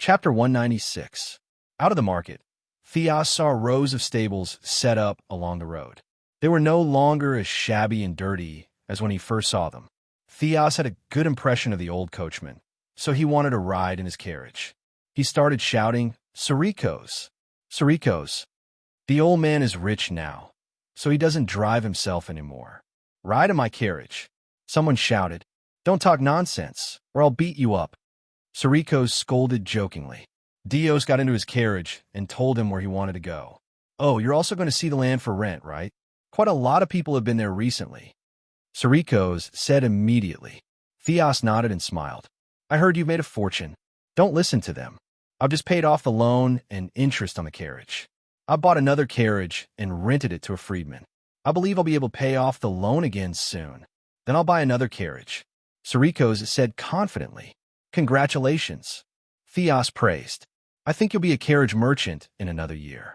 Chapter 196. Out of the market, Theos saw rows of stables set up along the road. They were no longer as shabby and dirty as when he first saw them. Theos had a good impression of the old coachman, so he wanted a ride in his carriage. He started shouting, "Sarikos! Sarikos! The old man is rich now, so he doesn't drive himself anymore. Ride in my carriage." Someone shouted, "Don't talk nonsense, or I'll beat you up." Sarikos scolded jokingly. Dios got into his carriage and told him where he wanted to go. "Oh, you're also going to see the land for rent, right? Quite a lot of people have been there recently." Sarikos said immediately. Theos nodded and smiled. "I heard you've made a fortune. Don't listen to them. I've just paid off the loan and interest on the carriage. I bought another carriage and rented it to a freedman. I believe I'll be able to pay off the loan again soon. Then I'll buy another carriage." Sarikos said confidently. "Congratulations." Theos praised. "I think you'll be a carriage merchant in another year."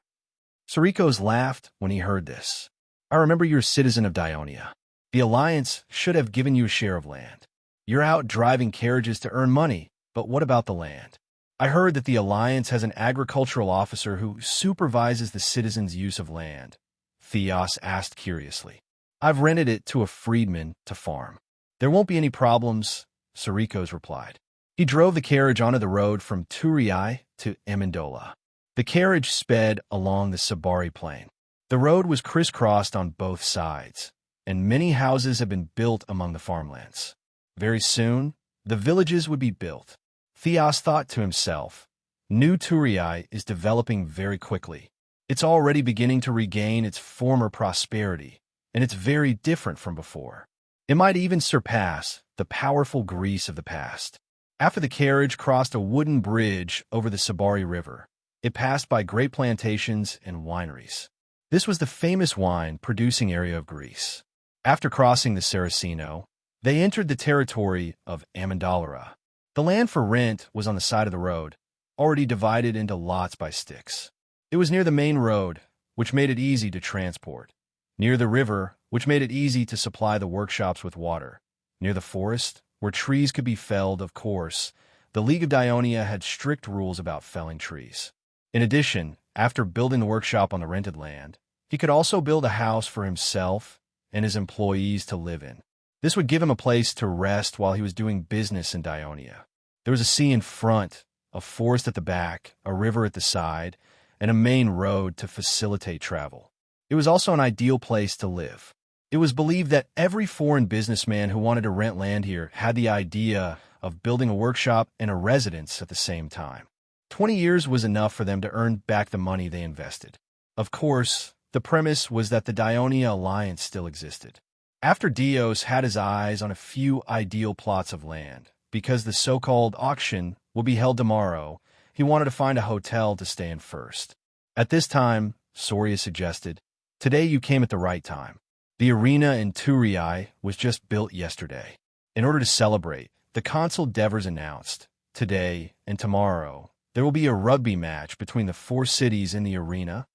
Sarikos laughed when he heard this. "I remember you're a citizen of Dionia. The Alliance should have given you a share of land. You're out driving carriages to earn money, but what about the land? I heard that the Alliance has an agricultural officer who supervises the citizens' use of land." Theos asked curiously. "I've rented it to a freedman to farm. There won't be any problems," Sarikos replied. He drove the carriage onto the road from Turii to Amendola. The carriage sped along the Sabari plain. The road was crisscrossed on both sides, and many houses had been built among the farmlands. Very soon, the villages would be built. Theos thought to himself, "New Turii is developing very quickly. It's already beginning to regain its former prosperity, and it's very different from before. It might even surpass the powerful Greece of the past." After the carriage crossed a wooden bridge over the Sabari River, it passed by great plantations and wineries. This was the famous wine-producing area of Greece. After crossing the Saraceno, they entered the territory of Amendola. The land for rent was on the side of the road, already divided into lots by sticks. It was near the main road, which made it easy to transport. Near the river, which made it easy to supply the workshops with water. Near the forest, where trees could be felled, of course. The League of Dionia had strict rules about felling trees. In addition, after building the workshop on the rented land, he could also build a house for himself and his employees to live in. This would give him a place to rest while he was doing business in Dionia. There was a sea in front, a forest at the back, a river at the side, and a main road to facilitate travel. It was also an ideal place to live. It was believed that every foreign businessman who wanted to rent land here had the idea of building a workshop and a residence at the same time. 20 years was enough for them to earn back the money they invested. Of course, the premise was that the Dionia Alliance still existed. After Dios had his eyes on a few ideal plots of land, because the so-called auction will be held tomorrow, he wanted to find a hotel to stay in first. At this time, Soria suggested, "Today you came at the right time. The arena in Turii was just built yesterday. In order to celebrate, the Consul Devers announced, today and tomorrow, there will be a rugby match between the 4 cities in the arena.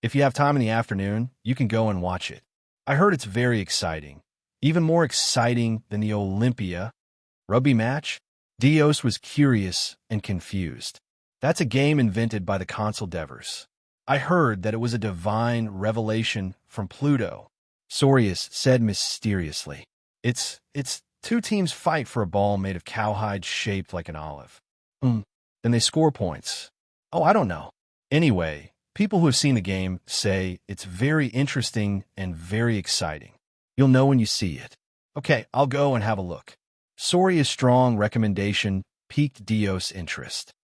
If you have time in the afternoon, you can go and watch it. I heard it's very exciting, even more exciting than the Olympia rugby match." Dios was curious and confused. "That's a game invented by the Consul Devers. I heard that it was a divine revelation from Pluto," Sorius said mysteriously. It's 2 teams fight for a ball made of cowhide shaped like an olive. Then they score points. Oh, I don't know. Anyway, people who have seen the game say it's very interesting and very exciting. You'll know when you see it." "Okay, I'll go and have a look." Soria's strong recommendation piqued Dios' interest.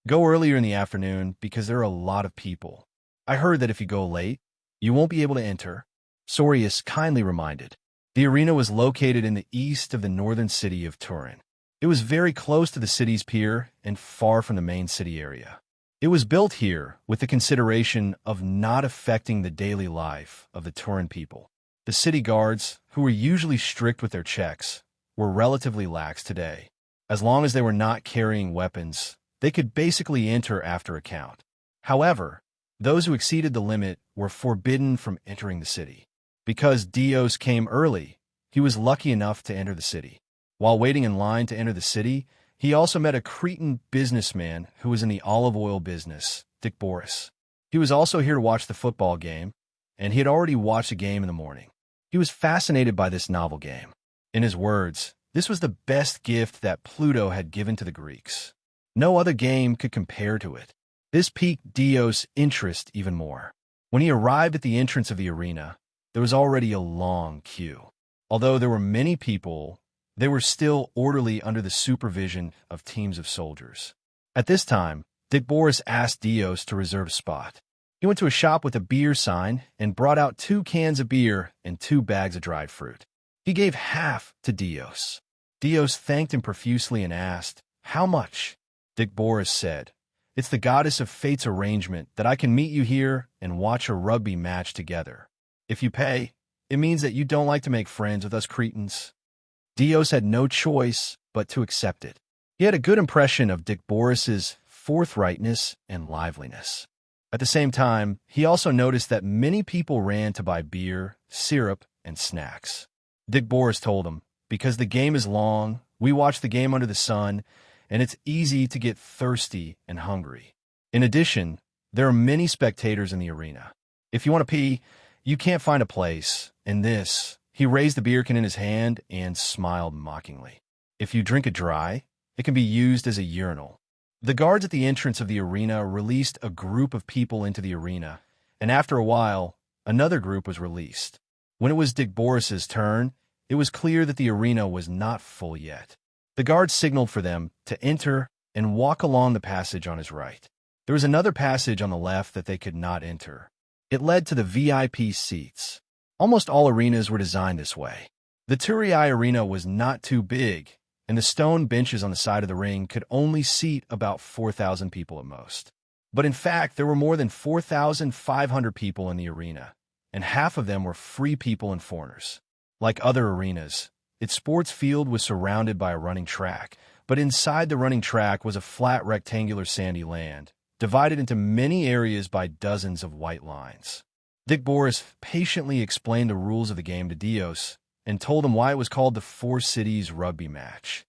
"Go earlier in the afternoon because there are a lot of people. I heard that if you go late, you won't be able to enter," Sorius kindly reminded. The arena was located in the east of the northern city of Turin. It was very close to the city's pier and far from the main city area. It was built here with the consideration of not affecting the daily life of the Turin people. The city guards, who were usually strict with their checks, were relatively lax today. As long as they were not carrying weapons, they could basically enter after a count. However, those who exceeded the limit were forbidden from entering the city. Because Dios came early, he was lucky enough to enter the city. While waiting in line to enter the city, He also met a Cretan businessman who was in the olive oil business, Dick Boris. He was also here to watch the football game, and he had already watched a game in the morning. He was fascinated by this novel game. In his words, this was the best gift that Pluto had given to the Greeks. No other game could compare to it. This piqued Dio's interest even more. When he arrived at the entrance of the arena, there was already a long queue. Although there were many people, they were still orderly under the supervision of teams of soldiers. At this time, Dick Boris asked Dios to reserve a spot. He went to a shop with a beer sign and brought out 2 cans of beer and 2 bags of dried fruit. He gave half to Dios. Dios thanked him profusely and asked, "How much?" Dick Boris said, "It's the goddess of fate's arrangement that I can meet you here and watch a rugby match together. If you pay, it means that you don't like to make friends with us Cretans." Dios had no choice but to accept it. He had a good impression of Dick Boris's forthrightness and liveliness. At the same time, he also noticed that many people ran to buy beer, syrup, and snacks. Dick Boris told him, "Because the game is long, we watch the game under the sun, and it's easy to get thirsty and hungry. In addition, there are many spectators in the arena. If you want to pee, you can't find a place, and this..." He raised the beer can in his hand and smiled mockingly. "If you drink it dry, it can be used as a urinal." The guards at the entrance of the arena released a group of people into the arena, and after a while, another group was released. When it was Dick Boris's turn, it was clear that the arena was not full yet. The guards signaled for them to enter and walk along the passage on his right. There was another passage on the left that they could not enter. It led to the VIP seats. Almost all arenas were designed this way. The Turii arena was not too big, and the stone benches on the side of the ring could only seat about 4,000 people at most. But in fact, there were more than 4,500 people in the arena, and half of them were free people and foreigners. Like other arenas, its sports field was surrounded by a running track, but inside the running track was a flat rectangular sandy land, divided into many areas by dozens of white lines. Dick Boris patiently explained the rules of the game to Dios and told him why it was called the Four Cities Rugby Match.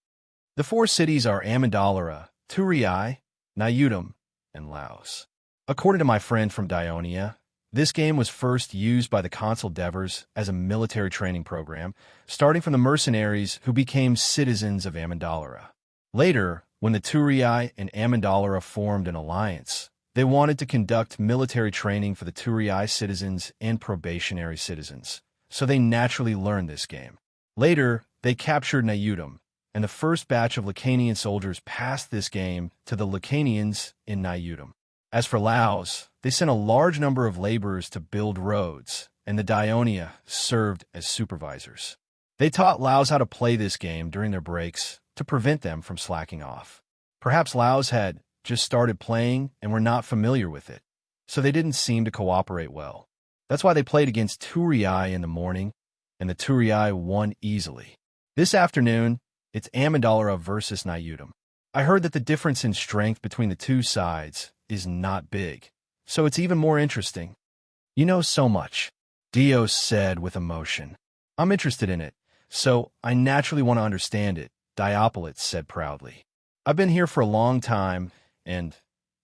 The 4 cities are Amendolara, Turii, Nayutum, and Laos. According to my friend from Dionia, this game was first used by the consul Devers as a military training program, starting from the mercenaries who became citizens of Amendolara. Later, when the Turii and Amendolara formed an alliance, they wanted to conduct military training for the Turii citizens and probationary citizens, so they naturally learned this game. Later, they captured Nayutum, and the first batch of Lacanian soldiers passed this game to the Lacanians in Nayutum. As for Laos, they sent a large number of laborers to build roads, and the Dionia served as supervisors. They taught Laos how to play this game during their breaks to prevent them from slacking off. Perhaps Laos had just started playing and were not familiar with it, so they didn't seem to cooperate well. That's why they played against Turii in the morning, and the Turii won easily. This afternoon, it's Amendolara versus Nayutum. I heard that the difference in strength between the two sides is not big, so it's even more interesting. "You know so much," Dios said with emotion. "I'm interested in it, so I naturally want to understand it," Diopolets said proudly. "I've been here for a long time, and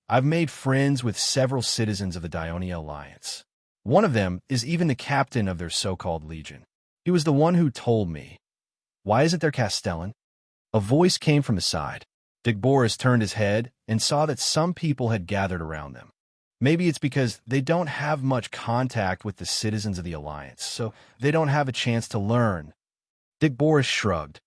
I've made friends with several citizens of the Dionia Alliance. One of them is even the captain of their so-called legion. He was the one who told me. Why isn't there Castellan?" A voice came from the side. Dick Boris turned his head and saw that some people had gathered around them. Maybe it's because they don't have much contact with the citizens of the Alliance, so they don't have a chance to learn. Dick Boris shrugged.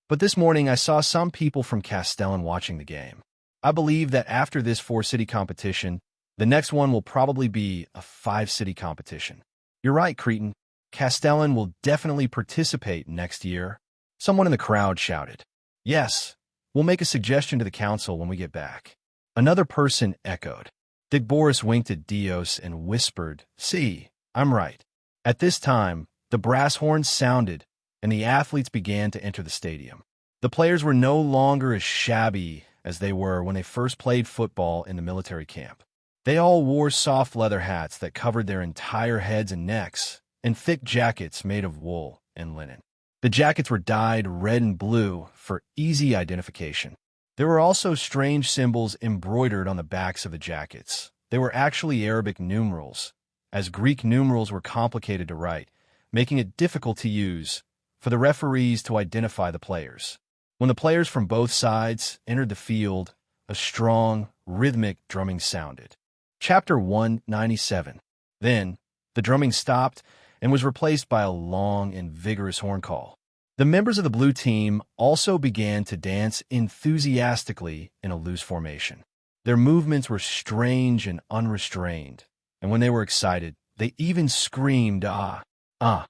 "But this morning I saw some people from Castellan watching the game. I believe that after this 4-city competition, the next one will probably be a 5-city competition." "You're right, Cretan. Castellan will definitely participate next year." Someone in the crowd shouted. "Yes, we'll make a suggestion to the council when we get back." Another person echoed. Dick Boris winked at Dios and whispered, "See, I'm right." At this time, the brass horns sounded, and the athletes began to enter the stadium. The players were no longer as shabby as they were when they first played football in the military camp. They all wore soft leather hats that covered their entire heads and necks, and thick jackets made of wool and linen. The jackets were dyed red and blue for easy identification. There were also strange symbols embroidered on the backs of the jackets. They were actually Arabic numerals, as Greek numerals were complicated to write, making it difficult to use for the referees to identify the players. When the players from both sides entered the field, a strong, rhythmic drumming sounded. Chapter 197. Then, the drumming stopped and was replaced by a long and vigorous horn call. The members of the blue team also began to dance enthusiastically in a loose formation. Their movements were strange and unrestrained, and when they were excited, they even screamed, "Ah! Ah!"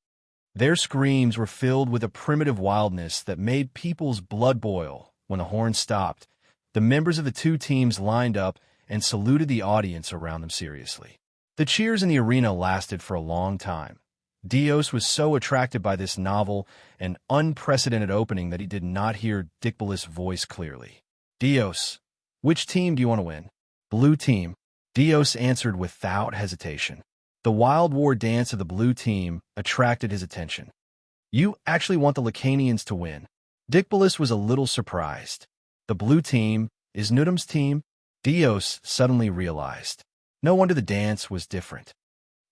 Their screams were filled with a primitive wildness that made people's blood boil. When the horn stopped, the members of the two teams lined up and saluted the audience around them seriously. The cheers in the arena lasted for a long time. Dios was so attracted by this novel and unprecedented opening that he did not hear Dicbolus' voice clearly. "Dios, which team do you want to win?" "Blue team," Dios answered without hesitation. The Wild War dance of the blue team attracted his attention. "You actually want the Lacanians to win?" Dicbolus was a little surprised. "The blue team is Nudum's team," Dios suddenly realized. No wonder the dance was different.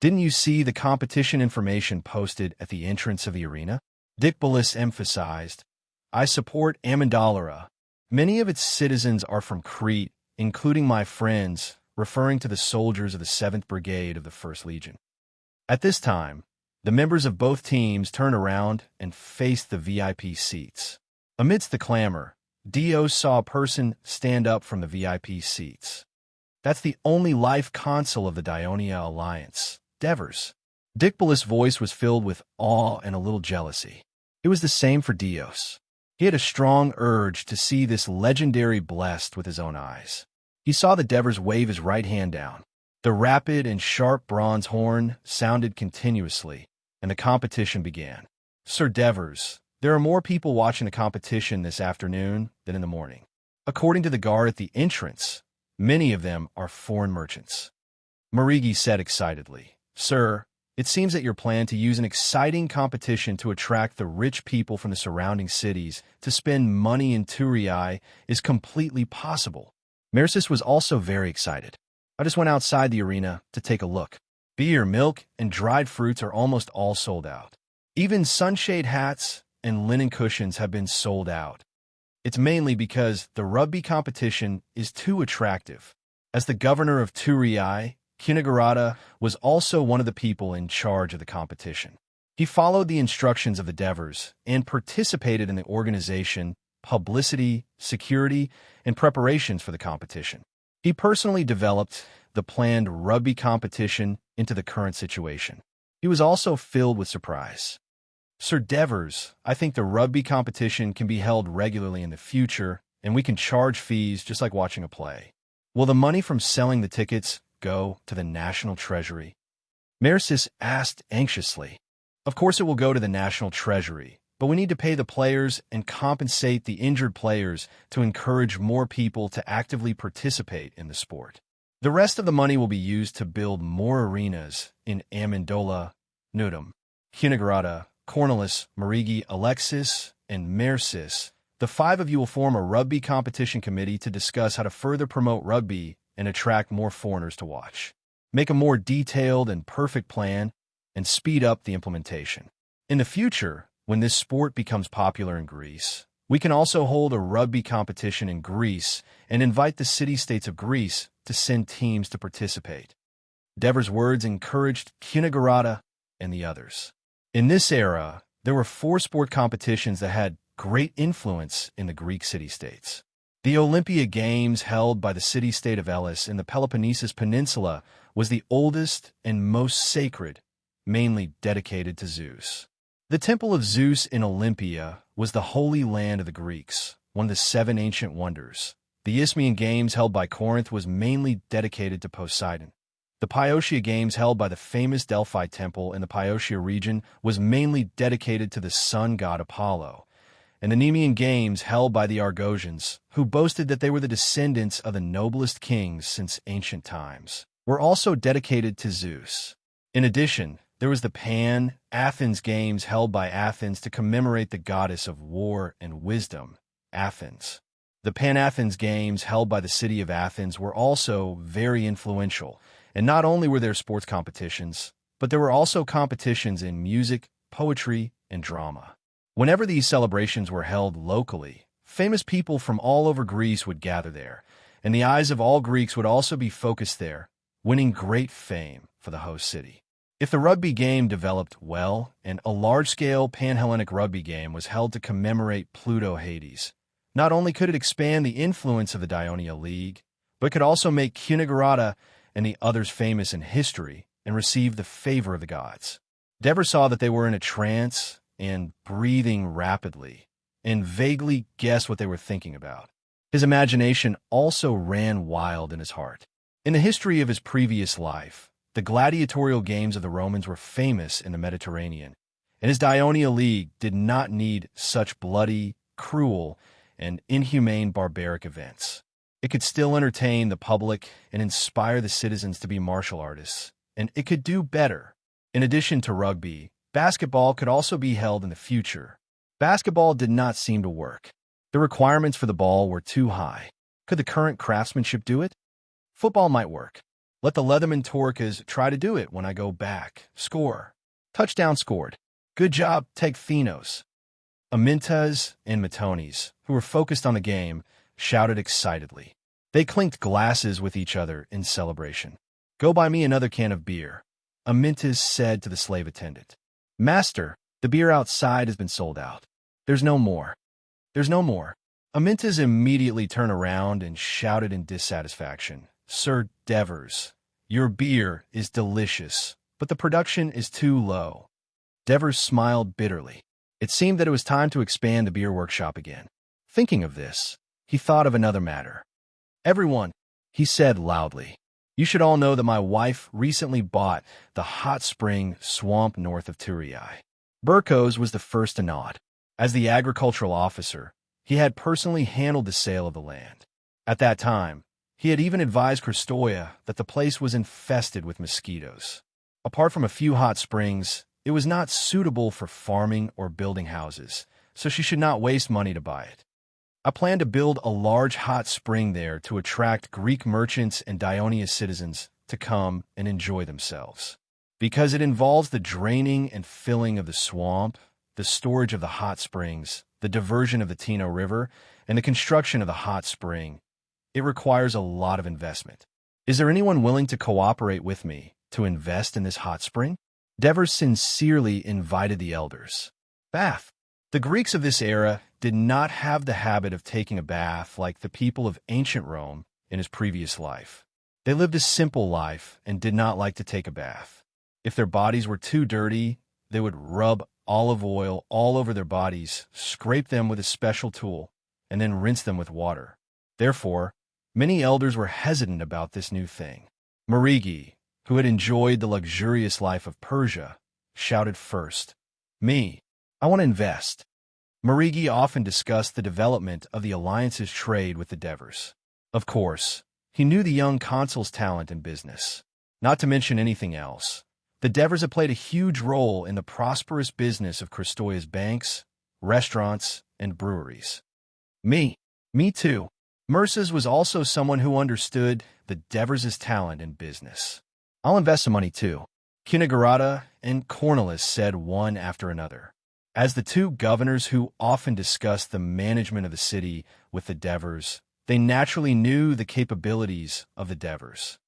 "Didn't you see the competition information posted at the entrance of the arena?" Dicbolus emphasized. "I support Amendalara. Many of its citizens are from Crete, including my friends," referring to the soldiers of the 7th Brigade of the 1st Legion. At this time, the members of both teams turned around and faced the VIP seats. Amidst the clamor, Dios saw a person stand up from the VIP seats. "That's the only life consul of the Dionia Alliance, Devers." Dicbolus' voice was filled with awe and a little jealousy. It was the same for Dios. He had a strong urge to see this legendary blessed with his own eyes. He saw the Devers wave his right hand down. The rapid and sharp bronze horn sounded continuously, and the competition began. "Sir Devers, there are more people watching the competition this afternoon than in the morning. According to the guard at the entrance, many of them are foreign merchants." Marigi said excitedly, "Sir, it seems that your plan to use an exciting competition to attract the rich people from the surrounding cities to spend money in Turii is completely possible." Mercis was also very excited. "I just went outside the arena to take a look. Beer, milk, and dried fruits are almost all sold out. Even sunshade hats and linen cushions have been sold out. It's mainly because the rugby competition is too attractive." As the governor of Turii, Kinagarata was also one of the people in charge of the competition. He followed the instructions of the Devers and participated in the organization, publicity, security, and preparations for the competition. He personally developed the planned rugby competition into the current situation. He was also filled with surprise. "Sir Devers, I think the rugby competition can be held regularly in the future, and we can charge fees just like watching a play. Will the money from selling the tickets go to the national treasury?" Mercis asked anxiously. "Of course it will go to the national treasury, but we need to pay the players and compensate the injured players to encourage more people to actively participate in the sport. The rest of the money will be used to build more arenas in Amendola, Nudum, Kinagarata, Cornelis, Marigi, Alexis, and Mercis. The 5 of you will form a rugby competition committee to discuss how to further promote rugby and attract more foreigners to watch. Make a more detailed and perfect plan and speed up the implementation. In the future, when this sport becomes popular in Greece, we can also hold a rugby competition in Greece and invite the city-states of Greece to send teams to participate." Devers' words encouraged Kinagarata and the others. In this era, there were 4 sport competitions that had great influence in the Greek city-states. The Olympia Games held by the city-state of Elis in the Peloponnesus Peninsula was the oldest and most sacred, mainly dedicated to Zeus. The Temple of Zeus in Olympia was the holy land of the Greeks, one of the 7 ancient wonders. The Isthmian Games held by Corinth was mainly dedicated to Poseidon. The Pyotia Games held by the famous Delphi Temple in the Pyotia region was mainly dedicated to the sun god Apollo. And the Nemean Games held by the Argosians, who boasted that they were the descendants of the noblest kings since ancient times, were also dedicated to Zeus. In addition, there was the Pan-Athens Games held by Athens to commemorate the goddess of war and wisdom, Athens. The Pan-Athens Games held by the city of Athens were also very influential, and not only were there sports competitions, but there were also competitions in music, poetry, and drama. Whenever these celebrations were held locally, famous people from all over Greece would gather there, and the eyes of all Greeks would also be focused there, winning great fame for the host city. If the rugby game developed well, and a large-scale Pan-Hellenic rugby game was held to commemorate Pluto Hades, not only could it expand the influence of the Dionia League, but could also make Kunigarata and the others famous in history and receive the favor of the gods. Devers saw that they were in a trance and breathing rapidly, and vaguely guessed what they were thinking about. His imagination also ran wild in his heart. In the history of his previous life, the gladiatorial games of the Romans were famous in the Mediterranean, and his Dionia League did not need such bloody, cruel, and inhumane barbaric events. It could still entertain the public and inspire the citizens to be martial artists, and it could do better. In addition to rugby, basketball could also be held in the future. Basketball did not seem to work. The requirements for the ball were too high. Could the current craftsmanship do it? Football might work. Let the Leatherman Torcas try to do it when I go back. Score. Touchdown scored. Good job, Tegthenos. Amintas and Matones, who were focused on the game, shouted excitedly. They clinked glasses with each other in celebration. Go buy me another can of beer, Amintas said to the slave attendant. Master, the beer outside has been sold out. There's no more. There's no more. Amintas immediately turned around and shouted in dissatisfaction. Sir Devers, your beer is delicious, but the production is too low. Devers smiled bitterly. It seemed that it was time to expand the beer workshop again. Thinking of this, he thought of another matter. Everyone, he said loudly, you should all know that my wife recently bought the hot spring swamp north of Turiai. Burkos was the first to nod. As the agricultural officer, he had personally handled the sale of the land. At that time, he had even advised Christoia that the place was infested with mosquitoes. Apart from a few hot springs, it was not suitable for farming or building houses, so she should not waste money to buy it. I plan to build a large hot spring there to attract Greek merchants and Dionia citizens to come and enjoy themselves. Because it involves the draining and filling of the swamp, the storage of the hot springs, the diversion of the Tino River, and the construction of the hot spring, it requires a lot of investment. Is there anyone willing to cooperate with me to invest in this hot spring? Devers sincerely invited the elders. Bath. The Greeks of this era did not have the habit of taking a bath like the people of ancient Rome in his previous life. They lived a simple life and did not like to take a bath. If their bodies were too dirty, they would rub olive oil all over their bodies, scrape them with a special tool, and then rinse them with water. Therefore, many elders were hesitant about this new thing. Marigi, who had enjoyed the luxurious life of Persia, shouted first, Me, I want to invest. Marigi often discussed the development of the alliance's trade with the Devers. Of course, he knew the young consul's talent in business. Not to mention anything else, the Devers had played a huge role in the prosperous business of Christoia's banks, restaurants, and breweries. Me too. Merces was also someone who understood the Devers' talent in business. I'll invest some money too. Kunigarata and Cornelis said one after another. As the two governors who often discussed the management of the city with the Devers, they naturally knew the capabilities of the Devers.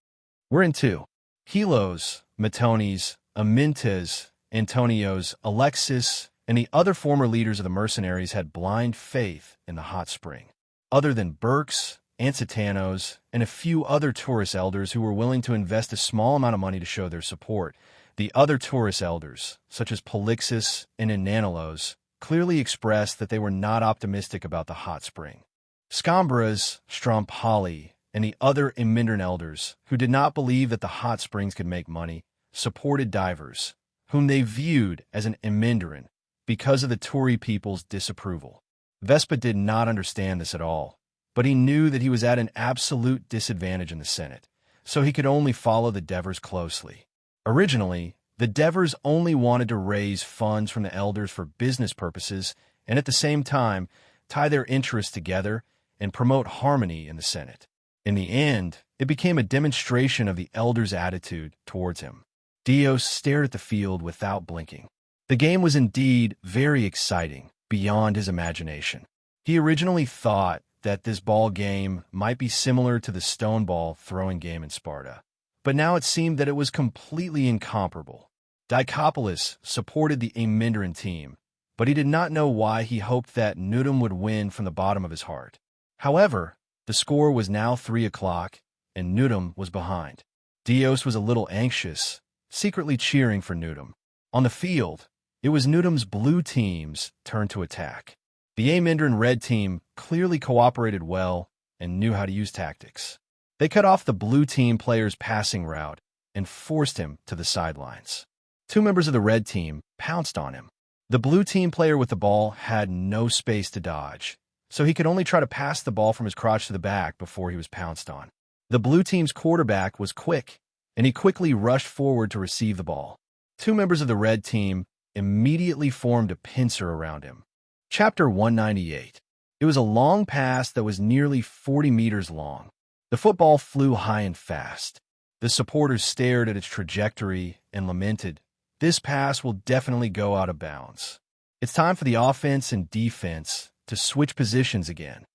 We're in two. Helos, Matones, Amintas, Antonios, Alexis, and the other former leaders of the mercenaries had blind faith in the hot spring. Other than Burks, Ansitanos, and a few other tourist elders who were willing to invest a small amount of money to show their support, the other tourist elders, such as Polixus and Ananilos, clearly expressed that they were not optimistic about the hot spring. Scambras, Strompali, and the other Imindran elders, who did not believe that the hot springs could make money, supported divers, whom they viewed as an Imindran because of the Tory people's disapproval. Vespa did not understand this at all, but he knew that he was at an absolute disadvantage in the Senate, so he could only follow the Devers closely. Originally, the Devers only wanted to raise funds from the elders for business purposes and at the same time tie their interests together and promote harmony in the Senate. In the end, it became a demonstration of the elders' attitude towards him. Dios stared at the field without blinking. The game was indeed very exciting, beyond his imagination. He originally thought that this ball game might be similar to the stone ball throwing game in Sparta, but now it seemed that it was completely incomparable. Dicapolis supported the Amindran team, but he did not know why he hoped that Nudum would win from the bottom of his heart. However, the score was now 3 o'clock, and Nudum was behind. Dios was a little anxious, secretly cheering for Nudum. On the field, it was Nudum's blue team's turn to attack. The Amindran red team clearly cooperated well and knew how to use tactics. They cut off the blue team player's passing route and forced him to the sidelines. 2 members of the red team pounced on him. The blue team player with the ball had no space to dodge, so he could only try to pass the ball from his crotch to the back before he was pounced on. The blue team's quarterback was quick, and he quickly rushed forward to receive the ball. 2 members of the red team immediately formed a pincer around him. Chapter 198. It was a long pass that was nearly 40 meters long. The football flew high and fast. The supporters stared at its trajectory and lamented, "This pass will definitely go out of bounds." It's time for the offense and defense to switch positions again.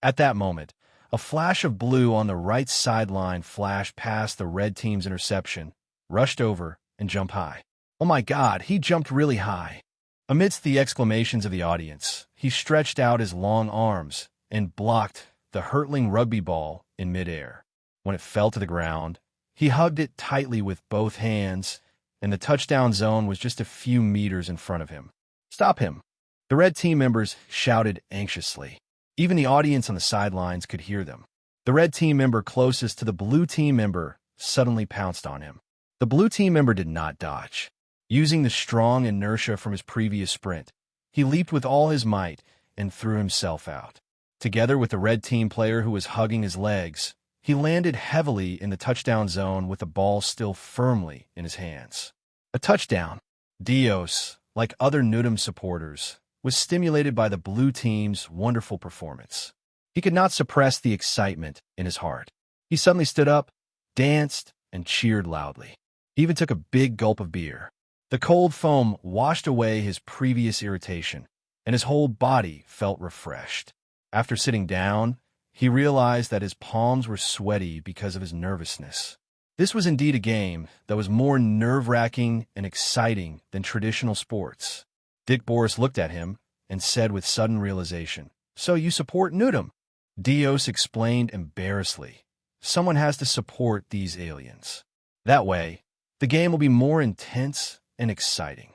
At that moment, a flash of blue on the right sideline flashed past the red team's interception, rushed over, and jumped high. "Oh my God, he jumped really high." Amidst the exclamations of the audience, he stretched out his long arms and blocked the hurtling rugby ball in midair. When it fell to the ground, he hugged it tightly with both hands, and the touchdown zone was just a few meters in front of him. "Stop him!" The red team members shouted anxiously. Even the audience on the sidelines could hear them. The red team member closest to the blue team member suddenly pounced on him. The blue team member did not dodge. Using the strong inertia from his previous sprint, he leaped with all his might and threw himself out. Together with the red team player who was hugging his legs, he landed heavily in the touchdown zone with the ball still firmly in his hands. A touchdown. Dios, like other Nudum supporters, was stimulated by the blue team's wonderful performance. He could not suppress the excitement in his heart. He suddenly stood up, danced, and cheered loudly. He even took a big gulp of beer. The cold foam washed away his previous irritation, and his whole body felt refreshed. After sitting down, he realized that his palms were sweaty because of his nervousness. This was indeed a game that was more nerve-wracking and exciting than traditional sports. Dick Boris looked at him and said with sudden realization, "So you support Nudum?" Dios explained embarrassedly, "Someone has to support these aliens. That way, the game will be more intense and exciting."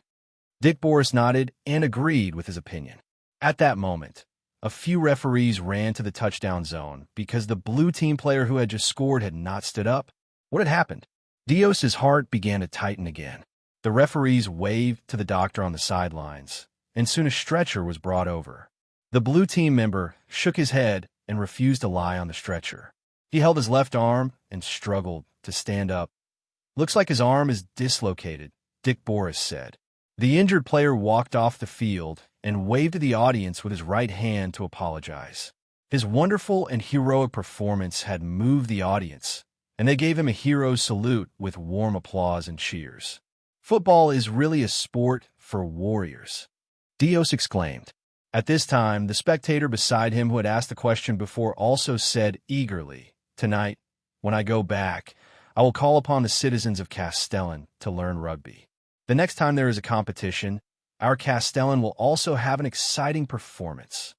Dick Boris nodded and agreed with his opinion. At that moment, a few referees ran to the touchdown zone because the blue team player who had just scored had not stood up. What had happened? Dios's heart began to tighten again. The referees waved to the doctor on the sidelines, and soon a stretcher was brought over. The blue team member shook his head and refused to lie on the stretcher. He held his left arm and struggled to stand up. "Looks like his arm is dislocated," Dick Boris said. The injured player walked off the field and waved to the audience with his right hand to apologize. His wonderful and heroic performance had moved the audience, and they gave him a hero's salute with warm applause and cheers. "Football is really a sport for warriors," Dios exclaimed. At this time, the spectator beside him who had asked the question before also said eagerly, "Tonight, when I go back, I will call upon the citizens of Castellan to learn rugby. The next time there is a competition, our Castellan will also have an exciting performance."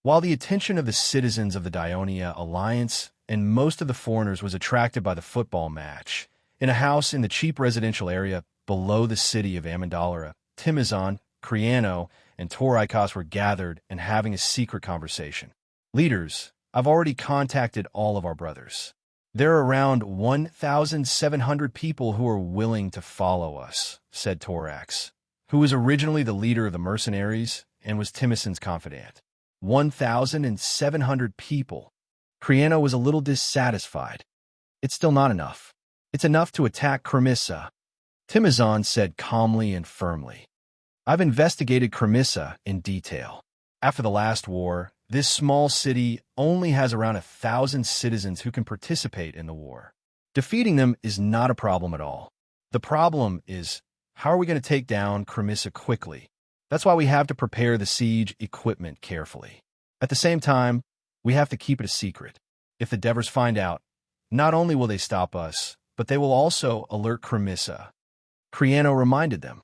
While the attention of the citizens of the Dionia Alliance and most of the foreigners was attracted by the football match, in a house in the cheap residential area below the city of Amendolara, Timizon, Criano, and Torikos were gathered and having a secret conversation. "Leaders, I've already contacted all of our brothers. There are around 1,700 people who are willing to follow us," said Torax, who was originally the leader of the mercenaries and was Timoson's confidant. 1,700 people. Criano was a little dissatisfied. "It's still not enough. It's enough to attack Cremissa," Timizon said calmly and firmly. "I've investigated Cremissa in detail. After the last war, This small city only has around 1,000 citizens who can participate in the war. Defeating them is not a problem at all. The problem is, how are we going to take down Cremissa quickly? That's why we have to prepare the siege equipment carefully. At the same time, we have to keep it a secret. If the Devers find out, not only will they stop us, but they will also alert Cremissa. Criano reminded them.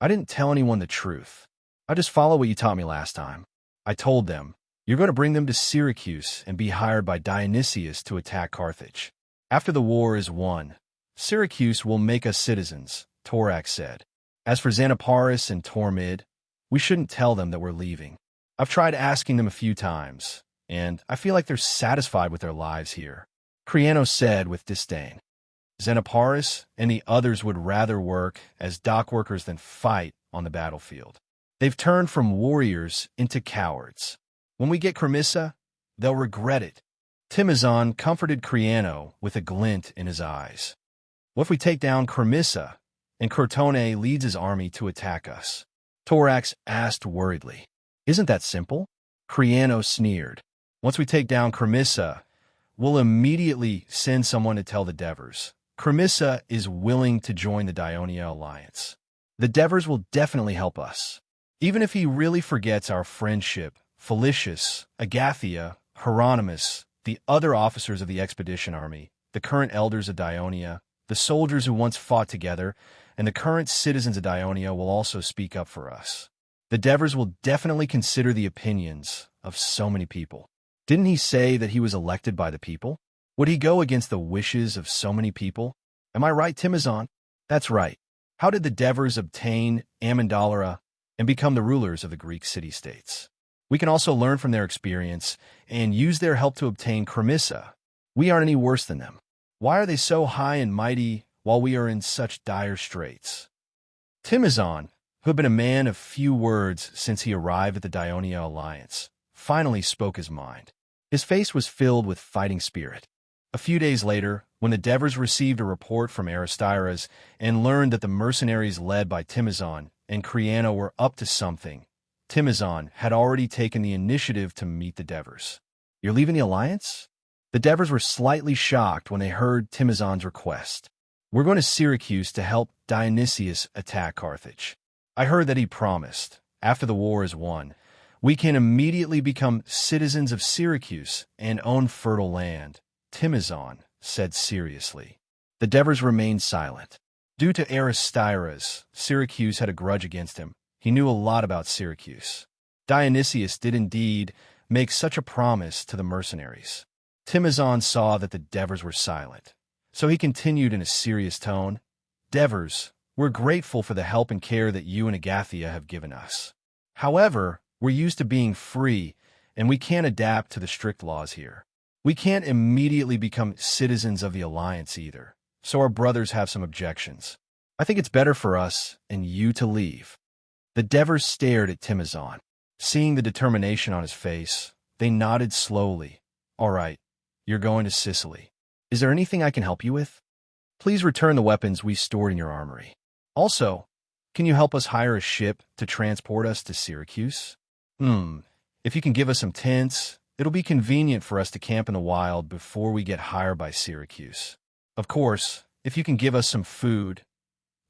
I didn't tell anyone the truth. I just followed what you taught me last time. I told them, you're going to bring them to Syracuse and be hired by Dionysius to attack Carthage. After the war is won, Syracuse will make us citizens, Torax said. As for Xanaparis and Tormid, we shouldn't tell them that we're leaving. I've tried asking them a few times, and I feel like they're satisfied with their lives here. Criano said with disdain. Xanaparis and the others would rather work as dock workers than fight on the battlefield. They've turned from warriors into cowards. When we get Cremissa, they'll regret it. Timizon comforted Criano with a glint in his eyes. What if we take down Cremissa and Crotone leads his army to attack us? Torax asked worriedly. Isn't that simple? Criano sneered. Once we take down Cremissa, we'll immediately send someone to tell the Devers. Cremissa is willing to join the Dionia alliance. The Devers will definitely help us. Even if he really forgets our friendship, Felicius, Agathia, Hieronymus, the other officers of the expedition army, the current elders of Dionia, the soldiers who once fought together, and the current citizens of Dionia will also speak up for us. The Devers will definitely consider the opinions of so many people. Didn't he say that he was elected by the people? Would he go against the wishes of so many people? Am I right, Timizon? That's right. How did the Devers obtain Amendalara and become the rulers of the Greek city-states? We can also learn from their experience and use their help to obtain Cremissa. We aren't any worse than them. Why are they so high and mighty while we are in such dire straits? Timizon, who had been a man of few words since he arrived at the Dionia alliance, finally spoke his mind. His face was filled with fighting spirit. A few days later, when the Devers received a report from Aristyras and learned that the mercenaries led by Timizon and Criano were up to something, Timizon had already taken the initiative to meet the Devers. You're leaving the alliance? The Devers were slightly shocked when they heard Timizon's request. We're going to Syracuse to help Dionysius attack Carthage. I heard that he promised, after the war is won, we can immediately become citizens of Syracuse and own fertile land, Timizon said seriously. The Devers remained silent. Due to Aristyras, Syracuse had a grudge against him. He knew a lot about Syracuse. Dionysius did indeed make such a promise to the mercenaries. Timizon saw that the Devers were silent, so he continued in a serious tone. Devers, we're grateful for the help and care that you and Agathia have given us. However, we're used to being free, and we can't adapt to the strict laws here. We can't immediately become citizens of the Alliance either, so our brothers have some objections. I think it's better for us and you to leave. The Devers stared at Timizon. Seeing the determination on his face, they nodded slowly. All right, you're going to Sicily. Is there anything I can help you with? Please return the weapons we stored in your armory. Also, can you help us hire a ship to transport us to Syracuse? If you can give us some tents, it'll be convenient for us to camp in the wild before we get hired by Syracuse. Of course, if you can give us some food.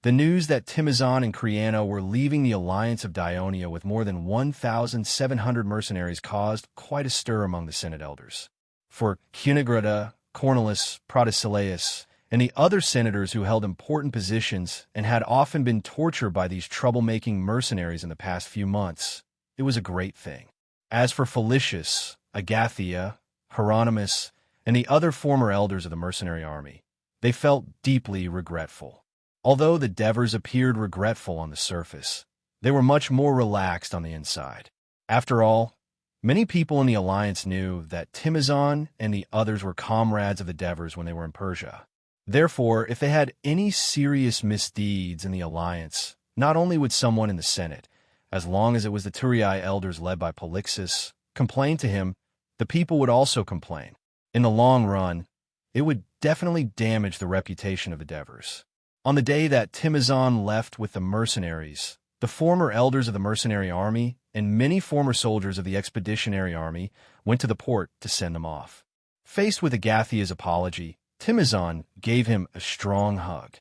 The news that Timizon and Criano were leaving the alliance of Dionia with more than 1,700 mercenaries caused quite a stir among the Senate elders. For Cunigrada, Cornelis, Protesilaus, and the other senators who held important positions and had often been tortured by these troublemaking mercenaries in the past few months, it was a great thing. As for Felicius, Agathia, Hieronymus, and the other former elders of the mercenary army, they felt deeply regretful. Although the Devers appeared regretful on the surface, they were much more relaxed on the inside. After all, many people in the alliance knew that Timizon and the others were comrades of the Devers when they were in Persia. Therefore, if they had any serious misdeeds in the alliance, not only would someone in the Senate, as long as it was the Turii elders led by Polixus, complain to him, the people would also complain. In the long run, it would definitely damage the reputation of the Devers. On the day that Timizon left with the mercenaries, The former elders of the mercenary army and many former soldiers of the expeditionary army went to the port to send them off. Faced with Agathia's apology, Timizon gave him a strong hug.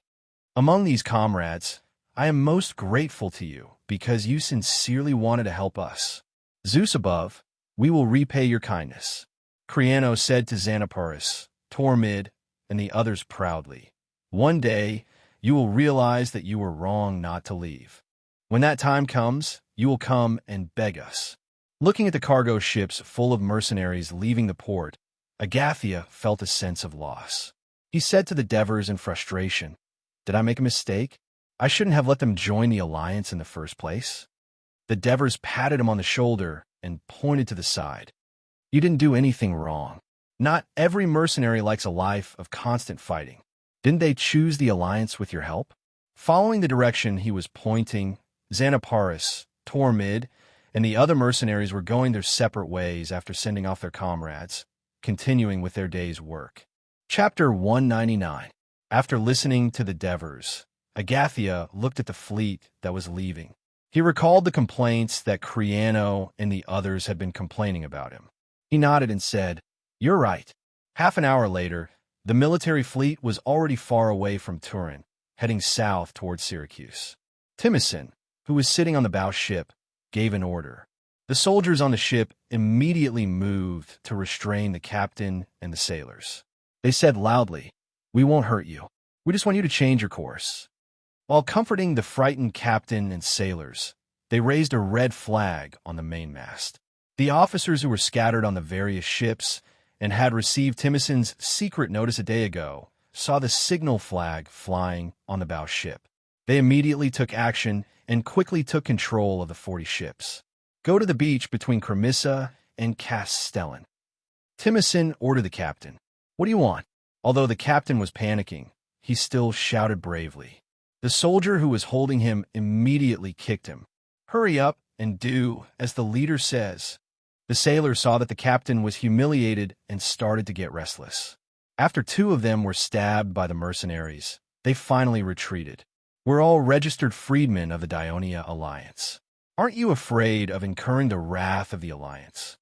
Among these comrades, I am most grateful to you because you sincerely wanted to help us. Zeus above, we will repay your kindness. Creano said to Xanaparus, Tormid, and the others proudly. One day, you will realize that you were wrong not to leave. When that time comes, you will come and beg us. Looking at the cargo ships full of mercenaries leaving the port, Agathia felt a sense of loss. He said to the Devers in frustration, Did I make a mistake? I shouldn't have let them join the alliance in the first place. The Devers patted him on the shoulder and pointed to the side. You didn't do anything wrong. Not every mercenary likes a life of constant fighting. Didn't they choose the alliance with your help? Following the direction he was pointing, Xanaparus, Tormid, and the other mercenaries were going their separate ways after sending off their comrades, continuing with their day's work. Chapter 199. After listening to the Devers, Agathia looked at the fleet that was leaving. He recalled the complaints that Creano and the others had been complaining about him. He nodded and said, You're right. Half an hour later, the military fleet was already far away from Turin, heading south towards Syracuse. Timicin, who was sitting on the bow ship, gave an order. The soldiers on the ship immediately moved to restrain the captain and the sailors. They said loudly, We won't hurt you. We just want you to change your course. While comforting the frightened captain and sailors, they raised a red flag on the mainmast. The officers who were scattered on the various ships and had received Timicin's secret notice a day ago saw the signal flag flying on the bow ship. They immediately took action and quickly took control of the 40 ships. Go to the beach between Cremissa and Castellan. Timicin ordered the captain. What do you want? Although the captain was panicking, he still shouted bravely. The soldier who was holding him immediately kicked him. Hurry up and do as the leader says. The sailors saw that the captain was humiliated and started to get restless. After 2 of them were stabbed by the mercenaries, they finally retreated. We're all registered freedmen of the Dionia Alliance. Aren't you afraid of incurring the wrath of the Alliance?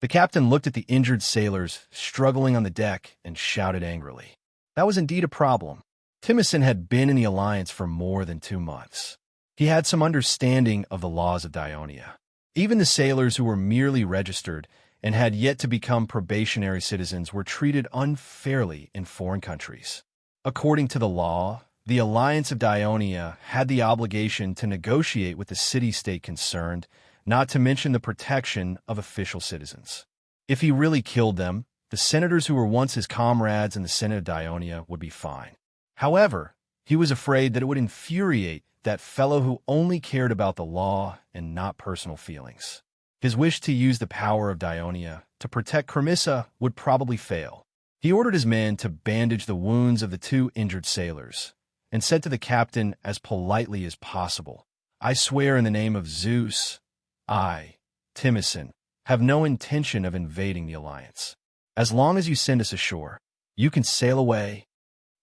The captain looked at the injured sailors struggling on the deck and shouted angrily. That was indeed a problem. Timicin had been in the Alliance for more than 2 months. He had some understanding of the laws of Dionia. Even the sailors who were merely registered and had yet to become probationary citizens were treated unfairly in foreign countries. According to the law, the Alliance of Dionia had the obligation to negotiate with the city-state concerned, not to mention the protection of official citizens. If he really killed them, the senators who were once his comrades in the Senate of Dionia would be fine. However, he was afraid that it would infuriate that fellow who only cared about the law and not personal feelings. His wish to use the power of Dionia to protect Cremissa would probably fail. He ordered his men to bandage the wounds of the 2 injured sailors and said to the captain as politely as possible, I swear in the name of Zeus, I, Timicin, have no intention of invading the Alliance. As long as you send us ashore, you can sail away.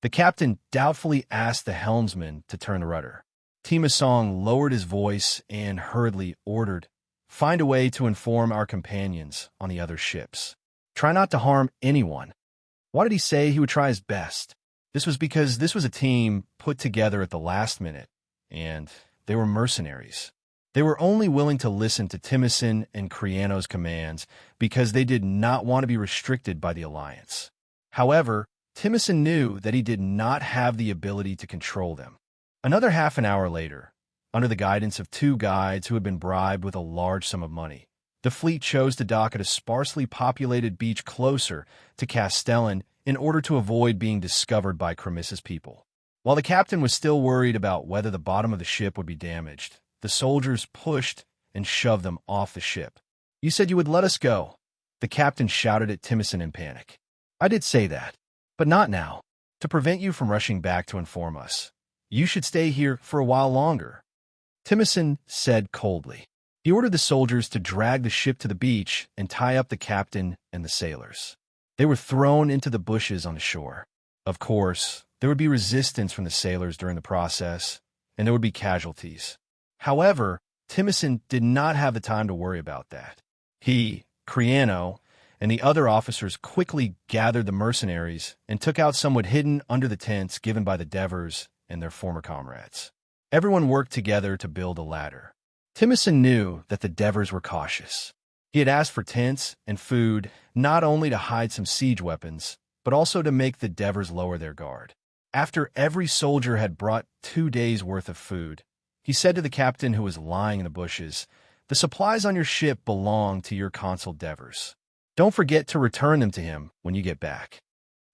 The captain doubtfully asked the helmsman to turn the rudder. Timicin lowered his voice and hurriedly ordered, Find a way to inform our companions on the other ships. Try not to harm anyone. Why did he say he would try his best? This was because this was a team put together at the last minute, and they were mercenaries. They were only willing to listen to Timicin and Creano's commands because they did not want to be restricted by the Alliance. However, Timicin knew that he did not have the ability to control them. Another half an hour later, under the guidance of 2 guides who had been bribed with a large sum of money, the fleet chose to dock at a sparsely populated beach closer to Castellan in order to avoid being discovered by Cremissa's people. While the captain was still worried about whether the bottom of the ship would be damaged, the soldiers pushed and shoved them off the ship. You said you would let us go. The captain shouted at Timicin in panic. I did say that, but not now. To prevent you from rushing back to inform us, you should stay here for a while longer. Timicin said coldly. He ordered the soldiers to drag the ship to the beach and tie up the captain and the sailors. They were thrown into the bushes on the shore. Of course, there would be resistance from the sailors during the process, and there would be casualties. However, Timison did not have the time to worry about that. He, Creano, and the other officers quickly gathered the mercenaries and took out somewhat hidden under the tents given by the Devers and their former comrades. Everyone worked together to build a ladder. Timison knew that the Devers were cautious. He had asked for tents and food not only to hide some siege weapons, but also to make the Devers lower their guard. After every soldier had brought 2 days' worth of food, he said to the captain who was lying in the bushes, "The supplies on your ship belong to your consul Devers. Don't forget to return them to him when you get back."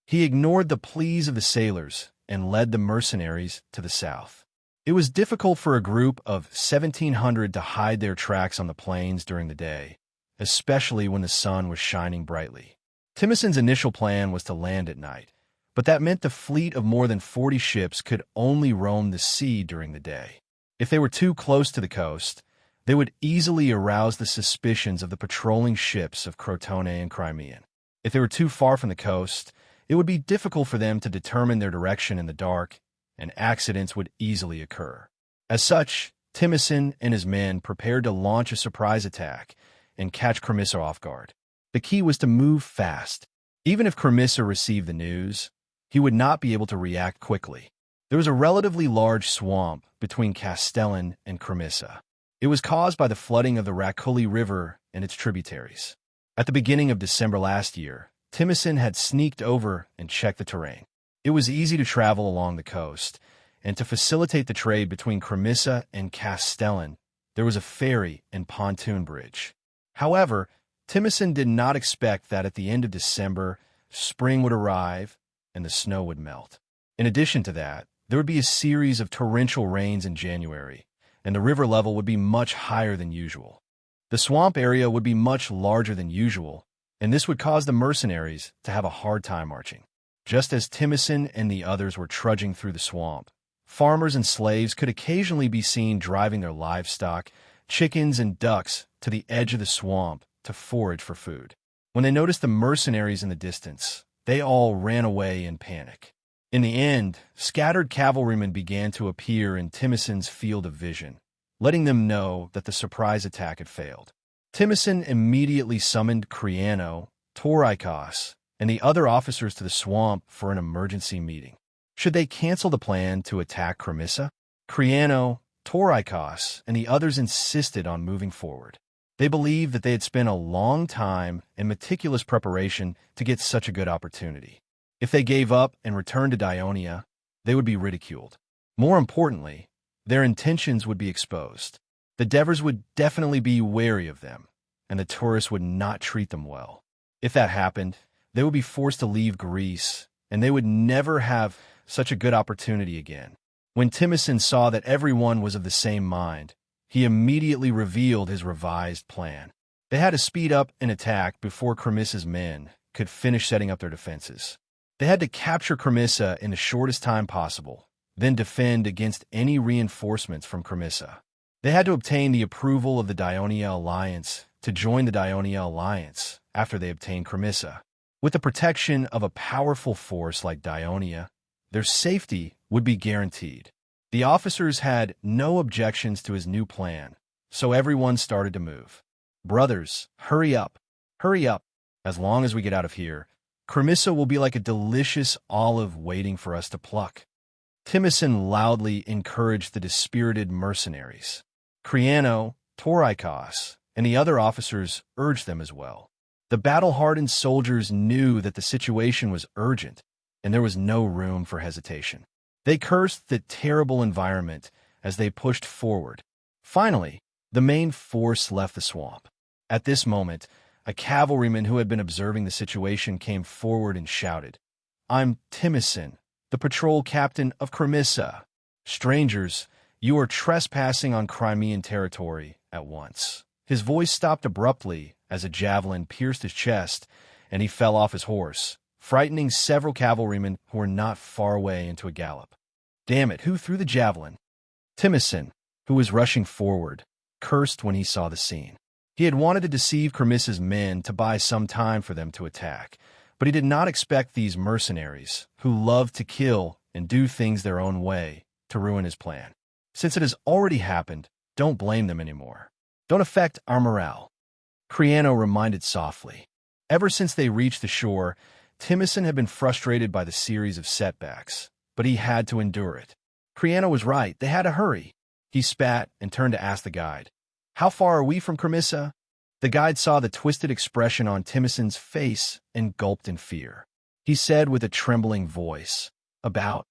He ignored the pleas of the sailors and led the mercenaries to the south. It was difficult for a group of 1,700 to hide their tracks on the plains during the day, especially when the sun was shining brightly. Timison's initial plan was to land at night, but that meant the fleet of more than 40 ships could only roam the sea during the day. If they were too close to the coast, they would easily arouse the suspicions of the patrolling ships of Crotone and Crimean. If they were too far from the coast, it would be difficult for them to determine their direction in the dark, and accidents would easily occur. As such, Timison and his men prepared to launch a surprise attack and catch Cremissa off guard. The key was to move fast. Even if Cremissa received the news, he would not be able to react quickly. There was a relatively large swamp between Castellan and Cremissa. It was caused by the flooding of the Raculi River and its tributaries. At the beginning of December last year, Timison had sneaked over and checked the terrain. It was easy to travel along the coast, and to facilitate the trade between Cremissa and Castellan, there was a ferry and pontoon bridge. However, Timison did not expect that at the end of December, spring would arrive and the snow would melt. In addition to that, there would be a series of torrential rains in January, and the river level would be much higher than usual. The swamp area would be much larger than usual, and this would cause the mercenaries to have a hard time marching. Just as Timison and the others were trudging through the swamp, farmers and slaves could occasionally be seen driving their livestock, chickens and ducks, to the edge of the swamp to forage for food. When they noticed the mercenaries in the distance, they all ran away in panic. In the end, scattered cavalrymen began to appear in Timison's field of vision, letting them know that the surprise attack had failed. Timison immediately summoned Creano, Torikos, and the other officers to the swamp for an emergency meeting. Should they cancel the plan to attack Cremissa? Creano, Torikos, and the others insisted on moving forward. They believed that they had spent a long time and meticulous preparation to get such a good opportunity. If they gave up and returned to Dionia, they would be ridiculed. More importantly, their intentions would be exposed. The Devers would definitely be wary of them, and the tourists would not treat them well. If that happened, they would be forced to leave Greece, and they would never have such a good opportunity again. When Timison saw that everyone was of the same mind, he immediately revealed his revised plan. They had to speed up an attack before Cremissa's men could finish setting up their defenses. They had to capture Cremissa in the shortest time possible, then defend against any reinforcements from Cremissa. They had to obtain the approval of the Dionia Alliance to join the Dionia Alliance after they obtained Cremissa. With the protection of a powerful force like Dionia, their safety would be guaranteed. The officers had no objections to his new plan, so everyone started to move. "Brothers, hurry up, hurry up. As long as we get out of here, Cremissa will be like a delicious olive waiting for us to pluck." Timison loudly encouraged the dispirited mercenaries. Creano, Torikos, and the other officers urged them as well. The battle-hardened soldiers knew that the situation was urgent, and there was no room for hesitation. They cursed the terrible environment as they pushed forward. Finally, the main force left the swamp. At this moment, a cavalryman who had been observing the situation came forward and shouted, "I'm Timison, the patrol captain of Cremissa. Strangers, you are trespassing on Crimean territory at once." His voice stopped abruptly as a javelin pierced his chest, and he fell off his horse, frightening several cavalrymen who were not far away into a gallop. "Damn it, who threw the javelin?" Timison, who was rushing forward, cursed when he saw the scene. He had wanted to deceive Cremissa's men to buy some time for them to attack, but he did not expect these mercenaries, who loved to kill and do things their own way, to ruin his plan. Since it has already happened, don't blame them anymore. Don't affect our morale. Criano reminded softly. Ever since they reached the shore, Timison had been frustrated by the series of setbacks, but he had to endure it. Criano was right. They had to hurry. He spat and turned to ask the guide, "How far are we from Cremissa?" The guide saw the twisted expression on Timison's face and gulped in fear. He said with a trembling voice, About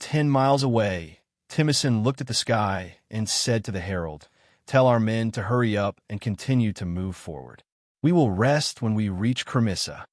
10 miles away." Timison looked at the sky and said to the herald, "Tell our men to hurry up and continue to move forward. We will rest when we reach Cremissa."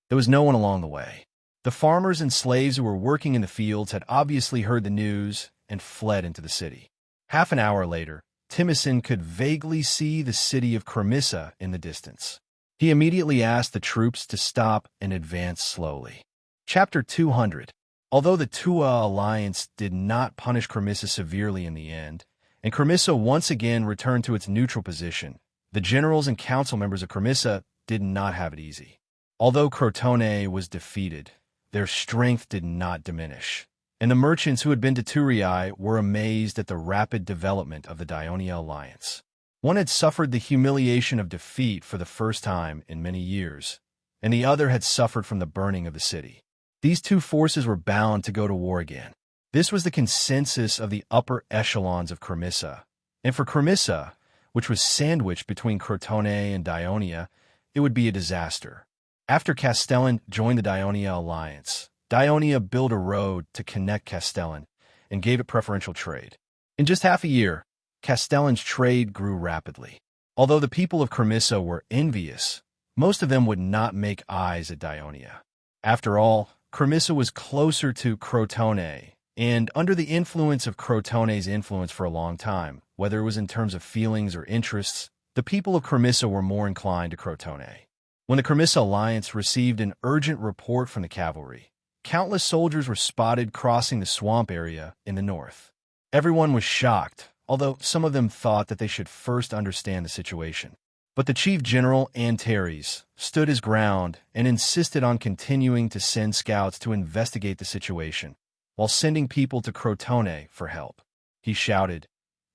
There was no one along the way. The farmers and slaves who were working in the fields had obviously heard the news and fled into the city. Half an hour later, Timison could vaguely see the city of Cremissa in the distance. He immediately asked the troops to stop and advance slowly. Chapter 200. Although the Tua alliance did not punish Cremissa severely in the end, and Cremissa once again returned to its neutral position, the generals and council members of Cremissa did not have it easy. Although Crotone was defeated, their strength did not diminish, and the merchants who had been to Turii were amazed at the rapid development of the Dionia alliance. One had suffered the humiliation of defeat for the first time in many years, and the other had suffered from the burning of the city. These two forces were bound to go to war again. This was the consensus of the upper echelons of Cremissa, and for Cremissa, which was sandwiched between Crotone and Dionia, it would be a disaster. After Castellan joined the Dionia alliance, Dionia built a road to connect Castellan and gave it preferential trade. In just half a year, Castellan's trade grew rapidly. Although the people of Cremissa were envious, most of them would not make eyes at Dionia. After all, Cremissa was closer to Crotone, and under the influence of Crotone's influence for a long time, whether it was in terms of feelings or interests, the people of Cremissa were more inclined to Crotone. When the Cremissa alliance received an urgent report from the cavalry, countless soldiers were spotted crossing the swamp area in the north. Everyone was shocked, although some of them thought that they should first understand the situation. But the chief general, Antares, stood his ground and insisted on continuing to send scouts to investigate the situation, while sending people to Crotone for help. He shouted,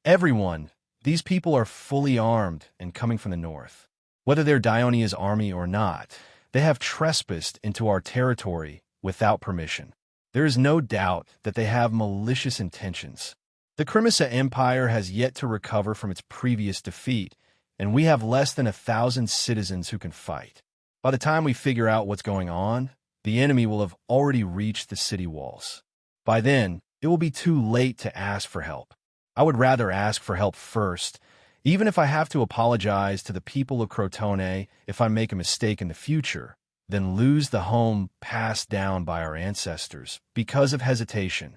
"Everyone, these people are fully armed and coming from the north. Whether they're Dionia's army or not, they have trespassed into our territory without permission. There is no doubt that they have malicious intentions. The Cremissa Empire has yet to recover from its previous defeat, and we have less than 1,000 citizens who can fight. By the time we figure out what's going on, the enemy will have already reached the city walls. By then, it will be too late to ask for help. I would rather ask for help first, even if I have to apologize to the people of Crotone if I make a mistake in the future, than lose the home passed down by our ancestors because of hesitation."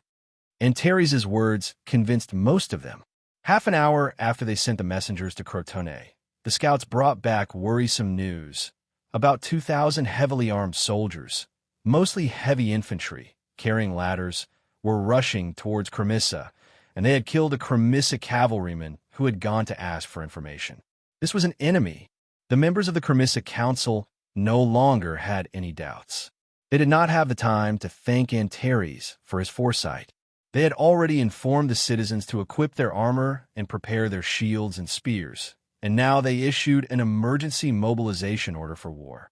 Antares' words convinced most of them. Half an hour after they sent the messengers to Crotone, the scouts brought back worrisome news. About 2,000 heavily armed soldiers, mostly heavy infantry, carrying ladders, were rushing towards Cremissa, and they had killed a Cremissa cavalryman who had gone to ask for information. This was an enemy. The members of the Cremissa Council no longer had any doubts. They did not have the time to thank Antares for his foresight. They had already informed the citizens to equip their armor and prepare their shields and spears, and now they issued an emergency mobilization order for war.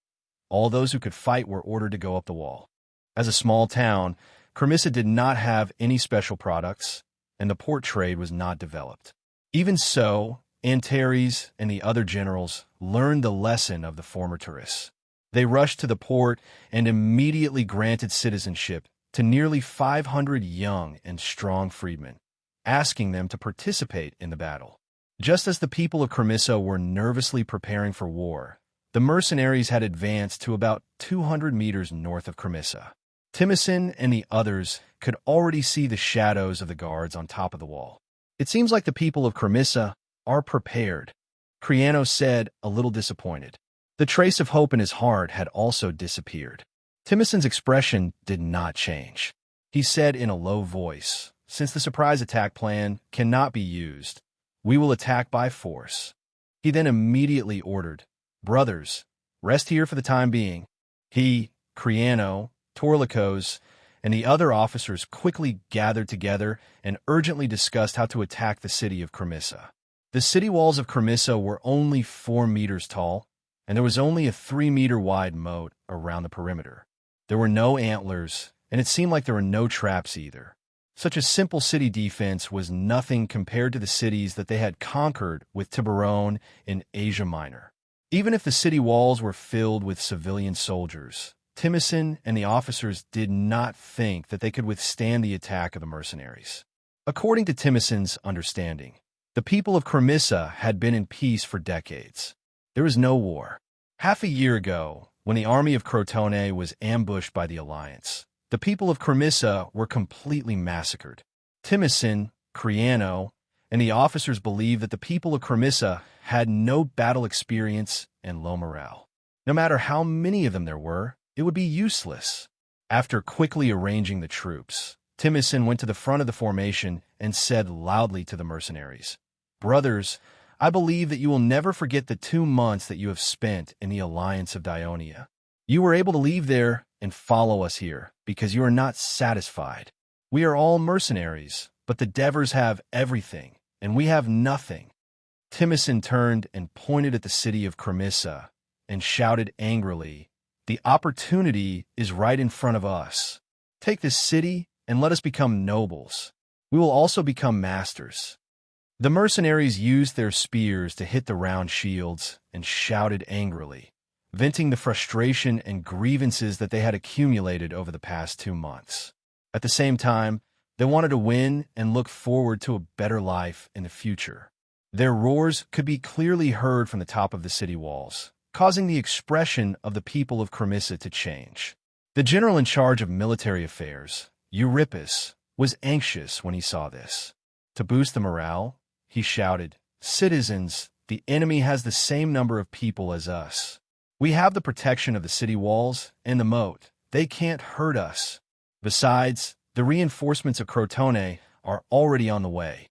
All those who could fight were ordered to go up the wall. As a small town, Cremissa did not have any special products, and the port trade was not developed. Even so, Antares and the other generals learned the lesson of the former tourists. They rushed to the port and immediately granted citizenship to nearly 500 young and strong freedmen, asking them to participate in the battle. Just as the people of Cremissa were nervously preparing for war, the mercenaries had advanced to about 200 meters north of Cremissa. Timison and the others could already see the shadows of the guards on top of the wall. "It seems like the people of Cremissa are prepared," Criano said, a little disappointed. The trace of hope in his heart had also disappeared. Timison's expression did not change. He said in a low voice, "Since the surprise attack plan cannot be used, we will attack by force." He then immediately ordered, "Brothers, rest here for the time being." He, Criano, Torlicos, and the other officers quickly gathered together and urgently discussed how to attack the city of Cremissa. The city walls of Cremissa were only 4 meters tall, and there was only a 3-meter wide moat around the perimeter. There were no antlers, and it seemed like there were no traps either. Such a simple city defense was nothing compared to the cities that they had conquered with Tiburon in Asia Minor. Even if the city walls were filled with civilian soldiers, Timicin and the officers did not think that they could withstand the attack of the mercenaries. According to Timicin's understanding, the people of Cremissa had been in peace for decades. There was no war. Half a year ago, when the army of Crotone was ambushed by the Alliance, the people of Cremissa were completely massacred. Timicin, Criano, and the officers believed that the people of Cremissa had no battle experience and low morale. No matter how many of them there were, it would be useless. After quickly arranging the troops, Timicin went to the front of the formation and said loudly to the mercenaries, "Brothers, I believe that you will never forget the 2 months that you have spent in the Alliance of Dionia. You were able to leave there and follow us here because you are not satisfied. We are all mercenaries, but the Devers have everything, and we have nothing." Timicin turned and pointed at the city of Cremissa and shouted angrily, "The opportunity is right in front of us. Take this city and let us become nobles. We will also become masters." The mercenaries used their spears to hit the round shields and shouted angrily, venting the frustration and grievances that they had accumulated over the past 2 months. At the same time, they wanted to win and look forward to a better life in the future. Their roars could be clearly heard from the top of the city walls, causing the expression of the people of Cremissa to change. The general in charge of military affairs, Euripus, was anxious when he saw this. To boost the morale, he shouted, "Citizens, the enemy has the same number of people as us. We have the protection of the city walls and the moat. They can't hurt us. Besides, the reinforcements of Crotone are already on the way."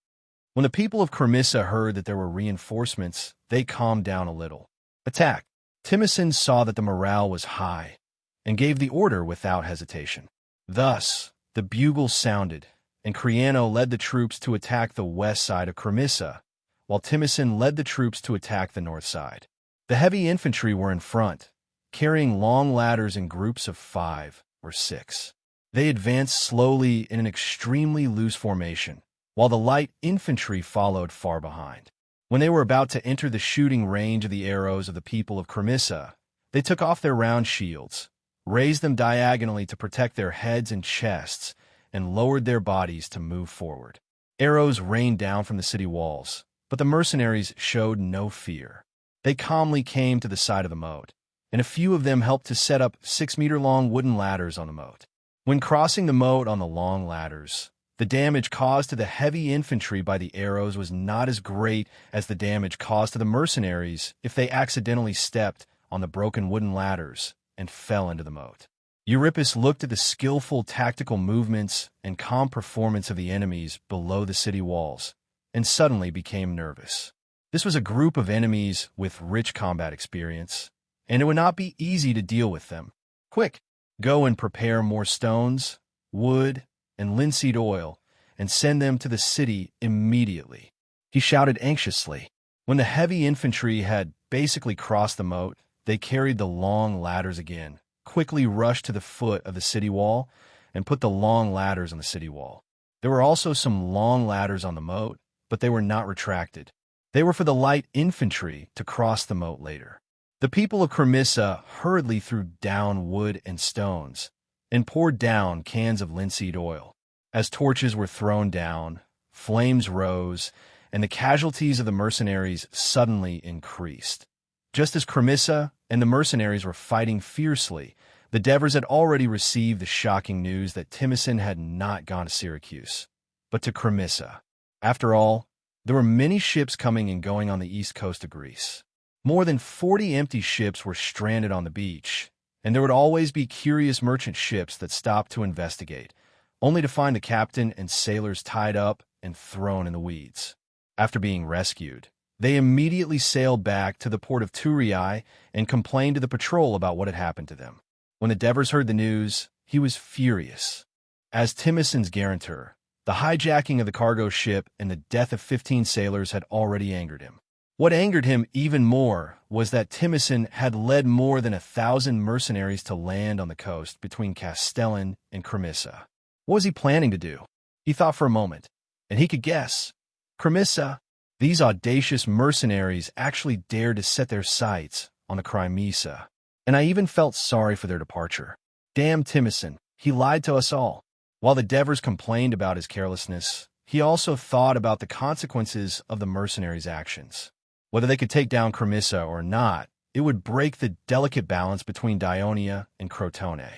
When the people of Cremissa heard that there were reinforcements, they calmed down a little. Attack! Timicin saw that the morale was high and gave the order without hesitation. Thus, the bugles sounded, and Criano led the troops to attack the west side of Cremissa, while Timicin led the troops to attack the north side. The heavy infantry were in front, carrying long ladders in groups of 5 or 6. They advanced slowly in an extremely loose formation, while the light infantry followed far behind. When they were about to enter the shooting range of the arrows of the people of Cremissa, they took off their round shields, raised them diagonally to protect their heads and chests, and lowered their bodies to move forward. Arrows rained down from the city walls, but the mercenaries showed no fear. They calmly came to the side of the moat, and a few of them helped to set up 6-meter-long wooden ladders on the moat. When crossing the moat on the long ladders, the damage caused to the heavy infantry by the arrows was not as great as the damage caused to the mercenaries if they accidentally stepped on the broken wooden ladders and fell into the moat. Euripus looked at the skillful tactical movements and calm performance of the enemies below the city walls, and suddenly became nervous. This was a group of enemies with rich combat experience, and it would not be easy to deal with them. "Quick, go and prepare more stones, wood, and linseed oil, and send them to the city immediately," he shouted anxiously. When the heavy infantry had basically crossed the moat, they carried the long ladders again, quickly rushed to the foot of the city wall, and put the long ladders on the city wall. There were also some long ladders on the moat, but they were not retracted. They were for the light infantry to cross the moat later. The people of Cremissa hurriedly threw down wood and stones, and poured down cans of linseed oil. As torches were thrown down, flames rose, and the casualties of the mercenaries suddenly increased. Just as Cremissa and the mercenaries were fighting fiercely, the Devers had already received the shocking news that Timicin had not gone to Syracuse, but to Cremissa. After all, there were many ships coming and going on the east coast of Greece. More than 40 empty ships were stranded on the beach, and there would always be curious merchant ships that stopped to investigate, only to find the captain and sailors tied up and thrown in the weeds. After being rescued, they immediately sailed back to the port of Thurii and complained to the patrol about what had happened to them. When the Devers heard the news, he was furious. As Timicin's guarantor, The hijacking of the cargo ship and the death of 15 sailors had already angered him. What angered him even more was that Timison had led more than 1,000 mercenaries to land on the coast between Castellan and Cremissa. What was he planning to do? He thought for a moment, and he could guess. Cremissa. These audacious mercenaries actually dared to set their sights on the Crimisa, and I even felt sorry for their departure. Damn Timison, he lied to us all. While the Devers complained about his carelessness, he also thought about the consequences of the mercenaries' actions. Whether they could take down Cremissa or not, it would break the delicate balance between Dionia and Crotone.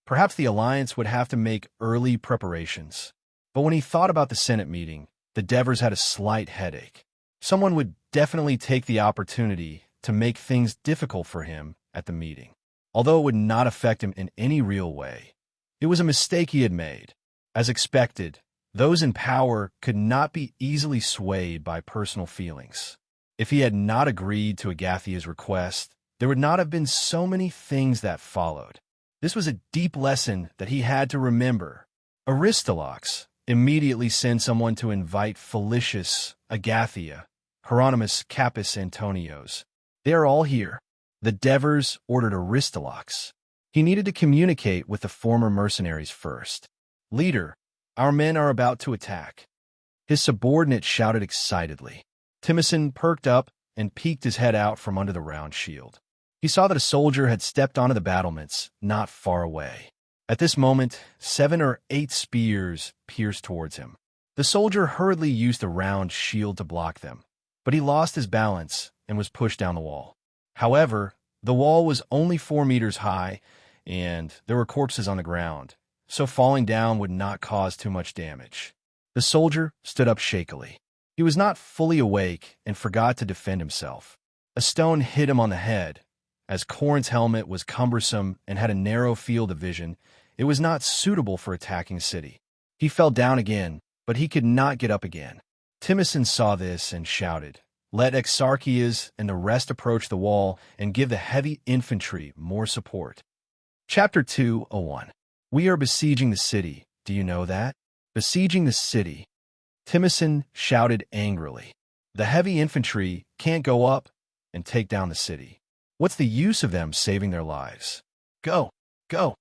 Perhaps the alliance would have to make early preparations. But when he thought about the Senate meeting, the Devers had a slight headache. Someone would definitely take the opportunity to make things difficult for him at the meeting. Although it would not affect him in any real way, it was a mistake he had made. As expected, those in power could not be easily swayed by personal feelings. If he had not agreed to Agathia's request, there would not have been so many things that followed. This was a deep lesson that he had to remember. Aristolochs immediately sent someone to invite Felicius, Agathia, Hieronymus Capus Antonios. They are all here. The Devers ordered Aristolochs. He needed to communicate with the former mercenaries first. Leader, our men are about to attack. His subordinate shouted excitedly. Timison perked up and peeked his head out from under the round shield. He saw that a soldier had stepped onto the battlements not far away. At this moment, 7 or 8 spears pierced towards him. The soldier hurriedly used a round shield to block them, but he lost his balance and was pushed down the wall. However, the wall was only 4 meters high, and there were corpses on the ground, so falling down would not cause too much damage. The soldier stood up shakily. He was not fully awake and forgot to defend himself. A stone hit him on the head. As Corin's helmet was cumbersome and had a narrow field of vision, it was not suitable for attacking a city. He fell down again, but he could not get up again. Timison saw this and shouted, "Let Exarchias and the rest approach the wall and give the heavy infantry more support." Chapter 2:01. We are besieging the city. Do you know that? Besieging the city. Timison shouted angrily. The heavy infantry can't go up and take down the city. What's the use of them saving their lives? Go, go.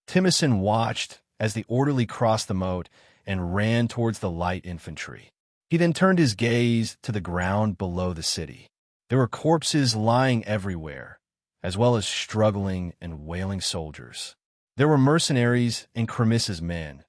Timison watched as the orderly crossed the moat and ran towards the light infantry. He then turned his gaze to the ground below the city. There were corpses lying everywhere, as well as struggling and wailing soldiers. There were mercenaries and Cremissa's men.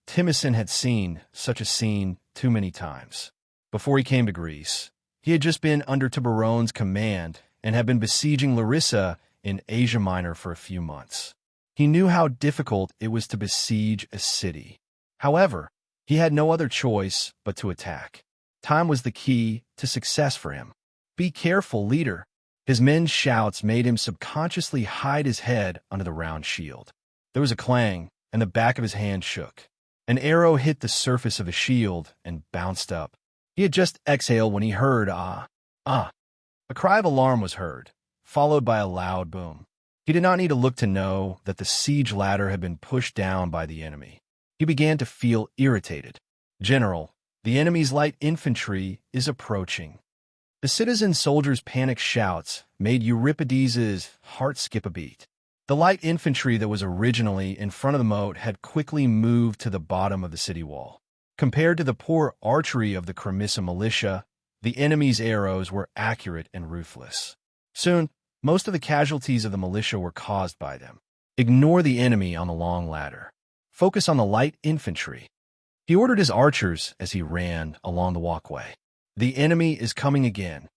Timison had seen such a scene too many times. Before he came to Greece, he had just been under Tiburone's command and had been besieging Larissa in Asia Minor for a few months. He knew how difficult it was to besiege a city. However, he had no other choice but to attack. Time was the key to success for him. Be careful, leader. His men's shouts made him subconsciously hide his head under the round shield. There was a clang, and the back of his hand shook. An arrow hit the surface of the shield and bounced up. He had just exhaled when he heard ah. A cry of alarm was heard, followed by a loud boom. He did not need to look to know that the siege ladder had been pushed down by the enemy. He began to feel irritated. General, the enemy's light infantry is approaching. The citizen soldiers' panicked shouts made Euripides' heart skip a beat. The light infantry that was originally in front of the moat had quickly moved to the bottom of the city wall. Compared to the poor archery of the Cremissa militia, the enemy's arrows were accurate and ruthless. Soon, most of the casualties of the militia were caused by them. Ignore the enemy on the long ladder. Focus on the light infantry. He ordered his archers as he ran along the walkway. The enemy is coming again.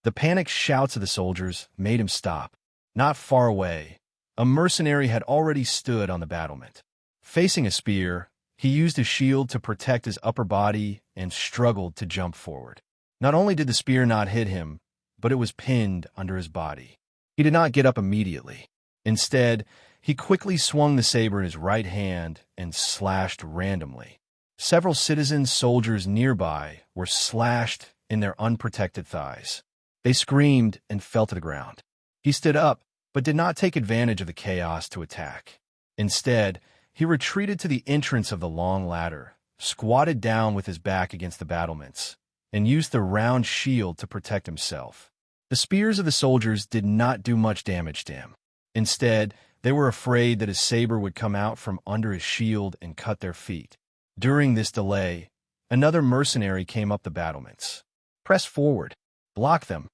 The panicked shouts of the soldiers made him stop. Not far away, a mercenary had already stood on the battlement. Facing a spear, he used his shield to protect his upper body and struggled to jump forward. Not only did the spear not hit him, but it was pinned under his body. He did not get up immediately. Instead, he quickly swung the saber in his right hand and slashed randomly. Several citizen soldiers nearby were slashed in their unprotected thighs. They screamed and fell to the ground. He stood up, but did not take advantage of the chaos to attack. Instead, he retreated to the entrance of the long ladder, squatted down with his back against the battlements, and used the round shield to protect himself. The spears of the soldiers did not do much damage to him. Instead, they were afraid that his saber would come out from under his shield and cut their feet. During this delay, another mercenary came up the battlements. Press forward. Block them.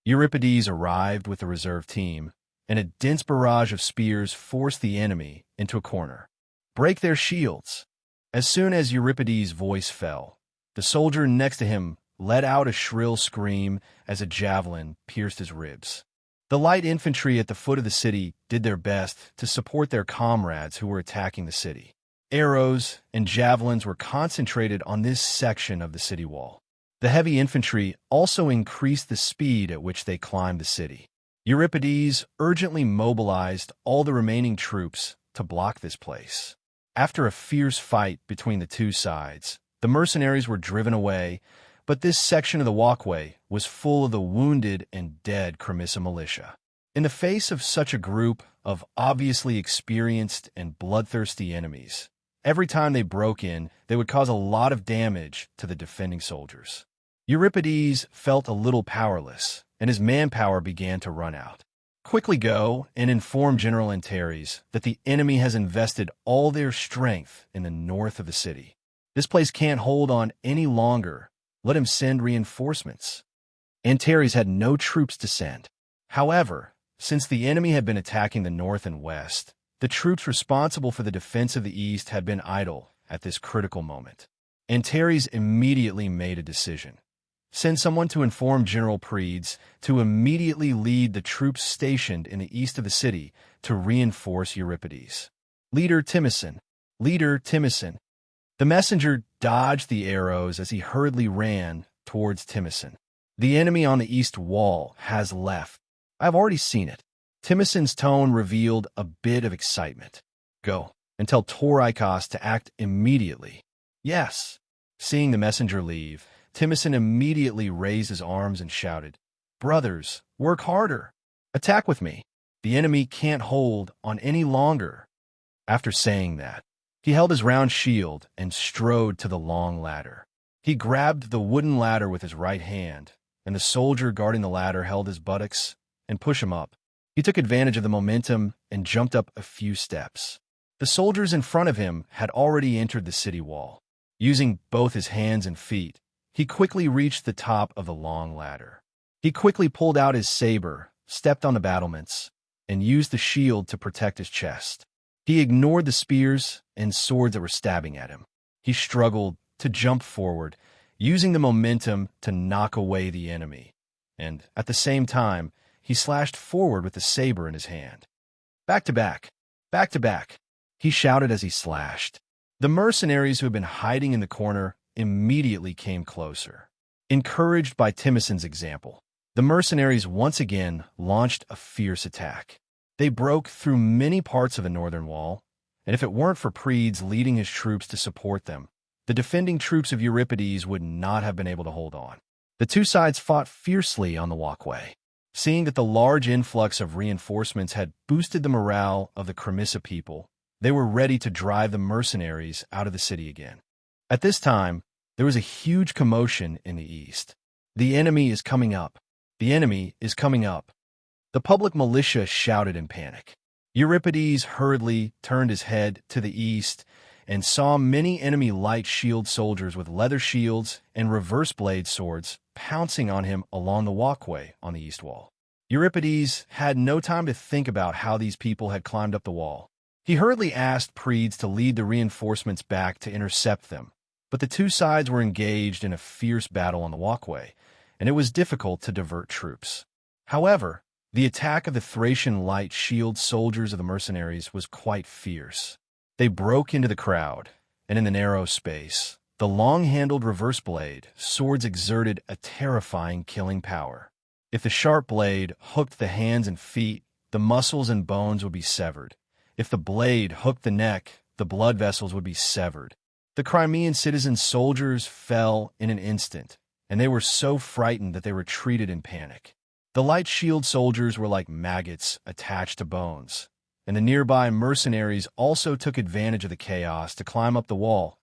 Euripides arrived with the reserve team, and a dense barrage of spears forced the enemy into a corner. Break their shields. As soon as Euripides' voice fell, the soldier next to him let out a shrill scream as a javelin pierced his ribs. The light infantry at the foot of the city did their best to support their comrades who were attacking the city. Arrows and javelins were concentrated on this section of the city wall. The heavy infantry also increased the speed at which they climbed the city. Euripides urgently mobilized all the remaining troops to block this place. After a fierce fight between the two sides, the mercenaries were driven away, but this section of the walkway was full of the wounded and dead Cremissa militia. In the face of such a group of obviously experienced and bloodthirsty enemies, every time they broke in, they would cause a lot of damage to the defending soldiers. Euripides felt a little powerless, and his manpower began to run out. Quickly go and inform General Antares that the enemy has invested all their strength in the north of the city. This place can't hold on any longer. Let him send reinforcements. Antares had no troops to send. However, since the enemy had been attacking the north and west, the troops responsible for the defense of the east had been idle at this critical moment. Antares immediately made a decision. Send someone to inform General Predes to immediately lead the troops stationed in the east of the city to reinforce Euripides. Leader Timicin. Leader Timicin. The messenger dodged the arrows as he hurriedly ran towards Timicin. The enemy on the east wall has left. I've already seen it. Timicin's tone revealed a bit of excitement. Go and tell Torikos to act immediately. Yes. Seeing the messenger leave, Timicin immediately raised his arms and shouted, Brothers, work harder. Attack with me. The enemy can't hold on any longer. After saying that, he held his round shield and strode to the long ladder. He grabbed the wooden ladder with his right hand, and the soldier guarding the ladder held his buttocks and pushed him up. He took advantage of the momentum and jumped up a few steps. The soldiers in front of him had already entered the city wall. Using both his hands and feet, he quickly reached the top of the long ladder. He quickly pulled out his saber, stepped on the battlements, and used the shield to protect his chest. He ignored the spears and swords that were stabbing at him. He struggled to jump forward, using the momentum to knock away the enemy. And at the same time, he slashed forward with the saber in his hand. Back to back, back to back, he shouted as he slashed. The mercenaries who had been hiding in the corner immediately came closer. Encouraged by Timicin's example, the mercenaries once again launched a fierce attack. They broke through many parts of the northern wall, and if it weren't for Predes leading his troops to support them, the defending troops of Euripides would not have been able to hold on. The two sides fought fiercely on the walkway. Seeing that the large influx of reinforcements had boosted the morale of the Cremissa people, they were ready to drive the mercenaries out of the city again. At this time, there was a huge commotion in the east. The enemy is coming up. The enemy is coming up. The public militia shouted in panic. Euripides hurriedly turned his head to the east and saw many enemy light shield soldiers with leather shields and reverse blade swords pouncing on him along the walkway on the east wall. Euripides had no time to think about how these people had climbed up the wall. He hurriedly asked Predes to lead the reinforcements back to intercept them, but the two sides were engaged in a fierce battle on the walkway, and it was difficult to divert troops. However, the attack of the Thracian light shield soldiers of the mercenaries was quite fierce. They broke into the crowd, and in the narrow space, the long-handled reverse blade swords exerted a terrifying killing power. If the sharp blade hooked the hands and feet, the muscles and bones would be severed. If the blade hooked the neck, the blood vessels would be severed. The Crimean citizen soldiers fell in an instant, and they were so frightened that they retreated in panic. The light shield soldiers were like maggots attached to bones, and the nearby mercenaries also took advantage of the chaos to climb up the wall,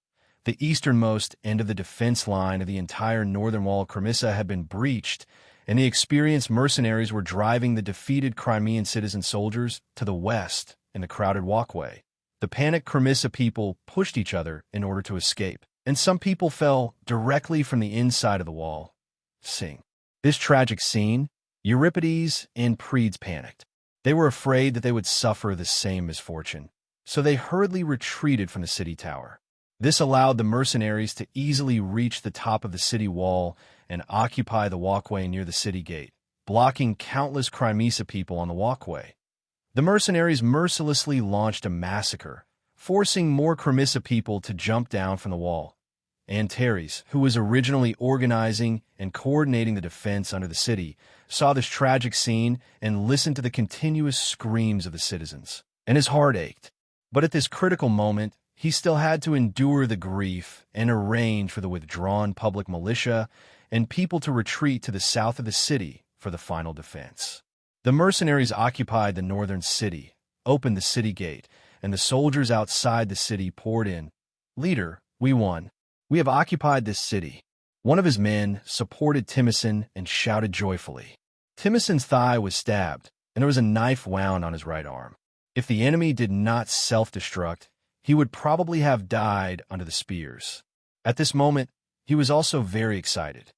The easternmost end of the defense line of the entire northern wall of Crimissa had been breached, and the experienced mercenaries were driving the defeated Crimean citizen soldiers to the west in the crowded walkway. The panicked Crimissa people pushed each other in order to escape, and some people fell directly from the inside of the wall. Seeing this tragic scene, Euripides and Predes panicked. They were afraid that they would suffer the same misfortune, so they hurriedly retreated from the city tower. This allowed the mercenaries to easily reach the top of the city wall and occupy the walkway near the city gate, blocking countless Crimissa people on the walkway. The mercenaries mercilessly launched a massacre, forcing more Crimissa people to jump down from the wall. Antares, who was originally organizing and coordinating the defense under the city, saw this tragic scene and listened to the continuous screams of the citizens, and his heart ached. But at this critical moment, he still had to endure the grief and arrange for the withdrawn public militia and people to retreat to the south of the city for the final defense. The mercenaries occupied the northern city, opened the city gate, and the soldiers outside the city poured in. "Leader, we won. We have occupied this city." One of his men supported Timicin and shouted joyfully. Timicin's thigh was stabbed, and there was a knife wound on his right arm. If the enemy did not self-destruct, he would probably have died under the spears. At this moment, he was also very excited.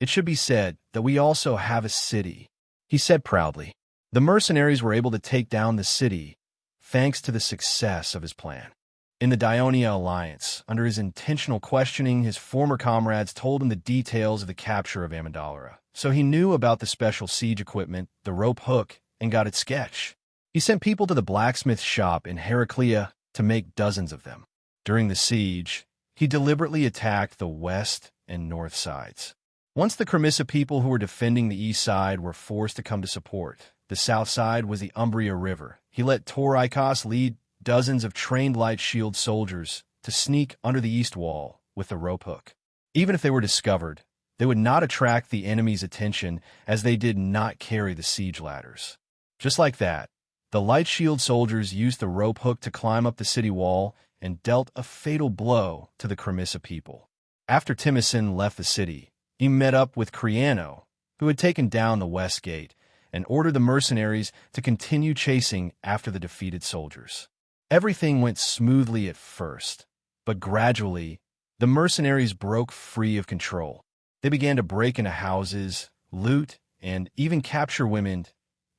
"It should be said that we also have a city," he said proudly. The mercenaries were able to take down the city thanks to the success of his plan. In the Dionia alliance, under his intentional questioning, his former comrades told him the details of the capture of Amandalra, so he knew about the special siege equipment, the rope hook, and got its sketch. He sent people to the blacksmith shop in Heraclea to make dozens of them. During the siege, he deliberately attacked the west and north sides. Once the Crimissa people who were defending the east side were forced to come to support, the south side was the Umbria River. He let Taurikos lead dozens of trained light shield soldiers to sneak under the east wall with the rope hook. Even if they were discovered, they would not attract the enemy's attention as they did not carry the siege ladders. Just like that, the light shield soldiers used the rope hook to climb up the city wall and dealt a fatal blow to the Crimissa people. After Timicin left the city, he met up with Creano, who had taken down the west gate, and ordered the mercenaries to continue chasing after the defeated soldiers. Everything went smoothly at first, but gradually, the mercenaries broke free of control. They began to break into houses, loot, and even capture women.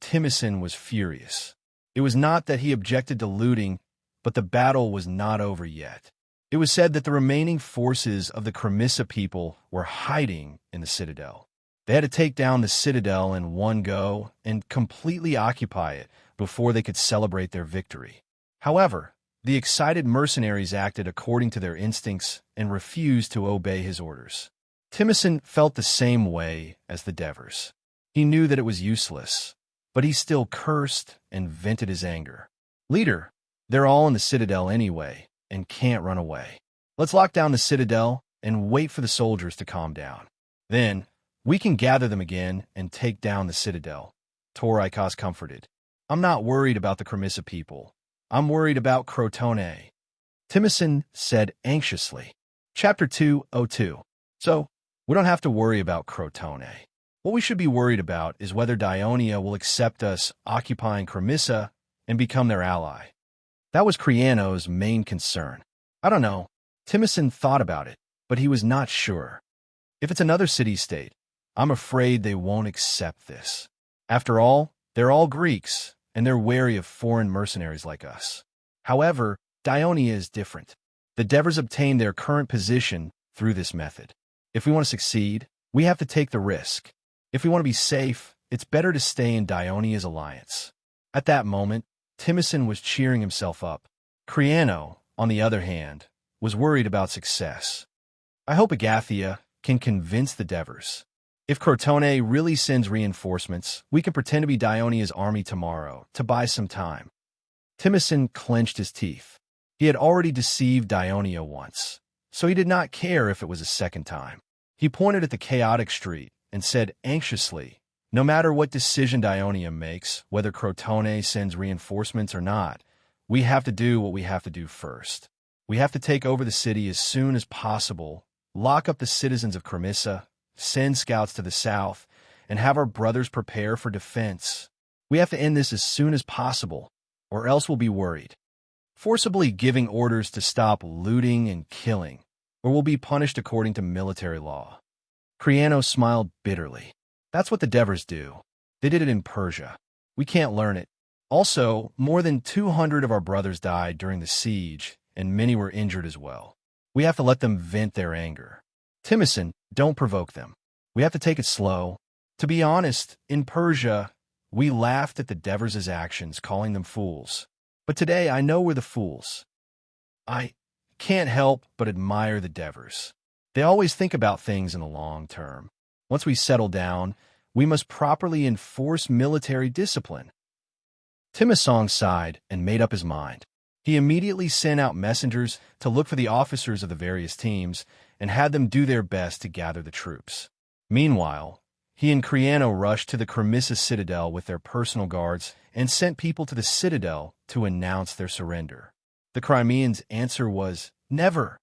Timicin was furious. It was not that he objected to looting, but the battle was not over yet. It was said that the remaining forces of the Crimissa people were hiding in the citadel. They had to take down the citadel in one go and completely occupy it before they could celebrate their victory. However, the excited mercenaries acted according to their instincts and refused to obey his orders. Timicin felt the same way as the Devers. He knew that it was useless, but he still cursed and vented his anger. "Leader, they're all in the citadel anyway and can't run away. Let's lock down the citadel and wait for the soldiers to calm down. Then, we can gather them again and take down the citadel," Taurikos comforted. "I'm not worried about the Crimissa people. I'm worried about Crotone," Timicin said anxiously. Chapter 202. So, we don't have to worry about Crotone. What we should be worried about is whether Dionia will accept us occupying Crimissa and become their ally. That was Creano's main concern. I don't know. Timicin thought about it, but he was not sure. If it's another city-state, I'm afraid they won't accept this. After all, they're all Greeks, and they're wary of foreign mercenaries like us. However, Dionia is different. The Devers obtained their current position through this method. If we want to succeed, we have to take the risk. If we want to be safe, it's better to stay in Dionia's alliance. At that moment, Timicin was cheering himself up. Creano, on the other hand, was worried about success. "I hope Agathia can convince the Devers. If Crotone really sends reinforcements, we can pretend to be Dionia's army tomorrow to buy some time." Timicin clenched his teeth. He had already deceived Dionia once, so he did not care if it was a second time. He pointed at the chaotic street and said anxiously, "No matter what decision Dionia makes, whether Crotone sends reinforcements or not, we have to do what we have to do first. We have to take over the city as soon as possible, lock up the citizens of Cremissa, send scouts to the south, and have our brothers prepare for defense. We have to end this as soon as possible, or else we'll be worried. Forcibly giving orders to stop looting and killing, or we'll be punished according to military law. Creano smiled bitterly. That's what the Devers do. They did it in Persia. We can't learn it. Also, more than 200 of our brothers died during the siege, and many were injured as well. We have to let them vent their anger. Timison, don't provoke them. We have to take it slow. To be honest, in Persia, we laughed at the Devers' actions, calling them fools. But today I know we're the fools. I can't help but admire the Devers. They always think about things in the long term. Once we settle down, we must properly enforce military discipline. Timosong sighed and made up his mind. He immediately sent out messengers to look for the officers of the various teams and had them do their best to gather the troops. Meanwhile, he and Creano rushed to the Cremissa citadel with their personal guards and sent people to the citadel to announce their surrender. The Crimeans' answer was, never.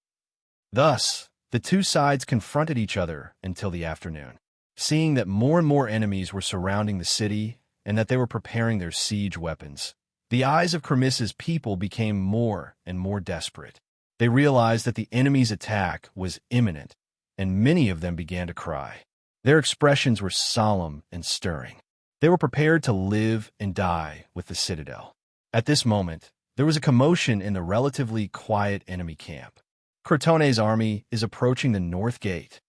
Thus, the two sides confronted each other until the afternoon. Seeing that more and more enemies were surrounding the city and that they were preparing their siege weapons, the eyes of Cremissa's people became more and more desperate. They realized that the enemy's attack was imminent, and many of them began to cry. Their expressions were solemn and stirring. They were prepared to live and die with the citadel. At this moment, there was a commotion in the relatively quiet enemy camp. Crotone's army is approaching the north gate.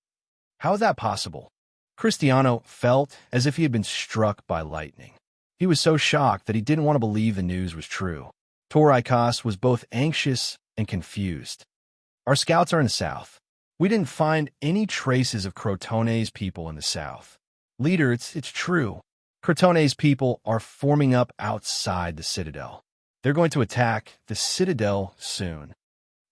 How is that possible? Cristiano felt as if he had been struck by lightning. He was so shocked that he didn't want to believe the news was true. Torikos was both anxious and confused. Our scouts are in the south. We didn't find any traces of Crotone's people in the south. Leader, it's true. Crotone's people are forming up outside the citadel. They're going to attack the citadel soon.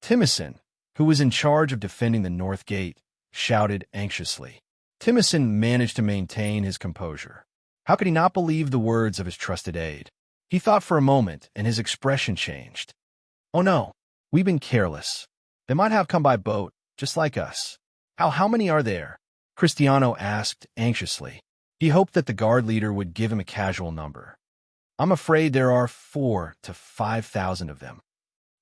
Timison, who was in charge of defending the north gate, shouted anxiously. Timison managed to maintain his composure. How could he not believe the words of his trusted aide? He thought for a moment, and his expression changed. Oh no, we've been careless. They might have come by boat, just like us. How many are there? Cristiano asked anxiously. He hoped that the guard leader would give him a casual number. I'm afraid there are 4,000 to 5,000 of them.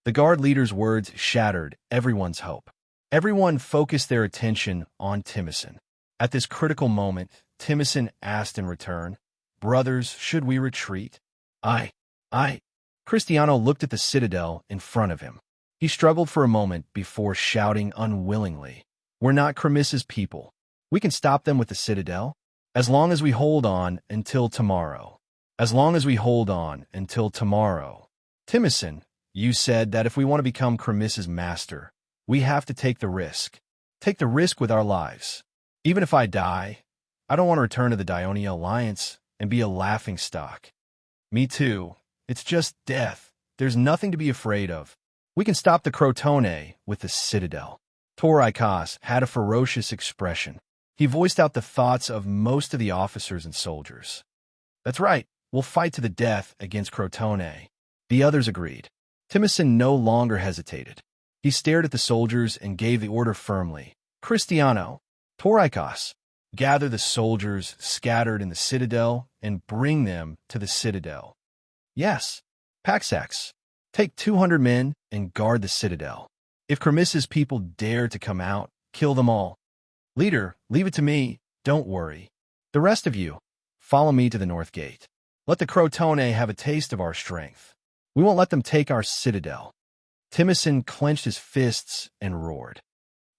The guard leader's words shattered everyone's hope. Everyone focused their attention on Timison. At this critical moment, Timison asked in return, Brothers, should we retreat? I. Cristiano looked at the citadel in front of him. He struggled for a moment before shouting unwillingly, We're not Cremissa's people. We can stop them with the citadel, as long as we hold on until tomorrow. As long as we hold on until tomorrow. Timison, you said that if we want to become Cremissa's master, we have to take the risk. Take the risk with our lives. Even if I die, I don't want to return to the Dionia Alliance and be a laughingstock. Me too. It's just death. There's nothing to be afraid of. We can stop the Crotone with the citadel. Torikos had a ferocious expression. He voiced out the thoughts of most of the officers and soldiers. That's right. We'll fight to the death against Crotone. The others agreed. Timison no longer hesitated. He stared at the soldiers and gave the order firmly. Cristiano, Torikos, gather the soldiers scattered in the citadel and bring them to the citadel. Yes, Paxax, take 200 men and guard the citadel. If Cremissa's people dare to come out, kill them all. Leader, leave it to me. Don't worry. The rest of you, follow me to the north gate. Let the Crotone have a taste of our strength. We won't let them take our citadel. Timison clenched his fists and roared.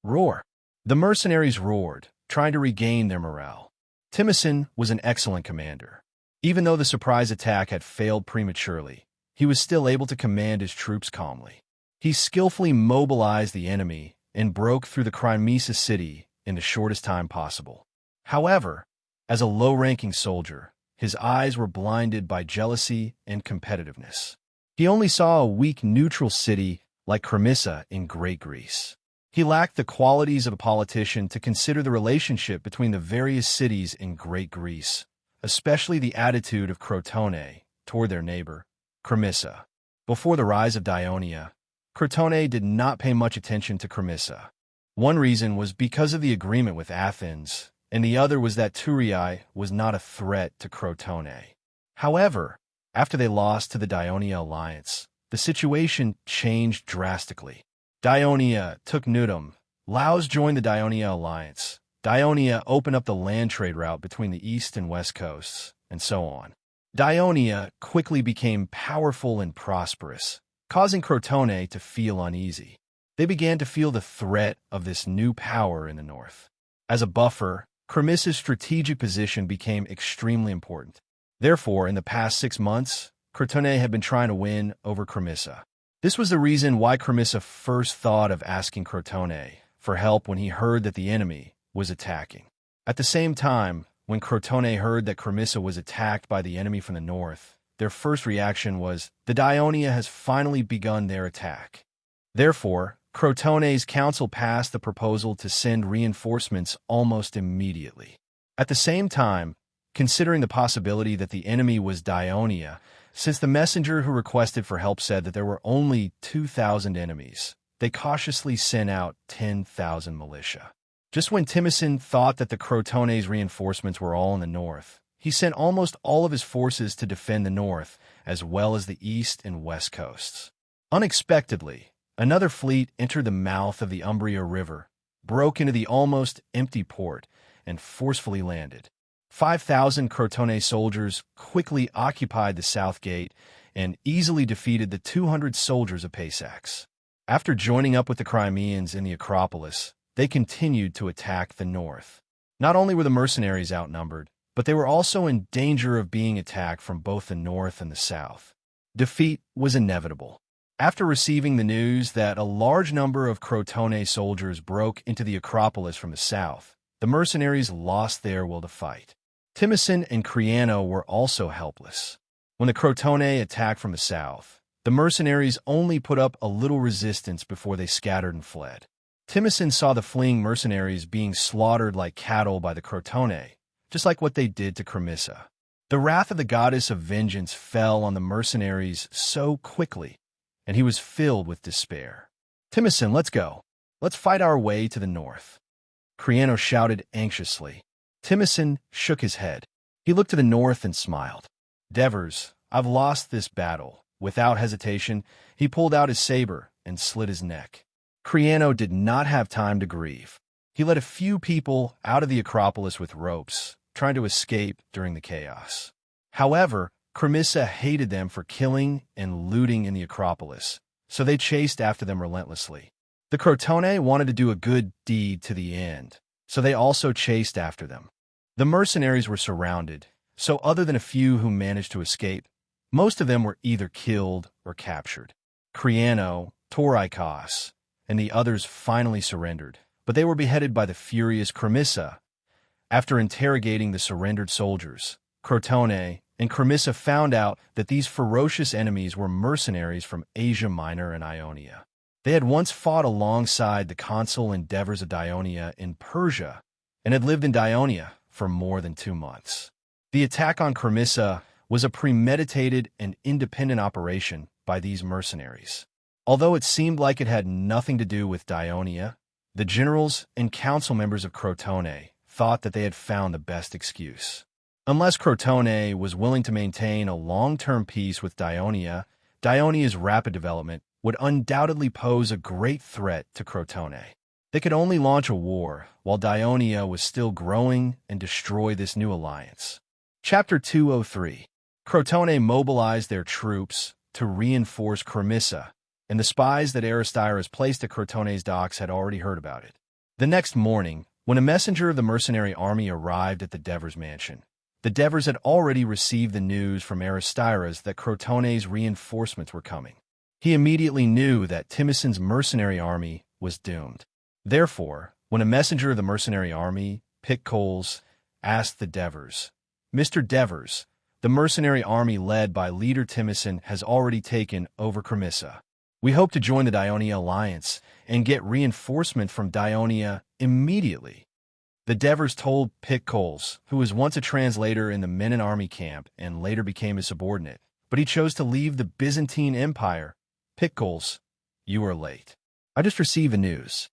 Roar. The mercenaries roared, trying to regain their morale. Timison was an excellent commander. Even though the surprise attack had failed prematurely, he was still able to command his troops calmly. He skillfully mobilized the enemy and broke through the Cremissa city in the shortest time possible. However, as a low-ranking soldier, his eyes were blinded by jealousy and competitiveness. He only saw a weak neutral city like Cremissa in Great Greece. He lacked the qualities of a politician to consider the relationship between the various cities in Great Greece, especially the attitude of Crotone toward their neighbor, Cremissa. Before the rise of Dionia, Crotone did not pay much attention to Cremissa. One reason was because of the agreement with Athens, and the other was that Thurii was not a threat to Crotone. However, after they lost to the Dionia alliance, the situation changed drastically. Dionia took Nudum. Laos joined the Dionia alliance. Dionia opened up the land trade route between the east and west coasts, and so on. Dionia quickly became powerful and prosperous, causing Crotone to feel uneasy. They began to feel the threat of this new power in the north. As a buffer, Cremissa's strategic position became extremely important. Therefore, in the past 6 months, Crotone had been trying to win over Cremissa. This was the reason why Cremissa first thought of asking Crotone for help when he heard that the enemy was attacking. At the same time, when Crotone heard that Cremissa was attacked by the enemy from the north, their first reaction was, the Dionia has finally begun their attack. Therefore, Crotone's council passed the proposal to send reinforcements almost immediately. At the same time, considering the possibility that the enemy was Dionia, since the messenger who requested for help said that there were only 2,000 enemies, they cautiously sent out 10,000 militia. Just when Timicin thought that the Crotone's reinforcements were all in the north, he sent almost all of his forces to defend the north, as well as the east and west coasts. Unexpectedly, another fleet entered the mouth of the Umbria River, broke into the almost empty port, and forcefully landed. 5,000 Crotone soldiers quickly occupied the south gate and easily defeated the 200 soldiers of Paysax. After joining up with the Crimeans in the Acropolis, they continued to attack the north. Not only were the mercenaries outnumbered, but they were also in danger of being attacked from both the north and the south. Defeat was inevitable. After receiving the news that a large number of Crotone soldiers broke into the Acropolis from the south, the mercenaries lost their will to fight. Timicin and Creano were also helpless. When the Crotone attacked from the south, the mercenaries only put up a little resistance before they scattered and fled. Timicin saw the fleeing mercenaries being slaughtered like cattle by the Crotone, just like what they did to Cremissa. The wrath of the goddess of vengeance fell on the mercenaries so quickly, and he was filled with despair. Timicin, let's go. Let's fight our way to the north. Creano shouted anxiously. Timicin shook his head. He looked to the north and smiled. Devers, I've lost this battle. Without hesitation, he pulled out his saber and slit his neck. Creano did not have time to grieve. He led a few people out of the Acropolis with ropes, trying to escape during the chaos. However, Cremissa hated them for killing and looting in the Acropolis, so they chased after them relentlessly. The Crotone wanted to do a good deed to the end, so they also chased after them. The mercenaries were surrounded, so other than a few who managed to escape, most of them were either killed or captured. Creano, Torikos, and the others finally surrendered, but they were beheaded by the furious Cremissa. After interrogating the surrendered soldiers, Crotone and Cremissa found out that these ferocious enemies were mercenaries from Asia Minor and Ionia. They had once fought alongside the consul and Devers of Dionia in Persia and had lived in Dionia for more than 2 months. The attack on Cremissa was a premeditated and independent operation by these mercenaries. Although it seemed like it had nothing to do with Dionia, the generals and council members of Crotone thought that they had found the best excuse. Unless Crotone was willing to maintain a long-term peace with Dionia, Dionia's rapid development would undoubtedly pose a great threat to Crotone. They could only launch a war while Dionia was still growing and destroy this new alliance. Chapter 203. Crotone mobilized their troops to reinforce Cremissa, and the spies that Aristyras placed at Crotone's docks had already heard about it. The next morning, when a messenger of the mercenary army arrived at the Devers mansion, the Devers had already received the news from Aristyras that Crotone's reinforcements were coming. He immediately knew that Timicin's mercenary army was doomed. Therefore, when a messenger of the mercenary army, Pitcoles, asked the Devers, "Mr. Devers, the mercenary army led by leader Timicin has already taken over Cremissa. We hope to join the Dionia alliance and get reinforcement from Dionia immediately." The Devers told Pitcoles, who was once a translator in the Menon army camp and later became his subordinate, but he chose to leave the Byzantine Empire. Pitcoles, you are late. I just received the news.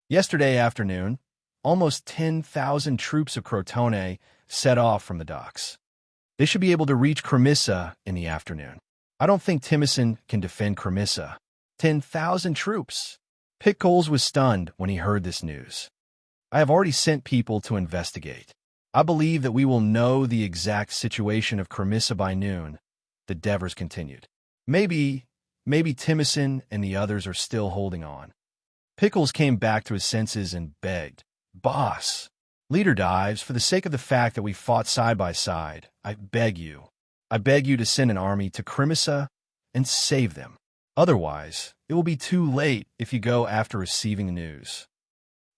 Yesterday afternoon, almost 10,000 troops of Crotone set off from the docks. They should be able to reach Cremissa in the afternoon. I don't think Timison can defend Cremissa. 10,000 troops. Pickles was stunned when he heard this news. I have already sent people to investigate. I believe that we will know the exact situation of Cremissa by noon, the Devers continued. Maybe Timison and the others are still holding on. Pickles came back to his senses and begged, "Boss, Leader Dives, for the sake of the fact that we fought side by side, I beg you to send an army to Cremissa and save them. Otherwise, it will be too late if you go after receiving the news."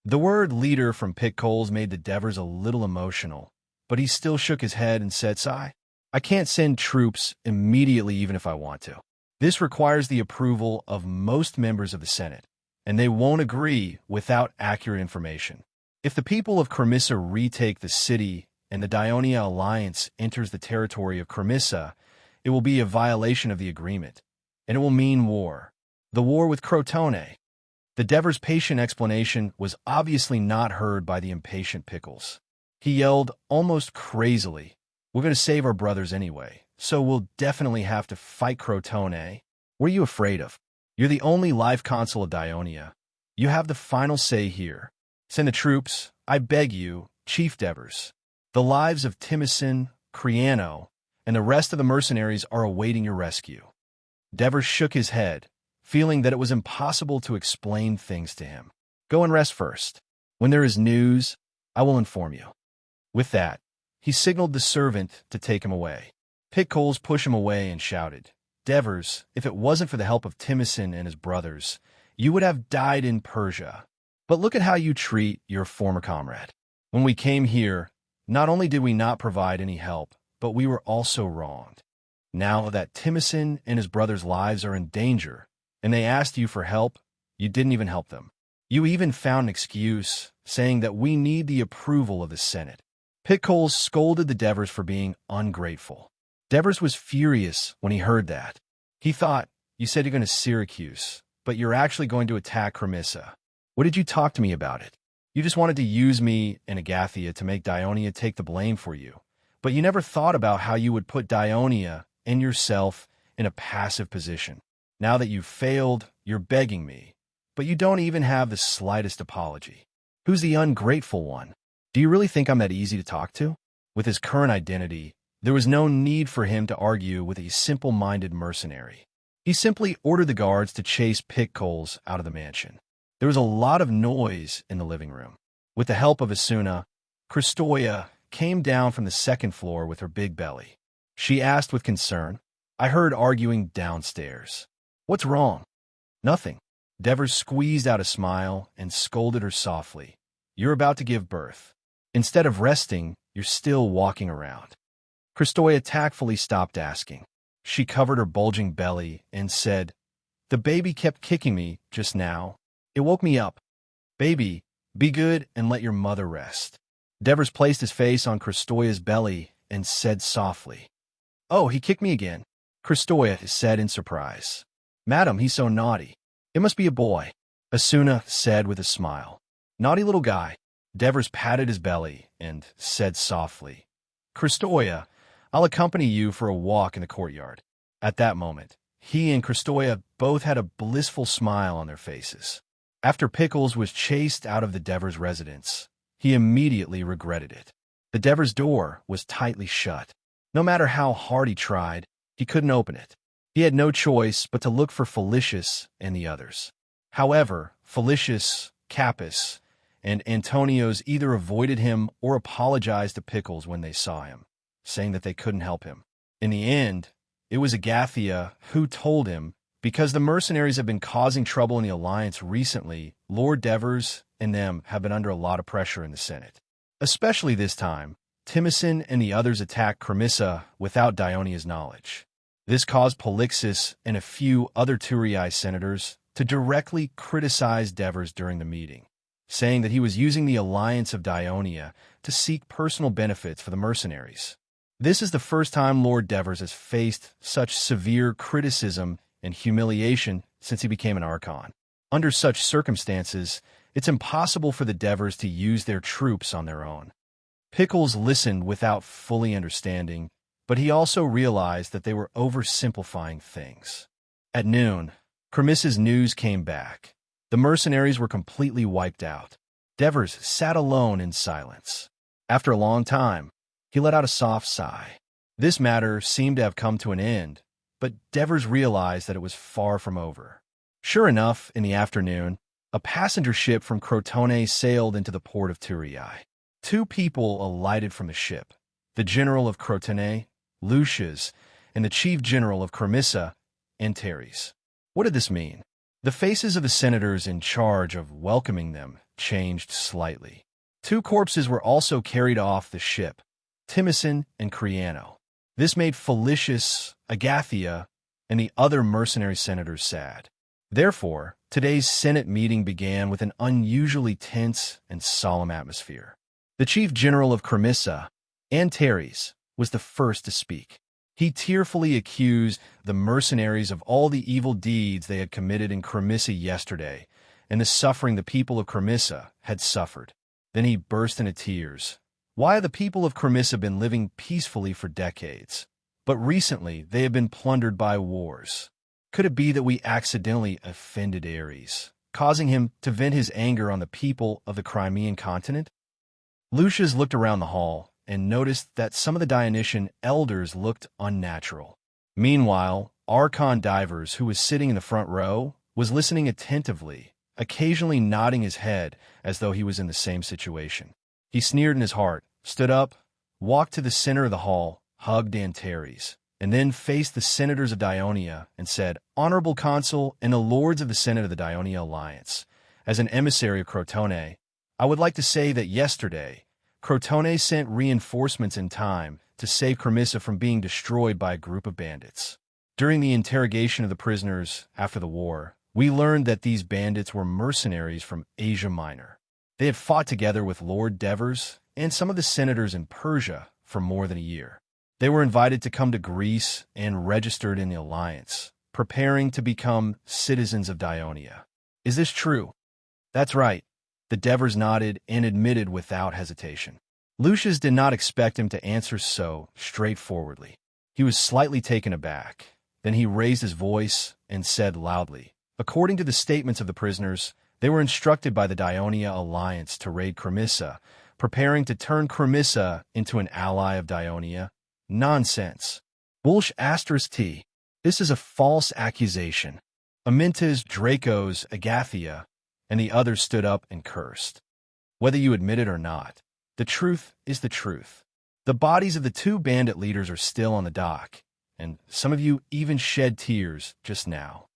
The word leader from Pickles made the Devers a little emotional, but he still shook his head and said, "Sigh, I can't send troops immediately even if I want to. This requires the approval of most members of the Senate, and they won't agree without accurate information. If the people of Cremissa retake the city and the Dionia alliance enters the territory of Cremissa, it will be a violation of the agreement, and it will mean war. The war with Crotone." The Devers' patient explanation was obviously not heard by the impatient Pickles. He yelled almost crazily, "We're going to save our brothers anyway, so we'll definitely have to fight Crotone. What are you afraid of? You're the only life consul of Dionia. You have the final say here. Send the troops, I beg you, Chief Devers. The lives of Timison, Criano, and the rest of the mercenaries are awaiting your rescue." Devers shook his head, feeling that it was impossible to explain things to him. "Go and rest first. When there is news, I will inform you." With that, he signaled the servant to take him away. Pickles pushed him away and shouted, "Devers, if it wasn't for the help of Timison and his brothers, you would have died in Persia. But look at how you treat your former comrade. When we came here, not only did we not provide any help, but we were also wronged. Now that Timison and his brothers' lives are in danger, and they asked you for help, you didn't even help them. You even found an excuse, saying that we need the approval of the Senate." Pickles scolded the Devers for being ungrateful. Devers was furious when he heard that. He thought, "You said you're going to Syracuse, but you're actually going to attack Cremissa. What did you talk to me about it? You just wanted to use me and Agathia to make Dionia take the blame for you, but you never thought about how you would put Dionia and yourself in a passive position. Now that you've failed, you're begging me, but you don't even have the slightest apology. Who's the ungrateful one? Do you really think I'm that easy to talk to?" With his current identity, there was no need for him to argue with a simple-minded mercenary. He simply ordered the guards to chase Pickles out of the mansion. There was a lot of noise in the living room. With the help of Asuna, Christoia came down from the second floor with her big belly. She asked with concern, "I heard arguing downstairs. What's wrong?" "Nothing." Devers squeezed out a smile and scolded her softly. "You're about to give birth. Instead of resting, you're still walking around." Christoia tactfully stopped asking. She covered her bulging belly and said, "The baby kept kicking me just now. It woke me up. Baby, be good and let your mother rest." Devers placed his face on Christoia's belly and said softly, "Oh, he kicked me again." Christoia said in surprise, "Madam, he's so naughty. It must be a boy." Asuna said with a smile, "Naughty little guy." Devers patted his belly and said softly, "Christoia, I'll accompany you for a walk in the courtyard." At that moment, he and Christoia both had a blissful smile on their faces. After Pickles was chased out of the Devers' residence, he immediately regretted it. The Devers' door was tightly shut. No matter how hard he tried, he couldn't open it. He had no choice but to look for Felicius and the others. However, Felicius, Capus, and Antonios either avoided him or apologized to Pickles when they saw him, saying that they couldn't help him. In the end, it was Agathia who told him, because the mercenaries have been causing trouble in the alliance recently, Lord Devers and them have been under a lot of pressure in the Senate. Especially this time, Timison and the others attacked Cremissa without Dionia's knowledge. This caused Polixus and a few other Turii senators to directly criticize Devers during the meeting, saying that he was using the alliance of Dionia to seek personal benefits for the mercenaries. This is the first time Lord Devers has faced such severe criticism and humiliation since he became an Archon. Under such circumstances, it's impossible for the Devers to use their troops on their own. Pickles listened without fully understanding, but he also realized that they were oversimplifying things. At noon, Cremissa's news came back. The mercenaries were completely wiped out. Devers sat alone in silence. After a long time, he let out a soft sigh. This matter seemed to have come to an end, but Devers realized that it was far from over. Sure enough, in the afternoon, a passenger ship from Crotone sailed into the port of Turiai. Two people alighted from the ship, the general of Crotone, Lucius, and the chief general of Cremissa, Antares. What did this mean? The faces of the senators in charge of welcoming them changed slightly. Two corpses were also carried off the ship, Timison and Creano. This made Felicius, Agathia, and the other mercenary senators sad. Therefore, today's Senate meeting began with an unusually tense and solemn atmosphere. The chief general of Cremissa, Antares, was the first to speak. He tearfully accused the mercenaries of all the evil deeds they had committed in Cremissa yesterday and the suffering the people of Cremissa had suffered. Then he burst into tears. Why have the people of Cremissa been living peacefully for decades? But recently they have been plundered by wars. Could it be that we accidentally offended Ares, causing him to vent his anger on the people of the Crimean continent? Lucius looked around the hall and noticed that some of the Dionysian elders looked unnatural. Meanwhile, Archon Divers, who was sitting in the front row, was listening attentively, occasionally nodding his head as though he was in the same situation. He sneered in his heart, stood up, walked to the center of the hall, hugged Antares, and then faced the senators of Dionia and said, "Honorable Consul and the lords of the Senate of the Dionia Alliance, as an emissary of Crotone, I would like to say that yesterday, Crotone sent reinforcements in time to save Cremissa from being destroyed by a group of bandits. During the interrogation of the prisoners after the war, we learned that these bandits were mercenaries from Asia Minor. They had fought together with Lord Devers and some of the senators in Persia for more than a year. They were invited to come to Greece and registered in the alliance, preparing to become citizens of Dionia. Is this true?" "That's right." The Devers nodded and admitted without hesitation. Lucius did not expect him to answer so straightforwardly. He was slightly taken aback. Then he raised his voice and said loudly, "According to the statements of the prisoners, they were instructed by the Dionia Alliance to raid Cremissa, preparing to turn Cremissa into an ally of Dionia. Nonsense. Bullsh asterisk T. This is a false accusation." Amintas, Dracos, Agathia, and the others stood up and cursed. Whether you admit it or not, the truth is the truth. The bodies of the two bandit leaders are still on the dock, and some of you even shed tears just now.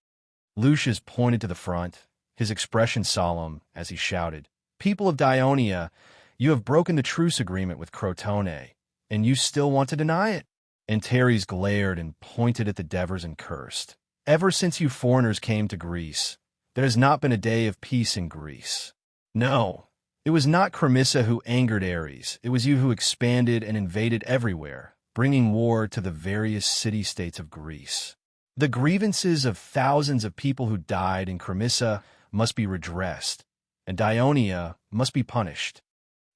Lucius pointed to the front, his expression solemn as he shouted, "People of Dionia, you have broken the truce agreement with Crotone, and you still want to deny it?" Antares glared and pointed at the Devers and cursed. "Ever since you foreigners came to Greece, there has not been a day of peace in Greece. No, it was not Cremissa who angered Ares. It was you who expanded and invaded everywhere, bringing war to the various city-states of Greece. The grievances of thousands of people who died in Cremissa must be redressed, and Dionia must be punished."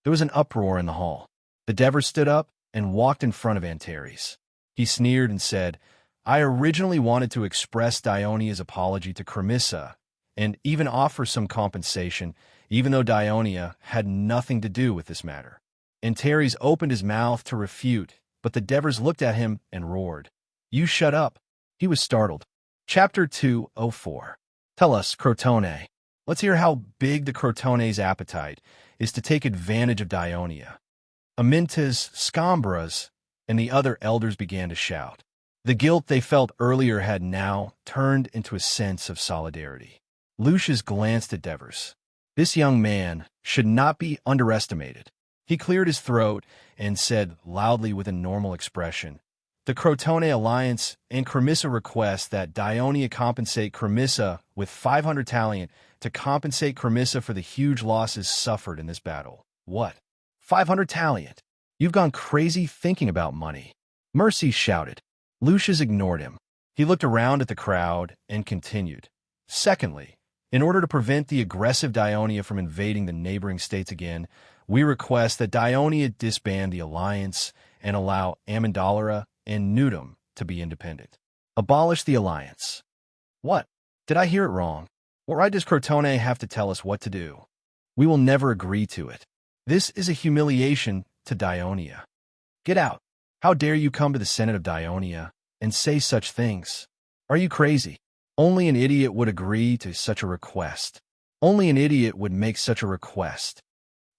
There was an uproar in the hall. The Devers stood up and walked in front of Antares. He sneered and said, "I originally wanted to express Dionia's apology to Cremissa, and even offer some compensation, even though Dionia had nothing to do with this matter." Antares opened his mouth to refute, but the Devers looked at him and roared, "You shut up." He was startled. Chapter 204. Tell us, Crotone. Let's hear how big the Crotone's appetite is to take advantage of Dionia. Amintas, Scambras, and the other elders began to shout. The guilt they felt earlier had now turned into a sense of solidarity. Lucius glanced at Devers. This young man should not be underestimated. He cleared his throat and said loudly with a normal expression, "The Crotone Alliance and Cremissa request that Dionia compensate Cremissa with 500 talent to compensate Cremissa for the huge losses suffered in this battle." "What? 500 talent? You've gone crazy thinking about money." Mercy shouted. Lucius ignored him. He looked around at the crowd and continued, Secondly, in order to prevent the aggressive Dionia from invading the neighboring states again, we request that Dionia disband the alliance and allow Amandalera and Nudum to be independent. Abolish the alliance. What? Did I hear it wrong? Why does Crotone have to tell us what to do? We will never agree to it. This is a humiliation to Dionia. Get out. How dare you come to the Senate of Dionia and say such things? Are you crazy? Only an idiot would agree to such a request. Only an idiot would make such a request.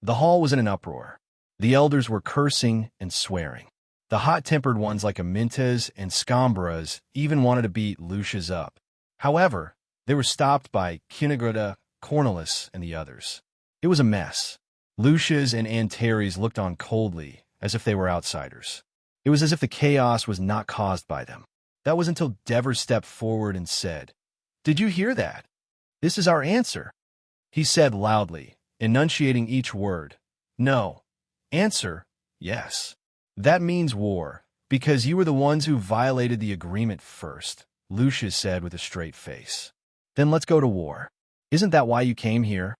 The hall was in an uproar. The elders were cursing and swearing. The hot-tempered ones like Amintas and Scambras even wanted to beat Lucius up. However, they were stopped by Cunigruda, Cornelis, and the others. It was a mess. Lucius and Antares looked on coldly, as if they were outsiders. It was as if the chaos was not caused by them. That was until Devers stepped forward and said, "Did you hear that? This is our answer." He said loudly, enunciating each word. "No. Answer, yes. That means war, because you were the ones who violated the agreement first," Lucius said with a straight face. "Then let's go to war. Isn't that why you came here?"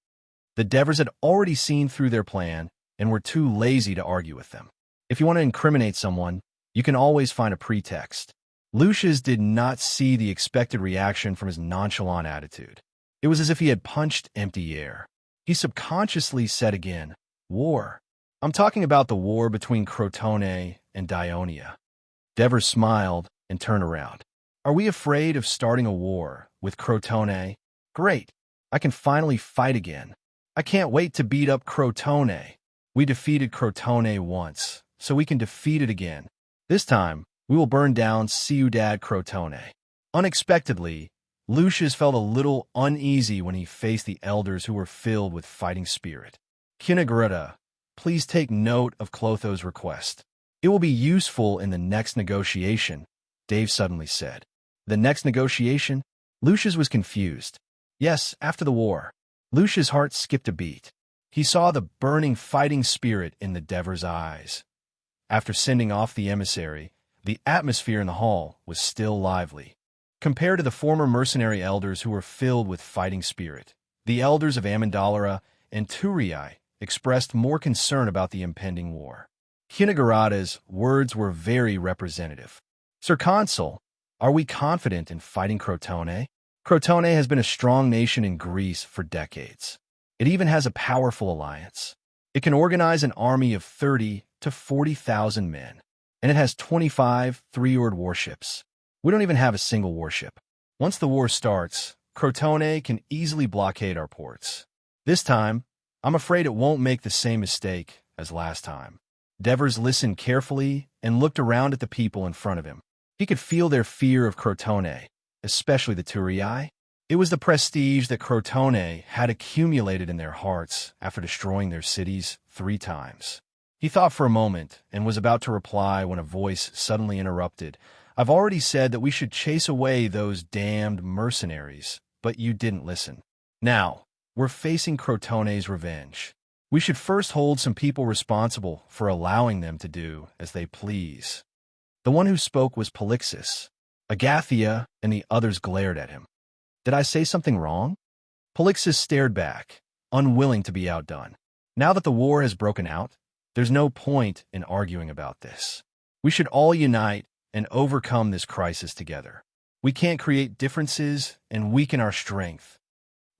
The Devers had already seen through their plan and were too lazy to argue with them. If you want to incriminate someone, you can always find a pretext. Lucius did not see the expected reaction from his nonchalant attitude. It was as if he had punched empty air. He subconsciously said again, "War. I'm talking about the war between Crotone and Dionia." Devers smiled and turned around. "Are we afraid of starting a war with Crotone? Great. I can finally fight again. I can't wait to beat up Crotone. We defeated Crotone once, so we can defeat it again. This time, we will burn down Ciudad Crotone." Unexpectedly, Lucius felt a little uneasy when he faced the elders who were filled with fighting spirit. "Cunigruda, please take note of Clotho's request. It will be useful in the next negotiation," Dave suddenly said. "The next negotiation?" Lucius was confused. "Yes, after the war." Lucius' heart skipped a beat. He saw the burning fighting spirit in the Devers' eyes. After sending off the emissary, the atmosphere in the hall was still lively. Compared to the former mercenary elders who were filled with fighting spirit, the elders of Amandalera and Turii expressed more concern about the impending war. Cunigruda's words were very representative. "Sir Consul, are we confident in fighting Crotone? Crotone has been a strong nation in Greece for decades. It even has a powerful alliance. It can organize an army of 30 to 40,000 men, and it has 25 three-oared warships. We don't even have a single warship. Once the war starts, Crotone can easily blockade our ports. This time, I'm afraid it won't make the same mistake as last time." Devers listened carefully and looked around at the people in front of him. He could feel their fear of Crotone, especially the Turii. It was the prestige that Crotone had accumulated in their hearts after destroying their cities 3 times. He thought for a moment and was about to reply when a voice suddenly interrupted. "I've already said that we should chase away those damned mercenaries, but you didn't listen. Now, we're facing Crotone's revenge. We should first hold some people responsible for allowing them to do as they please." The one who spoke was Polixus. Agathia and the others glared at him. "Did I say something wrong?" Polixus stared back, unwilling to be outdone. "Now that the war has broken out, there's no point in arguing about this. We should all unite and overcome this crisis together. We can't create differences and weaken our strength."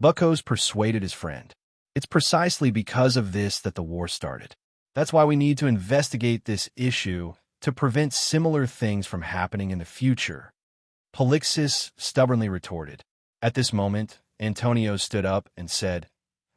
Buckos persuaded his friend. "It's precisely because of this that the war started. That's why we need to investigate this issue to prevent similar things from happening in the future," Polixus stubbornly retorted. At this moment, Antonio stood up and said,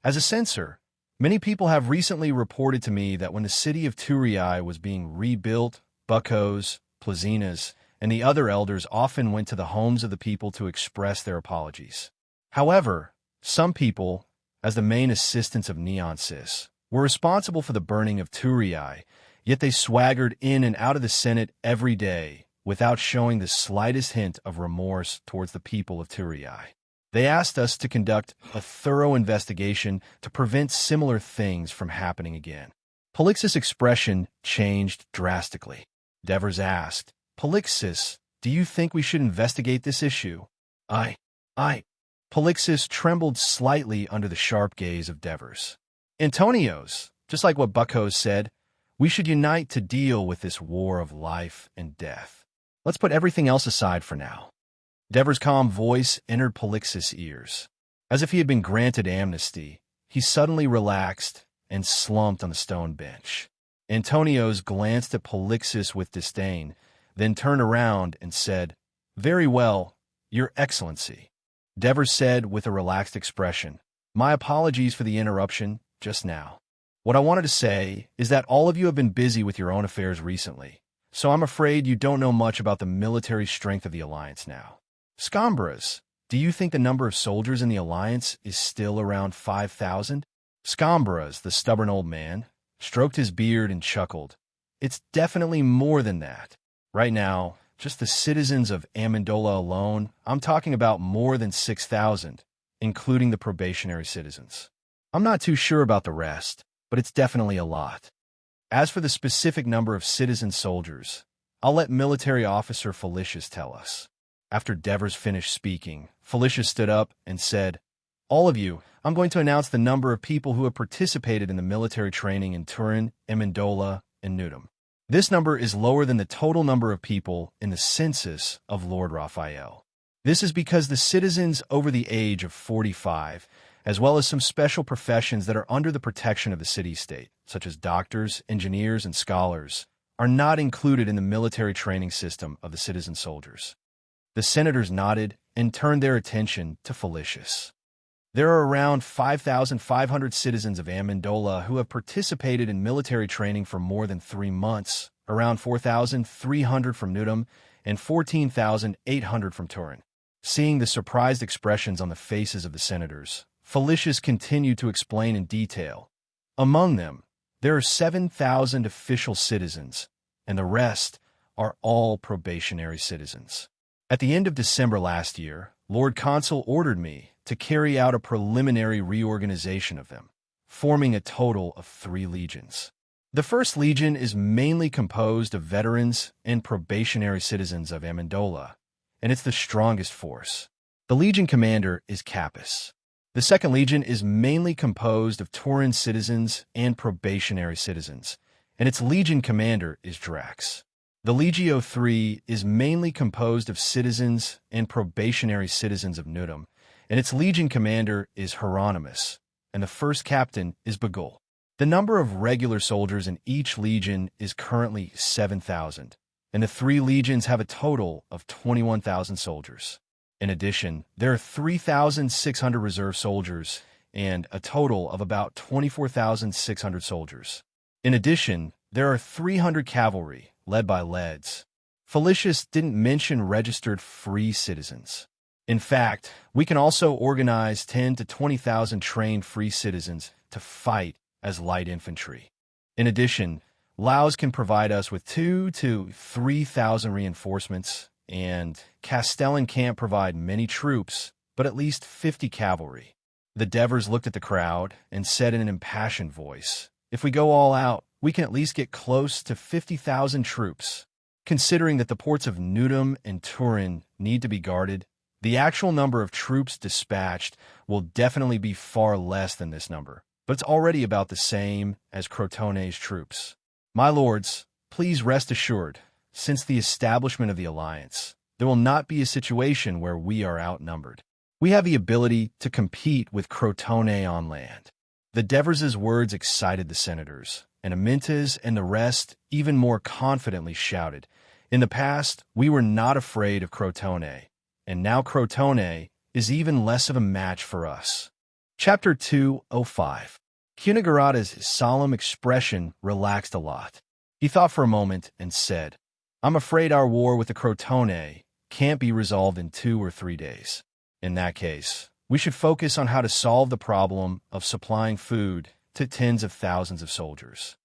"As a censor, many people have recently reported to me that when the city of Turii was being rebuilt, Buckos, Plazinas, and the other elders often went to the homes of the people to express their apologies. However, some people, as the main assistants of Neonsis, were responsible for the burning of Turii, yet they swaggered in and out of the Senate every day without showing the slightest hint of remorse towards the people of Turii. They asked us to conduct a thorough investigation to prevent similar things from happening again." Polixus' expression changed drastically. Devers asked, "Polixus, do you think we should investigate this issue?" I Polixis trembled slightly under the sharp gaze of Devers. Antonio's, just like what Buckos said, we should unite to deal with this war of life and death. Let's put everything else aside for now. Devers' calm voice entered Polixis' ears. As if he had been granted amnesty, he suddenly relaxed and slumped on the stone bench. Antonio's glanced at Polixis with disdain, then turned around and said, "Very well, Your Excellency." Devers said with a relaxed expression, "My apologies for the interruption just now. What I wanted to say is that all of you have been busy with your own affairs recently, so I'm afraid you don't know much about the military strength of the Alliance now. Scombras, do you think the number of soldiers in the Alliance is still around 5,000? Scombras, the stubborn old man, stroked his beard and chuckled. "It's definitely more than that. Right now, just the citizens of Amendola alone, I'm talking about more than 6,000, including the probationary citizens. I'm not too sure about the rest, but it's definitely a lot. As for the specific number of citizen soldiers, I'll let military officer Felicius tell us." After Devers finished speaking, Felicius stood up and said, "All of you, I'm going to announce the number of people who have participated in the military training in Turin, Amendola, and Nudum. This number is lower than the total number of people in the census of Lord Raphael. This is because the citizens over the age of 45, as well as some special professions that are under the protection of the city-state, such as doctors, engineers, and scholars, are not included in the military training system of the citizen soldiers." The senators nodded and turned their attention to Felicius. "There are around 5,500 citizens of Amendola who have participated in military training for more than 3 months, around 4,300 from Nudum, and 14,800 from Turin." Seeing the surprised expressions on the faces of the senators, Felicius continued to explain in detail. "Among them, there are 7,000 official citizens, and the rest are all probationary citizens. At the end of December last year, Lord Consul ordered me to carry out a preliminary reorganization of them, forming a total of 3 legions. The first legion is mainly composed of veterans and probationary citizens of Amendola, and it's the strongest force. The legion commander is Capus. The second legion is mainly composed of Turin citizens and probationary citizens, and its legion commander is Drax. The Legio III is mainly composed of citizens and probationary citizens of Nudum, and its legion commander is Hieronymus, and the first captain is Bagul. The number of regular soldiers in each legion is currently 7,000, and the 3 legions have a total of 21,000 soldiers. In addition, there are 3,600 reserve soldiers and a total of about 24,600 soldiers. In addition, there are 300 cavalry, led by leads. Felicius didn't mention registered free citizens. In fact, we can also organize 10 to 20,000 trained free citizens to fight as light infantry. In addition, Laos can provide us with 2 to 3,000 reinforcements, and Castellan can't provide many troops, but at least 50 cavalry." The Devers looked at the crowd and said in an impassioned voice, "If we go all out, we can at least get close to 50,000 troops. Considering that the ports of Nudum and Turin need to be guarded, the actual number of troops dispatched will definitely be far less than this number, but it's already about the same as Crotone's troops. My lords, please rest assured, since the establishment of the Alliance, there will not be a situation where we are outnumbered. We have the ability to compete with Crotone on land." The Devers' words excited the senators, and Amintas and the rest even more confidently shouted, "In the past, we were not afraid of Crotone, and now Crotone is even less of a match for us." Chapter 205. Cunigarata's solemn expression relaxed a lot. He thought for a moment and said, "I'm afraid our war with the Crotone can't be resolved in 2 or 3 days. In that case, we should focus on how to solve the problem of supplying food to tens of thousands of soldiers."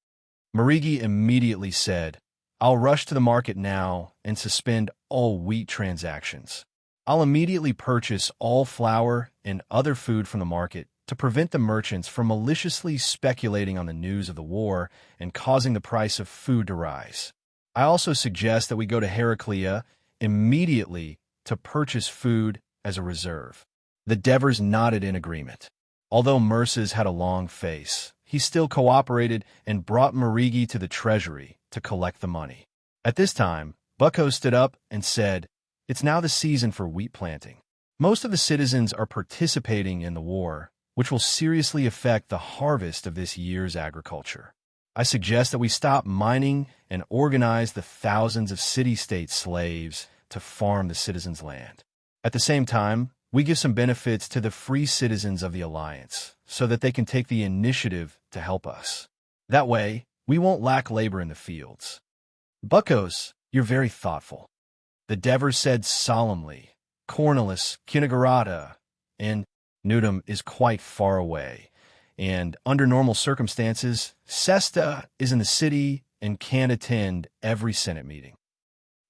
Marigi immediately said, "I'll rush to the market now and suspend all wheat transactions. I'll immediately purchase all flour and other food from the market to prevent the merchants from maliciously speculating on the news of the war and causing the price of food to rise. I also suggest that we go to Heraclea immediately to purchase food as a reserve. The Devers nodded in agreement. Although Merces had a long face, he still cooperated and brought Marigi to the treasury to collect the money. At this time, Bucko stood up and said, "It's now the season for wheat planting. Most of the citizens are participating in the war, which will seriously affect the harvest of this year's agriculture. I suggest that we stop mining and organize the thousands of city-state slaves to farm the citizens' land. At the same time, we give some benefits to the free citizens of the Alliance so that they can take the initiative to help us. That way, we won't lack labor in the fields." "Buckos, you're very thoughtful," the Devers said solemnly. "Cornelis, Kinagarata, and Nudum is quite far away, and under normal circumstances, Sesta is in the city and can't attend every Senate meeting."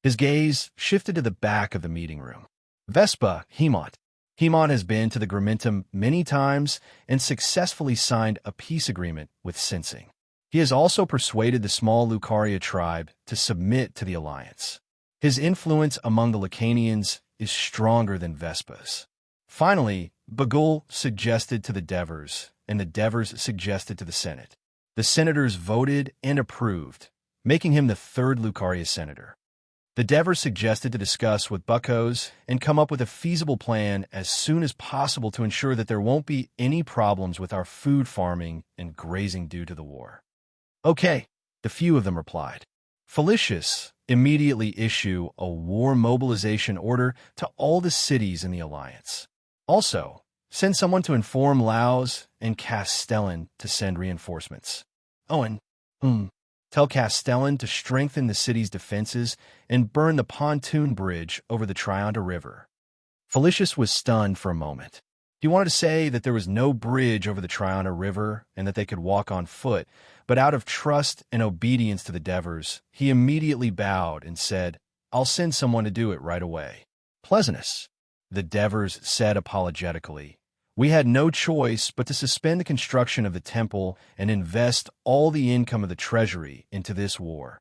His gaze shifted to the back of the meeting room. "Vespa, Hemont. Hemont has been to the Gramentum many times and successfully signed a peace agreement with Sensing. He has also persuaded the small Lucaria tribe to submit to the alliance. His influence among the Lacanians is stronger than Vespa's." Finally, Bagul suggested to the Devers, and the Devers suggested to the Senate. The senators voted and approved, making him the third Lucaria senator. The Devers suggested to discuss with Buckos and come up with a feasible plan as soon as possible to ensure that there won't be any problems with our food farming and grazing due to the war. "Okay," the few of them replied. Felicius immediately issue a war mobilization order to all the cities in the alliance. Also, send someone to inform Laos and Castellan to send reinforcements. Oh, and tell Castellan to strengthen the city's defenses and burn the pontoon bridge over the Trianda River. Felicius was stunned for a moment. He wanted to say that there was no bridge over the Trianda River and that they could walk on foot, but out of trust and obedience to the Devers, he immediately bowed and said, "I'll send someone to do it right away." "Pleasantness," the Devers said apologetically. "We had no choice but to suspend the construction of the temple and invest all the income of the treasury into this war."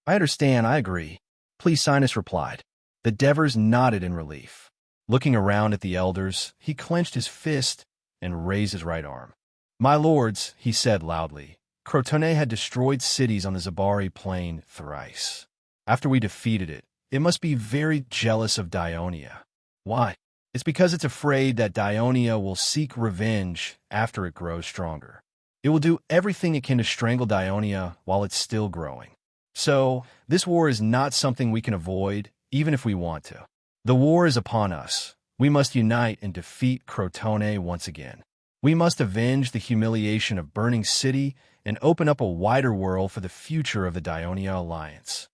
"I understand, I agree," Plesinus replied. The Devers nodded in relief. Looking around at the elders, he clenched his fist and raised his right arm. "My lords," he said loudly, "Crotone had destroyed cities on the Zabari plain thrice. After we defeated it, it must be very jealous of Dionia. Why? It's because it's afraid that Dionia will seek revenge after it grows stronger. It will do everything it can to strangle Dionia while it's still growing. So, this war is not something we can avoid, even if we want to. The war is upon us. We must unite and defeat Crotone once again. We must avenge the humiliation of Burning City and open up a wider world for the future of the Dionia Alliance.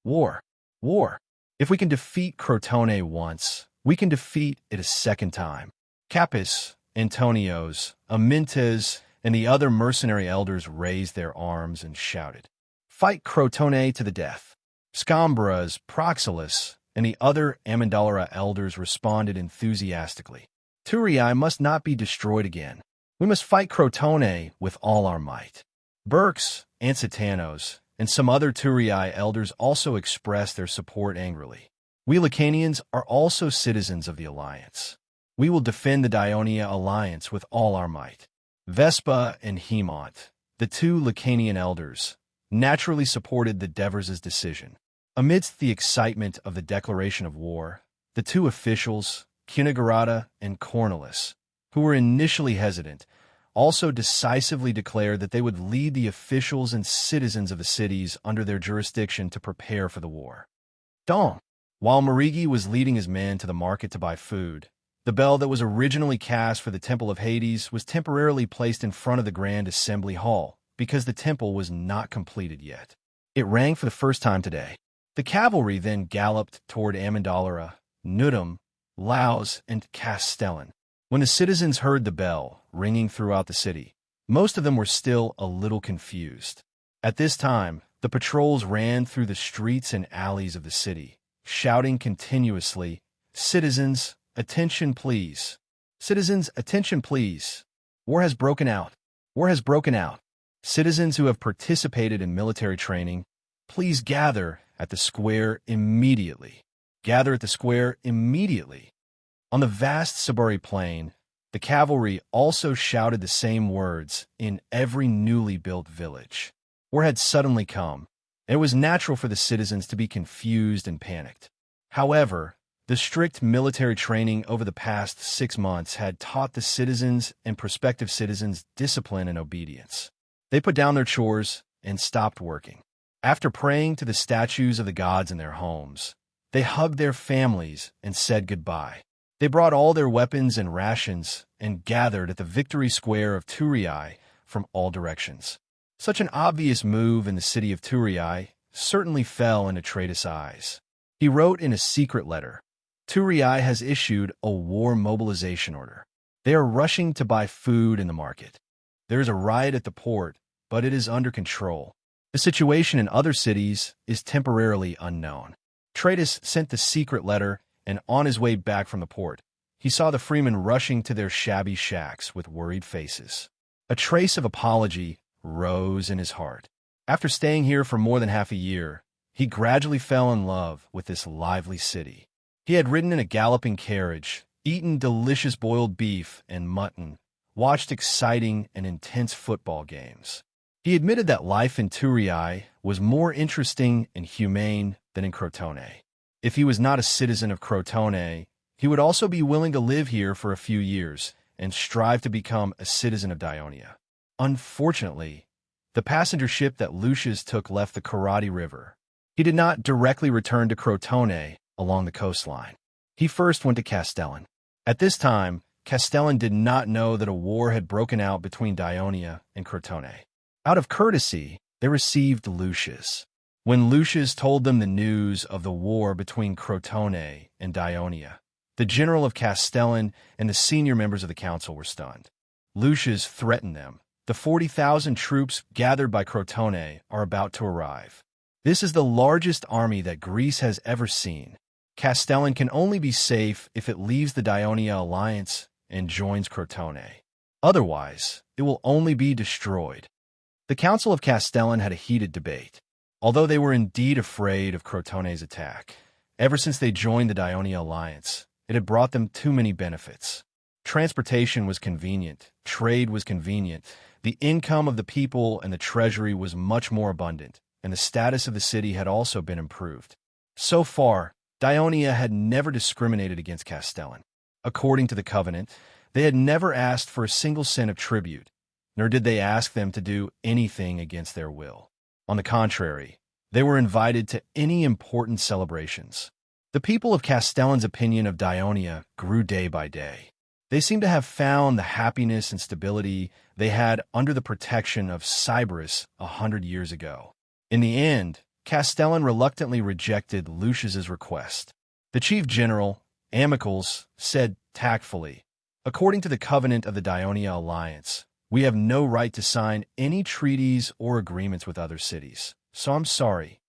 War. War. If we can defeat Crotone once, we can defeat it a second time." Capys, Antonios, Amyntas, and the other mercenary elders raised their arms and shouted, "Fight Crotone to the death." Scambras, Proxilus, and the other Amendalara elders responded enthusiastically. "Turii must not be destroyed again. We must fight Crotone with all our might." Burks, Ansitanos, and some other Turii elders also expressed their support angrily. "We Lacanians are also citizens of the Alliance. We will defend the Dionia Alliance with all our might." Vespa and Hemont, the two Lacanian elders, naturally supported the Devers' decision. Amidst the excitement of the declaration of war, the two officials, Kinagarata and Cornelis, who were initially hesitant, also decisively declared that they would lead the officials and citizens of the cities under their jurisdiction to prepare for the war. Dong. While Marigi was leading his men to the market to buy food, the bell that was originally cast for the Temple of Hades was temporarily placed in front of the Grand Assembly Hall because the temple was not completed yet. It rang for the first time today. The cavalry then galloped toward Amendalara, Nudum, Laos, and Castellan. When the citizens heard the bell ringing throughout the city, most of them were still a little confused. At this time, the patrols ran through the streets and alleys of the city, shouting continuously, "Citizens, attention please! Citizens, attention please! War has broken out! War has broken out! Citizens who have participated in military training, please gather at the square immediately! Gather at the square immediately!" On the vast Saburi plain, the cavalry also shouted the same words in every newly built village. War had suddenly come, and it was natural for the citizens to be confused and panicked. However, the strict military training over the past 6 months had taught the citizens and prospective citizens discipline and obedience. They put down their chores and stopped working. After praying to the statues of the gods in their homes, they hugged their families and said goodbye. They brought all their weapons and rations and gathered at the victory square of Turiai from all directions. Such an obvious move in the city of Turiai certainly fell into Atreides' eyes. He wrote in a secret letter, "Turiai has issued a war mobilization order. They are rushing to buy food in the market. There is a riot at the port, but it is under control. The situation in other cities is temporarily unknown." Atreides sent the secret letter, and on his way back from the port, he saw the freemen rushing to their shabby shacks with worried faces. A trace of apology rose in his heart. After staying here for more than half a year, he gradually fell in love with this lively city. He had ridden in a galloping carriage, eaten delicious boiled beef and mutton, watched exciting and intense football games. He admitted that life in Turiai was more interesting and humane than in Crotone. If he was not a citizen of Crotone, he would also be willing to live here for a few years and strive to become a citizen of Dionia. Unfortunately, the passenger ship that Lucius took left the Karate River. He did not directly return to Crotone along the coastline. He first went to Castellan. At this time, Castellan did not know that a war had broken out between Dionia and Crotone. Out of courtesy, they received Lucius. When Lucius told them the news of the war between Crotone and Dionia, the general of Castellan and the senior members of the council were stunned. Lucius threatened them. The 40,000 troops gathered by Crotone are about to arrive. This is the largest army that Greece has ever seen. Castellan can only be safe if it leaves the Dionia alliance and joins Crotone. Otherwise, it will only be destroyed. The Council of Castellan had a heated debate. Although they were indeed afraid of Crotone's attack, ever since they joined the Dionia alliance, it had brought them too many benefits. Transportation was convenient, trade was convenient, the income of the people and the treasury was much more abundant, and the status of the city had also been improved. So far, Dionia had never discriminated against Castellan. According to the covenant, they had never asked for a single cent of tribute, nor did they ask them to do anything against their will. On the contrary, they were invited to any important celebrations. The people of Castellan's opinion of Dionia grew day by day. They seemed to have found the happiness and stability they had under the protection of Sybaris 100 years ago. In the end, Castellan reluctantly rejected Lucius's request. The chief general, Amicals, said tactfully, "According to the covenant of the Dionia alliance, we have no right to sign any treaties or agreements with other cities, so I'm sorry."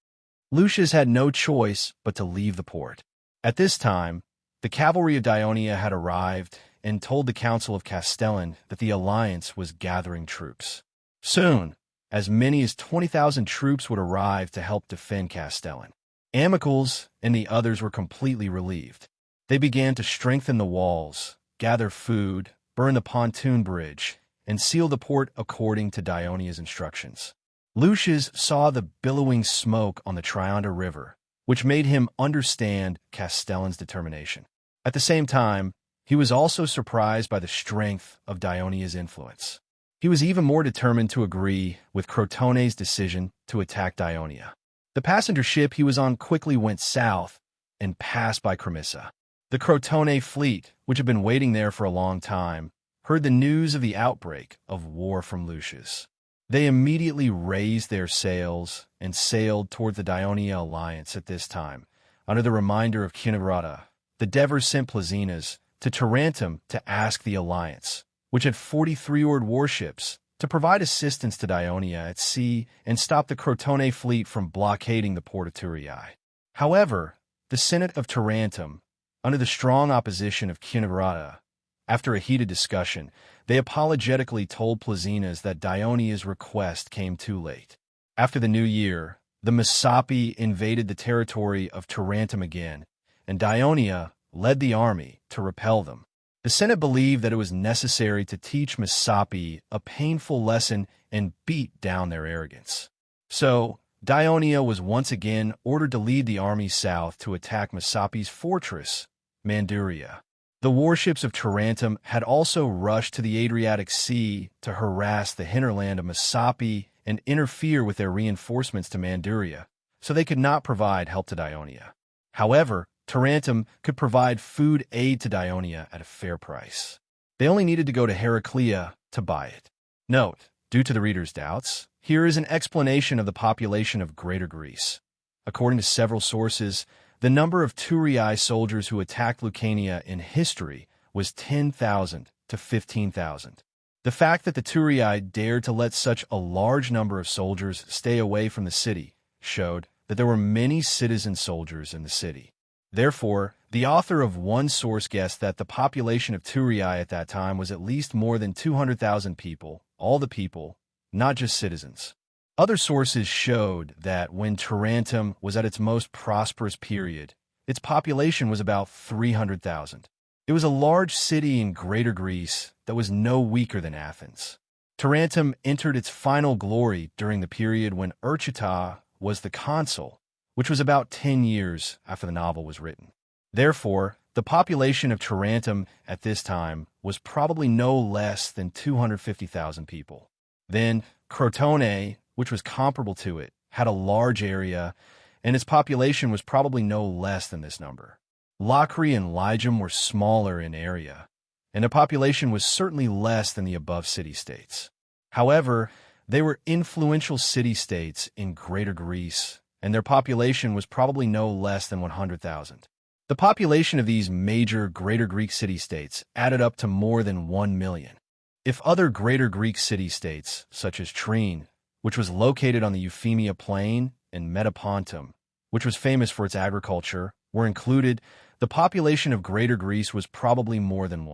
Lucius had no choice but to leave the port. At this time, the cavalry of Dionia had arrived and told the Council of Castellan that the alliance was gathering troops. Soon, as many as 20,000 troops would arrive to help defend Castellan. Amicals and the others were completely relieved. They began to strengthen the walls, gather food, burn the pontoon bridge, and seal the port according to Dionia's instructions. Lucius saw the billowing smoke on the Trianda River, which made him understand Castellan's determination. At the same time, he was also surprised by the strength of Dionia's influence. He was even more determined to agree with Crotone's decision to attack Dionia. The passenger ship he was on quickly went south and passed by Cremissa. The Crotone fleet, which had been waiting there for a long time, heard the news of the outbreak of war from Lucius. They immediately raised their sails and sailed toward the Dionia alliance at this time. Under the reminder of Cunigrata, the Devers sent Plazinas to Tarentum to ask the alliance, which had 43-oared warships, to provide assistance to Dionia at sea and stop the Crotone fleet from blockading the port of Turiai. However, the Senate of Tarentum, under the strong opposition of Cunigrata, after a heated discussion, they apologetically told Plazinas that Dionia's request came too late. After the new year, the Messapi invaded the territory of Tarentum again, and Dionia led the army to repel them. The Senate believed that it was necessary to teach Misapi a painful lesson and beat down their arrogance. So, Dionia was once again ordered to lead the army south to attack Misapi's fortress, Manduria. The warships of Tarentum had also rushed to the Adriatic Sea to harass the hinterland of Misapi and interfere with their reinforcements to Manduria, so they could not provide help to Dionia. However, Tarentum could provide food aid to Dionia at a fair price. They only needed to go to Heraclea to buy it. Note, due to the reader's doubts, here is an explanation of the population of Greater Greece. According to several sources, the number of Thurii soldiers who attacked Lucania in history was 10,000 to 15,000. The fact that the Thurii dared to let such a large number of soldiers stay away from the city showed that there were many citizen soldiers in the city. Therefore, the author of one source guessed that the population of Thurii at that time was at least more than 200,000 people, all the people, not just citizens. Other sources showed that when Tarentum was at its most prosperous period, its population was about 300,000. It was a large city in Greater Greece that was no weaker than Athens. Tarentum entered its final glory during the period when Urchita was the consul, which was about 10 years after the novel was written. Therefore, the population of Tarentum at this time was probably no less than 250,000 people. Then, Crotone, which was comparable to it, had a large area, and its population was probably no less than this number. Locri and Lygum were smaller in area, and their population was certainly less than the above city-states. However, they were influential city-states in Greater Greece, and their population was probably no less than 100,000. The population of these major Greater Greek city-states added up to more than 1 million. If other Greater Greek city-states, such as Trine, which was located on the Euphemia Plain, and Metapontum, which was famous for its agriculture, were included, the population of Greater Greece was probably more than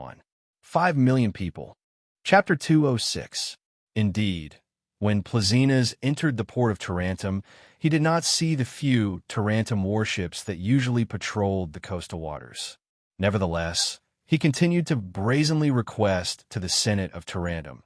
5 million people. Chapter 206. Indeed, when Plazinas entered the port of Tarentum, he did not see the few Tarentum warships that usually patrolled the coastal waters. Nevertheless, he continued to brazenly request to the Senate of Tarentum,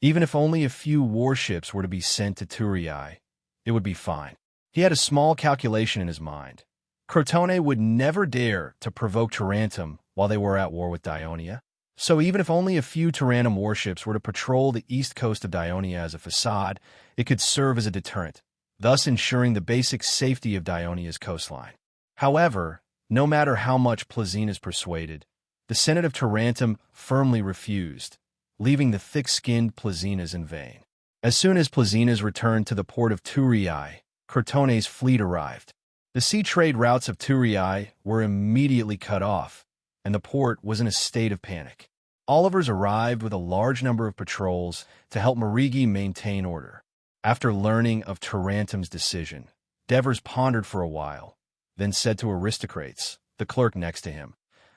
even if only a few warships were to be sent to Thurii, it would be fine. He had a small calculation in his mind. Crotone would never dare to provoke Tarentum while they were at war with Dionia, so even if only a few Tarentum warships were to patrol the east coast of Dionia as a facade, it could serve as a deterrent, thus ensuring the basic safety of Dionia's coastline. However, no matter how much Plazinas persuaded, the Senate of Tarentum firmly refused, leaving the thick-skinned Plazinas in vain. As soon as Plazinas returned to the port of Thurii, Crotone's fleet arrived. The sea trade routes of Thurii were immediately cut off, and the port was in a state of panic. Olivers arrived with a large number of patrols to help Marigi maintain order. After learning of Tarentum's decision, Devers pondered for a while, then said to Aristocrates, the clerk next to him,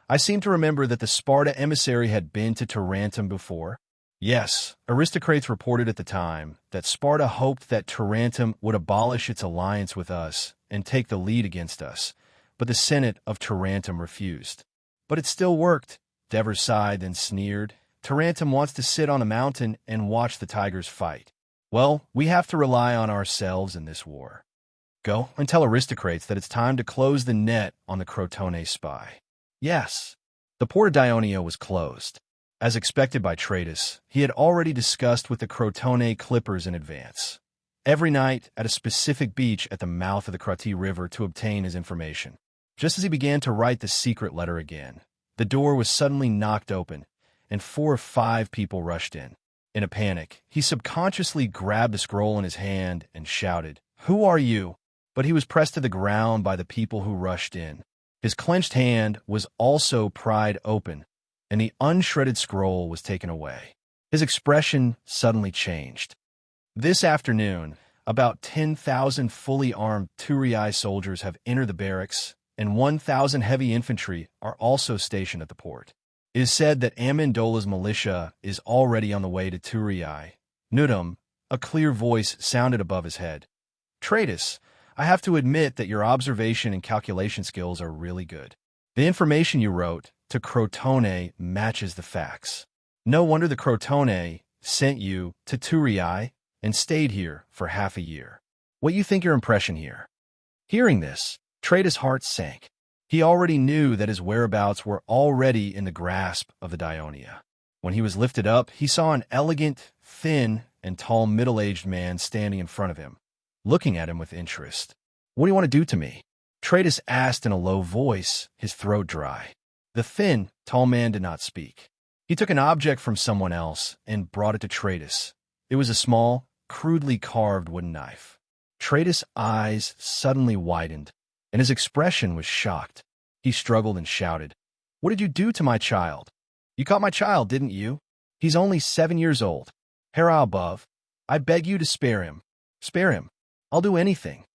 "I seem to remember that the Sparta emissary had been to Tarentum before." Yes, Aristocrates reported at the time that Sparta hoped that Tarentum would abolish its alliance with us and take the lead against us, but the Senate of Tarentum refused. But it still worked. Devers sighed, then sneered. Tarentum wants to sit on a mountain and watch the tigers fight. Well, we have to rely on ourselves in this war. Go and tell Aristocrates that it's time to close the net on the Crotone spy. Yes. The port of Dionia was closed. As expected by Tratus, he had already discussed with the Crotone clippers in advance. Every night at a specific beach at the mouth of the Croti River to obtain his information. Just as he began to write the secret letter again, the door was suddenly knocked open, and 4 or 5 people rushed in. In a panic, he subconsciously grabbed a scroll in his hand and shouted, "Who are you?" But he was pressed to the ground by the people who rushed in. His clenched hand was also pried open, and the unshredded scroll was taken away. His expression suddenly changed. This afternoon, about 10,000 fully armed Thurii soldiers have entered the barracks, and 1,000 heavy infantry are also stationed at the port. It is said that Amendola's militia is already on the way to Thurii. Nudum, a clear voice sounded above his head. Tratus, I have to admit that your observation and calculation skills are really good. The information you wrote to Crotone matches the facts. No wonder the Crotone sent you to Turii and stayed here for half a year. What you think your impression here?" Hearing this, Trade's heart sank. He already knew that his whereabouts were already in the grasp of the Dionia. When he was lifted up, he saw an elegant, thin, and tall middle-aged man standing in front of him, looking at him with interest. "What do you want to do to me?" Tratus asked in a low voice, his throat dry. The thin, tall man did not speak. He took an object from someone else and brought it to Tratus. It was a small, crudely carved wooden knife. Tratus' eyes suddenly widened, and his expression was shocked. He struggled and shouted, "What did you do to my child? You caught my child, didn't you? He's only 7 years old. Hera above, I beg you to spare him. Spare him. I'll do anything."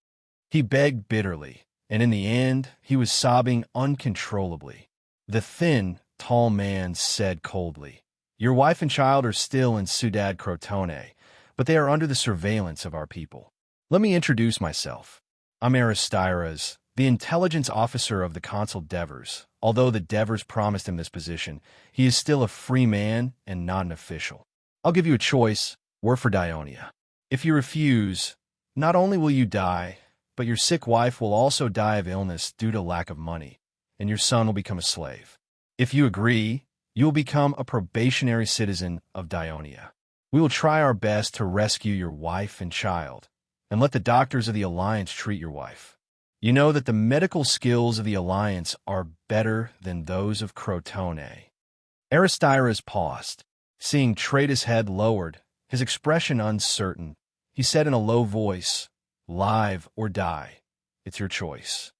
He begged bitterly, and in the end, he was sobbing uncontrollably. The thin, tall man said coldly, "Your wife and child are still in Ciudad Crotone, but they are under the surveillance of our people. Let me introduce myself. I'm Aristyras, the intelligence officer of the Consul Devers. Although the Devers promised him this position, he is still a free man and not an official. I'll give you a choice, war for Dionia. If you refuse, not only will you die, but your sick wife will also die of illness due to lack of money, and your son will become a slave. If you agree, you will become a probationary citizen of Dionia. We will try our best to rescue your wife and child, and let the doctors of the Alliance treat your wife. You know that the medical skills of the Alliance are better than those of Crotone." Aristyras paused. Seeing Tratus' head lowered, his expression uncertain, he said in a low voice, "Live or die. It's your choice."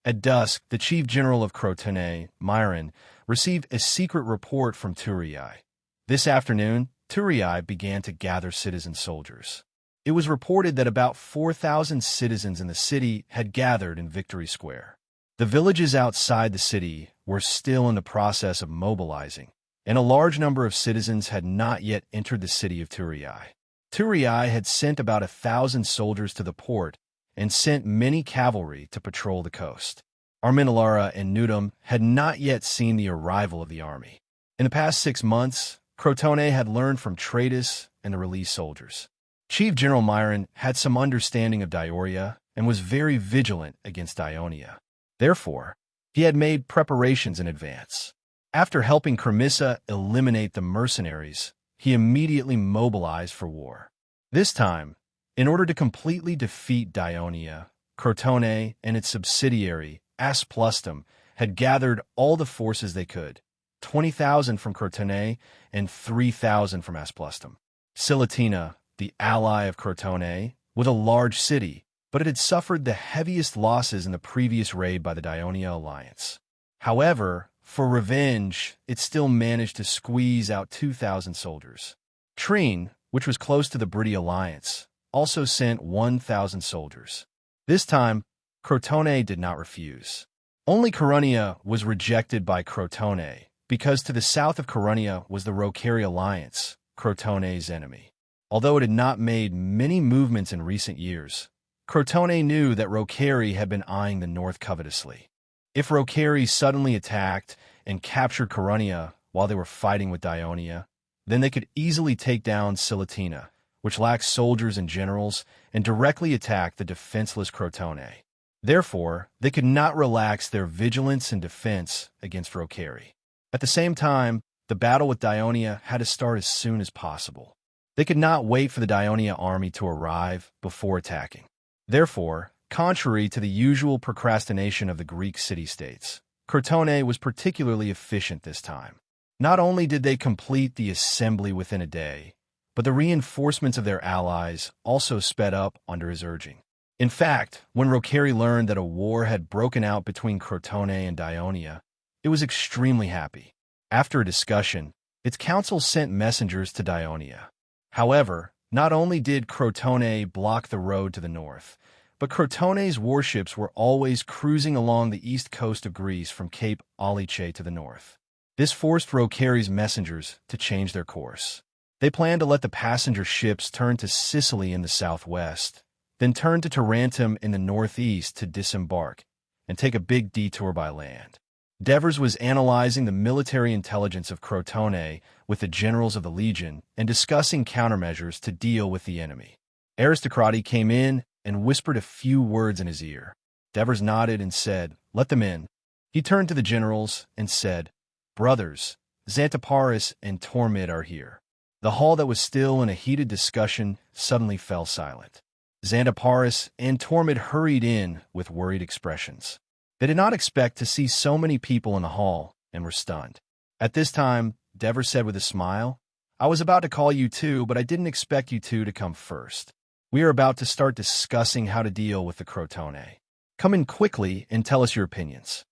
At dusk, the chief general of Crotone, Myron, received a secret report from Turii. This afternoon, Turii began to gather citizen soldiers. It was reported that about 4,000 citizens in the city had gathered in Victory Square. The villages outside the city were still in the process of mobilizing, and a large number of citizens had not yet entered the city of Turii. Turii had sent about 1,000 soldiers to the port and sent many cavalry to patrol the coast. Arminalara and Nudum had not yet seen the arrival of the army. In the past 6 months, Crotone had learned from Tratus and the released soldiers. Chief General Myron had some understanding of Dioria and was very vigilant against Dionia. Therefore, he had made preparations in advance. After helping Cremissa eliminate the mercenaries, he immediately mobilized for war. This time, in order to completely defeat Dionia, Crotone and its subsidiary, Asplustum, had gathered all the forces they could, 20,000 from Crotone and 3,000 from Asplustum. Silatina, the ally of Crotone, was a large city, but it had suffered the heaviest losses in the previous raid by the Dionia alliance. However, for revenge, it still managed to squeeze out 2,000 soldiers. Trine, which was close to the Briti alliance, also sent 1,000 soldiers. This time, Crotone did not refuse. Only Caronia was rejected by Crotone, because to the south of Caronia was the Rocari alliance, Crotone's enemy. Although it had not made many movements in recent years, Crotone knew that Rocari had been eyeing the north covetously. If Rocari suddenly attacked and captured Caronia while they were fighting with Dionia, then they could easily take down Silatina, which lacked soldiers and generals, and directly attack the defenseless Crotone. Therefore, they could not relax their vigilance and defense against Rocari. At the same time, the battle with Dionia had to start as soon as possible. They could not wait for the Dionia army to arrive before attacking. Therefore, contrary to the usual procrastination of the Greek city-states, Crotone was particularly efficient this time. Not only did they complete the assembly within a day, but the reinforcements of their allies also sped up under his urging. In fact, when Rocari learned that a war had broken out between Crotone and Dionia, it was extremely happy. After a discussion, its council sent messengers to Dionia. However, not only did Crotone block the road to the north, but Crotone's warships were always cruising along the east coast of Greece from Cape Alice to the north. This forced Rocari's messengers to change their course. They planned to let the passenger ships turn to Sicily in the southwest, then turn to Tarentum in the northeast to disembark and take a big detour by land. Devers was analyzing the military intelligence of Crotone with the generals of the Legion and discussing countermeasures to deal with the enemy. Aristocrati came in and whispered a few words in his ear. Devers nodded and said, "Let them in." He turned to the generals and said, "Brothers, Xantiparis and Tormid are here." The hall that was still in a heated discussion suddenly fell silent. Xantiparis and Tormid hurried in with worried expressions. They did not expect to see so many people in the hall and were stunned. At this time, Devers said with a smile, "I was about to call you two, but I didn't expect you two to come first. We are about to start discussing how to deal with the Crotone. Come in quickly and tell us your opinions."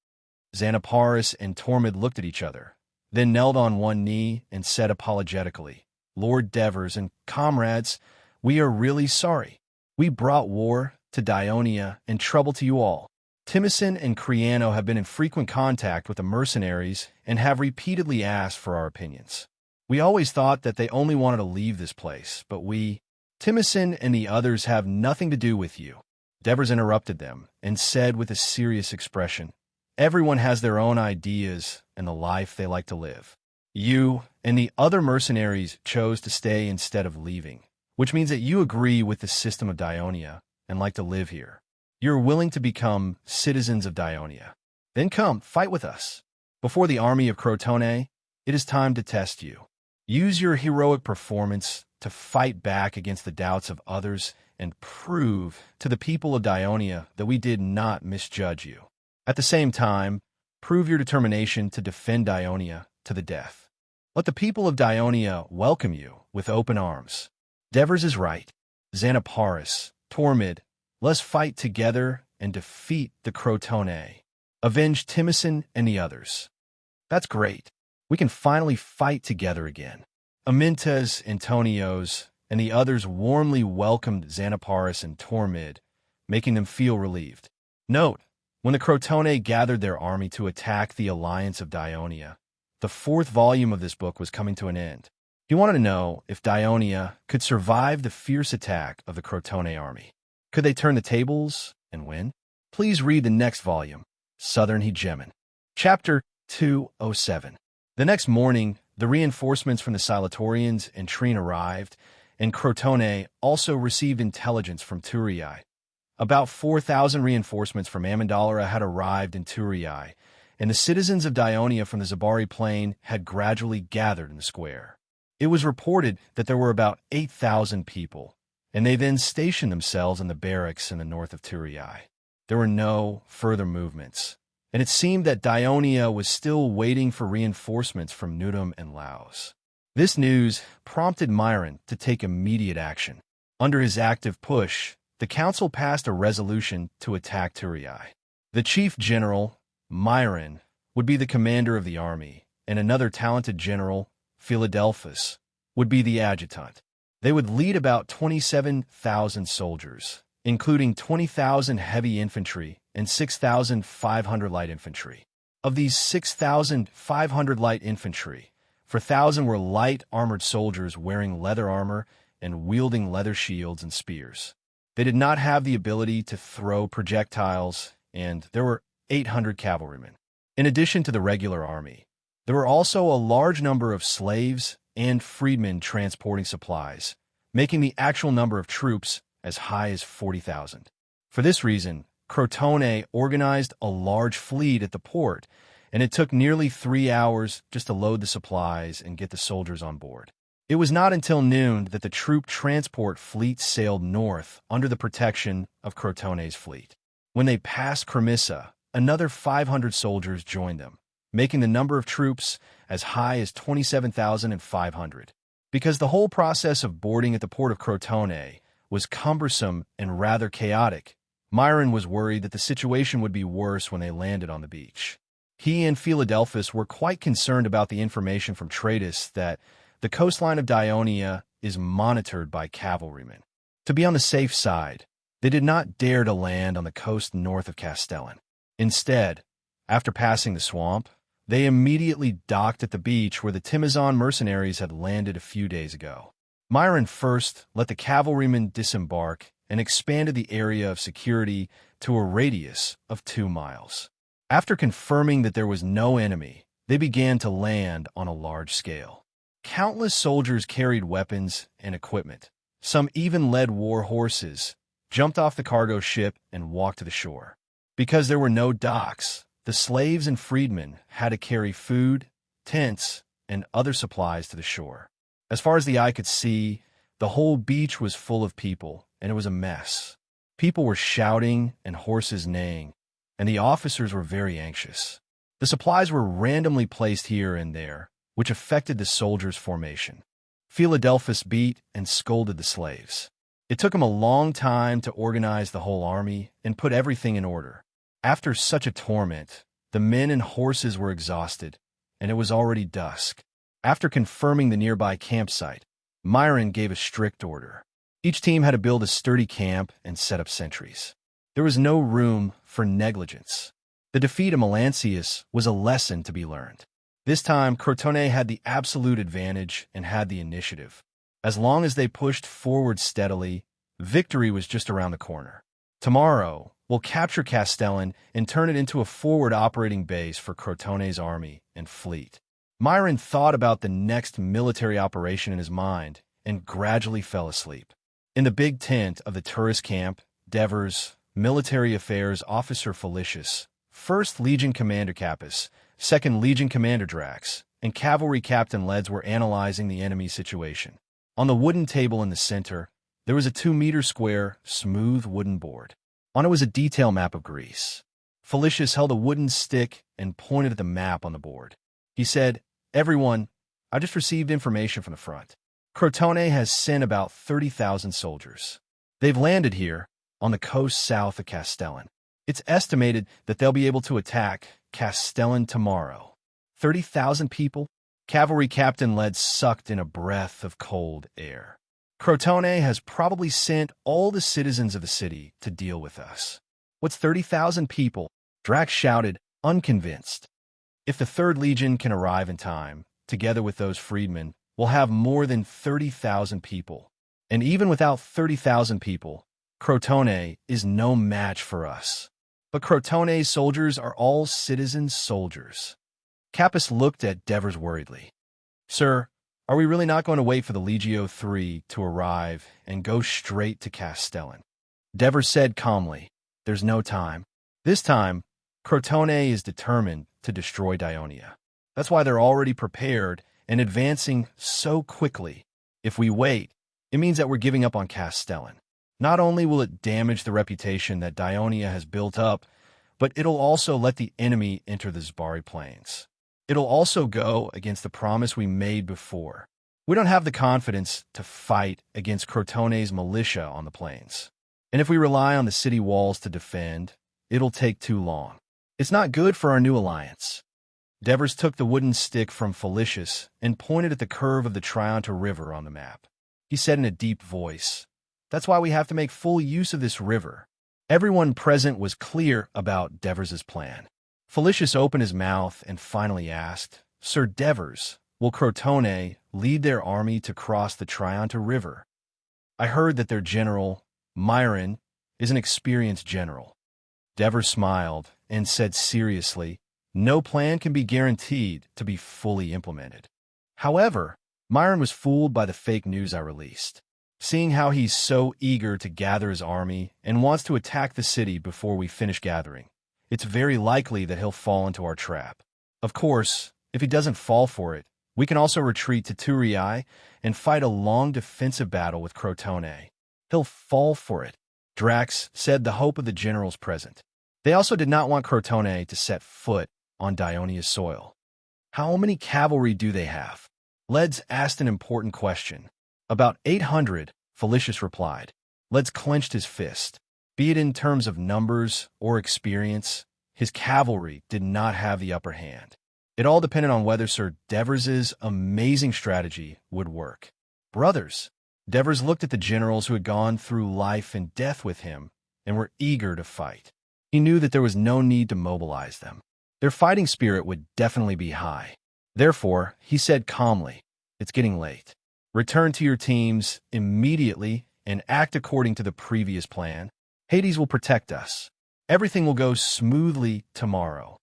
Xantiparis and Tormid looked at each other, then knelt on one knee and said apologetically, "Lord Devers and comrades, we are really sorry. We brought war to Dionia and trouble to you all. Timicin and Creano have been in frequent contact with the mercenaries and have repeatedly asked for our opinions. We always thought that they only wanted to leave this place, but Timicin and the others have nothing to do with you." Devers interrupted them and said with a serious expression, "Everyone has their own ideas and the life they like to live. You and the other mercenaries chose to stay instead of leaving, which means that you agree with the system of Dionia and like to live here. You're willing to become citizens of Dionia. Then come, fight with us. Before the army of Crotone, it is time to test you. Use your heroic performance to fight back against the doubts of others and prove to the people of Dionia that we did not misjudge you. At the same time, prove your determination to defend Dionia to the death. Let the people of Dionia welcome you with open arms." Devers is right. Xantiparis, Tormid, let's fight together and defeat the Crotone. Avenge Timicin and the others. That's great. We can finally fight together again. Amintas, Antonios, and the others warmly welcomed Xantiparis and Tormid, making them feel relieved. Note, when the Crotone gathered their army to attack the alliance of Dionia, the fourth volume of this book was coming to an end. He wanted to know if Dionia could survive the fierce attack of the Crotone army. Could they turn the tables and win? Please read the next volume, Southern Hegemon. Chapter 207. The next morning, the reinforcements from the Silatorians and Trine arrived, and Crotone also received intelligence from Turii. About 4,000 reinforcements from Amandalra had arrived in Turii, and the citizens of Dionia from the Zabari plain had gradually gathered in the square. It was reported that there were about 8,000 people, and they then stationed themselves in the barracks in the north of Turii. There were no further movements, and it seemed that Dionia was still waiting for reinforcements from Nudum and Laos. This news prompted Myron to take immediate action. Under his active push, the council passed a resolution to attack Turii. The chief general, Myron, would be the commander of the army, and another talented general, Philadelphus, would be the adjutant. They would lead about 27,000 soldiers, including 20,000 heavy infantry and 6,500 light infantry. Of these 6,500 light infantry, 4,000 were light armored soldiers wearing leather armor and wielding leather shields and spears. They did not have the ability to throw projectiles, and there were 800 cavalrymen. In addition to the regular army, there were also a large number of slaves and freedmen transporting supplies, making the actual number of troops as high as 40,000. For this reason, Crotone organized a large fleet at the port, and it took nearly 3 hours just to load the supplies and get the soldiers on board. It was not until noon that the troop transport fleet sailed north under the protection of Crotone's fleet. When they passed Cremissa, another 500 soldiers joined them, making the number of troops as high as 27,500. Because the whole process of boarding at the port of Crotone was cumbersome and rather chaotic, Myron was worried that the situation would be worse when they landed on the beach. He and Philadelphus were quite concerned about the information from Tratus that the coastline of Dionia is monitored by cavalrymen. To be on the safe side, they did not dare to land on the coast north of Castellan. Instead, after passing the swamp, they immediately docked at the beach where the Timizon mercenaries had landed a few days ago. Myron first let the cavalrymen disembark and expanded the area of security to a radius of 2 miles. After confirming that there was no enemy, they began to land on a large scale. Countless soldiers carried weapons and equipment. Some even led war horses, jumped off the cargo ship, and walked to the shore. Because there were no docks, the slaves and freedmen had to carry food, tents, and other supplies to the shore. As far as the eye could see, the whole beach was full of people, and it was a mess. People were shouting and horses neighing, and the officers were very anxious. The supplies were randomly placed here and there, which affected the soldiers' formation. Philadelphus beat and scolded the slaves. It took him a long time to organize the whole army and put everything in order. After such a torment, the men and horses were exhausted, and it was already dusk. After confirming the nearby campsite, Myron gave a strict order. Each team had to build a sturdy camp and set up sentries. There was no room for negligence. The defeat of Melantius was a lesson to be learned. This time, Crotone had the absolute advantage and had the initiative. As long as they pushed forward steadily, victory was just around the corner. Tomorrow, we'll capture Castellan and turn it into a forward operating base for Crotone's army and fleet. Myron thought about the next military operation in his mind and gradually fell asleep. In the big tent of the tourist camp, Devers, military affairs officer Felicius, 1st Legion Commander Capus, 2nd Legion Commander Drax, and Cavalry Captain Leds were analyzing the enemy situation. On the wooden table in the center, there was a 2-meter square, smooth wooden board. On it was a detail map of Greece. Felicius held a wooden stick and pointed at the map on the board. He said, "Everyone, I just received information from the front. Crotone has sent about 30,000 soldiers. They've landed here, on the coast south of Castellan. It's estimated that they'll be able to attack Castellan tomorrow." 30,000 people? Cavalry Captain Led sucked in a breath of cold air. Crotone has probably sent all the citizens of the city to deal with us. What's 30,000 people? Drax shouted, unconvinced. If the 3rd Legion can arrive in time, together with those freedmen, we'll have more than 30,000 people. And even without 30,000 people, Crotone is no match for us. But Crotone's soldiers are all citizen soldiers. Capus looked at Devers worriedly. "Sir, are we really not going to wait for the Legio III to arrive and go straight to Castellan?" Devers said calmly, "There's no time. This time, Crotone is determined to destroy Dionia. That's why they're already prepared and advancing so quickly. If we wait, it means that we're giving up on Castellan. Not only will it damage the reputation that Dionia has built up, but it'll also let the enemy enter the Zbari Plains. It'll also go against the promise we made before. We don't have the confidence to fight against Crotone's militia on the plains. And if we rely on the city walls to defend, it'll take too long. It's not good for our new alliance." Devers took the wooden stick from Felicius and pointed at the curve of the Trianta River on the map. He said in a deep voice, "That's why we have to make full use of this river." Everyone present was clear about Devers' plan. Felicius opened his mouth and finally asked, "Sir Devers, will Crotone lead their army to cross the Trianta River? I heard that their general, Myron, is an experienced general." Devers smiled and said seriously, "No plan can be guaranteed to be fully implemented. However, Myron was fooled by the fake news I released. Seeing how he's so eager to gather his army and wants to attack the city before we finish gathering, it's very likely that he'll fall into our trap. Of course, if he doesn't fall for it, we can also retreat to Turiae and fight a long defensive battle with Crotone. He'll fall for it," Drax said, the hope of the generals present. They also did not want Crotone to set foot on Dionia's soil. "How many cavalry do they have?" Leds asked an important question. "About 800, Felicius replied. Leds clenched his fist. Be it in terms of numbers or experience, his cavalry did not have the upper hand. It all depended on whether Sir Devers' amazing strategy would work. "Brothers," Devers looked at the generals who had gone through life and death with him and were eager to fight. He knew that there was no need to mobilize them. Their fighting spirit would definitely be high. Therefore, he said calmly, "It's getting late. Return to your teams immediately and act according to the previous plan. Hades will protect us. Everything will go smoothly tomorrow.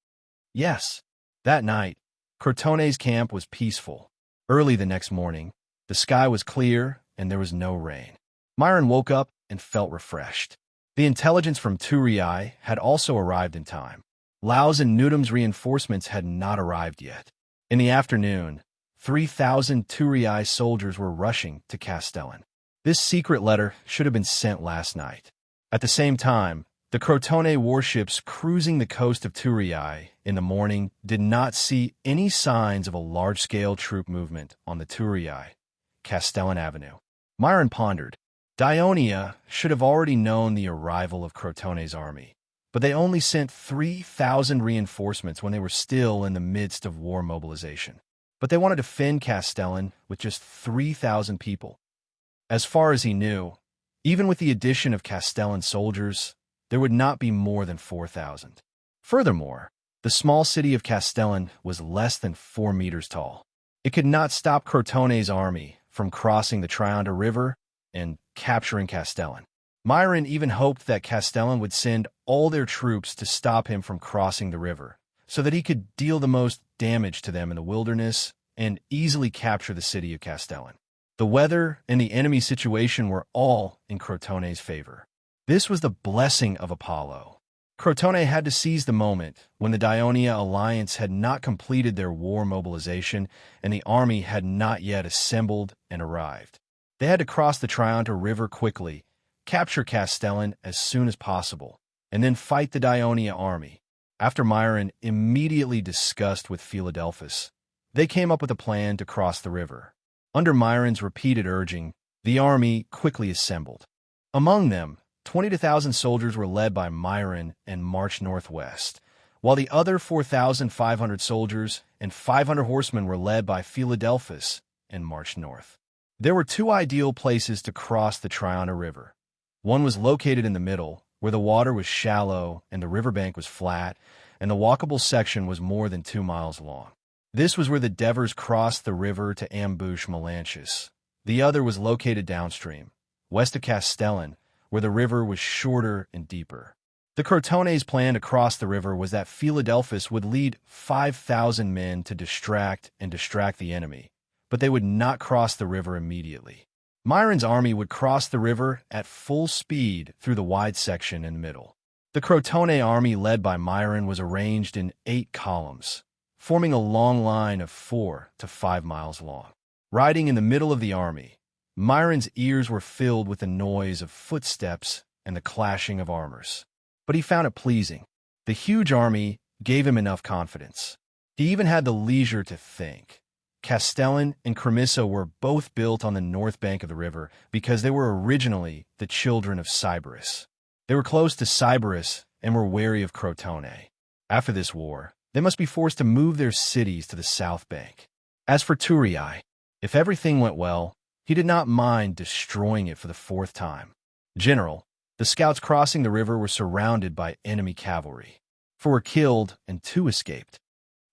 Yes. That night, Crotone's camp was peaceful. Early the next morning, the sky was clear and there was no rain. Myron woke up and felt refreshed. The intelligence from Turii had also arrived in time. Lau's and Nudum's reinforcements had not arrived yet. In the afternoon, 3,000 Turii soldiers were rushing to Castellan. This secret letter should have been sent last night. At the same time, the Crotone warships cruising the coast of Turii in the morning did not see any signs of a large-scale troop movement on the Turii-Castellan Avenue. Myron pondered. Dionia should have already known the arrival of Crotone's army, but they only sent 3,000 reinforcements when they were still in the midst of war mobilization. But they wanted to defend Castellan with just 3,000 people. As far as he knew, even with the addition of Castellan soldiers, there would not be more than 4,000. Furthermore, the small city of Castellan was less than 4 meters tall. It could not stop Crotone's army from crossing the Trianda River and capturing Castellan. Myron even hoped that Castellan would send all their troops to stop him from crossing the river, so that he could deal the most damage to them in the wilderness and easily capture the city of Castellan. The weather and the enemy situation were all in Crotone's favor. This was the blessing of Apollo. Crotone had to seize the moment when the Dionia alliance had not completed their war mobilization and the army had not yet assembled and arrived. They had to cross the Trianta River quickly, capture Castellan as soon as possible, and then fight the Dionia army. After Myron immediately discussed with Philadelphus, they came up with a plan to cross the river. Under Myron's repeated urging, the army quickly assembled. Among them, 22,000 soldiers were led by Myron and marched northwest, while the other 4,500 soldiers and 500 horsemen were led by Philadelphus and marched north. There were two ideal places to cross the Triana River. One was located in the middle, where the water was shallow and the riverbank was flat, and the walkable section was more than 2 miles long. This was where the Devers crossed the river to ambush Melanchus. The other was located downstream, west of Castellan, where the river was shorter and deeper. The Crotone's plan to cross the river was that Philadelphus would lead 5,000 men to distract the enemy, but they would not cross the river immediately. Myron's army would cross the river at full speed through the wide section in the middle. The Crotone army led by Myron was arranged in 8 columns, forming a long line of 4 to 5 miles long. Riding in the middle of the army, Myron's ears were filled with the noise of footsteps and the clashing of armors. But he found it pleasing. The huge army gave him enough confidence. He even had the leisure to think. Castellan and Cremissa were both built on the north bank of the river because they were originally the children of Sybaris. They were close to Sybaris and were wary of Crotone. After this war, they must be forced to move their cities to the south bank. As for Turii, if everything went well, he did not mind destroying it for the 4th time. General, the scouts crossing the river were surrounded by enemy cavalry. 4 were killed and 2 escaped.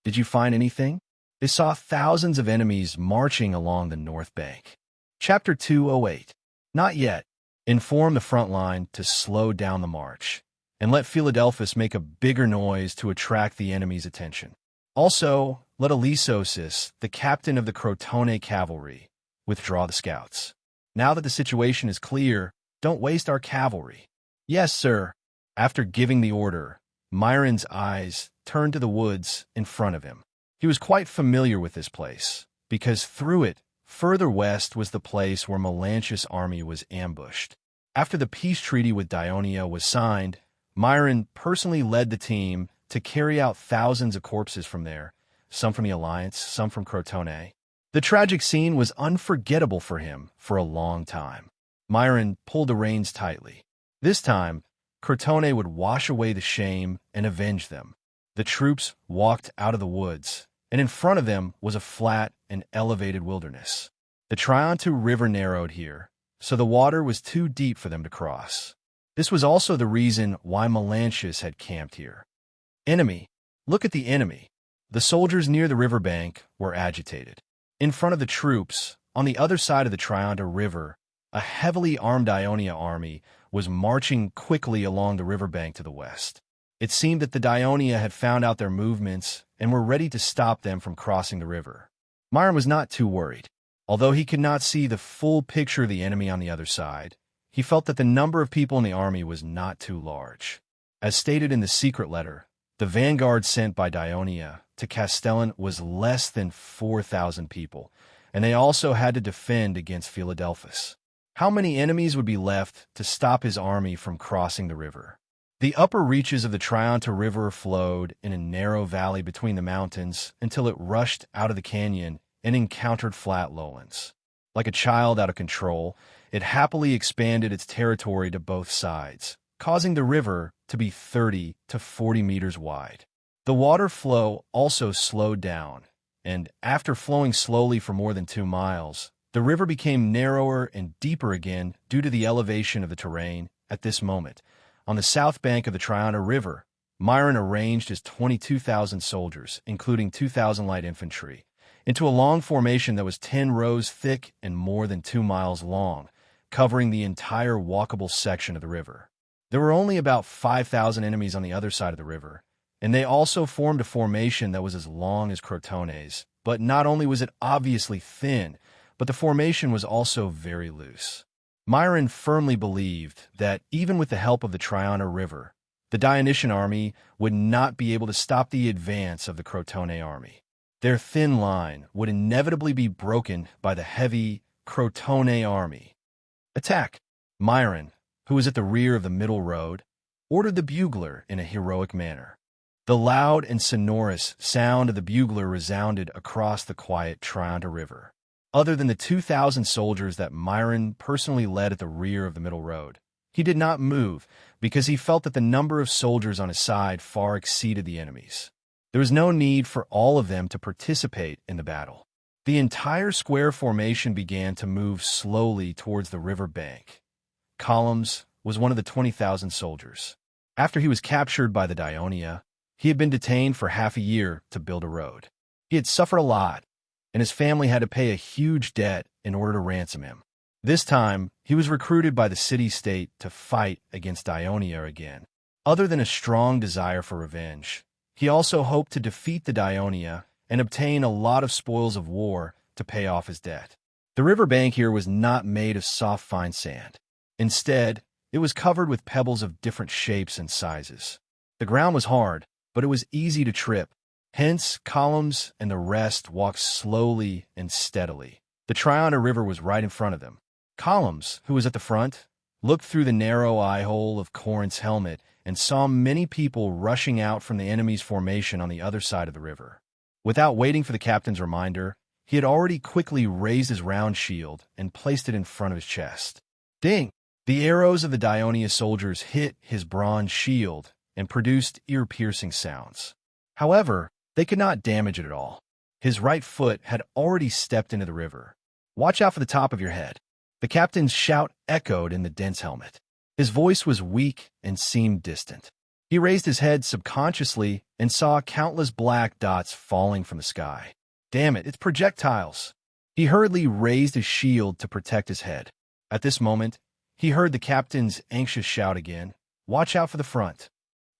Did you find anything? They saw thousands of enemies marching along the north bank. Chapter 208. Not yet. Inform the front line to slow down the march, and let Philadelphus make a bigger noise to attract the enemy's attention. Also, let Elysosis, the captain of the Crotone cavalry, withdraw the scouts. Now that the situation is clear, don't waste our cavalry. Yes, sir. After giving the order, Myron's eyes turned to the woods in front of him. He was quite familiar with this place, because through it, further west was the place where Melanchus' army was ambushed. After the peace treaty with Dionia was signed, Myron personally led the team to carry out thousands of corpses from there, some from the Alliance, some from Crotone. The tragic scene was unforgettable for him for a long time. Myron pulled the reins tightly. This time, Crotone would wash away the shame and avenge them. The troops walked out of the woods, and in front of them was a flat and elevated wilderness. The Trianta River narrowed here, so the water was too deep for them to cross. This was also the reason why Melanchus had camped here. Enemy. Look at the enemy. The soldiers near the riverbank were agitated. In front of the troops, on the other side of the Trianta River, a heavily armed Ionia army was marching quickly along the riverbank to the west. It seemed that the Dionia had found out their movements and were ready to stop them from crossing the river. Myron was not too worried. Although he could not see the full picture of the enemy on the other side, he felt that the number of people in the army was not too large. As stated in the secret letter, the vanguard sent by Dionia to Castellan was less than 4,000 people, and they also had to defend against Philadelphus. How many enemies would be left to stop his army from crossing the river? The upper reaches of the Trianta River flowed in a narrow valley between the mountains until it rushed out of the canyon and encountered flat lowlands. Like a child out of control, it happily expanded its territory to both sides, causing the river to be 30 to 40 meters wide. The water flow also slowed down, and after flowing slowly for more than 2 miles, the river became narrower and deeper again due to the elevation of the terrain at this moment. On the south bank of the Triana River, Myron arranged his 22,000 soldiers, including 2,000 light infantry, into a long formation that was 10 rows thick and more than 2 miles long, covering the entire walkable section of the river. There were only about 5,000 enemies on the other side of the river, and they also formed a formation that was as long as Crotones. But not only was it obviously thin, but the formation was also very loose. Myron firmly believed that even with the help of the Triana River, the Dionysian army would not be able to stop the advance of the Crotone army. Their thin line would inevitably be broken by the heavy Crotone army. Attack! Myron, who was at the rear of the middle road, ordered the bugler in a heroic manner. The loud and sonorous sound of the bugler resounded across the quiet Trianta River. Other than the 2,000 soldiers that Myron personally led at the rear of the middle road, he did not move because he felt that the number of soldiers on his side far exceeded the enemy's. There was no need for all of them to participate in the battle. The entire square formation began to move slowly towards the river bank. Columns was one of the 20,000 soldiers. After he was captured by the Dionia, he had been detained for half a year to build a road. He had suffered a lot, and his family had to pay a huge debt in order to ransom him. This time, he was recruited by the city-state to fight against Dionia again. Other than a strong desire for revenge, he also hoped to defeat the Dionia and obtain a lot of spoils of war to pay off his debt. The riverbank here was not made of soft, fine sand. Instead, it was covered with pebbles of different shapes and sizes. The ground was hard, but it was easy to trip. Hence, Columns and the rest walked slowly and steadily. The Triana River was right in front of them. Columns, who was at the front, looked through the narrow eye-hole of Corinth's helmet and saw many people rushing out from the enemy's formation on the other side of the river. Without waiting for the captain's reminder, he had already quickly raised his round shield and placed it in front of his chest. Ding! The arrows of the Dionia soldiers hit his bronze shield and produced ear-piercing sounds. However, they could not damage it at all. His right foot had already stepped into the river. Watch out for the top of your head. The captain's shout echoed in the dense helmet. His voice was weak and seemed distant. He raised his head subconsciously and saw countless black dots falling from the sky. Damn it, it's projectiles. He hurriedly raised his shield to protect his head. At this moment, he heard the captain's anxious shout again, "Watch out for the front."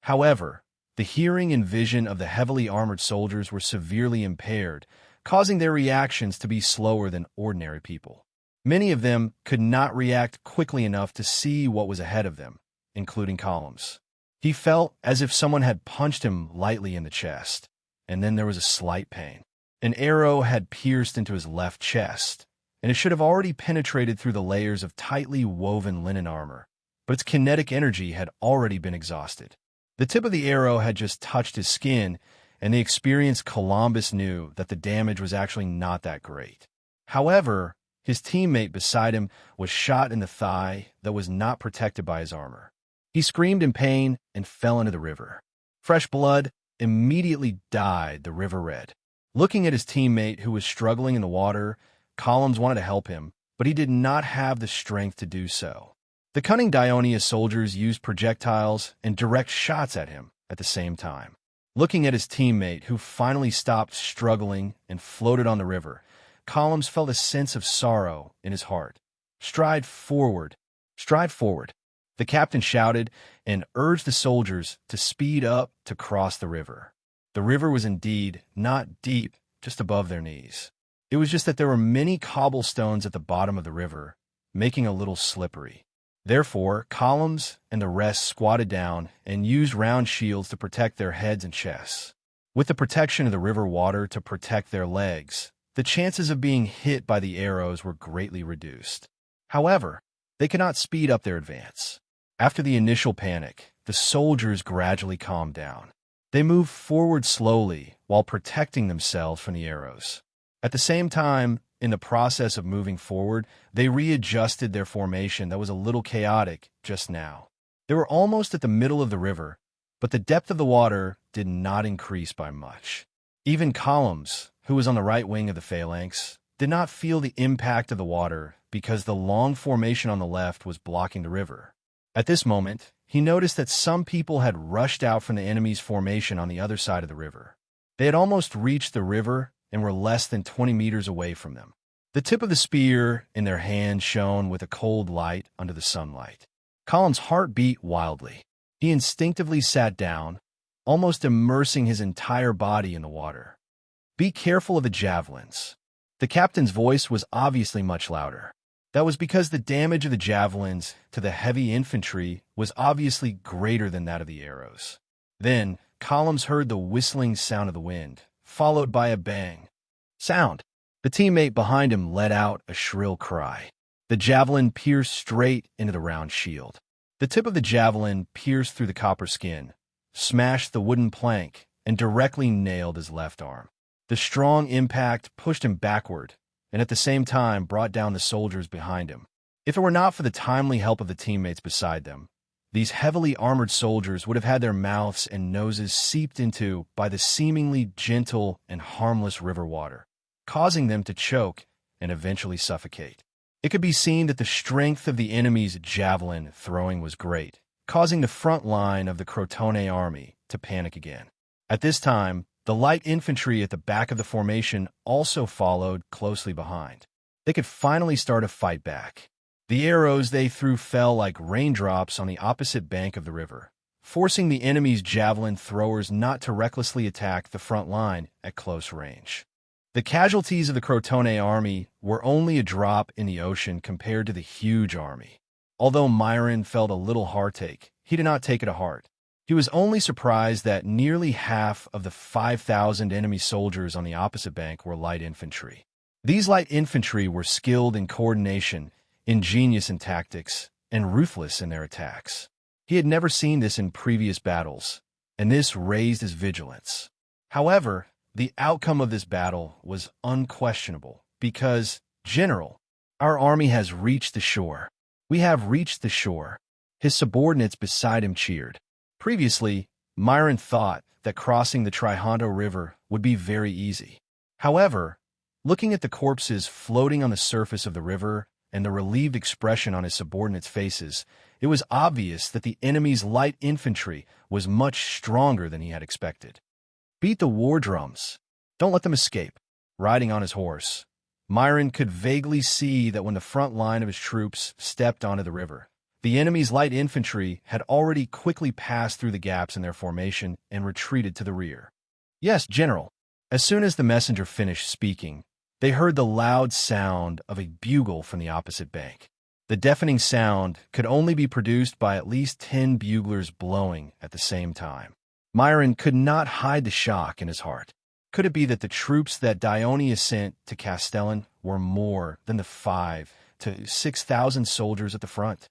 However, the hearing and vision of the heavily armored soldiers were severely impaired, causing their reactions to be slower than ordinary people. Many of them could not react quickly enough to see what was ahead of them, including Columns. He felt as if someone had punched him lightly in the chest, and then there was a slight pain. An arrow had pierced into his left chest, and it should have already penetrated through the layers of tightly woven linen armor, but its kinetic energy had already been exhausted. The tip of the arrow had just touched his skin, and the experienced Columbus knew that the damage was actually not that great. However, his teammate beside him was shot in the thigh that was not protected by his armor. He screamed in pain and fell into the river. Fresh blood immediately dyed the river red. Looking at his teammate who was struggling in the water, Columns wanted to help him, but he did not have the strength to do so. The cunning Dionia soldiers used projectiles and direct shots at him at the same time. Looking at his teammate, who finally stopped struggling and floated on the river, Columns felt a sense of sorrow in his heart. Stride forward. The captain shouted and urged the soldiers to speed up to cross the river. The river was indeed not deep, just above their knees. It was just that there were many cobblestones at the bottom of the river, making a little slippery. Therefore, Columns and the rest squatted down and used round shields to protect their heads and chests. With the protection of the river water to protect their legs, the chances of being hit by the arrows were greatly reduced. However, they could not speed up their advance. After the initial panic, the soldiers gradually calmed down. They moved forward slowly while protecting themselves from the arrows. At the same time, in the process of moving forward, they readjusted their formation that was a little chaotic just now. They were almost at the middle of the river, but the depth of the water did not increase by much. Even Columns, who was on the right wing of the phalanx, did not feel the impact of the water because the long formation on the left was blocking the river. At this moment, he noticed that some people had rushed out from the enemy's formation on the other side of the river. They had almost reached the river and were less than 20 meters away from them. The tip of the spear in their hand shone with a cold light under the sunlight. Column's heart beat wildly. He instinctively sat down, almost immersing his entire body in the water. "Be careful of the javelins." The captain's voice was obviously much louder. That was because the damage of the javelins to the heavy infantry was obviously greater than that of the arrows. Then, Columns heard the whistling sound of the wind, followed by a bang sound. The teammate behind him let out a shrill cry. The javelin pierced straight into the round shield. The tip of the javelin pierced through the copper skin, smashed the wooden plank, and directly nailed his left arm. The strong impact pushed him backward, and at the same time brought down the soldiers behind him. If it were not for the timely help of the teammates beside them, these heavily armored soldiers would have had their mouths and noses seeped into by the seemingly gentle and harmless river water, causing them to choke and eventually suffocate. It could be seen that the strength of the enemy's javelin throwing was great, causing the front line of the Crotone army to panic again. At this time, the light infantry at the back of the formation also followed closely behind. They could finally start a fight back. The arrows they threw fell like raindrops on the opposite bank of the river, forcing the enemy's javelin throwers not to recklessly attack the front line at close range. The casualties of the Crotone army were only a drop in the ocean compared to the huge army. Although Myron felt a little heartache, he did not take it to heart. He was only surprised that nearly half of the 5,000 enemy soldiers on the opposite bank were light infantry. These light infantry were skilled in coordination, ingenious in tactics, and ruthless in their attacks. He had never seen this in previous battles, and this raised his vigilance. However, the outcome of this battle was unquestionable because, "General, our army has reached the shore. We have reached the shore." His subordinates beside him cheered. Previously, Myron thought that crossing the Trihondo River would be very easy. However, looking at the corpses floating on the surface of the river and the relieved expression on his subordinates' faces, it was obvious that the enemy's light infantry was much stronger than he had expected. "Beat the war drums. Don't let them escape." Riding on his horse, Myron could vaguely see that when the front line of his troops stepped onto the river, the enemy's light infantry had already quickly passed through the gaps in their formation and retreated to the rear. "Yes, General." As soon as the messenger finished speaking, they heard the loud sound of a bugle from the opposite bank. The deafening sound could only be produced by at least 10 buglers blowing at the same time. Myron could not hide the shock in his heart. Could it be that the troops that Dioneus sent to Castellan were more than the 5,000 to 6,000 soldiers at the front?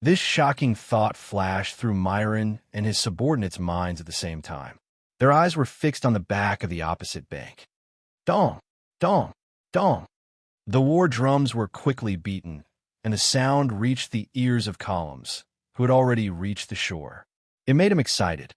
This shocking thought flashed through Myron and his subordinates' minds at the same time. Their eyes were fixed on the back of the opposite bank. Dong! Dong! Dong! The war drums were quickly beaten, and the sound reached the ears of Columns, who had already reached the shore. It made him excited.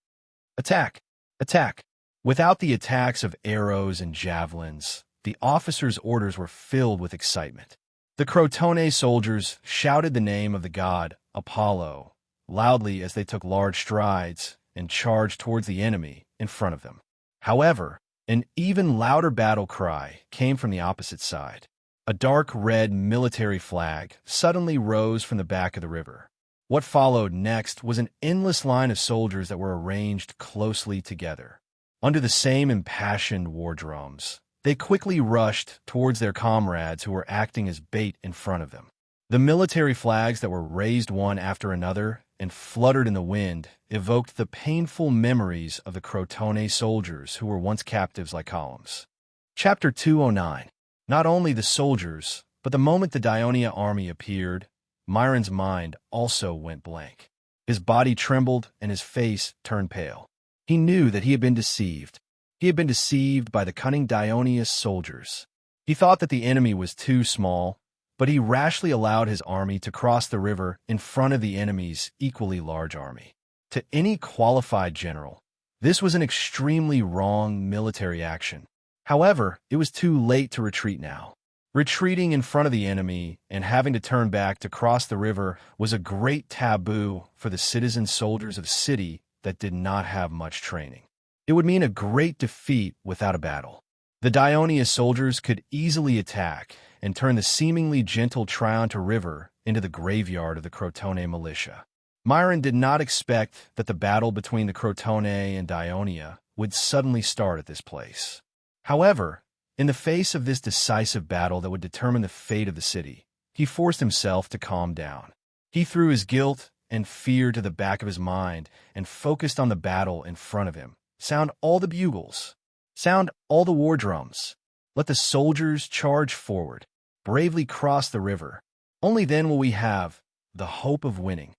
Attack! Attack! Without the attacks of arrows and javelins, the officers' orders were filled with excitement. The Crotone soldiers shouted the name of the god Apollo loudly as they took large strides and charged towards the enemy in front of them. However, an even louder battle cry came from the opposite side. A dark red military flag suddenly rose from the back of the river. What followed next was an endless line of soldiers that were arranged closely together. Under the same impassioned war drums, they quickly rushed towards their comrades who were acting as bait in front of them. The military flags that were raised one after another and fluttered in the wind evoked the painful memories of the Crotone soldiers who were once captives like columns. Chapter 209. Not only the soldiers, but the moment the Dionia army appeared, Myron's mind also went blank. His body trembled and his face turned pale. He knew that he had been deceived. He had been deceived by the cunning Dionia soldiers. He thought that the enemy was too small, but he rashly allowed his army to cross the river in front of the enemy's equally large army. To any qualified general, this was an extremely wrong military action. However, it was too late to retreat now. Retreating in front of the enemy and having to turn back to cross the river was a great taboo for the citizen soldiers of a city that did not have much training. It would mean a great defeat without a battle. The Dionia soldiers could easily attack and turn the seemingly gentle Trionta River into the graveyard of the Crotone militia. Myron did not expect that the battle between the Crotone and Dionia would suddenly start at this place. However, in the face of this decisive battle that would determine the fate of the city, he forced himself to calm down. He threw his guilt and fear to the back of his mind and focused on the battle in front of him. Sound all the bugles. Sound all the war drums. Let the soldiers charge forward, bravely cross the river. Only then will we have the hope of winning.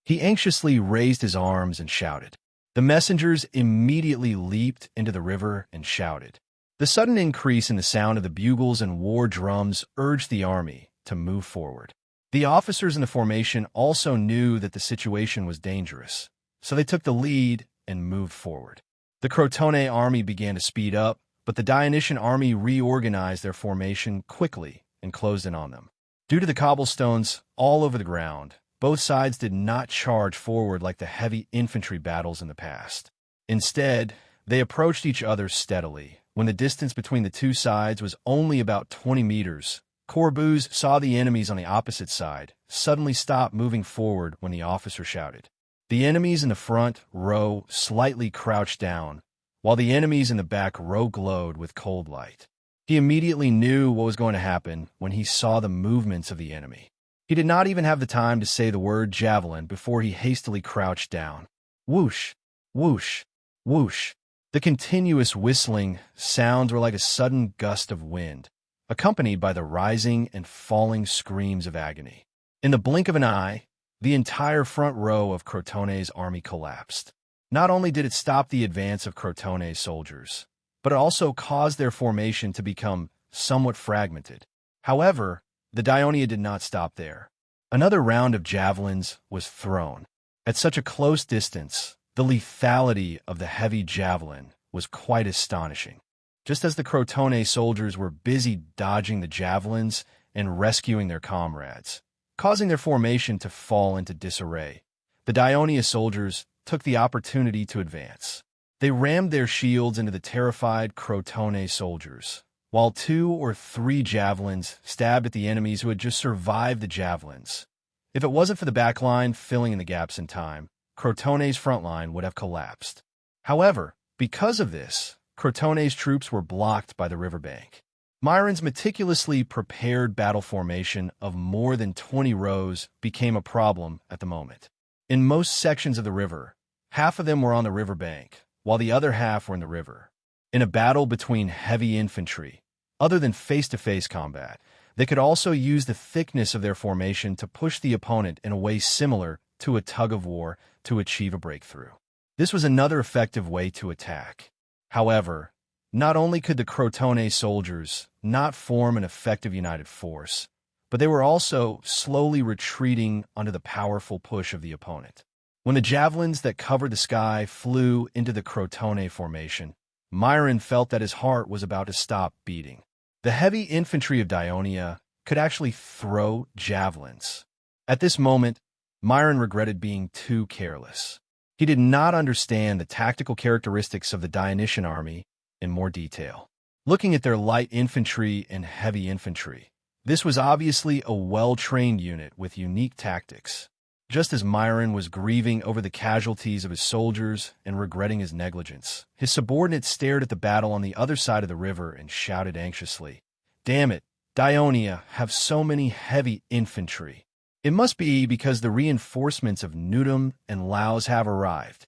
He anxiously raised his arms and shouted. The messengers immediately leaped into the river and shouted. The sudden increase in the sound of the bugles and war drums urged the army to move forward. The officers in the formation also knew that the situation was dangerous, so they took the lead and moved forward. The Crotone army began to speed up, but the Dionysian army reorganized their formation quickly and closed in on them. Due to the cobblestones all over the ground, both sides did not charge forward like the heavy infantry battles in the past. Instead, they approached each other steadily. When the distance between the two sides was only about 20 meters, Corbouz saw the enemies on the opposite side suddenly stop moving forward when the officer shouted. The enemies in the front row slightly crouched down, while the enemies in the back row glowed with cold light. He immediately knew what was going to happen when he saw the movements of the enemy. He did not even have the time to say the word javelin before he hastily crouched down. Whoosh, whoosh, whoosh. The continuous whistling sounds were like a sudden gust of wind, accompanied by the rising and falling screams of agony. In the blink of an eye, the entire front row of Crotone's army collapsed. Not only did it stop the advance of Crotone's soldiers, but it also caused their formation to become somewhat fragmented. However, the Dionia did not stop there. Another round of javelins was thrown. At such a close distance, the lethality of the heavy javelin was quite astonishing. Just as the Crotone soldiers were busy dodging the javelins and rescuing their comrades, causing their formation to fall into disarray, the Dionia soldiers took the opportunity to advance. They rammed their shields into the terrified Crotone soldiers, while 2 or 3 javelins stabbed at the enemies who had just survived the javelins. If it wasn't for the back line filling in the gaps in time, Crotone's front line would have collapsed. However, because of this, Crotone's troops were blocked by the riverbank. Myron's meticulously prepared battle formation of more than 20 rows became a problem at the moment. In most sections of the river, half of them were on the riverbank, while the other half were in the river. In a battle between heavy infantry, other than face-to-face combat, they could also use the thickness of their formation to push the opponent in a way similar to a tug-of-war to achieve a breakthrough. This was another effective way to attack. However, not only could the Crotone soldiers not form an effective united force, but they were also slowly retreating under the powerful push of the opponent. When the javelins that covered the sky flew into the Crotone formation, Myron felt that his heart was about to stop beating. The heavy infantry of Dionia could actually throw javelins. At this moment, Myron regretted being too careless. He did not understand the tactical characteristics of the Dionysian army in more detail. Looking at their light infantry and heavy infantry, this was obviously a well-trained unit with unique tactics. Just as Myron was grieving over the casualties of his soldiers and regretting his negligence, his subordinate stared at the battle on the other side of the river and shouted anxiously, "Damn it, Dionia have so many heavy infantry. It must be because the reinforcements of Nudum and Laos have arrived."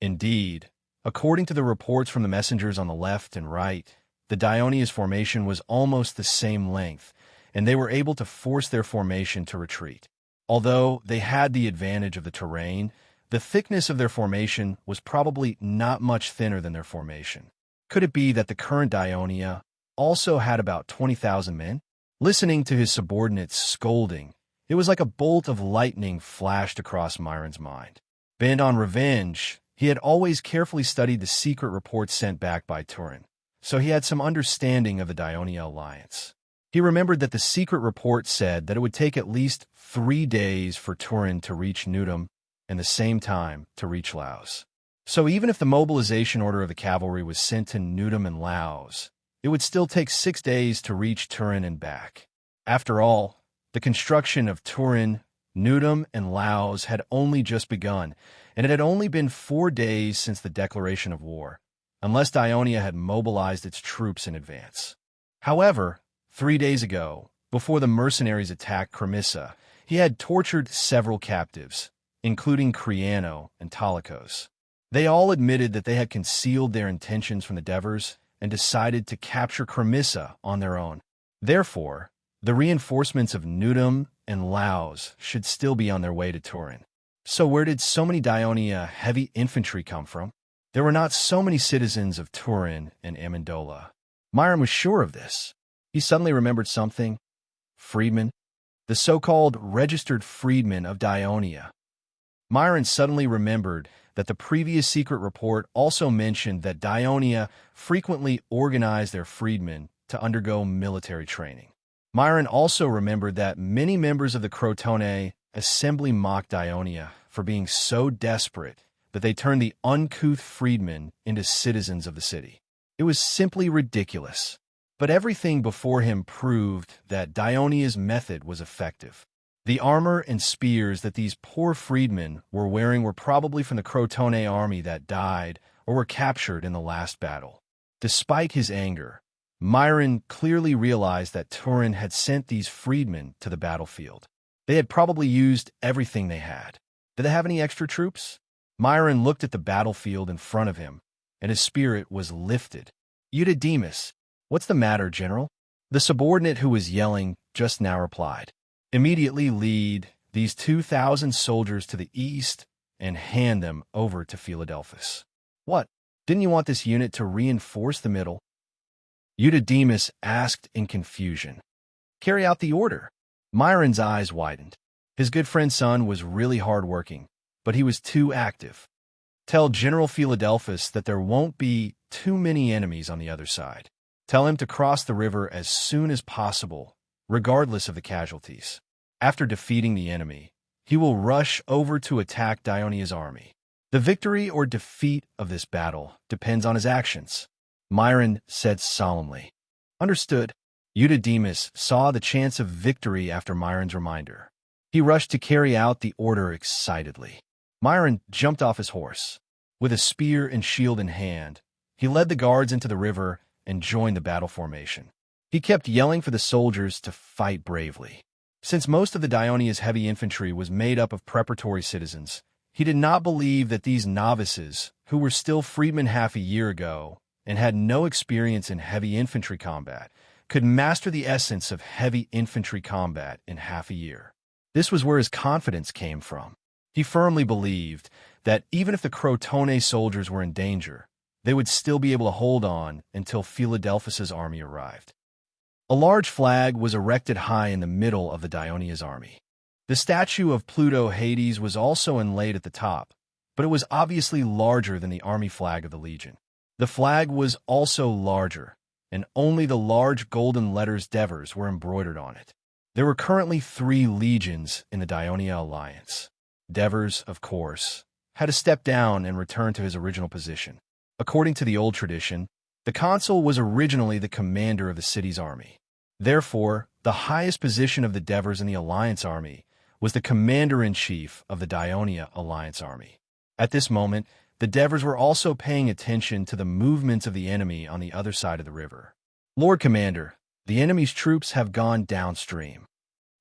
Indeed, according to the reports from the messengers on the left and right, the Dionia's formation was almost the same length, and they were able to force their formation to retreat. Although they had the advantage of the terrain, the thickness of their formation was probably not much thinner than their formation. Could it be that the current Dionia also had about 20,000 men? Listening to his subordinates scolding, it was like a bolt of lightning flashed across Myron's mind. Bent on revenge, he had always carefully studied the secret reports sent back by Turin, so he had some understanding of the Dionia alliance. He remembered that the secret report said that it would take at least 3 days for Turin to reach Nudum and the same time to reach Laos. So even if the mobilization order of the cavalry was sent to Nudum and Laos, it would still take 6 days to reach Turin and back. After all, the construction of Turin, Nudum, and Laos had only just begun, and it had only been 4 days since the declaration of war, unless Dionia had mobilized its troops in advance. However, 3 days ago, before the mercenaries attacked Cremissa, he had tortured several captives, including Criano and Talikos. They all admitted that they had concealed their intentions from the Devers and decided to capture Cremissa on their own. Therefore, the reinforcements of Nudum and Laos should still be on their way to Turin. So where did so many Dionia heavy infantry come from? There were not so many citizens of Turin and Amendola. Myron was sure of this. He suddenly remembered something. Freedmen. The so-called registered freedmen of Dionia. Myron suddenly remembered that the previous secret report also mentioned that Dionia frequently organized their freedmen to undergo military training. Myron also remembered that many members of the Crotone assembly mocked Dionia for being so desperate that they turned the uncouth freedmen into citizens of the city. It was simply ridiculous. But everything before him proved that Dionia's method was effective. The armor and spears that these poor freedmen were wearing were probably from the Crotone army that died or were captured in the last battle. Despite his anger, Myron clearly realized that Turin had sent these freedmen to the battlefield. They had probably used everything they had. Did they have any extra troops? Myron looked at the battlefield in front of him, and his spirit was lifted. "Eutydemus, what's the matter, General?" The subordinate who was yelling just now replied, "Immediately lead these 2,000 soldiers to the east and hand them over to Philadelphus." "What? Didn't you want this unit to reinforce the middle?" Eutydemus asked in confusion. "Carry out the order." Myron's eyes widened. His good friend's son was really hard-working, but he was too active. "Tell General Philadelphus that there won't be too many enemies on the other side. Tell him to cross the river as soon as possible, regardless of the casualties. After defeating the enemy, he will rush over to attack Dionia's army. The victory or defeat of this battle depends on his actions," Myron said solemnly. "Understood." Eutydemus saw the chance of victory after Myron's reminder. He rushed to carry out the order excitedly. Myron jumped off his horse. With a spear and shield in hand, he led the guards into the river and joined the battle formation. He kept yelling for the soldiers to fight bravely. Since most of the Dionia's heavy infantry was made up of preparatory citizens, he did not believe that these novices, who were still freedmen half a year ago and had no experience in heavy infantry combat, could master the essence of heavy infantry combat in half a year. This was where his confidence came from. He firmly believed that even if the Crotone soldiers were in danger, they would still be able to hold on until Philadelphus's army arrived. A large flag was erected high in the middle of the Dionia's army. The statue of Pluto Hades was also inlaid at the top, but it was obviously larger than the army flag of the Legion. The flag was also larger, and only the large golden letters Devers were embroidered on it. There were currently 3 legions in the Dionia alliance. Devers, of course, had to step down and return to his original position. According to the old tradition, the consul was originally the commander of the city's army. Therefore, the highest position of the Devers in the alliance army was the commander-in-chief of the Dionia Alliance army. At this moment, the Devers were also paying attention to the movements of the enemy on the other side of the river. "Lord Commander, the enemy's troops have gone downstream,"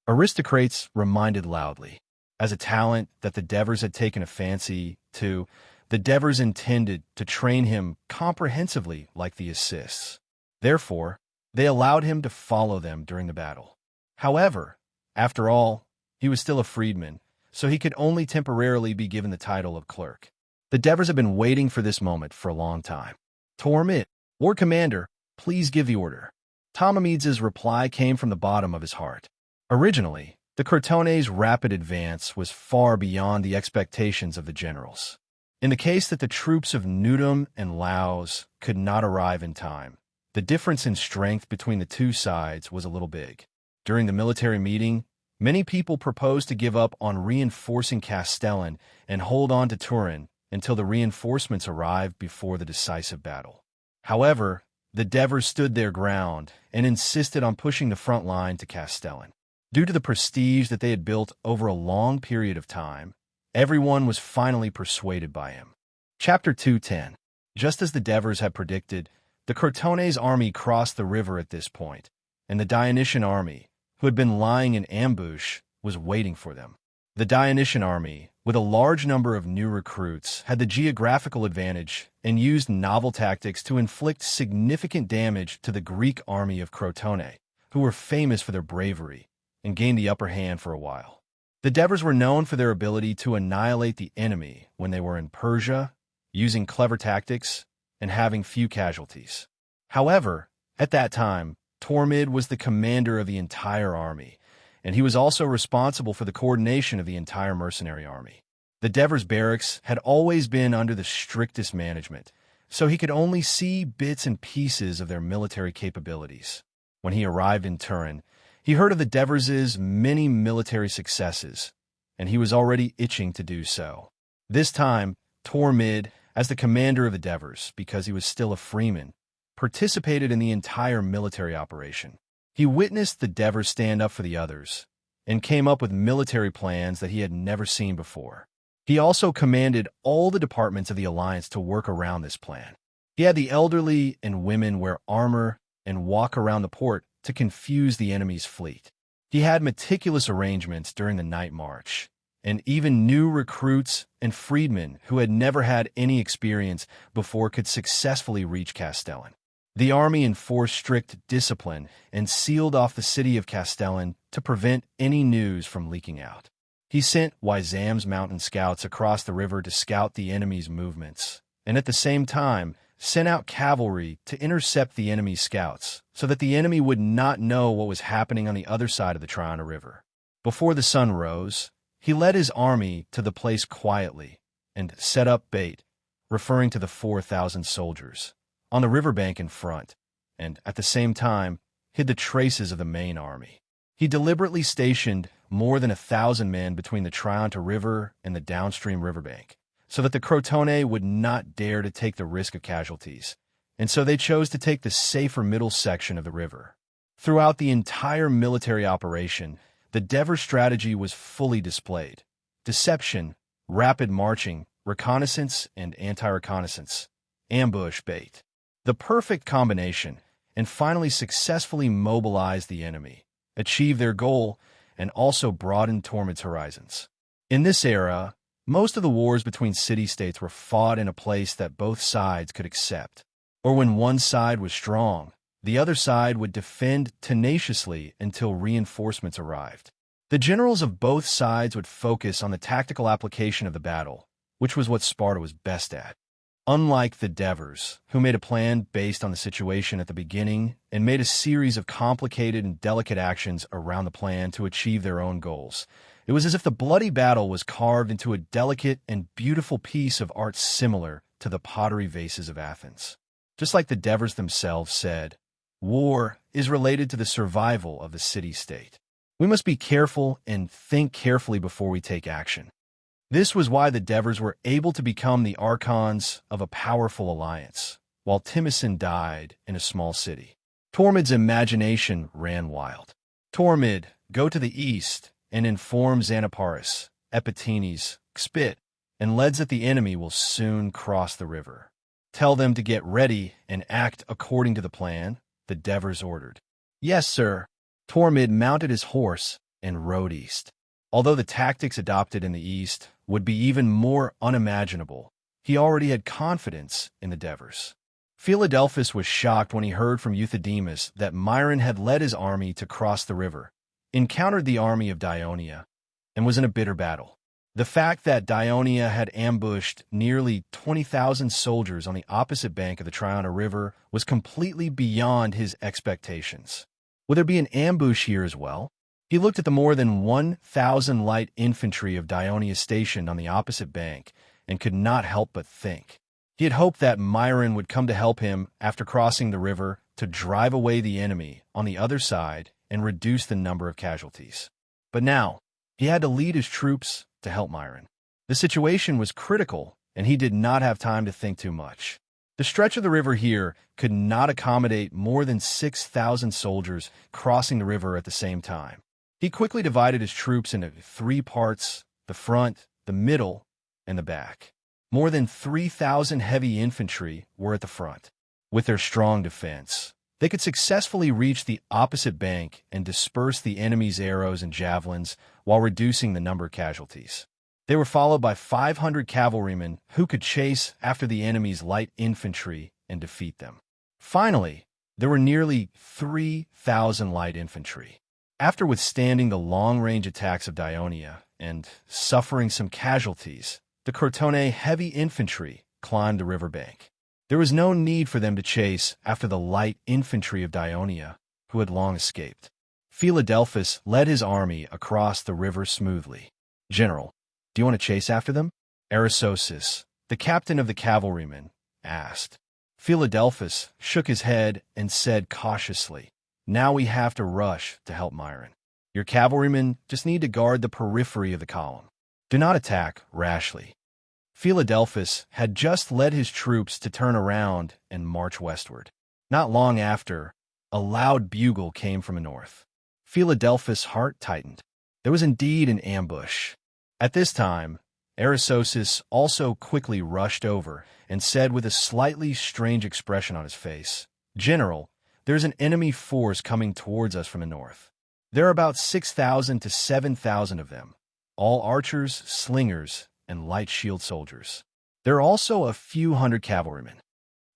Aristocrates reminded loudly. As a talent that the Devers had taken a fancy to, the Devers intended to train him comprehensively like the assists. Therefore, they allowed him to follow them during the battle. However, after all, he was still a freedman, so he could only temporarily be given the title of clerk. The Devers had been waiting for this moment for a long time. "Tormid, Lord Commander, please give the order." Tomamid's reply came from the bottom of his heart. Originally, the Crotones' rapid advance was far beyond the expectations of the generals. In the case that the troops of Nudum and Laos could not arrive in time, the difference in strength between the two sides was a little big. During the military meeting, many people proposed to give up on reinforcing Castellan and hold on to Turin until the reinforcements arrived before the decisive battle. However, the Devers stood their ground and insisted on pushing the front line to Castellan. Due to the prestige that they had built over a long period of time, everyone was finally persuaded by him. Chapter 210. Just as the Devers had predicted, the Crotones' army crossed the river at this point, and the Dionysian army, who had been lying in ambush, was waiting for them. The Dionysian army, with a large number of new recruits, had the geographical advantage and used novel tactics to inflict significant damage to the Greek army of Crotone, who were famous for their bravery and gained the upper hand for a while. The Devers were known for their ability to annihilate the enemy when they were in Persia, using clever tactics, and having few casualties. However, at that time, Tormid was the commander of the entire army, and he was also responsible for the coordination of the entire mercenary army. The Devers barracks had always been under the strictest management, so he could only see bits and pieces of their military capabilities. When he arrived in Turin, he heard of the Devers' many military successes, and he was already itching to do so. This time, Tormid, as the commander of the Devers, because he was still a freeman, participated in the entire military operation. He witnessed the Devers stand up for the others, and came up with military plans that he had never seen before. He also commanded all the departments of the Alliance to work around this plan. He had the elderly and women wear armor and walk around the port to confuse the enemy's fleet. He had meticulous arrangements during the night march, and even new recruits and freedmen who had never had any experience before could successfully reach Castellan. The army enforced strict discipline and sealed off the city of Castellan to prevent any news from leaking out. He sent Wyzam's mountain scouts across the river to scout the enemy's movements, and at the same time sent out cavalry to intercept the enemy's scouts so that the enemy would not know what was happening on the other side of the Triana River. Before the sun rose, he led his army to the place quietly and set up bait, referring to the 4,000 soldiers, on the riverbank in front, and at the same time hid the traces of the main army. He deliberately stationed more than 1,000 men between the Trianta River and the downstream riverbank, so that the Crotone would not dare to take the risk of casualties, and so they chose to take the safer middle section of the river. Throughout the entire military operation, the Devers strategy was fully displayed: deception, rapid marching, reconnaissance and anti-reconnaissance, ambush bait. The perfect combination, and finally successfully mobilized the enemy, achieved their goal, and also broadened Tormid's horizons. In this era, most of the wars between city-states were fought in a place that both sides could accept, or when one side was strong, the other side would defend tenaciously until reinforcements arrived. The generals of both sides would focus on the tactical application of the battle, which was what Sparta was best at. Unlike the Devers, who made a plan based on the situation at the beginning and made a series of complicated and delicate actions around the plan to achieve their own goals, it was as if the bloody battle was carved into a delicate and beautiful piece of art similar to the pottery vases of Athens. Just like the Devers themselves said, war is related to the survival of the city-state. We must be careful and think carefully before we take action. This was why the Devers were able to become the archons of a powerful alliance, while Timicin died in a small city. Tormid's imagination ran wild. "Tormid, go to the east and inform Xanaparis, Epitenes, Xpit, and Leds that the enemy will soon cross the river. Tell them to get ready and act according to the plan, the Devers ordered. Yes, sir. Tormid mounted his horse and rode east. Although the tactics adopted in the east would be even more unimaginable, he already had confidence in the Devers. Philadelphus was shocked when he heard from Euthydemus that Myron had led his army to cross the river, encountered the army of Dionia, and was in a bitter battle. The fact that Dionia had ambushed nearly 20,000 soldiers on the opposite bank of the Triana River was completely beyond his expectations. Would there be an ambush here as well? He looked at the more than 1,000 light infantry of Dionia stationed on the opposite bank and could not help but think. He had hoped that Myron would come to help him after crossing the river to drive away the enemy on the other side and reduce the number of casualties. But now, he had to lead his troops to help Myron. The situation was critical, and he did not have time to think too much. The stretch of the river here could not accommodate more than 6,000 soldiers crossing the river at the same time. He quickly divided his troops into 3 parts: the front, the middle, and the back. More than 3,000 heavy infantry were at the front. With their strong defense, they could successfully reach the opposite bank and disperse the enemy's arrows and javelins while reducing the number of casualties. They were followed by 500 cavalrymen who could chase after the enemy's light infantry and defeat them. Finally, there were nearly 3,000 light infantry. After withstanding the long-range attacks of Dionia and suffering some casualties, the Crotone heavy infantry climbed the riverbank. There was no need for them to chase after the light infantry of Dionia, who had long escaped. Philadelphus led his army across the river smoothly. "General, do you want to chase after them?" Aristosus, the captain of the cavalrymen, asked. Philadelphus shook his head and said cautiously, "Now we have to rush to help Myron. Your cavalrymen just need to guard the periphery of the column. Do not attack rashly." Philadelphus had just led his troops to turn around and march westward. Not long after, a loud bugle came from the north. Philadelphus' heart tightened. There was indeed an ambush. At this time, Aristosus also quickly rushed over and said with a slightly strange expression on his face, "General, there's an enemy force coming towards us from the north. There are about 6,000 to 7,000 of them, all archers, slingers, and light shield soldiers. There are also a few hundred cavalrymen."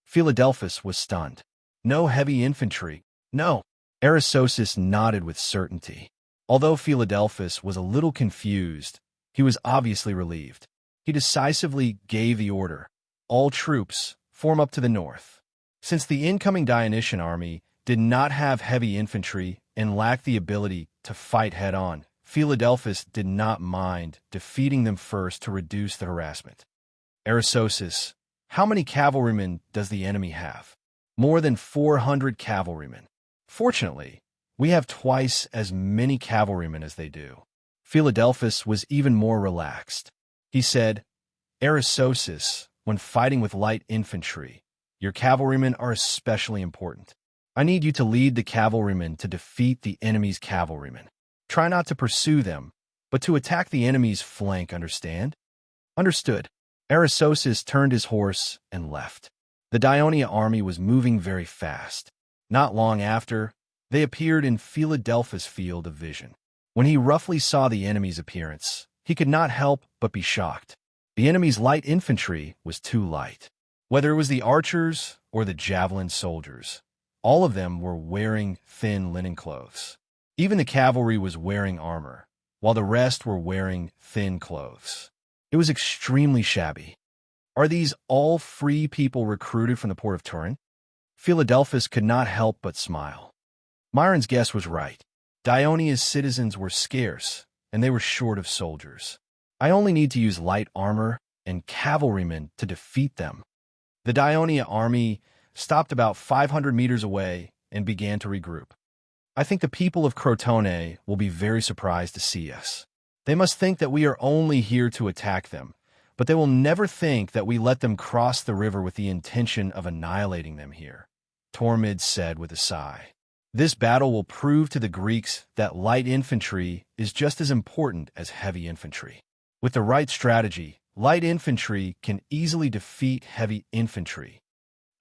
Philadelphus was stunned. "No heavy infantry?" "No." Aristosus nodded with certainty. Although Philadelphus was a little confused, he was obviously relieved. He decisively gave the order, "All troops, form up to the north." Since the incoming Dionysian army did not have heavy infantry and lacked the ability to fight head-on, Philadelphus did not mind defeating them first to reduce the harassment. "Aristosus, how many cavalrymen does the enemy have?" "More than 400 cavalrymen. Fortunately, we have twice as many cavalrymen as they do." Philadelphus was even more relaxed. He said, "Aristosus, when fighting with light infantry, your cavalrymen are especially important. I need you to lead the cavalrymen to defeat the enemy's cavalrymen. Try not to pursue them, but to attack the enemy's flank, understand?" "Understood." Aristosus turned his horse and left. The Dionia army was moving very fast. Not long after, they appeared in Philadelphus' field of vision. When he roughly saw the enemy's appearance, he could not help but be shocked. The enemy's light infantry was too light. Whether it was the archers or the javelin soldiers, all of them were wearing thin linen clothes. Even the cavalry was wearing armor, while the rest were wearing thin clothes. It was extremely shabby. Are these all free people recruited from the port of Turin? Philadelphus could not help but smile. Myron's guess was right. Dionia's citizens were scarce, and they were short of soldiers. I only need to use light armor and cavalrymen to defeat them. The Dionia army stopped about 500 meters away and began to regroup. I think the people of Crotone will be very surprised to see us. They must think that we are only here to attack them, but they will never think that we let them cross the river with the intention of annihilating them here," Tormid said with a sigh. This battle will prove to the Greeks that light infantry is just as important as heavy infantry. With the right strategy, light infantry can easily defeat heavy infantry.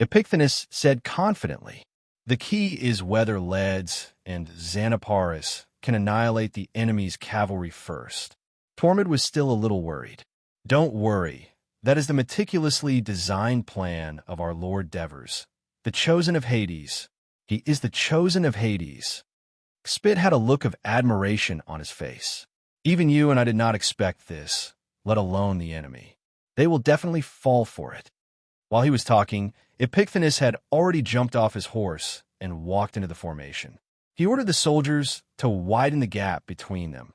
Epicthetus said confidently. The key is whether Leds and Xanaparis can annihilate the enemy's cavalry first. Tormod was still a little worried. Don't worry. That is the meticulously designed plan of our Lord Devers, the chosen of Hades. He is the chosen of Hades. Spit had a look of admiration on his face. Even you and I did not expect this, let alone the enemy. They will definitely fall for it. While he was talking, Epicthetus had already jumped off his horse and walked into the formation. He ordered the soldiers to widen the gap between them,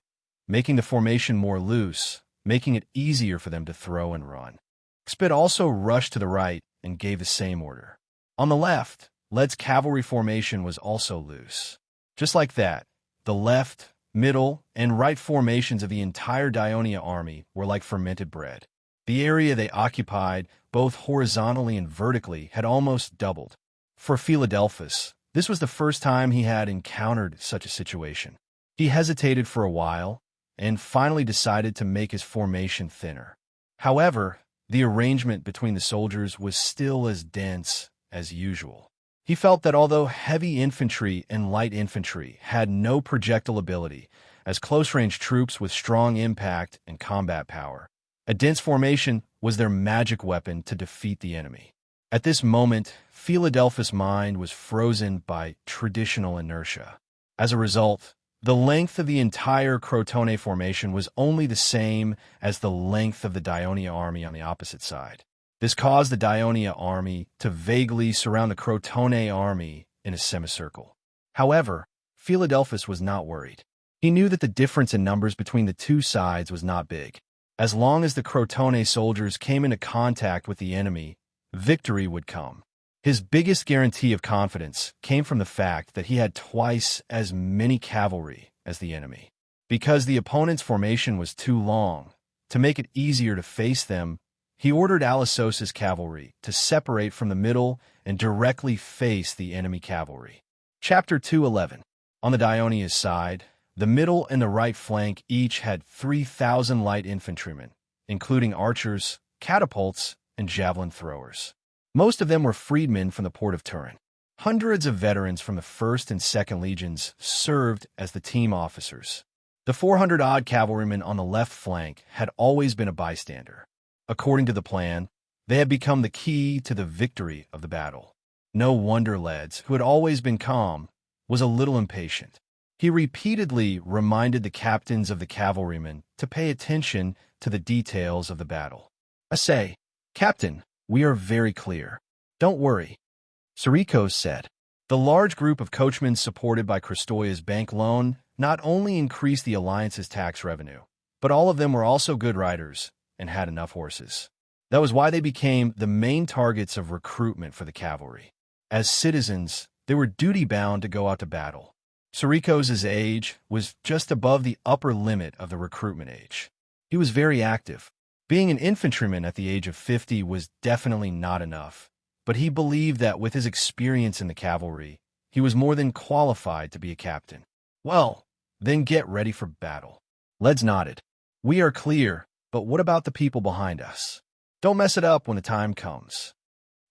making the formation more loose, making it easier for them to throw and run. Spit also rushed to the right and gave the same order. On the left, Led's cavalry formation was also loose. Just like that, the left, middle, and right formations of the entire Dionia army were like fermented bread. The area they occupied, both horizontally and vertically, had almost doubled. For Philadelphus, this was the first time he had encountered such a situation. He hesitated for a while, and finally decided to make his formation thinner. However, the arrangement between the soldiers was still as dense as usual. He felt that although heavy infantry and light infantry had no projectile ability, as close-range troops with strong impact and combat power, a dense formation was their magic weapon to defeat the enemy. At this moment, Philadelphus' mind was frozen by traditional inertia. As a result, the length of the entire Crotone formation was only the same as the length of the Dionia army on the opposite side. This caused the Dionia army to vaguely surround the Crotone army in a semicircle. However, Philadelphus was not worried. He knew that the difference in numbers between the two sides was not big. As long as the Crotone soldiers came into contact with the enemy, victory would come. His biggest guarantee of confidence came from the fact that he had twice as many cavalry as the enemy. Because the opponent's formation was too long, to make it easier to face them, he ordered Alessos' cavalry to separate from the middle and directly face the enemy cavalry. Chapter 2:11. On the Dionia's side, the middle and the right flank each had 3,000 light infantrymen, including archers, catapults, and javelin throwers. Most of them were freedmen from the port of Turin. Hundreds of veterans from the 1st and 2nd Legions served as the team officers. The 400-odd cavalrymen on the left flank had always been a bystander. According to the plan, they had become the key to the victory of the battle. No wonder Leds, who had always been calm, was a little impatient. He repeatedly reminded the captains of the cavalrymen to pay attention to the details of the battle. I say, Captain, we are very clear. Don't worry. Sirikos said. The large group of coachmen supported by Kristoya's bank loan not only increased the alliance's tax revenue, but all of them were also good riders and had enough horses. That was why they became the main targets of recruitment for the cavalry. As citizens, they were duty-bound to go out to battle. Sirikos' age was just above the upper limit of the recruitment age. He was very active. Being an infantryman at the age of 50 was definitely not enough, but he believed that with his experience in the cavalry, he was more than qualified to be a captain. Well, then get ready for battle. Leds nodded. We are clear, but what about the people behind us? Don't mess it up when the time comes.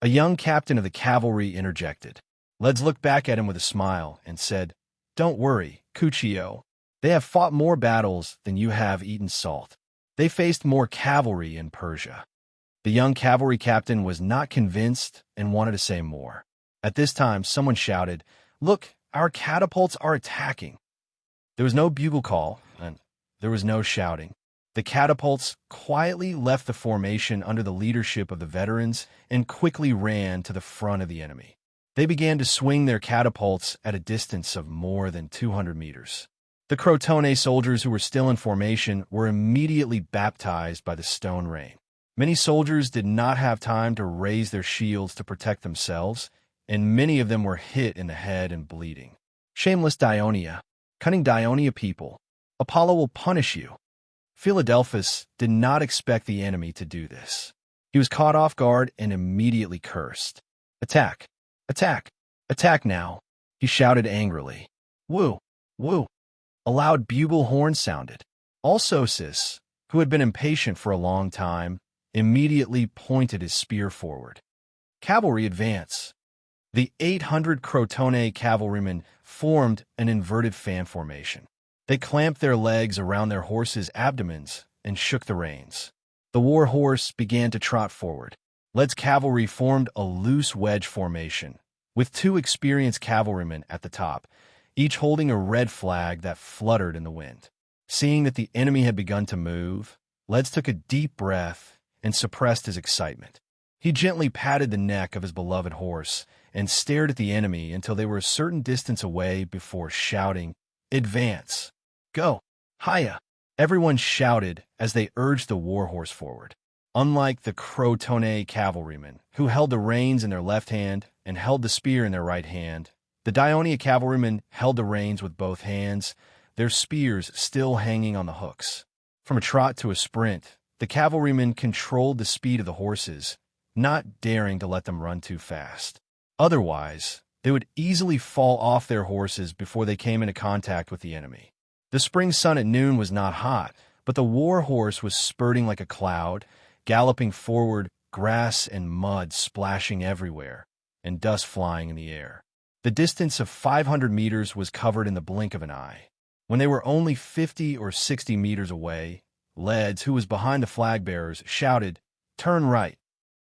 A young captain of the cavalry interjected. Leds looked back at him with a smile and said, Don't worry, Cuccio. They have fought more battles than you have eaten salt. They faced more cavalry in Persia. The young cavalry captain was not convinced and wanted to say more. At this time, someone shouted, Look, our catapults are attacking. There was no bugle call, and there was no shouting. The catapults quietly left the formation under the leadership of the veterans and quickly ran to the front of the enemy. They began to swing their catapults at a distance of more than 200 meters. The Crotone soldiers who were still in formation were immediately baptized by the stone rain. Many soldiers did not have time to raise their shields to protect themselves, and many of them were hit in the head and bleeding. Shameless Dionia, cunning Dionia people, Apollo will punish you. Philadelphus did not expect the enemy to do this. He was caught off guard and immediately cursed. Attack! Attack! Attack now! He shouted angrily. Woo! Woo! A loud bugle horn sounded. Alsosis, who had been impatient for a long time, immediately pointed his spear forward. Cavalry advance. The 800 Crotone cavalrymen formed an inverted fan formation. They clamped their legs around their horses' abdomens and shook the reins. The war horse began to trot forward. Led's cavalry formed a loose wedge formation, with 2 experienced cavalrymen at the top, each holding a red flag that fluttered in the wind. Seeing that the enemy had begun to move, Leds took a deep breath and suppressed his excitement. He gently patted the neck of his beloved horse and stared at the enemy until they were a certain distance away before shouting, "Advance! Go! Hiya!" Everyone shouted as they urged the war horse forward. Unlike the Crotone cavalrymen, who held the reins in their left hand and held the spear in their right hand, the Dionia cavalrymen held the reins with both hands, their spears still hanging on the hooks. From a trot to a sprint, the cavalrymen controlled the speed of the horses, not daring to let them run too fast. Otherwise, they would easily fall off their horses before they came into contact with the enemy. The spring sun at noon was not hot, but the war horse was spurting like a cloud, galloping forward, grass and mud splashing everywhere, and dust flying in the air. The distance of 500 meters was covered in the blink of an eye. When they were only 50 or 60 meters away, Leds, who was behind the flag bearers, shouted, "Turn right."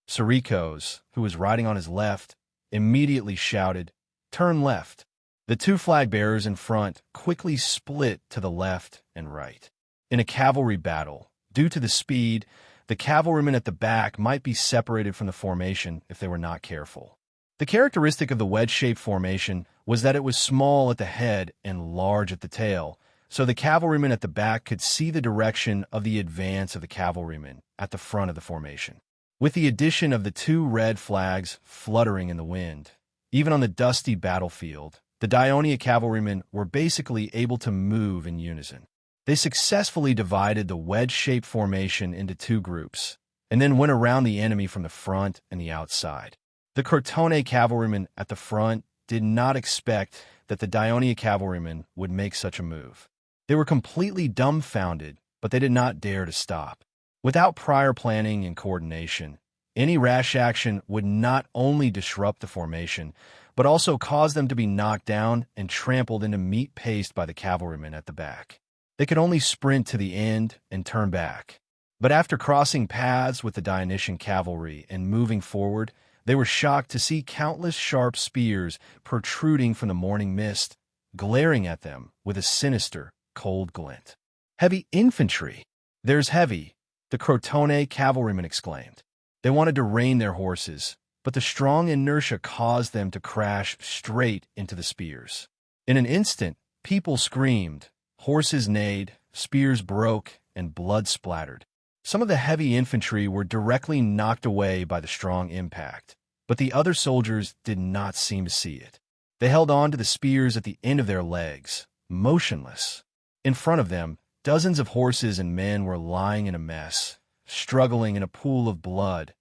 Sarikos, who was riding on his left, immediately shouted, "Turn left." The 2 flag bearers in front quickly split to the left and right. In a cavalry battle, due to the speed, the cavalrymen at the back might be separated from the formation if they were not careful. The characteristic of the wedge-shaped formation was that it was small at the head and large at the tail, so the cavalrymen at the back could see the direction of the advance of the cavalrymen at the front of the formation. With the addition of the 2 red flags fluttering in the wind, even on the dusty battlefield, the Dionia cavalrymen were basically able to move in unison. They successfully divided the wedge-shaped formation into 2 groups, and then went around the enemy from the front and the outside. The Crotone cavalrymen at the front did not expect that the Dionia cavalrymen would make such a move. They were completely dumbfounded, but they did not dare to stop. Without prior planning and coordination, any rash action would not only disrupt the formation, but also cause them to be knocked down and trampled into meat paste by the cavalrymen at the back. They could only sprint to the end and turn back. But after crossing paths with the Dionysian cavalry and moving forward, they were shocked to see countless sharp spears protruding from the morning mist, glaring at them with a sinister, cold glint. "Heavy infantry! There's heavy!" the Crotone cavalrymen exclaimed. They wanted to rein their horses, but the strong inertia caused them to crash straight into the spears. In an instant, people screamed, horses neighed, spears broke, and blood splattered. Some of the heavy infantry were directly knocked away by the strong impact, but the other soldiers did not seem to see it. They held on to the spears at the end of their legs, motionless. In front of them, dozens of horses and men were lying in a mess, struggling in a pool of blood.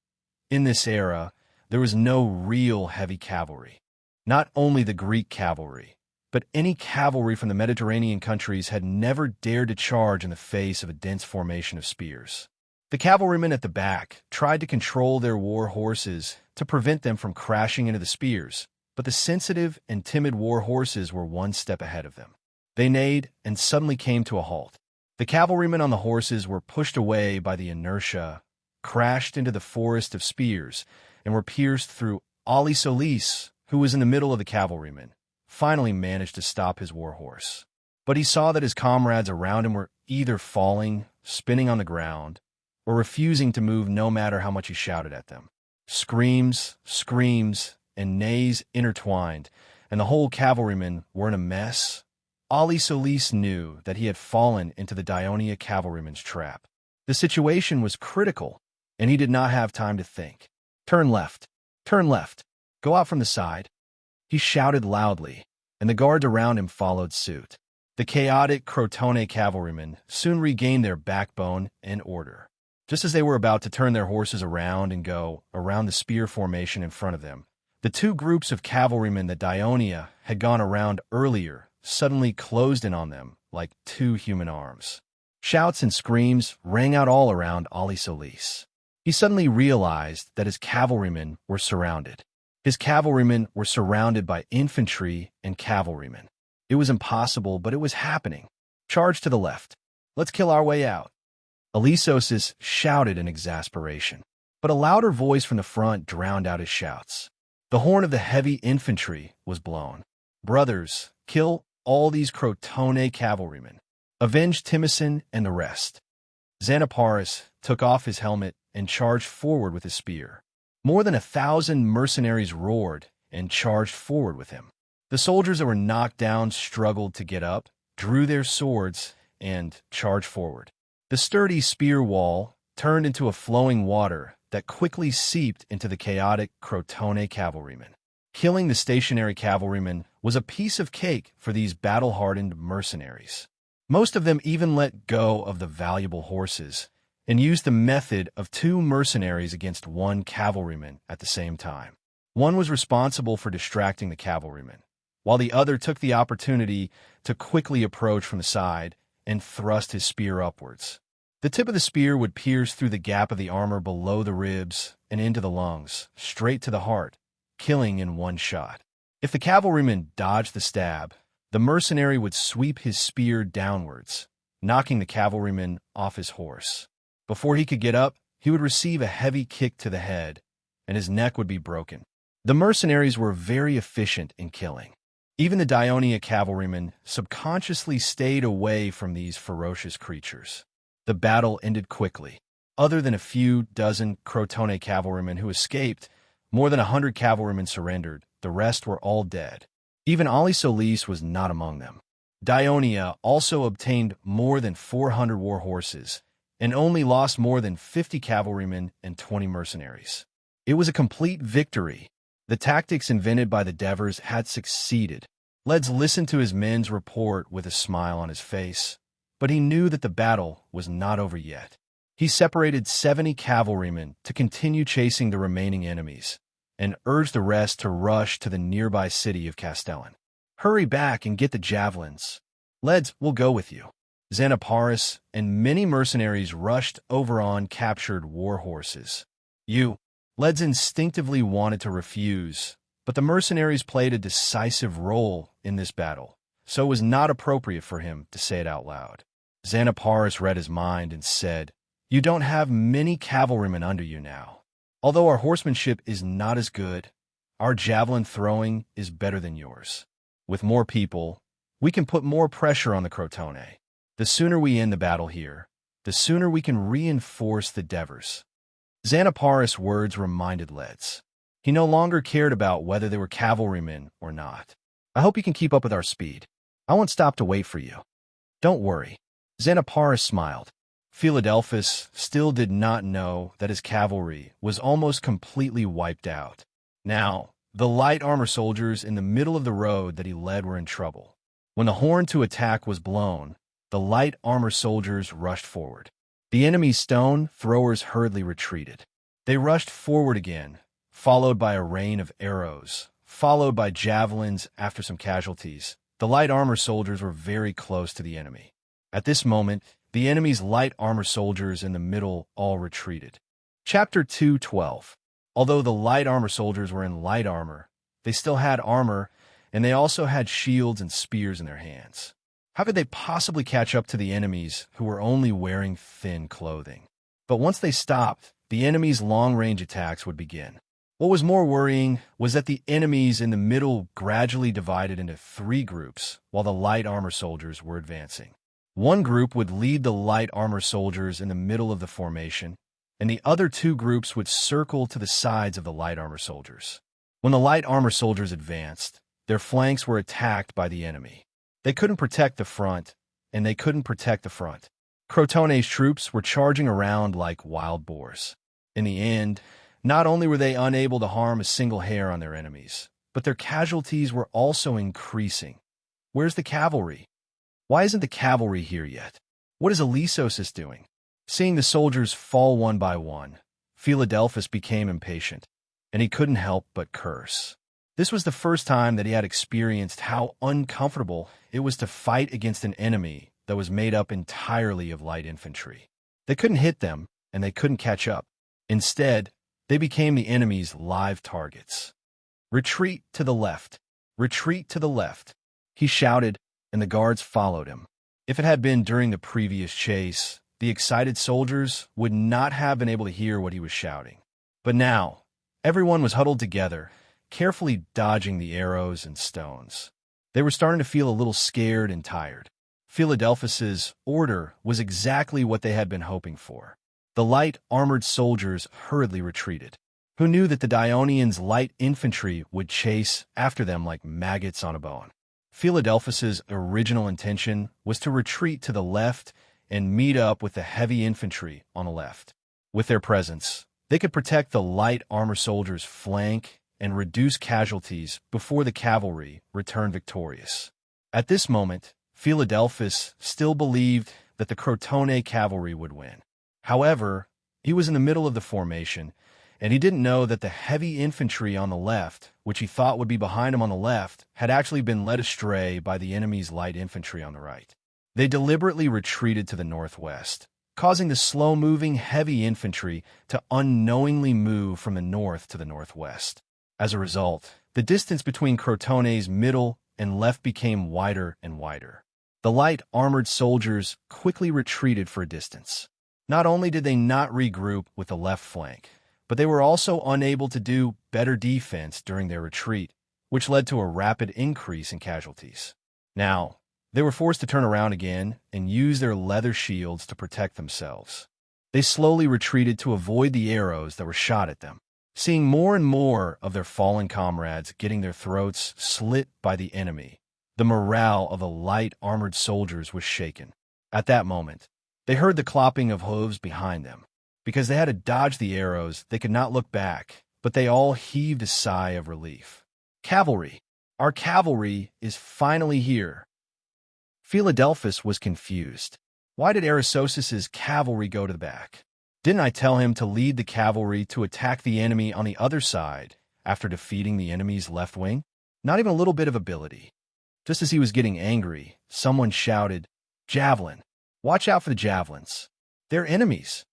In this era, there was no real heavy cavalry. Not only the Greek cavalry, but any cavalry from the Mediterranean countries had never dared to charge in the face of a dense formation of spears. The cavalrymen at the back tried to control their war horses to prevent them from crashing into the spears, but the sensitive and timid war horses were one step ahead of them. They neighed and suddenly came to a halt. The cavalrymen on the horses were pushed away by the inertia, crashed into the forest of spears, and were pierced through. Ali Solis, who was in the middle of the cavalrymen, finally managed to stop his war horse. But he saw that his comrades around him were either falling, spinning on the ground, or refusing to move no matter how much he shouted at them. Screams, and neighs intertwined, and the whole cavalrymen were in a mess. Ali Solis knew that he had fallen into the Dionia cavalrymen's trap. The situation was critical, and he did not have time to think. Turn left, go out from the side." He shouted loudly, and the guards around him followed suit. The chaotic Crotone cavalrymen soon regained their backbone and order. Just as they were about to turn their horses around and go around the spear formation in front of them, The two groups of cavalrymen that Dionia had gone around earlier suddenly closed in on them like two human arms. Shouts and screams rang out all around Ali Solis. He suddenly realized that his cavalrymen were surrounded. His cavalrymen were surrounded by infantry and cavalrymen. It was impossible, but it was happening. Charge to the left. Let's kill our way out. Alisosis shouted in exasperation, but a louder voice from the front drowned out his shouts. The horn of the heavy infantry was blown. Brothers, kill all these Crotone cavalrymen. Avenge Timison and the rest. Xanaparis took off his helmet and charged forward with his spear. More than 1,000 mercenaries roared and charged forward with him. The soldiers that were knocked down struggled to get up, drew their swords, and charged forward. The sturdy spear wall turned into a flowing water that quickly seeped into the chaotic Crotone cavalrymen. Killing the stationary cavalrymen was a piece of cake for these battle-hardened mercenaries. Most of them even let go of the valuable horses and used the method of two mercenaries against one cavalryman at the same time. One was responsible for distracting the cavalryman, while the other took the opportunity to quickly approach from the side and thrust his spear upwards. The tip of the spear would pierce through the gap of the armor below the ribs and into the lungs, straight to the heart, killing in one shot. If the cavalryman dodged the stab, the mercenary would sweep his spear downwards, knocking the cavalryman off his horse. Before he could get up, he would receive a heavy kick to the head, and his neck would be broken. The mercenaries were very efficient in killing. Even the Dionia cavalrymen subconsciously stayed away from these ferocious creatures. The battle ended quickly. Other than a few dozen Crotone cavalrymen who escaped, more than 100 cavalrymen surrendered. The rest were all dead. Even Ali Solis was not among them. Dionia also obtained more than 400 war horses and only lost more than 50 cavalrymen and 20 mercenaries. It was a complete victory. The tactics invented by the Devers had succeeded. Leds listened to his men's report with a smile on his face, but he knew that the battle was not over yet. He separated 70 cavalrymen to continue chasing the remaining enemies and urged the rest to rush to the nearby city of Castellan. Hurry back and get the javelins. Leds will go with you. Xanaparis and many mercenaries rushed over on captured war horses. Leds instinctively wanted to refuse, but the mercenaries played a decisive role in this battle, so it was not appropriate for him to say it out loud. Xanaparis read his mind and said, "You don't have many cavalrymen under you now. Although our horsemanship is not as good, our javelin throwing is better than yours. With more people, we can put more pressure on the Crotone. The sooner we end the battle here, the sooner we can reinforce the Devers." Xanaparis' words reminded Leds. He no longer cared about whether they were cavalrymen or not. "I hope you can keep up with our speed. I won't stop to wait for you." "Don't worry." Xanaparis smiled. Philadelphus still did not know that his cavalry was almost completely wiped out. Now, the light armor soldiers in the middle of the road that he led were in trouble. When the horn to attack was blown, the light armor soldiers rushed forward. The enemy's stone throwers hurriedly retreated. They rushed forward again, followed by a rain of arrows, followed by javelins after some casualties. The light armor soldiers were very close to the enemy. At this moment, the enemy's light armor soldiers in the middle all retreated. Chapter 2:12. Although the light armor soldiers were in light armor, they still had armor, and they also had shields and spears in their hands. How could they possibly catch up to the enemies who were only wearing thin clothing? But once they stopped, the enemy's long-range attacks would begin. What was more worrying was that the enemies in the middle gradually divided into 3 groups while the light armor soldiers were advancing. One group would lead the light armor soldiers in the middle of the formation, and the other 2 groups would circle to the sides of the light armor soldiers. When the light armor soldiers advanced, their flanks were attacked by the enemy. They couldn't protect the front, and they couldn't protect the front. Crotone's troops were charging around like wild boars. In the end, not only were they unable to harm a single hair on their enemies, but their casualties were also increasing. Where's the cavalry? Why isn't the cavalry here yet? What is Alisosis doing? Seeing the soldiers fall one by one, Philadelphus became impatient. and he couldn't help but curse. This was the first time that he had experienced how uncomfortable it was to fight against an enemy that was made up entirely of light infantry. They couldn't hit them, and they couldn't catch up. Instead, they became the enemy's live targets. "Retreat to the left! Retreat to the left!" he shouted, and the guards followed him. If it had been during the previous chase, the excited soldiers would not have been able to hear what he was shouting. But now, everyone was huddled together, carefully dodging the arrows and stones. They were starting to feel a little scared and tired. Philadelphus's order was exactly what they had been hoping for. The light armored soldiers hurriedly retreated. Who knew that the Dionians' light infantry would chase after them like maggots on a bone? Philadelphus's original intention was to retreat to the left and meet up with the heavy infantry on the left. With their presence, they could protect the light armor soldiers' flank and reduce casualties before the cavalry returned victorious. At this moment, Philadelphus still believed that the Crotone cavalry would win. However, he was in the middle of the formation, and he didn't know that the heavy infantry on the left, which he thought would be behind him on the left, had actually been led astray by the enemy's light infantry on the right. They deliberately retreated to the northwest, causing the slow-moving heavy infantry to unknowingly move from the north to the northwest. As a result, the distance between Crotone's middle and left became wider and wider. The light armored soldiers quickly retreated for a distance. Not only did they not regroup with the left flank, but they were also unable to do better defense during their retreat, which led to a rapid increase in casualties. Now, they were forced to turn around again and use their leather shields to protect themselves. They slowly retreated to avoid the arrows that were shot at them, seeing more and more of their fallen comrades getting their throats slit by the enemy. The morale of the light armored soldiers was shaken. At that moment, they heard the clopping of hooves behind them. Because they had to dodge the arrows, they could not look back, but they all heaved a sigh of relief. "Cavalry! Our cavalry is finally here!" Philadelphus was confused. Why did Aristosus's cavalry go to the back? Didn't I tell him to lead the cavalry to attack the enemy on the other side after defeating the enemy's left wing? Not even a little bit of ability. Just as he was getting angry, someone shouted, "Javelin! Watch out for the javelins! They're enemies!"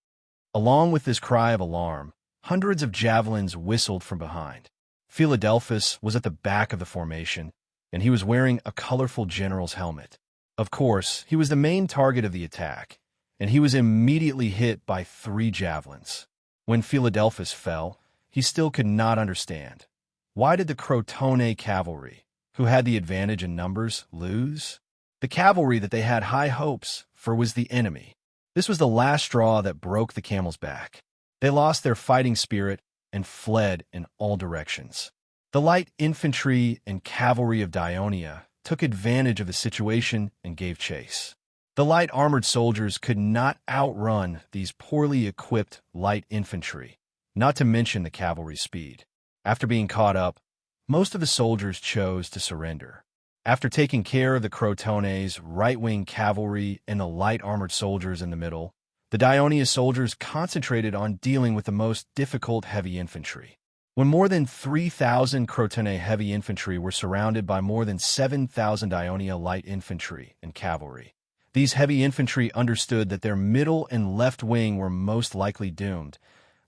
Along with this cry of alarm, hundreds of javelins whistled from behind. Philadelphus was at the back of the formation, and he was wearing a colorful general's helmet. Of course, he was the main target of the attack, and he was immediately hit by 3 javelins. When Philadelphus fell, he still could not understand. Why did the Crotone cavalry, who had the advantage in numbers, lose? The cavalry that they had high hopes for was the enemy. This was the last straw that broke the camel's back. They lost their fighting spirit and fled in all directions. The light infantry and cavalry of Dionia took advantage of the situation and gave chase. The light armored soldiers could not outrun these poorly equipped light infantry, not to mention the cavalry's speed. After being caught up, most of the soldiers chose to surrender. After taking care of the Crotone's right-wing cavalry and the light-armored soldiers in the middle, the Dionia soldiers concentrated on dealing with the most difficult heavy infantry. When more than 3,000 Crotone heavy infantry were surrounded by more than 7,000 Dionia light infantry and cavalry, these heavy infantry understood that their middle and left wing were most likely doomed,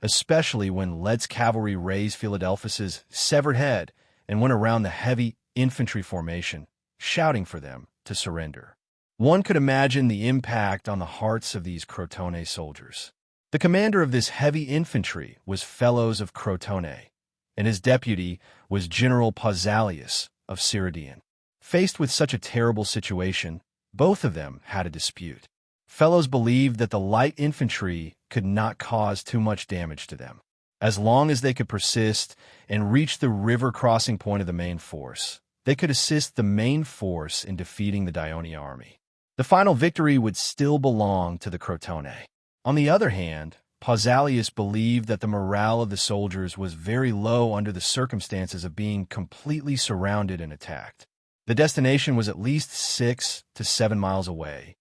especially when Lead's cavalry raised Philadelphus's severed head and went around the heavy infantry formation, shouting for them to surrender. One could imagine the impact on the hearts of these Crotone soldiers. The commander of this heavy infantry was Fellows of Crotone, and his deputy was General Pausanias of Serene. Faced with such a terrible situation, both of them had a dispute. Fellows believed that the light infantry could not cause too much damage to them, as long as they could persist and reach the river crossing point of the main force. They could assist the main force in defeating the Dionia army. The final victory would still belong to the Crotone. On the other hand, Pausanias believed that the morale of the soldiers was very low under the circumstances of being completely surrounded and attacked. The destination was at least 6 to 7 miles away,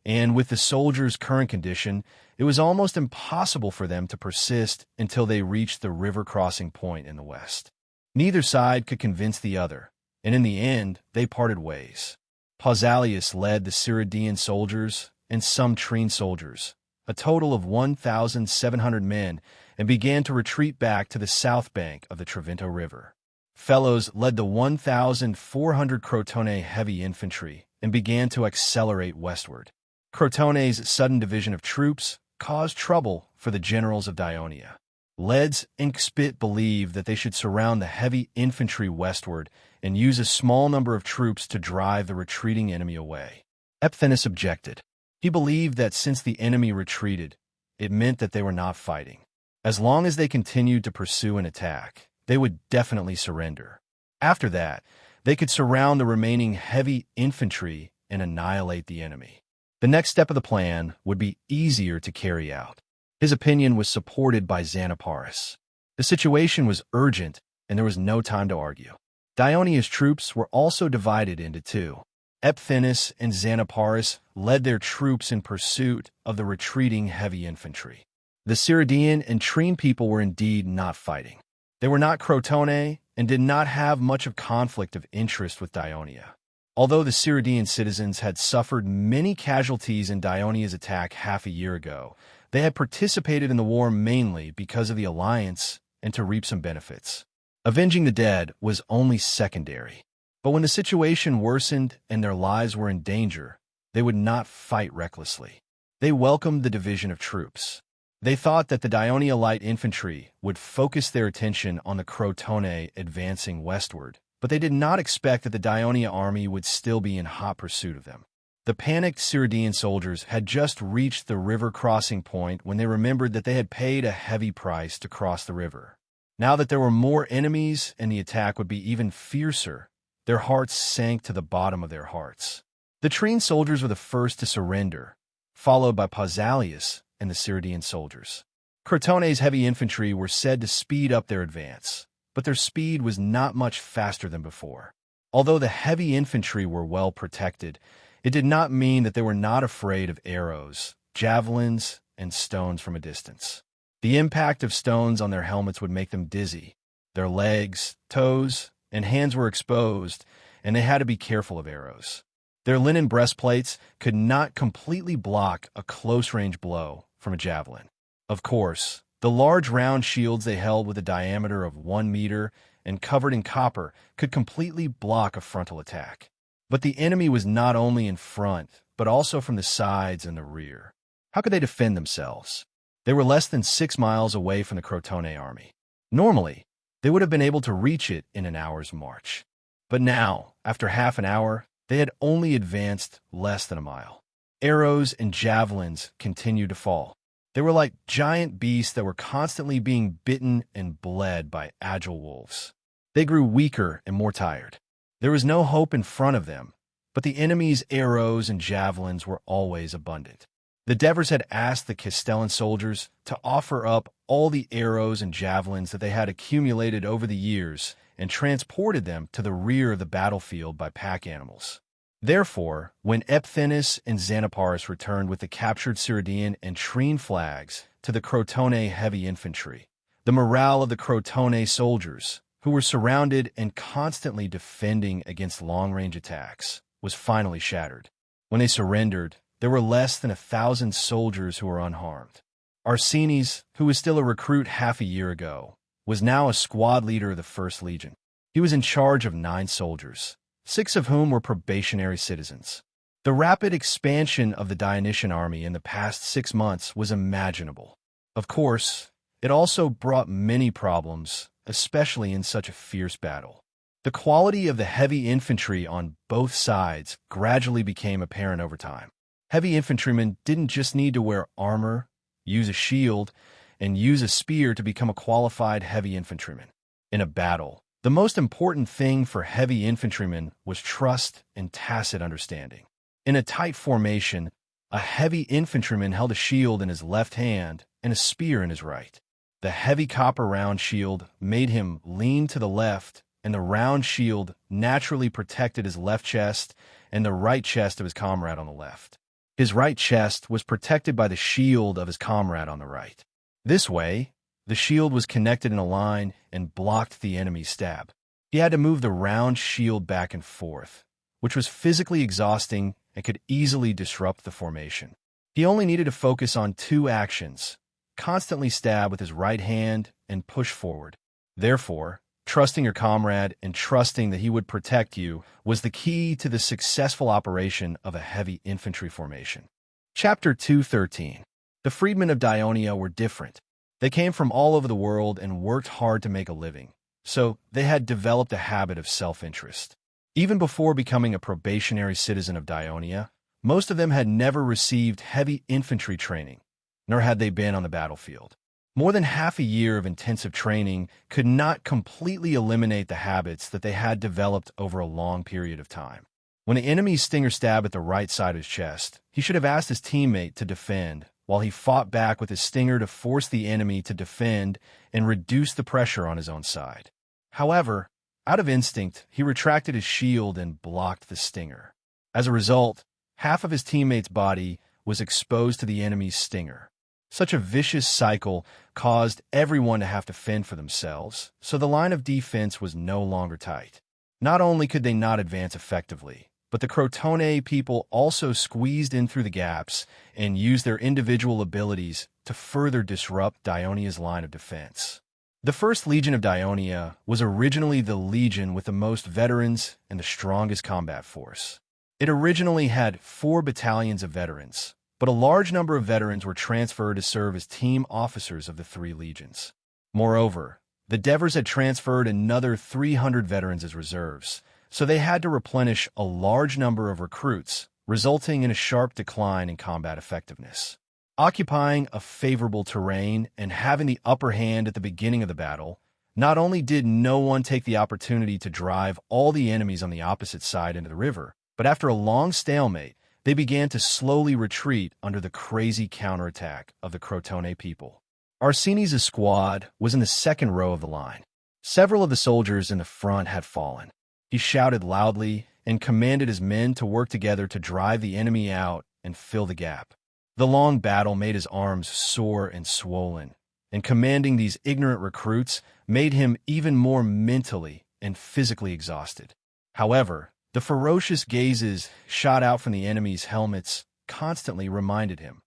and with the soldiers' current condition, it was almost impossible for them to persist until they reached the river crossing point in the west. Neither side could convince the other, and in the end, they parted ways. Pausanias led the Serene soldiers and some Trine soldiers, a total of 1,700 men, and began to retreat back to the south bank of the Trevento River. Fellows led the 1,400 Crotone heavy infantry and began to accelerate westward. Crotone's sudden division of troops caused trouble for the generals of Dionia. Leds and Xpit believed that they should surround the heavy infantry westward and use a small number of troops to drive the retreating enemy away. Epiphanes objected. He believed that since the enemy retreated, it meant that they were not fighting. As long as they continued to pursue and attack, they would definitely surrender. After that, they could surround the remaining heavy infantry and annihilate the enemy. The next step of the plan would be easier to carry out. His opinion was supported by Xanaparis. The situation was urgent, and there was no time to argue. Dionia's troops were also divided into two. Epiphanes and Xanaparis led their troops in pursuit of the retreating heavy infantry. The Cyrodian and Trine people were indeed not fighting. They were not Crotone and did not have much of conflict of interest with Dionia. Although the Cyrodian citizens had suffered many casualties in Dionia's attack half a year ago, they had participated in the war mainly because of the alliance and to reap some benefits. Avenging the dead was only secondary. But when the situation worsened and their lives were in danger, they would not fight recklessly. They welcomed the division of troops. They thought that the Dionia light infantry would focus their attention on the Crotone advancing westward, but they did not expect that the Dionia army would still be in hot pursuit of them. The panicked Cyrodian soldiers had just reached the river crossing point when they remembered that they had paid a heavy price to cross the river. Now that there were more enemies and the attack would be even fiercer, their hearts sank to the bottom of their hearts. The Trine soldiers were the first to surrender, followed by Pausanias and the Cyrodian soldiers. Crotone's heavy infantry were said to speed up their advance, but their speed was not much faster than before. Although the heavy infantry were well protected, it did not mean that they were not afraid of arrows, javelins, and stones from a distance. The impact of stones on their helmets would make them dizzy. Their legs, toes, and hands were exposed, and they had to be careful of arrows. Their linen breastplates could not completely block a close-range blow from a javelin. Of course, the large round shields they held with a diameter of 1 meter and covered in copper could completely block a frontal attack. But the enemy was not only in front, but also from the sides and the rear. How could they defend themselves? They were less than 6 miles away from the Crotone army. Normally, they would have been able to reach it in an hour's march. But now, after half an hour, they had only advanced less than a mile. Arrows and javelins continued to fall. They were like giant beasts that were constantly being bitten and bled by agile wolves. They grew weaker and more tired. There was no hope in front of them, but the enemy's arrows and javelins were always abundant. The Devers had asked the Castellan soldiers to offer up all the arrows and javelins that they had accumulated over the years and transported them to the rear of the battlefield by pack animals. Therefore, when Epiphanes and Xanaparis returned with the captured Cyrodian and Trine flags to the Crotone heavy infantry, the morale of the Crotone soldiers, who were surrounded and constantly defending against long-range attacks, was finally shattered. When they surrendered, there were less than 1,000 soldiers who were unharmed. Arsenis, who was still a recruit half a year ago, was now a squad leader of the 1st Legion. He was in charge of 9 soldiers, 6 of whom were probationary citizens. The rapid expansion of the Dionysian army in the past 6 months was imaginable. Of course, it also brought many problems, especially in such a fierce battle. The quality of the heavy infantry on both sides gradually became apparent over time. Heavy infantrymen didn't just need to wear armor, use a shield, and use a spear to become a qualified heavy infantryman. In a battle, the most important thing for heavy infantrymen was trust and tacit understanding. In a tight formation, a heavy infantryman held a shield in his left hand and a spear in his right. The heavy copper round shield made him lean to the left, and the round shield naturally protected his left chest and the right chest of his comrade on the left. His right chest was protected by the shield of his comrade on the right. This way, the shield was connected in a line and blocked the enemy's stab. He had to move the round shield back and forth, which was physically exhausting and could easily disrupt the formation. He only needed to focus on two actions: constantly stab with his right hand and push forward. Therefore, trusting your comrade and trusting that he would protect you was the key to the successful operation of a heavy infantry formation. Chapter 213. The freedmen of Dionia were different. They came from all over the world and worked hard to make a living, so they had developed a habit of self-interest. Even before becoming a probationary citizen of Dionia, most of them had never received heavy infantry training, nor had they been on the battlefield. More than half a year of intensive training could not completely eliminate the habits that they had developed over a long period of time. When an enemy's stinger stabbed at the right side of his chest, he should have asked his teammate to defend, while he fought back with his stinger to force the enemy to defend and reduce the pressure on his own side. However, out of instinct, he retracted his shield and blocked the stinger. As a result, half of his teammate's body was exposed to the enemy's stinger. Such a vicious cycle caused everyone to have to fend for themselves, so the line of defense was no longer tight. Not only could they not advance effectively, but the Crotone people also squeezed in through the gaps and used their individual abilities to further disrupt Dionia's line of defense. The First Legion of Dionia was originally the legion with the most veterans and the strongest combat force. It originally had 4 battalions of veterans, but a large number of veterans were transferred to serve as team officers of the 3 legions. Moreover, the Devers had transferred another 300 veterans as reserves, so they had to replenish a large number of recruits, resulting in a sharp decline in combat effectiveness. Occupying a favorable terrain and having the upper hand at the beginning of the battle, not only did no one take the opportunity to drive all the enemies on the opposite side into the river, but after a long stalemate, they began to slowly retreat under the crazy counterattack of the Crotone people. Arseni's squad was in the second row of the line. Several of the soldiers in the front had fallen. He shouted loudly and commanded his men to work together to drive the enemy out and fill the gap. The long battle made his arms sore and swollen, and commanding these ignorant recruits made him even more mentally and physically exhausted. However, the ferocious gazes shot out from the enemy's helmets constantly reminded him,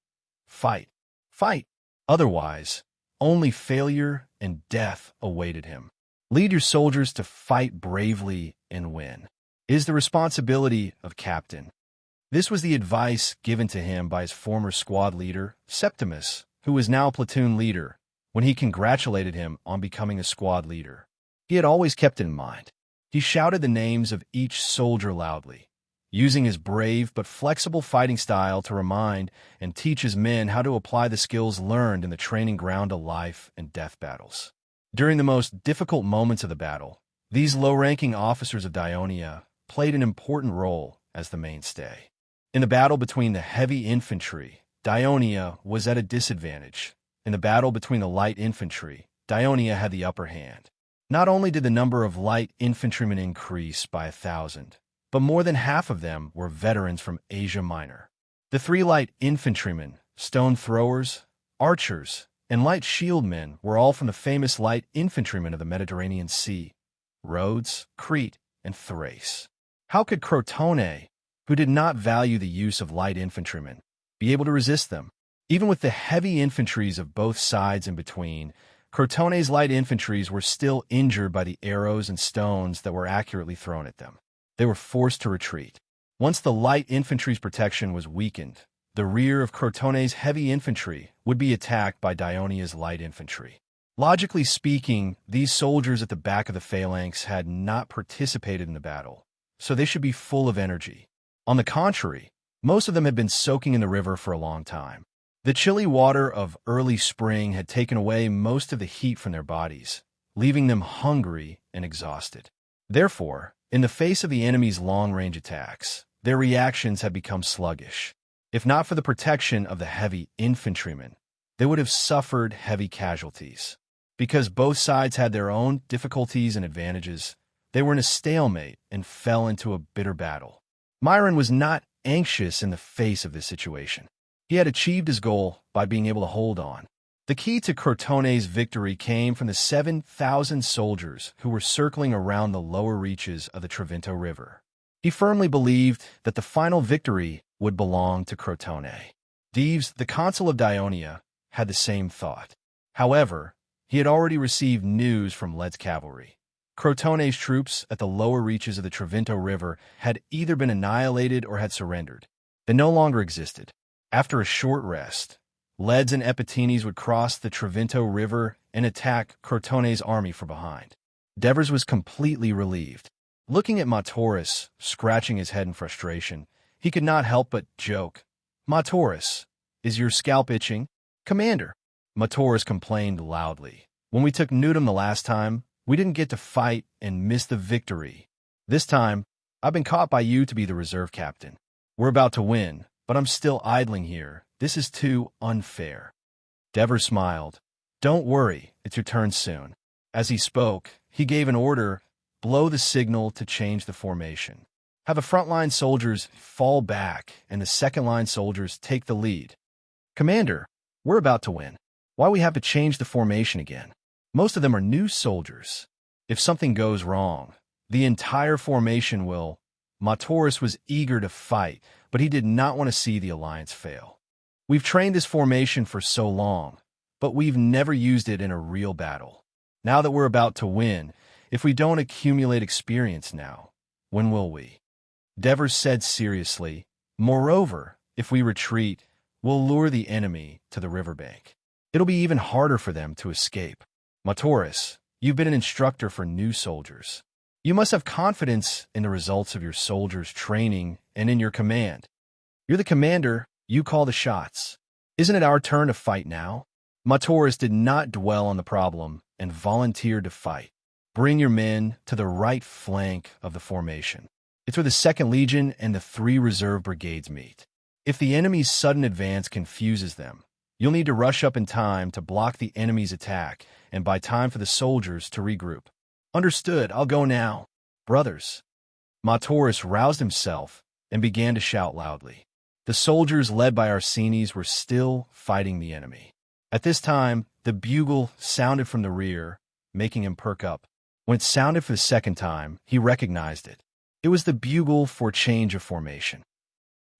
"Fight, fight!" Otherwise, only failure and death awaited him. Lead your soldiers to fight bravely and win. It is the responsibility of captain. This was the advice given to him by his former squad leader, Septimus, who was now platoon leader, when he congratulated him on becoming a squad leader. He had always kept it in mind. He shouted the names of each soldier loudly, using his brave but flexible fighting style to remind and teach his men how to apply the skills learned in the training ground of life and death battles. During the most difficult moments of the battle, these low-ranking officers of Dionia played an important role as the mainstay. In the battle between the heavy infantry, Dionia was at a disadvantage. In the battle between the light infantry, Dionia had the upper hand. Not only did the number of light infantrymen increase by 1,000, but more than half of them were veterans from Asia Minor. The 3 light infantrymen, stone throwers, archers, and light shieldmen were all from the famous light infantrymen of the Mediterranean Sea, Rhodes, Crete, and Thrace. How could Crotone, who did not value the use of light infantrymen, be able to resist them? Even with the heavy infantries of both sides in between, Crotone's light infantries were still injured by the arrows and stones that were accurately thrown at them. They were forced to retreat. Once the light infantry's protection was weakened, the rear of Crotone's heavy infantry would be attacked by Dionia's light infantry. Logically speaking, these soldiers at the back of the phalanx had not participated in the battle, so they should be full of energy. On the contrary, most of them had been soaking in the river for a long time. The chilly water of early spring had taken away most of the heat from their bodies, leaving them hungry and exhausted. Therefore, in the face of the enemy's long-range attacks, their reactions had become sluggish. If not for the protection of the heavy infantrymen, they would have suffered heavy casualties. Because both sides had their own difficulties and advantages, they were in a stalemate and fell into a bitter battle. Myron was not anxious in the face of this situation. He had achieved his goal by being able to hold on. The key to Crotone's victory came from the 7,000 soldiers who were circling around the lower reaches of the Trevento River. He firmly believed that the final victory would belong to Crotone. Dives, the consul of Dionia, had the same thought. However, he had already received news from Led's cavalry. Crotone's troops at the lower reaches of the Trevento River had either been annihilated or had surrendered. They no longer existed. After a short rest, Led's and Epitines would cross the Trevento River and attack Crotone's army from behind. Devers was completely relieved. Looking at Mataurus, scratching his head in frustration, he could not help but joke. "Mataurus, is your scalp itching?" "Commander," Mataurus complained loudly. "When we took Nudum the last time, we didn't get to fight and missed the victory. This time, I've been caught by you to be the reserve captain. We're about to win, but I'm still idling here. This is too unfair." Devers smiled. "Don't worry, it's your turn soon." As he spoke, he gave an order: blow the signal to change the formation. Have the front-line soldiers fall back and the second-line soldiers take the lead. "Commander, we're about to win. Why we have to change the formation again? Most of them are new soldiers. If something goes wrong, the entire formation will." Mataurus was eager to fight, but he did not want to see the alliance fail. "We've trained this formation for so long, but we've never used it in a real battle. Now that we're about to win, if we don't accumulate experience now, when will we?" Devers said seriously. "Moreover, if we retreat, we'll lure the enemy to the riverbank. It'll be even harder for them to escape. Mataurus, you've been an instructor for new soldiers. You must have confidence in the results of your soldiers' training and in your command. You're the commander, you call the shots. Isn't it our turn to fight now?" Mataurus did not dwell on the problem and volunteered to fight. "Bring your men to the right flank of the formation. It's where the 2nd Legion and the 3 reserve brigades meet. If the enemy's sudden advance confuses them, you'll need to rush up in time to block the enemy's attack and buy time for the soldiers to regroup." "Understood, I'll go now." "Brothers." Mataurus roused himself and began to shout loudly. The soldiers led by Arsines were still fighting the enemy. At this time, the bugle sounded from the rear, making him perk up. When it sounded for the second time, he recognized it. It was the bugle for change of formation.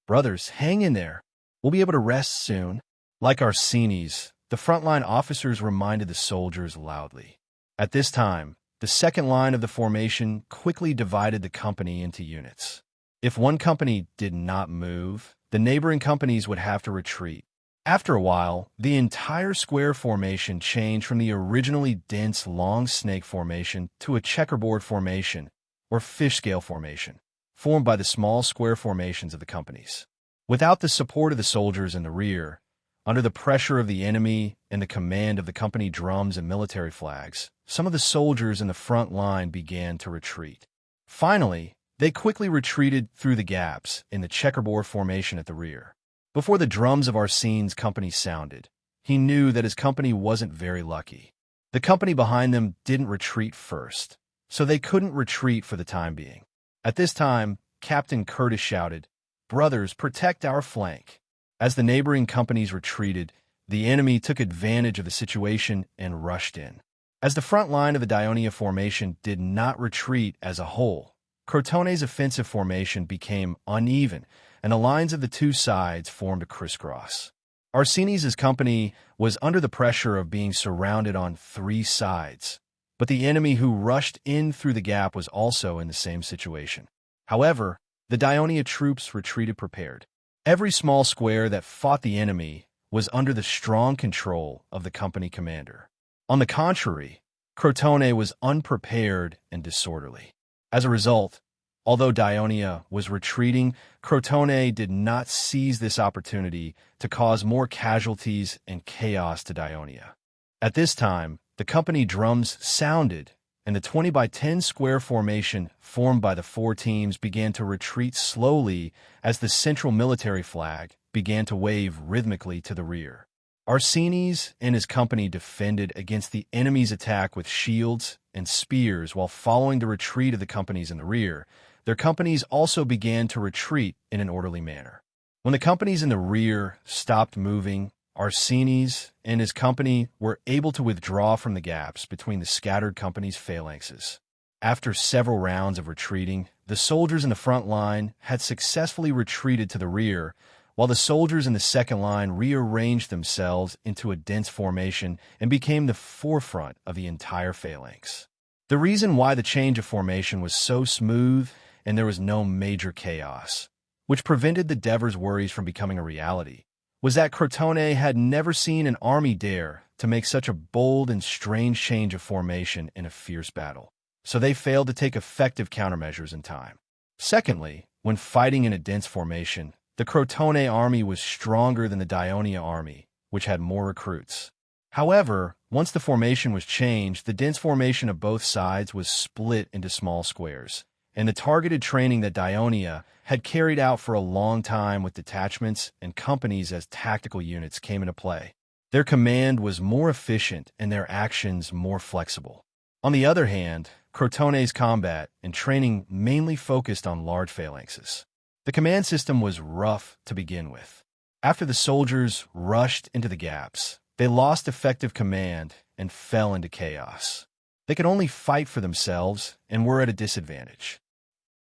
"Brothers, hang in there. We'll be able to rest soon." Like Arsines, the frontline officers reminded the soldiers loudly. At this time, the second line of the formation quickly divided the company into units. If one company did not move, the neighboring companies would have to retreat. After a while, the entire square formation changed from the originally dense long snake formation to a checkerboard formation, or fish scale formation, formed by the small square formations of the companies. Without the support of the soldiers in the rear, under the pressure of the enemy and the command of the company drums and military flags, some of the soldiers in the front line began to retreat. Finally, they quickly retreated through the gaps in the checkerboard formation at the rear. Before the drums of Arsines' company sounded, he knew that his company wasn't very lucky. The company behind them didn't retreat first, so they couldn't retreat for the time being. At this time, Captain Curtis shouted, "Brothers, protect our flank." As the neighboring companies retreated, the enemy took advantage of the situation and rushed in. As the front line of the Dionia formation did not retreat as a whole, Crotone's offensive formation became uneven, and the lines of the two sides formed a crisscross. Arsines' company was under the pressure of being surrounded on 3 sides, but the enemy who rushed in through the gap was also in the same situation. However, the Dionia troops retreated prepared. Every small square that fought the enemy was under the strong control of the company commander. On the contrary, Crotone was unprepared and disorderly. As a result, although Dionia was retreating, Crotone did not seize this opportunity to cause more casualties and chaos to Dionia. At this time, the company drums sounded, and the 20 by 10 square formation formed by the 4 teams began to retreat slowly as the central military flag began to wave rhythmically to the rear. Arsines and his company defended against the enemy's attack with shields and spears while following the retreat of the companies in the rear, their companies also began to retreat in an orderly manner. When the companies in the rear stopped moving, Arsenes and his company were able to withdraw from the gaps between the scattered companies' phalanxes. After several rounds of retreating, the soldiers in the front line had successfully retreated to the rear, while the soldiers in the second line rearranged themselves into a dense formation and became the forefront of the entire phalanx. The reason why the change of formation was so smooth and there was no major chaos, which prevented the Devers' worries from becoming a reality, was that Crotone had never seen an army dare to make such a bold and strange change of formation in a fierce battle, so they failed to take effective countermeasures in time. Secondly, when fighting in a dense formation, the Crotone army was stronger than the Dionia army, which had more recruits. However, once the formation was changed, the dense formation of both sides was split into small squares, and the targeted training that Dionia had carried out for a long time with detachments and companies as tactical units came into play. Their command was more efficient and their actions more flexible. On the other hand, Crotone's combat and training mainly focused on large phalanxes. The command system was rough to begin with. After the soldiers rushed into the gaps, they lost effective command and fell into chaos. They could only fight for themselves and were at a disadvantage.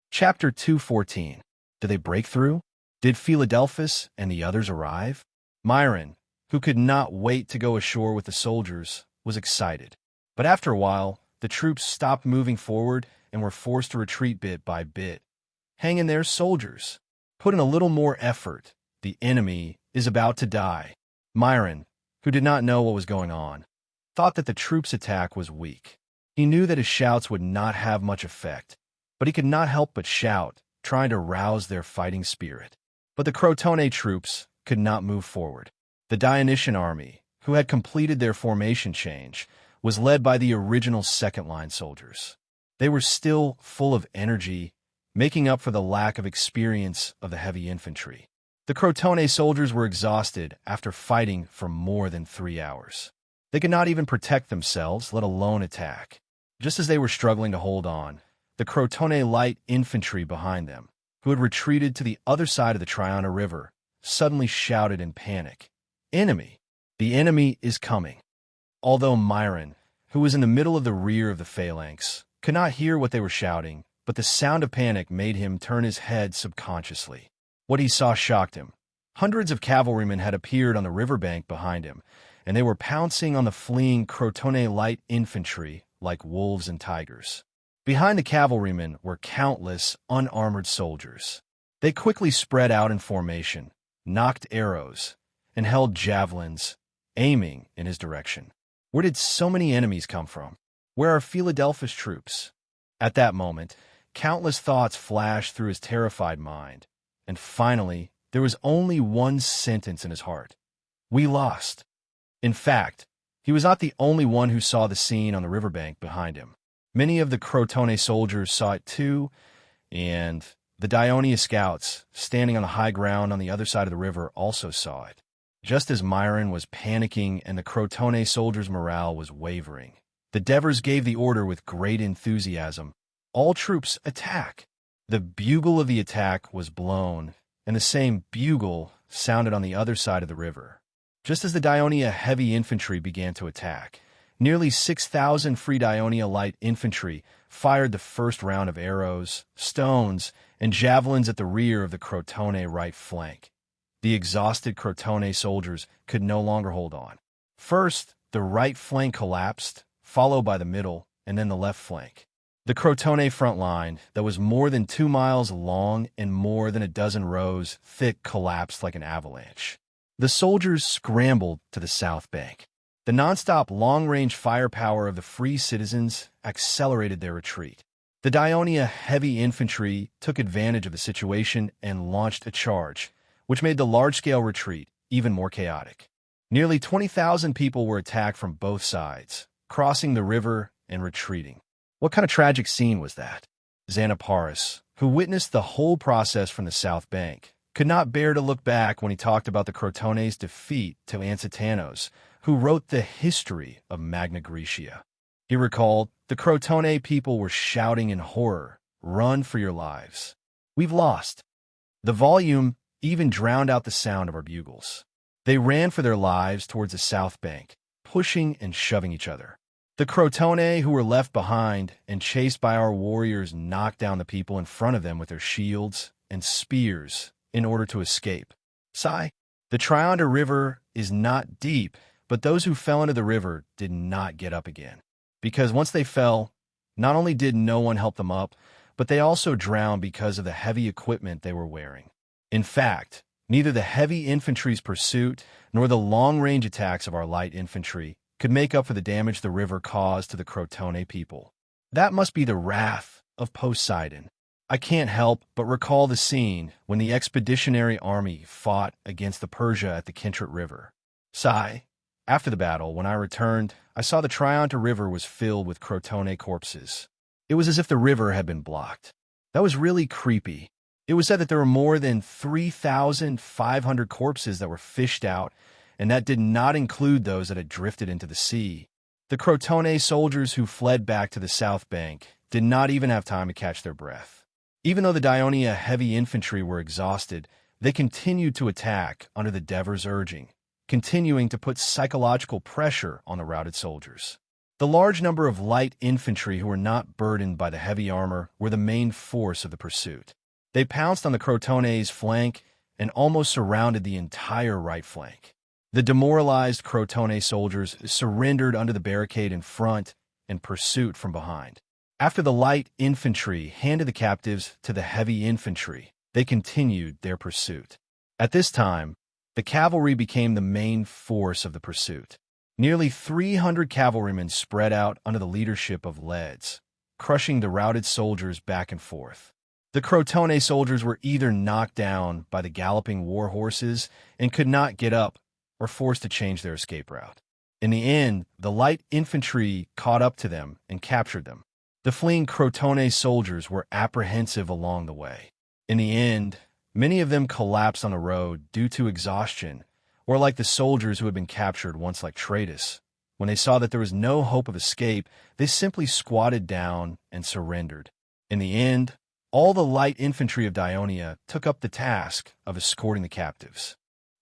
Chapter 214. Did they break through? Did Philadelphus and the others arrive? Myron, who could not wait to go ashore with the soldiers, was excited. But after a while, the troops stopped moving forward and were forced to retreat bit by bit. Hang in there, soldiers. Put in a little more effort. The enemy is about to die. Myron, who did not know what was going on, thought that the troops' attack was weak. He knew that his shouts would not have much effect, but he could not help but shout, trying to rouse their fighting spirit. But the Crotone troops could not move forward. The Dionysian army, who had completed their formation change, was led by the original second-line soldiers. They were still full of energy, making up for the lack of experience of the heavy infantry. The Crotone soldiers were exhausted after fighting for more than 3 hours. They could not even protect themselves, let alone attack. Just as they were struggling to hold on, the Crotone light infantry behind them, who had retreated to the other side of the Triana River, suddenly shouted in panic, "Enemy! The enemy is coming!" Although Myron, who was in the middle of the rear of the phalanx, could not hear what they were shouting, but the sound of panic made him turn his head subconsciously. What he saw shocked him. Hundreds of cavalrymen had appeared on the riverbank behind him, and they were pouncing on the fleeing Crotone light infantry like wolves and tigers. Behind the cavalrymen were countless unarmored soldiers. They quickly spread out in formation, nocked arrows, and held javelins, aiming in his direction. Where did so many enemies come from? Where are Philadelphus troops? At that moment, countless thoughts flashed through his terrified mind, and finally, there was only one sentence in his heart. We lost. In fact, he was not the only one who saw the scene on the riverbank behind him. Many of the Crotone soldiers saw it too, and the Dionia scouts, standing on the high ground on the other side of the river, also saw it. Just as Myron was panicking and the Crotone soldiers' morale was wavering, the Devers gave the order with great enthusiasm. All troops attack! The bugle of the attack was blown, and the same bugle sounded on the other side of the river. Just as the Dionia heavy infantry began to attack, nearly 6,000 Free Dionia light infantry fired the first round of arrows, stones, and javelins at the rear of the Crotone right flank. The exhausted Crotone soldiers could no longer hold on. First, the right flank collapsed, followed by the middle, and then the left flank. The Crotone front line, that was more than 2 miles long and more than a dozen rows thick, collapsed like an avalanche. The soldiers scrambled to the south bank. The nonstop long-range firepower of the free citizens accelerated their retreat. The Dionia heavy infantry took advantage of the situation and launched a charge, which made the large-scale retreat even more chaotic. Nearly 20,000 people were attacked from both sides, crossing the river and retreating. What kind of tragic scene was that? Xanaparis, who witnessed the whole process from the south bank, could not bear to look back when he talked about the Crotone's defeat to Ansitanos, who wrote the history of Magna Graecia. He recalled, the Crotone people were shouting in horror run for your lives. We've lost." The volume even drowned out the sound of our bugles. They ran for their lives towards the south bank, pushing and shoving each other. The Crotone who were left behind and chased by our warriors knocked down the people in front of them with their shields and spears in order to escape. Sigh. The Trianda River is not deep, but those who fell into the river did not get up again. Because once they fell, not only did no one help them up, but they also drowned because of the heavy equipment they were wearing. In fact, neither the heavy infantry's pursuit nor the long-range attacks of our light infantry could make up for the damage the river caused to the Crotone people. That must be the wrath of Poseidon. I can't help but recall the scene when the expeditionary army fought against the Persia at the Kintrit River. Sigh. After the battle, when I returned, I saw the Trianta River was filled with Crotone corpses. It was as if the river had been blocked. That was really creepy. It was said that there were more than 3,500 corpses that were fished out, and that did not include those that had drifted into the sea. The Crotone soldiers who fled back to the south bank did not even have time to catch their breath. Even though the Dionia heavy infantry were exhausted, they continued to attack under the Dever's urging, continuing to put psychological pressure on the routed soldiers. The large number of light infantry who were not burdened by the heavy armor were the main force of the pursuit. They pounced on the Crotone's flank and almost surrounded the entire right flank. The demoralized Crotone soldiers surrendered under the barricade in front and pursuit from behind. After the light infantry handed the captives to the heavy infantry, they continued their pursuit. At this time, the cavalry became the main force of the pursuit. Nearly 300 cavalrymen spread out under the leadership of leads, crushing the routed soldiers back and forth. The Crotone soldiers were either knocked down by the galloping war horses and could not get up, or forced to change their escape route. In the end, the light infantry caught up to them and captured them. The fleeing Crotone soldiers were apprehensive along the way. In the end, many of them collapsed on the road due to exhaustion, or like the soldiers who had been captured once like Tratus. When they saw that there was no hope of escape, they simply squatted down and surrendered. In the end, all the light infantry of Dionia took up the task of escorting the captives.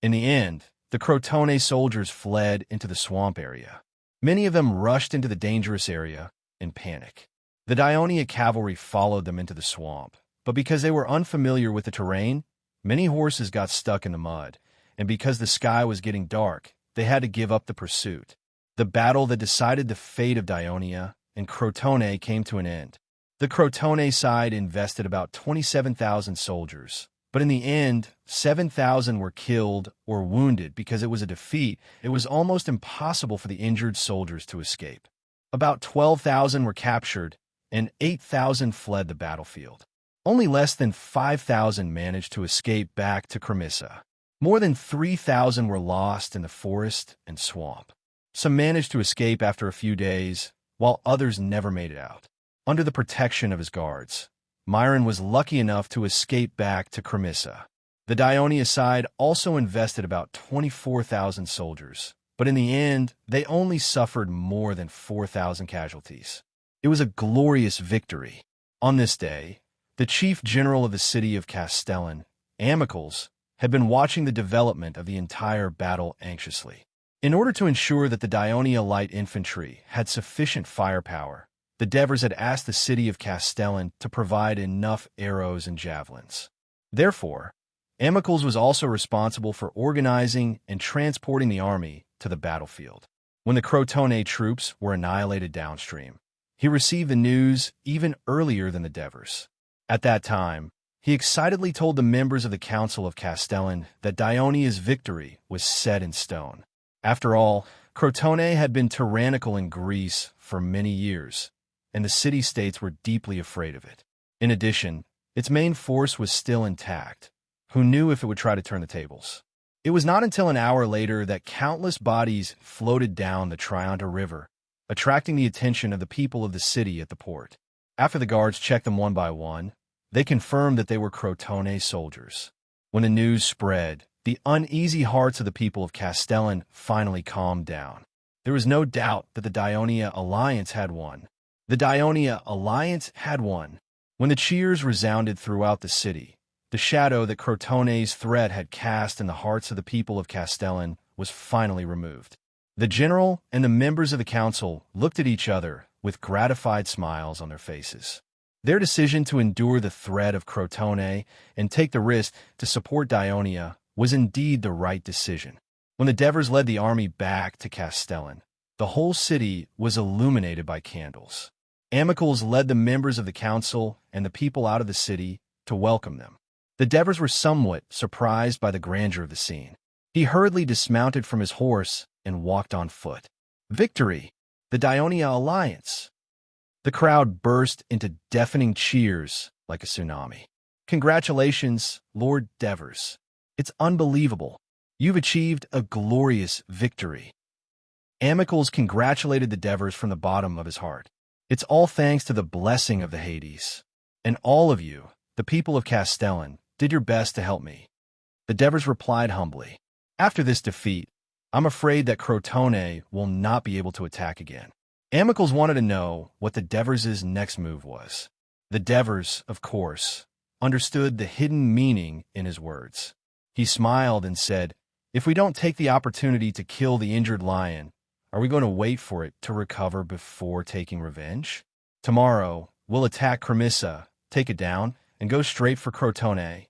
In the end, the Crotone soldiers fled into the swamp area. Many of them rushed into the dangerous area in panic. The Dionia cavalry followed them into the swamp, but because they were unfamiliar with the terrain, many horses got stuck in the mud, and because the sky was getting dark, they had to give up the pursuit. The battle that decided the fate of Dionia and Crotone came to an end. The Crotone side invested about 27,000 soldiers, but in the end, 7,000 were killed or wounded because it was a defeat. It was almost impossible for the injured soldiers to escape. About 12,000 were captured, and 8,000 fled the battlefield. Only less than 5,000 managed to escape back to Cremissa. More than 3,000 were lost in the forest and swamp. Some managed to escape after a few days, while others never made it out. Under the protection of his guards, Myron was lucky enough to escape back to Cremissa. The Dionia side also invested about 24,000 soldiers, but in the end, they only suffered more than 4,000 casualties. It was a glorious victory. On this day, the chief general of the city of Castellan, Amicles, had been watching the development of the entire battle anxiously. In order to ensure that the Dionia light infantry had sufficient firepower, the Devers had asked the city of Castellan to provide enough arrows and javelins. Therefore, Amicles was also responsible for organizing and transporting the army to the battlefield. When the Crotone troops were annihilated downstream, he received the news even earlier than the Devers. At that time, he excitedly told the members of the Council of Castellan that Dionia's victory was set in stone. After all, Crotone had been tyrannical in Greece for many years, and the city-states were deeply afraid of it. In addition, its main force was still intact. Who knew if it would try to turn the tables? It was not until an hour later that countless bodies floated down the Trianta River, attracting the attention of the people of the city at the port. After the guards checked them one by one, they confirmed that they were Crotone soldiers. When the news spread, the uneasy hearts of the people of Castellan finally calmed down. There was no doubt that the Dionia alliance had won. The Dionia alliance had won. When the cheers resounded throughout the city, the shadow that Crotone's threat had cast in the hearts of the people of Castellan was finally removed. The general and the members of the council looked at each other with gratified smiles on their faces. Their decision to endure the threat of Crotone and take the risk to support Dionia was indeed the right decision. When the Devers led the army back to Castellan, the whole city was illuminated by candles. Amicals led the members of the council and the people out of the city to welcome them. The Devers were somewhat surprised by the grandeur of the scene. He hurriedly dismounted from his horse and walked on foot. Victory! The Dionia Alliance! The crowd burst into deafening cheers like a tsunami. Congratulations, Lord Devers. It's unbelievable. You've achieved a glorious victory. Amicals congratulated the Devers from the bottom of his heart. It's all thanks to the blessing of the Hades. And all of you, the people of Castellan, did your best to help me. The Devers replied humbly. After this defeat, I'm afraid that Crotone will not be able to attack again. Amicals wanted to know what the Devers' next move was. The Devers, of course, understood the hidden meaning in his words. He smiled and said, "If we don't take the opportunity to kill the injured lion, are we going to wait for it to recover before taking revenge? Tomorrow, we'll attack Cremissa, take it down, and go straight for Crotone."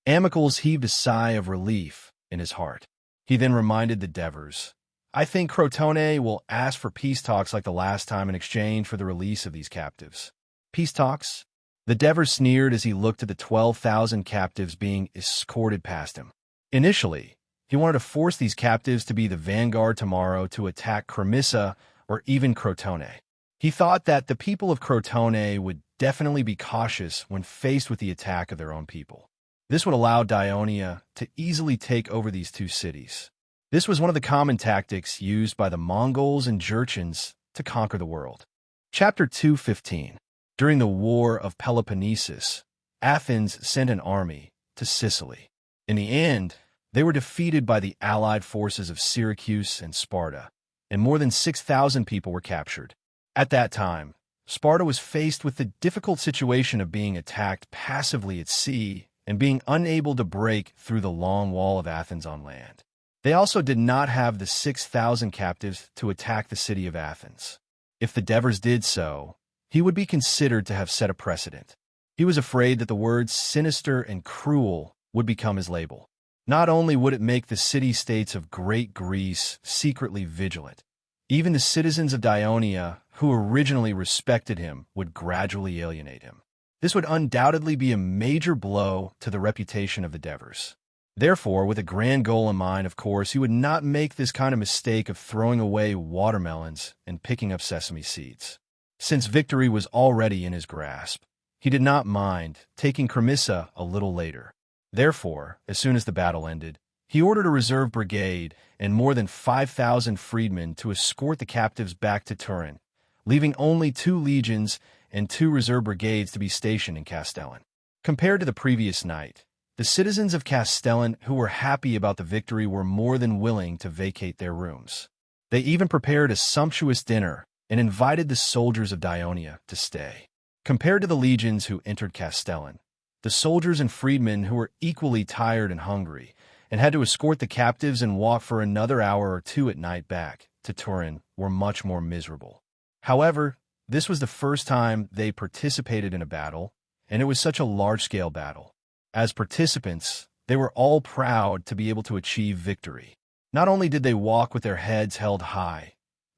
Amicals heaved a sigh of relief in his heart. He then reminded the Devers, "I think Crotone will ask for peace talks like the last time in exchange for the release of these captives." Peace talks? The Devers sneered as he looked at the 12,000 captives being escorted past him. Initially, he wanted to force these captives to be the vanguard tomorrow to attack Cremissa or even Crotone. He thought that the people of Crotone would definitely be cautious when faced with the attack of their own people. This would allow Dionia to easily take over these two cities. This was one of the common tactics used by the Mongols and Jurchens to conquer the world. Chapter 2:15. During the War of Peloponnesus, Athens sent an army to Sicily. In the end, they were defeated by the allied forces of Syracuse and Sparta, and more than 6,000 people were captured. At that time, Sparta was faced with the difficult situation of being attacked passively at sea and being unable to break through the long wall of Athens on land. They also did not have the 6,000 captives to attack the city of Athens. If the Devers did so, he would be considered to have set a precedent. He was afraid that the words sinister and cruel would become his label. Not only would it make the city-states of Great Greece secretly vigilant, even the citizens of Dionia, who originally respected him, would gradually alienate him. This would undoubtedly be a major blow to the reputation of the Devers. Therefore, with a grand goal in mind, of course, he would not make this kind of mistake of throwing away watermelons and picking up sesame seeds. Since victory was already in his grasp, he did not mind taking Cremissa a little later. Therefore, as soon as the battle ended, he ordered a reserve brigade and more than 5,000 freedmen to escort the captives back to Turin, leaving only 2 legions and 2 reserve brigades to be stationed in Castellan. Compared to the previous night, the citizens of Castellan who were happy about the victory were more than willing to vacate their rooms. They even prepared a sumptuous dinner and invited the soldiers of Dionia to stay. Compared to the legions who entered Castellan, the soldiers and freedmen who were equally tired and hungry and had to escort the captives and walk for another hour or 2 at night back to Turin were much more miserable. However, this was the first time they participated in a battle, and it was such a large-scale battle. As participants, they were all proud to be able to achieve victory. Not only did they walk with their heads held high,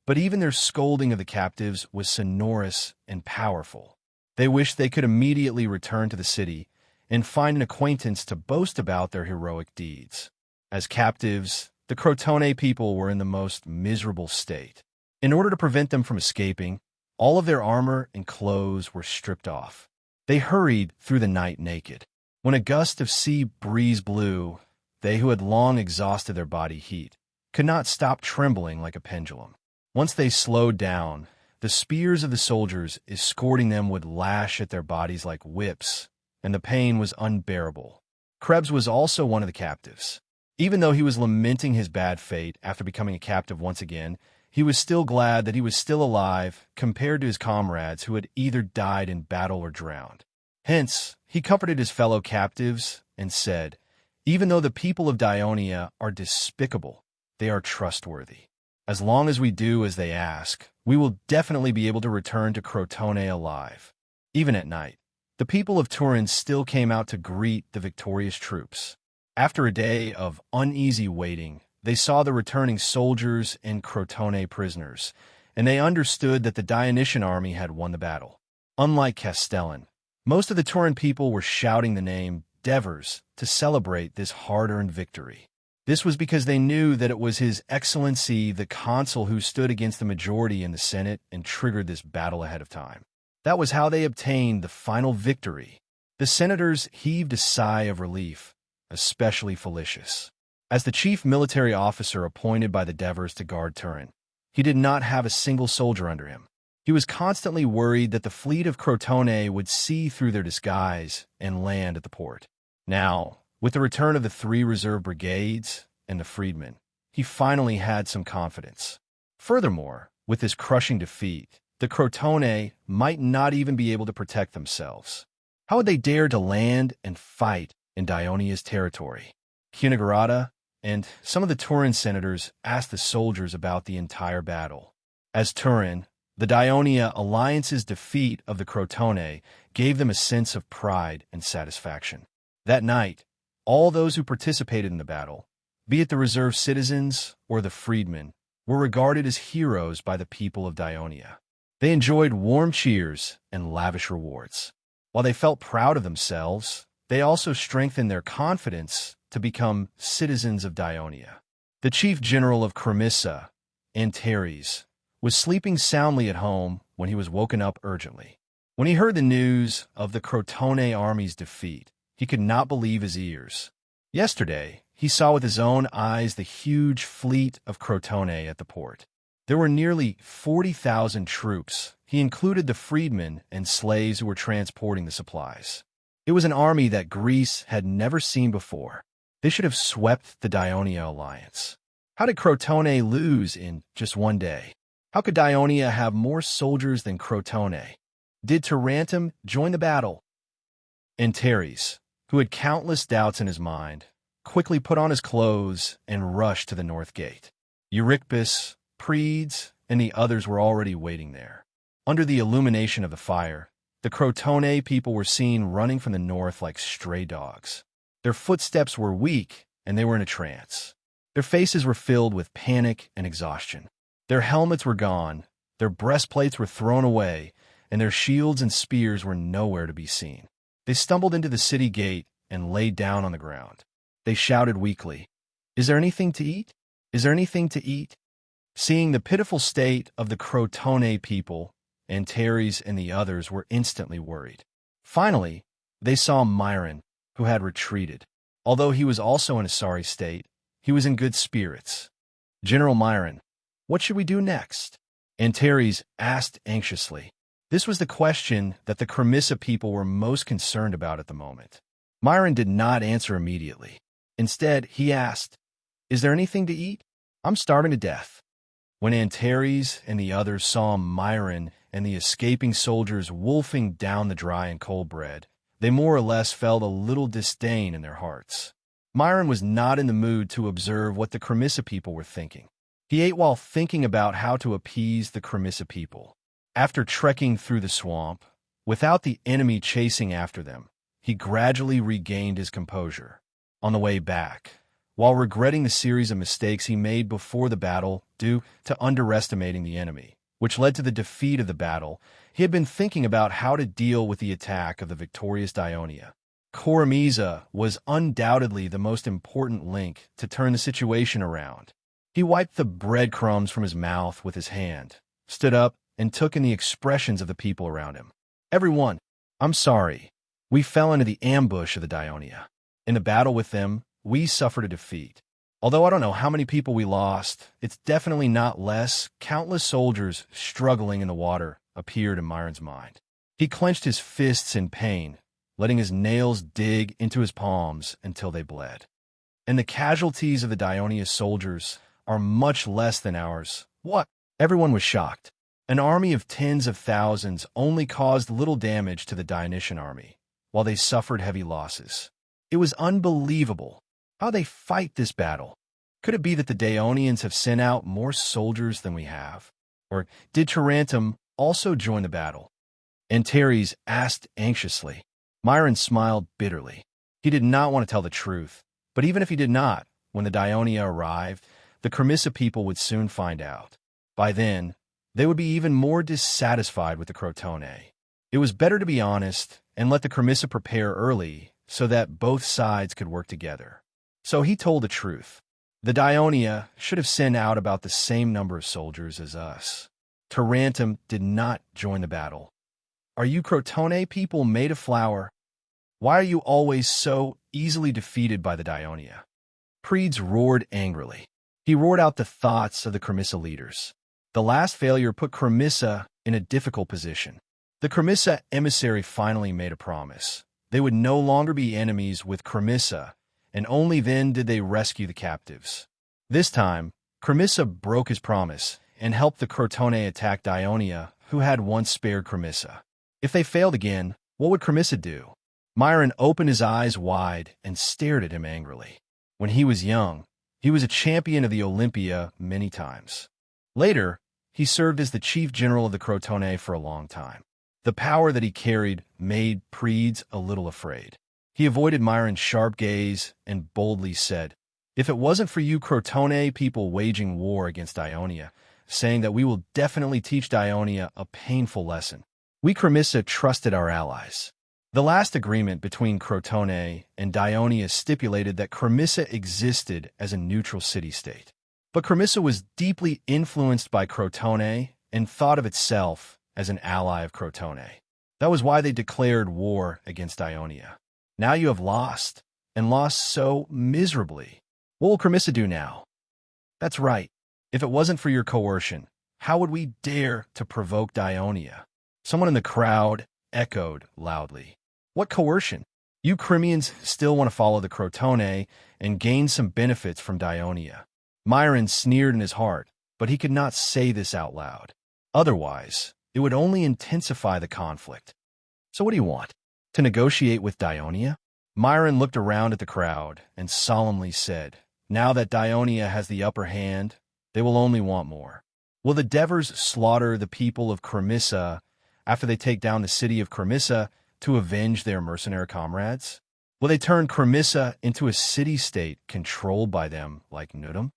but even their scolding of the captives was sonorous and powerful. They wished they could immediately return to the city and find an acquaintance to boast about their heroic deeds. As captives, the Crotone people were in the most miserable state. In order to prevent them from escaping, all of their armor and clothes were stripped off. They hurried through the night naked. When a gust of sea breeze blew, they who had long exhausted their body heat could not stop trembling like a pendulum. Once they slowed down, the spears of the soldiers escorting them would lash at their bodies like whips, and the pain was unbearable. Krebs was also one of the captives. Even though he was lamenting his bad fate after becoming a captive once again, he was still glad that he was still alive compared to his comrades who had either died in battle or drowned. Hence, he comforted his fellow captives and said, "Even though the people of Dionia are despicable, they are trustworthy. As long as we do as they ask, we will definitely be able to return to Crotone alive." Even at night, the people of Turin still came out to greet the victorious troops. After a day of uneasy waiting, they saw the returning soldiers and Crotone prisoners, and they understood that the Dionysian army had won the battle. Unlike Castellan, most of the Turin people were shouting the name Devers to celebrate this hard-earned victory. This was because they knew that it was His Excellency, the consul, who stood against the majority in the Senate and triggered this battle ahead of time. That was how they obtained the final victory. The senators heaved a sigh of relief, especially Felicius. As the chief military officer appointed by the Devers to guard Turin, he did not have a single soldier under him. He was constantly worried that the fleet of Crotone would see through their disguise and land at the port. Now, with the return of the 3 reserve brigades and the freedmen, he finally had some confidence. Furthermore, with this crushing defeat, the Crotone might not even be able to protect themselves. How would they dare to land and fight in Dionia's territory? Cunigurata and some of the Turin senators asked the soldiers about the entire battle. As Turin, the Dionia alliance's defeat of the Crotone gave them a sense of pride and satisfaction. That night, all those who participated in the battle, be it the reserve citizens or the freedmen, were regarded as heroes by the people of Dionia. They enjoyed warm cheers and lavish rewards. While they felt proud of themselves, they also strengthened their confidence to become citizens of Dionia. The chief general of Cremissa, Antares, was sleeping soundly at home when he was woken up urgently. When he heard the news of the Crotone army's defeat, he could not believe his ears. Yesterday, he saw with his own eyes the huge fleet of Crotone at the port. There were nearly 40,000 troops. He included the freedmen and slaves who were transporting the supplies. It was an army that Greece had never seen before. They should have swept the Dionia alliance. How did Crotone lose in just one day? How could Dionia have more soldiers than Crotone? Did Tarentum join the battle? Antares, who had countless doubts in his mind, quickly put on his clothes and rushed to the north gate. Eurycpus, Predes, and the others were already waiting there. Under the illumination of the fire, the Crotone people were seen running from the north like stray dogs. Their footsteps were weak, and they were in a trance. Their faces were filled with panic and exhaustion. Their helmets were gone, their breastplates were thrown away, and their shields and spears were nowhere to be seen. They stumbled into the city gate and lay down on the ground. They shouted weakly, "Is there anything to eat? Is there anything to eat?" Seeing the pitiful state of the Crotone people, Antares and the others were instantly worried. Finally, they saw Myron, who had retreated. Although he was also in a sorry state, he was in good spirits. "General Myron, what should we do next?" Antares asked anxiously. This was the question that the Cremissa people were most concerned about at the moment. Myron did not answer immediately. Instead, he asked, "Is there anything to eat? I'm starving to death." When Antares and the others saw Myron and the escaping soldiers wolfing down the dry and cold bread, they more or less felt a little disdain in their hearts. Myron was not in the mood to observe what the Cremissa people were thinking. He ate while thinking about how to appease the Cremissa people. After trekking through the swamp, without the enemy chasing after them, he gradually regained his composure. On the way back, while regretting the series of mistakes he made before the battle due to underestimating the enemy, which led to the defeat of the battle, he had been thinking about how to deal with the attack of the victorious Dionia. Coromesa was undoubtedly the most important link to turn the situation around. He wiped the breadcrumbs from his mouth with his hand, stood up, and took in the expressions of the people around him. "Everyone, I'm sorry. We fell into the ambush of the Dionia. In the battle with them, we suffered a defeat. Although I don't know how many people we lost, it's definitely not less. Countless soldiers struggling in the water appeared in Myron's mind. He clenched his fists in pain, letting his nails dig into his palms until they bled. And the casualties of the Dionia soldiers are much less than ours. What? Everyone was shocked. An army of tens of thousands only caused little damage to the Dionysian army. while they suffered heavy losses. It was unbelievable. How they fight this battle. Could it be that the Daonians have sent out more soldiers than we have? Or did Tarantum also join the battle? Antares asked anxiously. Myron smiled bitterly. He did not want to tell the truth, but even if he did not, when the Daionia arrived, the Cremissa people would soon find out. By then, they would be even more dissatisfied with the Crotone. It was better to be honest and let the Cremissa prepare early so that both sides could work together. So he told the truth. The Daionia should have sent out about the same number of soldiers as us. Tarantum did not join the battle. Are you Crotone people made of flour? Why are you always so easily defeated by the Daionia? Predes roared angrily. He roared out the thoughts of the Cremissa leaders. The last failure put Cremissa in a difficult position. The Cremissa emissary finally made a promise. They would no longer be enemies with Cremissa, and only then did they rescue the captives. This time, Cremissa broke his promise and helped the Crotone attack Daionia, who had once spared Cremissa. If they failed again, what would Cremissa do? Myron opened his eyes wide and stared at him angrily. When he was young, he was a champion of the Olympia many times. Later, he served as the chief general of the Crotone for a long time. The power that he carried made Predes a little afraid. He avoided Myron's sharp gaze and boldly said, "If it wasn't for you Crotone people waging war against Daionia, saying that we will definitely teach Daionia a painful lesson, we Cremissa trusted our allies." The last agreement between Crotone and Daionia stipulated that Cremissa existed as a neutral city-state. But Cremissa was deeply influenced by Crotone and thought of itself as an ally of Crotone. That was why they declared war against Daionia. Now you have lost, and lost so miserably. What will Cremissa do now? That's right. If it wasn't for your coercion, how would we dare to provoke Daionia? Someone in the crowd echoed loudly. What coercion? You Crimeans still want to follow the Crotone and gain some benefits from Daionia. Myron sneered in his heart, but he could not say this out loud. Otherwise, it would only intensify the conflict. So what do you want? To negotiate with Daionia? Myron looked around at the crowd and solemnly said, "Now that Daionia has the upper hand, they will only want more. Will the Devers slaughter the people of Cremissa after they take down the city of Cremissa to avenge their mercenary comrades? Will they turn Cremissa into a city-state controlled by them like Nudum?"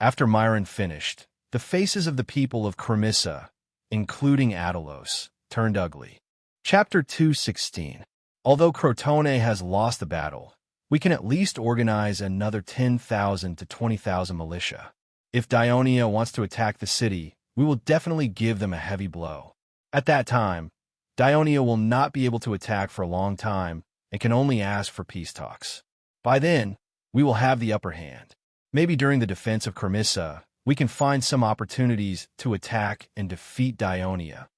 After Myron finished, the faces of the people of Cremissa, including Adalos, turned ugly. Chapter 2:16. Although Crotone has lost the battle, we can at least organize another 10,000 to 20,000 militia. If Daionia wants to attack the city, we will definitely give them a heavy blow. At that time, Daionia will not be able to attack for a long time and can only ask for peace talks. By then, we will have the upper hand. Maybe during the defense of Cremissa, we can find some opportunities to attack and defeat Daionia.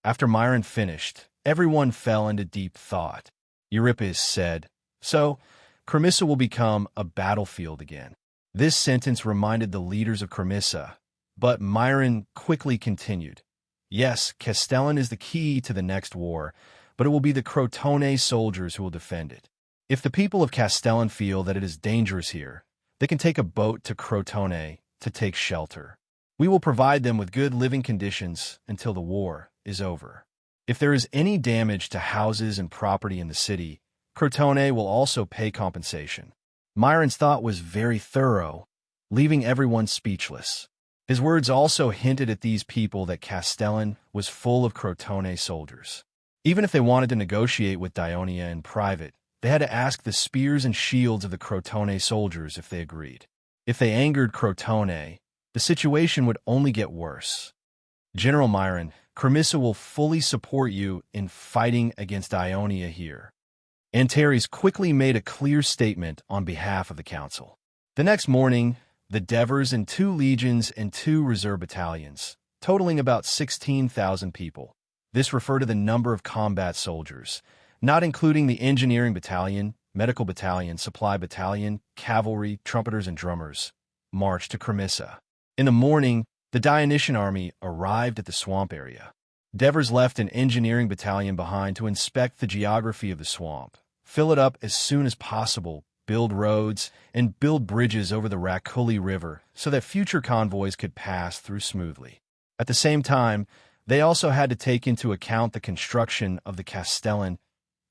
After Myron finished, everyone fell into deep thought. Euripus said, "So, Cremissa will become a battlefield again." This sentence reminded the leaders of Cremissa, but Myron quickly continued. "Yes, Castellan is the key to the next war, but it will be the Crotone soldiers who will defend it. If the people of Castellan feel that it is dangerous here, they can take a boat to Crotone to take shelter. We will provide them with good living conditions until the war is over. If there is any damage to houses and property in the city, Crotone will also pay compensation." Myron's thought was very thorough, leaving everyone speechless. His words also hinted at these people that Castellan was full of Crotone soldiers. Even if they wanted to negotiate with Daionia in private, they had to ask the spears and shields of the Crotone soldiers if they agreed. If they angered Crotone, the situation would only get worse. "General Myron, Cremissa will fully support you in fighting against Daionia here." Antares quickly made a clear statement on behalf of the council. The next morning, the Devers and 2 legions and 2 reserve battalions, totaling about 16,000 people. This referred to the number of combat soldiers, not including the engineering battalion, medical battalion, supply battalion, cavalry, trumpeters, and drummers, marched to Cremissa. In the morning, the Dionysian army arrived at the swamp area. Devers left an engineering battalion behind to inspect the geography of the swamp, fill it up as soon as possible, build roads, and build bridges over the Rakuli River so that future convoys could pass through smoothly. At the same time, they also had to take into account the construction of the Castellan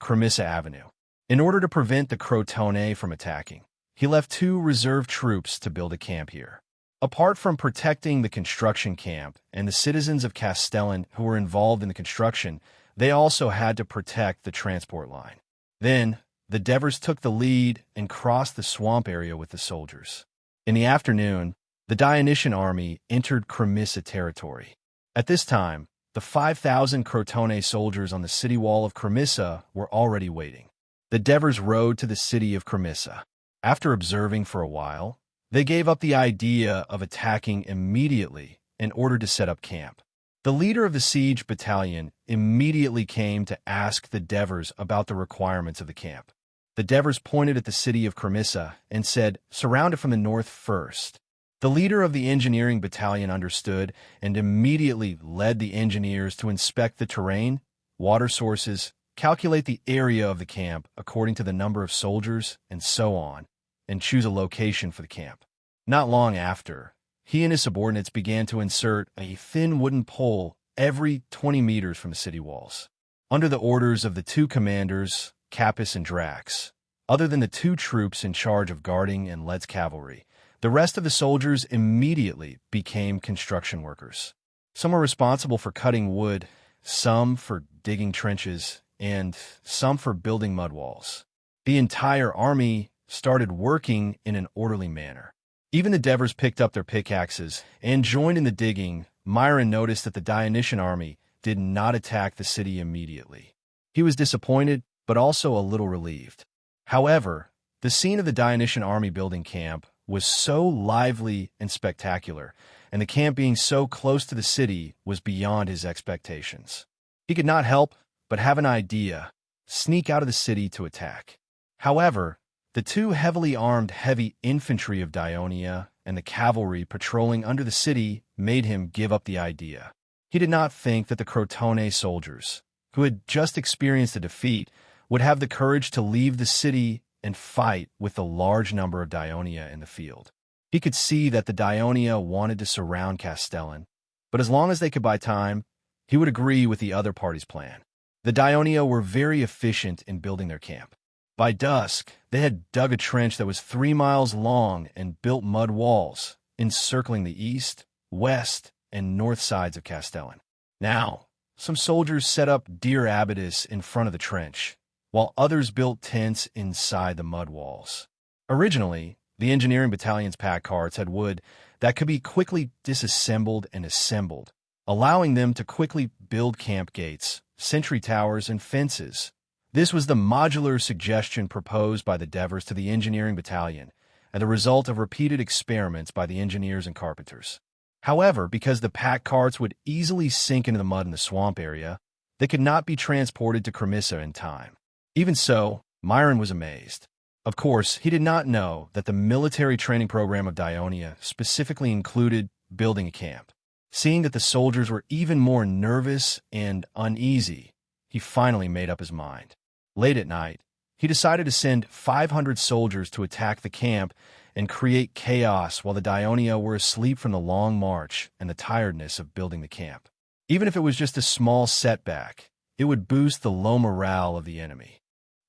Cremissa Avenue. In order to prevent the Crotone from attacking, he left 2 reserve troops to build a camp here. Apart from protecting the construction camp and the citizens of Castellan who were involved in the construction, they also had to protect the transport line. Then, the Devers took the lead and crossed the swamp area with the soldiers. In the afternoon, the Dionysian army entered Cremissa territory. At this time, the 5,000 Crotone soldiers on the city wall of Cremissa were already waiting. The Devers rode to the city of Cremissa. After observing for a while, they gave up the idea of attacking immediately in order to set up camp. The leader of the siege battalion immediately came to ask the Devers about the requirements of the camp. The Devers pointed at the city of Cremissa and said, "Surround it from the north first." The leader of the engineering battalion understood and immediately led the engineers to inspect the terrain, water sources, calculate the area of the camp according to the number of soldiers, and so on, and choose a location for the camp. Not long after, he and his subordinates began to insert a thin wooden pole every 20 meters from the city walls. Under the orders of the 2 commanders, Capus and Drax, other than the 2 troops in charge of guarding and Led's cavalry, the rest of the soldiers immediately became construction workers. Some were responsible for cutting wood, some for digging trenches, and some for building mud walls. The entire army started working in an orderly manner. Even the Devers picked up their pickaxes and joined in the digging. Myron noticed that the Dionysian army did not attack the city immediately. He was disappointed, but also a little relieved. However, the scene of the Dionysian army building camp was so lively and spectacular, and the camp being so close to the city was beyond his expectations. He could not help but have an idea: sneak out of the city to attack. However, the 2 heavily armed heavy infantry of Dionia and the cavalry patrolling under the city made him give up the idea. He did not think that the Crotone soldiers, who had just experienced a defeat, would have the courage to leave the city and fight with the large number of Dionia in the field. He could see that the Dionia wanted to surround Castellan, but as long as they could buy time, he would agree with the other party's plan. The Dionia were very efficient in building their camp. By dusk, they had dug a trench that was 3 miles long and built mud walls, encircling the east, west, and north sides of Castellan. Now, some soldiers set up deer abatis in front of the trench, while others built tents inside the mud walls. Originally, the engineering battalion's pack carts had wood that could be quickly disassembled and assembled, allowing them to quickly build camp gates, sentry towers, and fences. This was the modular suggestion proposed by the Devers to the engineering battalion, and the result of repeated experiments by the engineers and carpenters. However, because the pack carts would easily sink into the mud in the swamp area, they could not be transported to Cremissa in time. Even so, Myron was amazed. Of course, he did not know that the military training program of Dionia specifically included building a camp. Seeing that the soldiers were even more nervous and uneasy, he finally made up his mind. Late at night, he decided to send 500 soldiers to attack the camp and create chaos while the Dionia were asleep from the long march and the tiredness of building the camp. Even if it was just a small setback, it would boost the low morale of the enemy.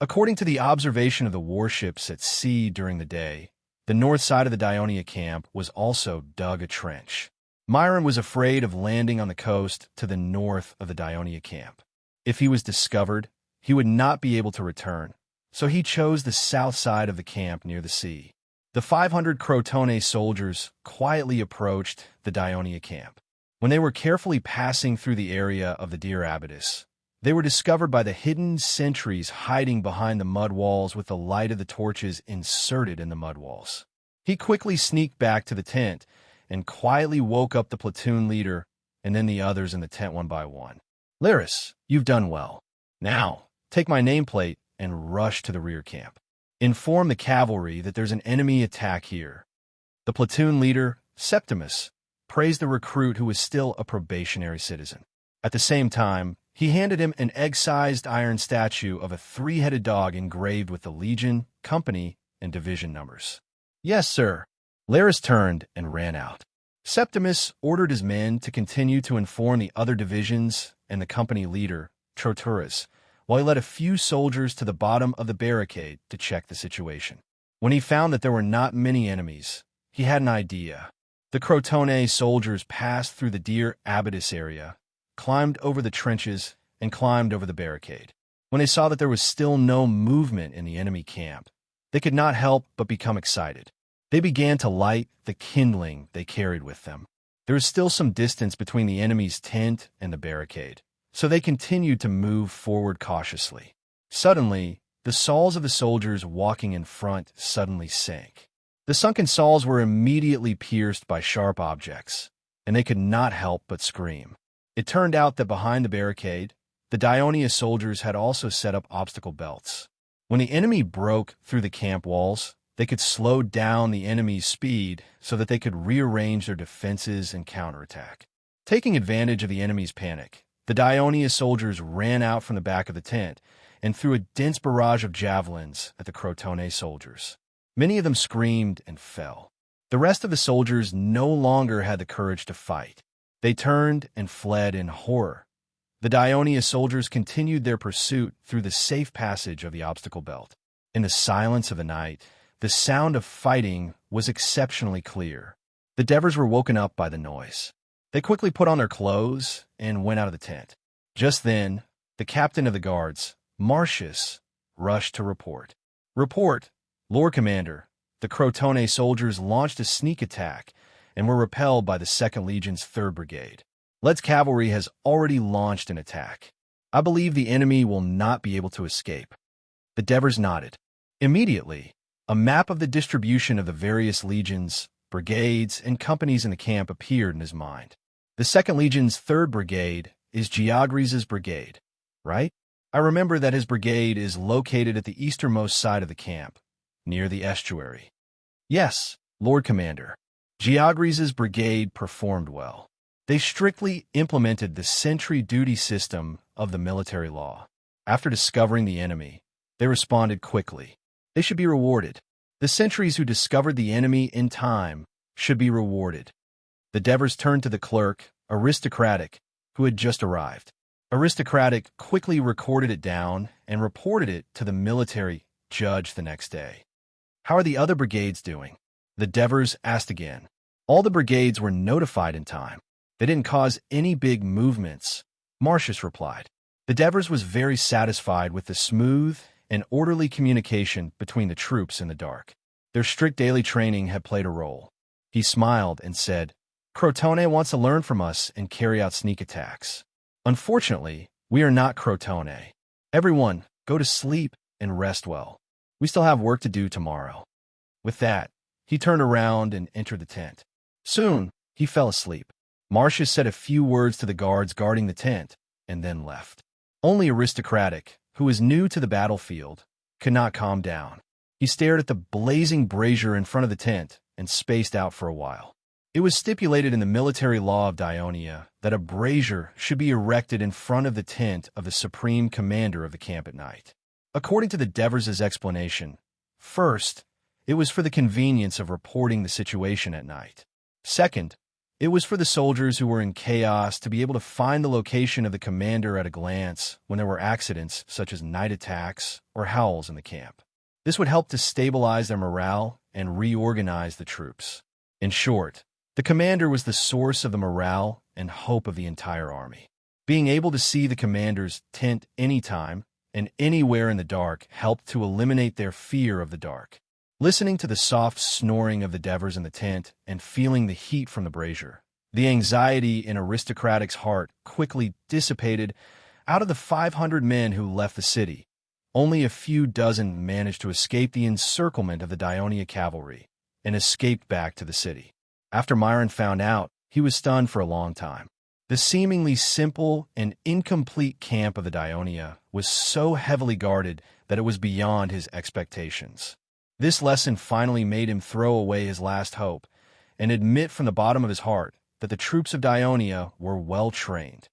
According to the observation of the warships at sea during the day, the north side of the Dionia camp was also dug a trench. Myron was afraid of landing on the coast to the north of the Dionia camp. If he was discovered, he would not be able to return, so he chose the south side of the camp near the sea. The 500 Crotone soldiers quietly approached the Dionia camp. When they were carefully passing through the area of the deer abatis, they were discovered by the hidden sentries hiding behind the mud walls with the light of the torches inserted in the mud walls. He quickly sneaked back to the tent and quietly woke up the platoon leader and then the others in the tent one by one. "Lyris, you've done well. Now, take my nameplate and rush to the rear camp. Inform the cavalry that there's an enemy attack here." The platoon leader, Septimus, praised the recruit who was still a probationary citizen. At the same time, he handed him an egg-sized iron statue of a three-headed dog engraved with the legion, company, and division numbers. "Yes, sir." Laris turned and ran out. Septimus ordered his men to continue to inform the other divisions and the company leader, Troturus, while he led a few soldiers to the bottom of the barricade to check the situation. When he found that there were not many enemies, he had an idea. The Crotone soldiers passed through the Dear Abattis area, climbed over the trenches, and climbed over the barricade. When they saw that there was still no movement in the enemy camp, they could not help but become excited. They began to light the kindling they carried with them. There was still some distance between the enemy's tent and the barricade, so they continued to move forward cautiously. Suddenly, the sawls of the soldiers walking in front suddenly sank. The sunken sawls were immediately pierced by sharp objects, and they could not help but scream. It turned out that behind the barricade, the Dionia soldiers had also set up obstacle belts. When the enemy broke through the camp walls, they could slow down the enemy's speed so that they could rearrange their defenses and counterattack. Taking advantage of the enemy's panic, the Dionia soldiers ran out from the back of the tent and threw a dense barrage of javelins at the Crotone soldiers. Many of them screamed and fell. The rest of the soldiers no longer had the courage to fight. They turned and fled in horror. The Dionia soldiers continued their pursuit through the safe passage of the obstacle belt. In the silence of the night, the sound of fighting was exceptionally clear. The Devers were woken up by the noise. They quickly put on their clothes and went out of the tent. Just then, the captain of the guards, Marcius, rushed to report. "Report, Lord Commander, the Crotone soldiers launched a sneak attack and were repelled by the 2nd Legion's 3rd Brigade. Lead's cavalry has already launched an attack. I believe the enemy will not be able to escape." The Devers nodded. Immediately, a map of the distribution of the various legions, brigades, and companies in the camp appeared in his mind. The 2nd Legion's 3rd Brigade is Geogres' brigade, right? I remember that his brigade is located at the easternmost side of the camp, near the estuary. "Yes, Lord Commander." Geogres' brigade performed well. They strictly implemented the sentry duty system of the military law. After discovering the enemy, they responded quickly. They should be rewarded. The sentries who discovered the enemy in time should be rewarded. The Devers turned to the clerk, Aristocratic, who had just arrived. Aristocratic quickly recorded it down and reported it to the military judge the next day. "How are the other brigades doing?" The Devers asked again. All the brigades were notified in time. They didn't cause any big movements, Marcius replied. The Devers was very satisfied with the smooth and orderly communication between the troops in the dark. Their strict daily training had played a role. He smiled and said, "Crotone wants to learn from us and carry out sneak attacks. Unfortunately, we are not Crotone. Everyone, go to sleep and rest well. We still have work to do tomorrow." With that, he turned around and entered the tent. Soon, he fell asleep. Marcius said a few words to the guards guarding the tent and then left. Only Aristocratic, who was new to the battlefield, could not calm down. He stared at the blazing brazier in front of the tent and spaced out for a while. It was stipulated in the military law of Dionia that a brazier should be erected in front of the tent of the supreme commander of the camp at night. According to the Devers' explanation, first, it was for the convenience of reporting the situation at night. Second, it was for the soldiers who were in chaos to be able to find the location of the commander at a glance when there were accidents such as night attacks or howls in the camp. This would help to stabilize their morale and reorganize the troops. In short, the commander was the source of the morale and hope of the entire army. Being able to see the commander's tent anytime and anywhere in the dark helped to eliminate their fear of the dark. Listening to the soft snoring of the Devers in the tent and feeling the heat from the brazier, the anxiety in Aristocratic's heart quickly dissipated. Out of the 500 men who left the city, only a few dozen managed to escape the encirclement of the Dionia cavalry and escaped back to the city. After Myron found out, he was stunned for a long time. The seemingly simple and incomplete camp of the Dionia was so heavily guarded that it was beyond his expectations. This lesson finally made him throw away his last hope and admit from the bottom of his heart that the troops of Dionia were well trained.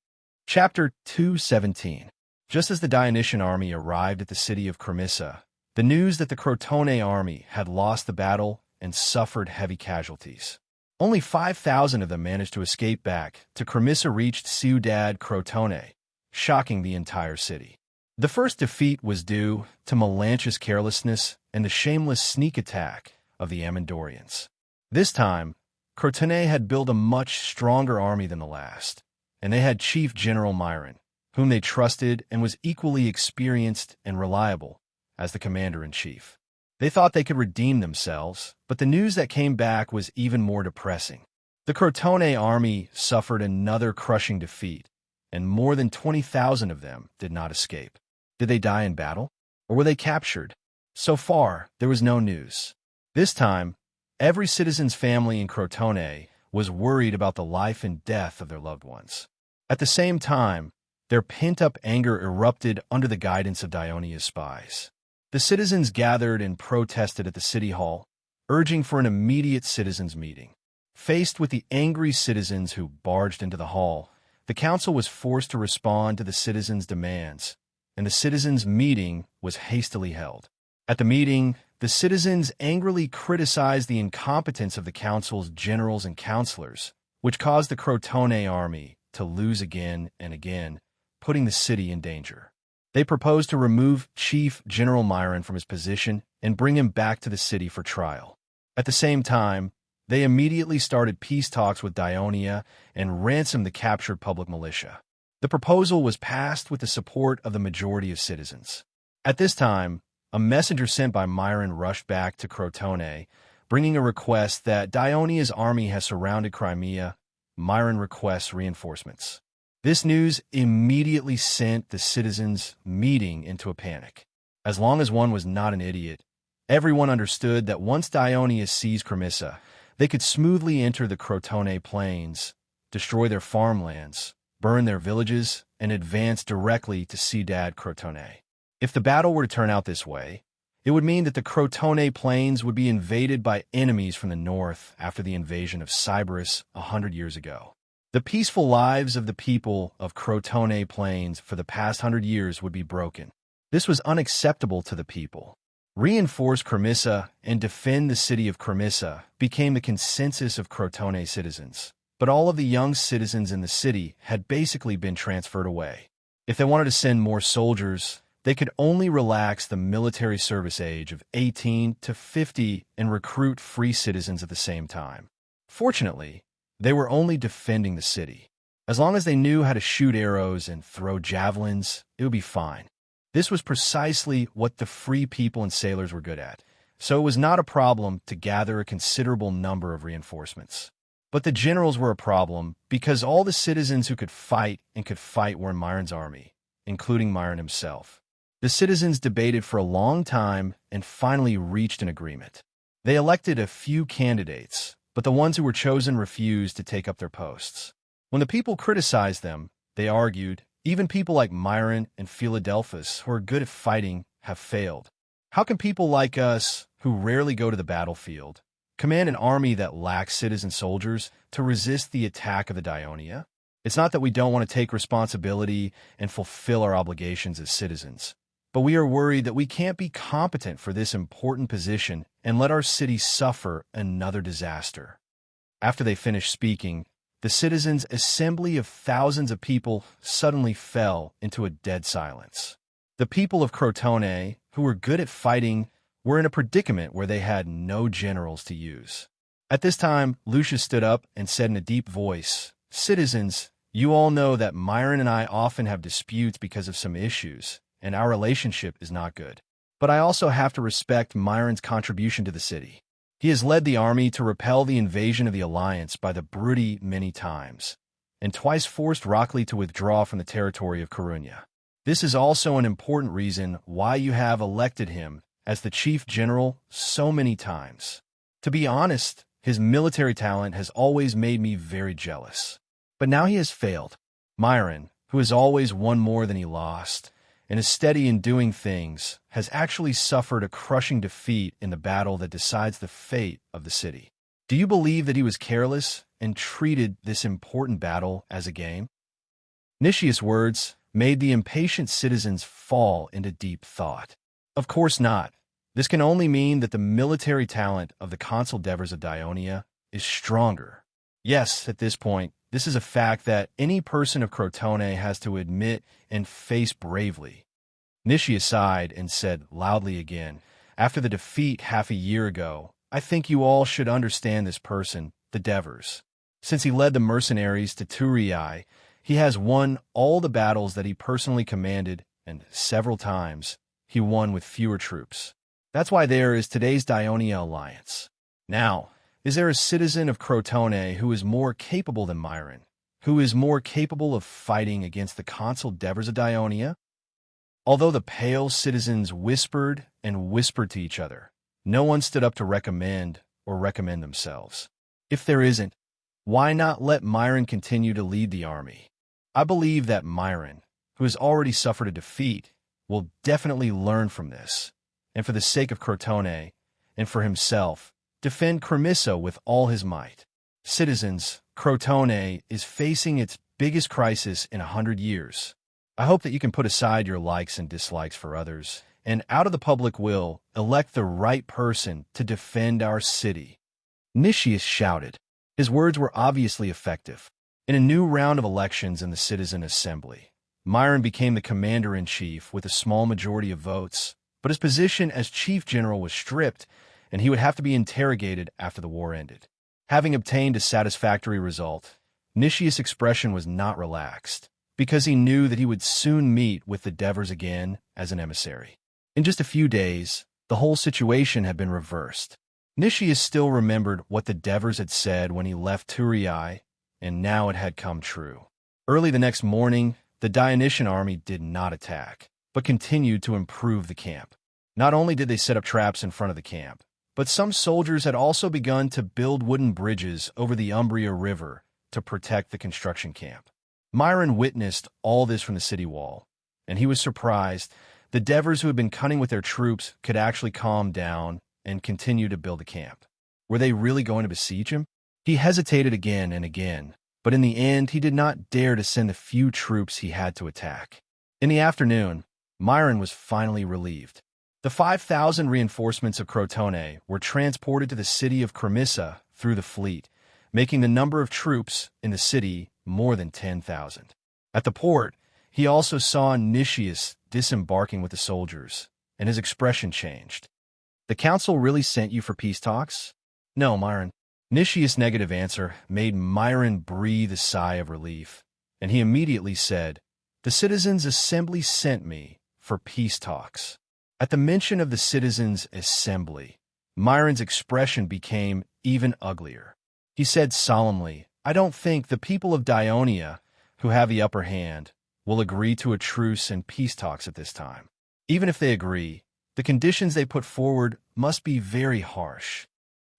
Chapter 217. Just as the Dionysian army arrived at the city of Cremissa, the news that the Crotone army had lost the battle and suffered heavy casualties. Only 5,000 of them managed to escape back to Cremissa reached Ciudad Crotone, shocking the entire city. The first defeat was due to Melanch's carelessness and the shameless sneak attack of the Amandorians. This time, Crotone had built a much stronger army than the last, and they had Chief General Myron, whom they trusted and was equally experienced and reliable as the commander-in-chief. They thought they could redeem themselves, but the news that came back was even more depressing. The Crotone army suffered another crushing defeat, and more than 20,000 of them did not escape. Did they die in battle, or were they captured? So far, there was no news. This time, every citizen's family in Crotone was worried about the life and death of their loved ones. At the same time, their pent-up anger erupted under the guidance of Dionia's spies. The citizens gathered and protested at the city hall, urging for an immediate citizens' meeting. Faced with the angry citizens who barged into the hall, the council was forced to respond to the citizens' demands, and the citizens' meeting was hastily held. At the meeting, the citizens angrily criticized the incompetence of the council's generals and counselors, which caused the Crotone army to lose again and again, putting the city in danger. They proposed to remove Chief General Myron from his position and bring him back to the city for trial. At the same time, they immediately started peace talks with Dionia and ransomed the captured public militia. The proposal was passed with the support of the majority of citizens. At this time, a messenger sent by Myron rushed back to Crotone, bringing a request that Dionia's army has surrounded Crimea. Myron requests reinforcements. This news immediately sent the citizens' meeting into a panic. As long as one was not an idiot, everyone understood that once Dionia seized Cremissa, they could smoothly enter the Crotone plains, destroy their farmlands, burn their villages, and advance directly to Ciudad Crotone. If the battle were to turn out this way, it would mean that the Crotone plains would be invaded by enemies from the north after the invasion of Sybaris 100 years ago. The peaceful lives of the people of Crotone plains for the past 100 years would be broken. This was unacceptable to the people. Reinforce Cremissa and defend the city of Cremissa became the consensus of Crotone citizens, but all of the young citizens in the city had basically been transferred away. If they wanted to send more soldiers, they could only relax the military service age of 18 to 50 and recruit free citizens at the same time. Fortunately, they were only defending the city. As long as they knew how to shoot arrows and throw javelins, it would be fine. This was precisely what the free people and sailors were good at, so it was not a problem to gather a considerable number of reinforcements. But the generals were a problem because all the citizens who could fight were in Myron's army, including Myron himself. The citizens debated for a long time and finally reached an agreement. They elected a few candidates, but the ones who were chosen refused to take up their posts. When the people criticized them, they argued, even people like Myron and Philadelphus, who are good at fighting, have failed. How can people like us, who rarely go to the battlefield, command an army that lacks citizen soldiers to resist the attack of the Dionia? It's not that we don't want to take responsibility and fulfill our obligations as citizens, but we are worried that we can't be competent for this important position and let our city suffer another disaster. After they finished speaking, the citizens' assembly of thousands of people suddenly fell into a dead silence. The people of Crotone, who were good at fighting, were in a predicament where they had no generals to use. At this time, Lucius stood up and said in a deep voice, "Citizens, you all know that Myron and I often have disputes because of some issues, and our relationship is not good. But I also have to respect Myron's contribution to the city. He has led the army to repel the invasion of the Alliance by the Brudi many times, and twice forced Rockley to withdraw from the territory of Corunna. This is also an important reason why you have elected him as the chief general so many times. To be honest, his military talent has always made me very jealous. But now he has failed. Myron, who has always won more than he lost, and is steady in doing things, has actually suffered a crushing defeat in the battle that decides the fate of the city. Do you believe that he was careless and treated this important battle as a game?" Nicias' words made the impatient citizens fall into deep thought. Of course not. This can only mean that the military talent of the consul Devers of Dionia is stronger. Yes, at this point, this is a fact that any person of Crotone has to admit and face bravely. Nicias sighed and said loudly again, "After the defeat half a year ago, I think you all should understand this person, the Devers. Since he led the mercenaries to Turii, he has won all the battles that he personally commanded, and several times he won with fewer troops. That's why there is today's Dionia alliance. Now, is there a citizen of Crotone who is more capable than Myron, who is more capable of fighting against the consul Devers of Dionia?" Although the pale citizens whispered and whispered to each other, no one stood up to recommend themselves. If there isn't, why not let Myron continue to lead the army? I believe that Myron, who has already suffered a defeat, will definitely learn from this, and for the sake of Crotone, and for himself, defend Cremissa with all his might. Citizens, Crotone is facing its biggest crisis in 100 years. I hope that you can put aside your likes and dislikes for others, and out of the public will, elect the right person to defend our city. Nicias shouted. His words were obviously effective. In a new round of elections in the Citizen Assembly, Myron became the commander-in-chief with a small majority of votes, but his position as chief general was stripped, and he would have to be interrogated after the war ended. Having obtained a satisfactory result, Nicias' expression was not relaxed, because he knew that he would soon meet with the Devers again as an emissary. In just a few days, the whole situation had been reversed. Nicias still remembered what the Devers had said when he left Turii, and now it had come true. Early the next morning, the Dionysian army did not attack, but continued to improve the camp. Not only did they set up traps in front of the camp, but some soldiers had also begun to build wooden bridges over the Umbria River to protect the construction camp. Myron witnessed all this from the city wall, and he was surprised the Devers who had been cunning with their troops could actually calm down and continue to build a camp. Were they really going to besiege him? He hesitated again and again, but in the end he did not dare to send the few troops he had to attack. In the afternoon, Myron was finally relieved. The 5,000 reinforcements of Crotone were transported to the city of Cremissa through the fleet, making the number of troops in the city more than 10,000. At the port, he also saw Nicias disembarking with the soldiers, and his expression changed. "The council really sent you for peace talks?" "No, Myron." Nicias' negative answer made Myron breathe a sigh of relief, and he immediately said, "The Citizens' Assembly sent me for peace talks." At the mention of the Citizens' Assembly, Myron's expression became even uglier. He said solemnly, "I don't think the people of Dionia, who have the upper hand, will agree to a truce and peace talks at this time. Even if they agree, the conditions they put forward must be very harsh."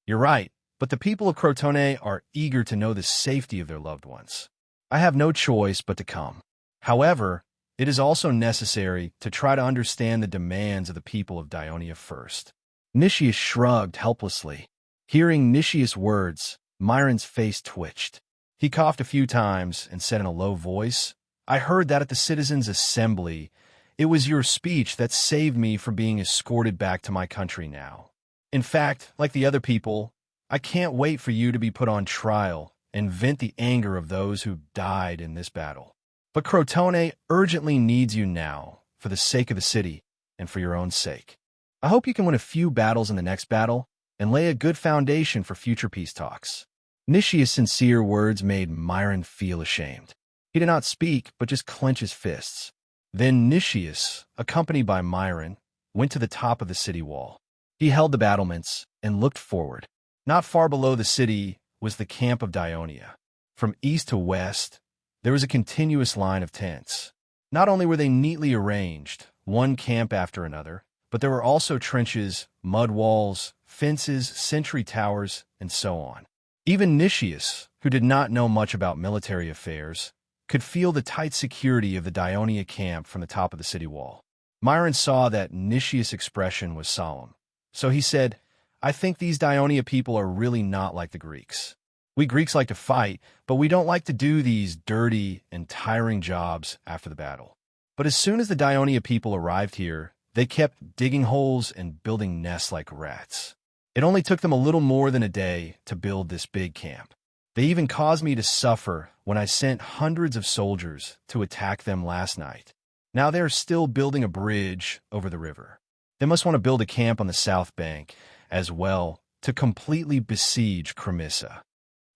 "You're right, but the people of Crotone are eager to know the safety of their loved ones. I have no choice but to come. However, it is also necessary to try to understand the demands of the people of Dionia first." Nicias shrugged helplessly. Hearing Nicias' words, Myron's face twitched. He coughed a few times and said in a low voice, "I heard that at the Citizens' Assembly. It was your speech that saved me from being escorted back to my country now. In fact, like the other people, I can't wait for you to be put on trial and vent the anger of those who died in this battle. But Crotone urgently needs you now, for the sake of the city and for your own sake. I hope you can win a few battles in the next battle and lay a good foundation for future peace talks." Nicias' sincere words made Myron feel ashamed. He did not speak, but just clench his fists. Then Nicias, accompanied by Myron, went to the top of the city wall. He held the battlements and looked forward. Not far below the city was the camp of Dionia. From east to west, there was a continuous line of tents. Not only were they neatly arranged, one camp after another, but there were also trenches, mud walls, fences, sentry towers, and so on. Even Nicias, who did not know much about military affairs, could feel the tight security of the Dionia camp from the top of the city wall. Myron saw that Nicias' expression was solemn, so he said, "I think these Dionia people are really not like the Greeks. We Greeks like to fight, but we don't like to do these dirty and tiring jobs after the battle. But as soon as the Dionia people arrived here, they kept digging holes and building nests like rats. It only took them a little more than a day to build this big camp. They even caused me to suffer when I sent hundreds of soldiers to attack them last night. Now they are still building a bridge over the river. They must want to build a camp on the south bank as well to completely besiege Cremissa.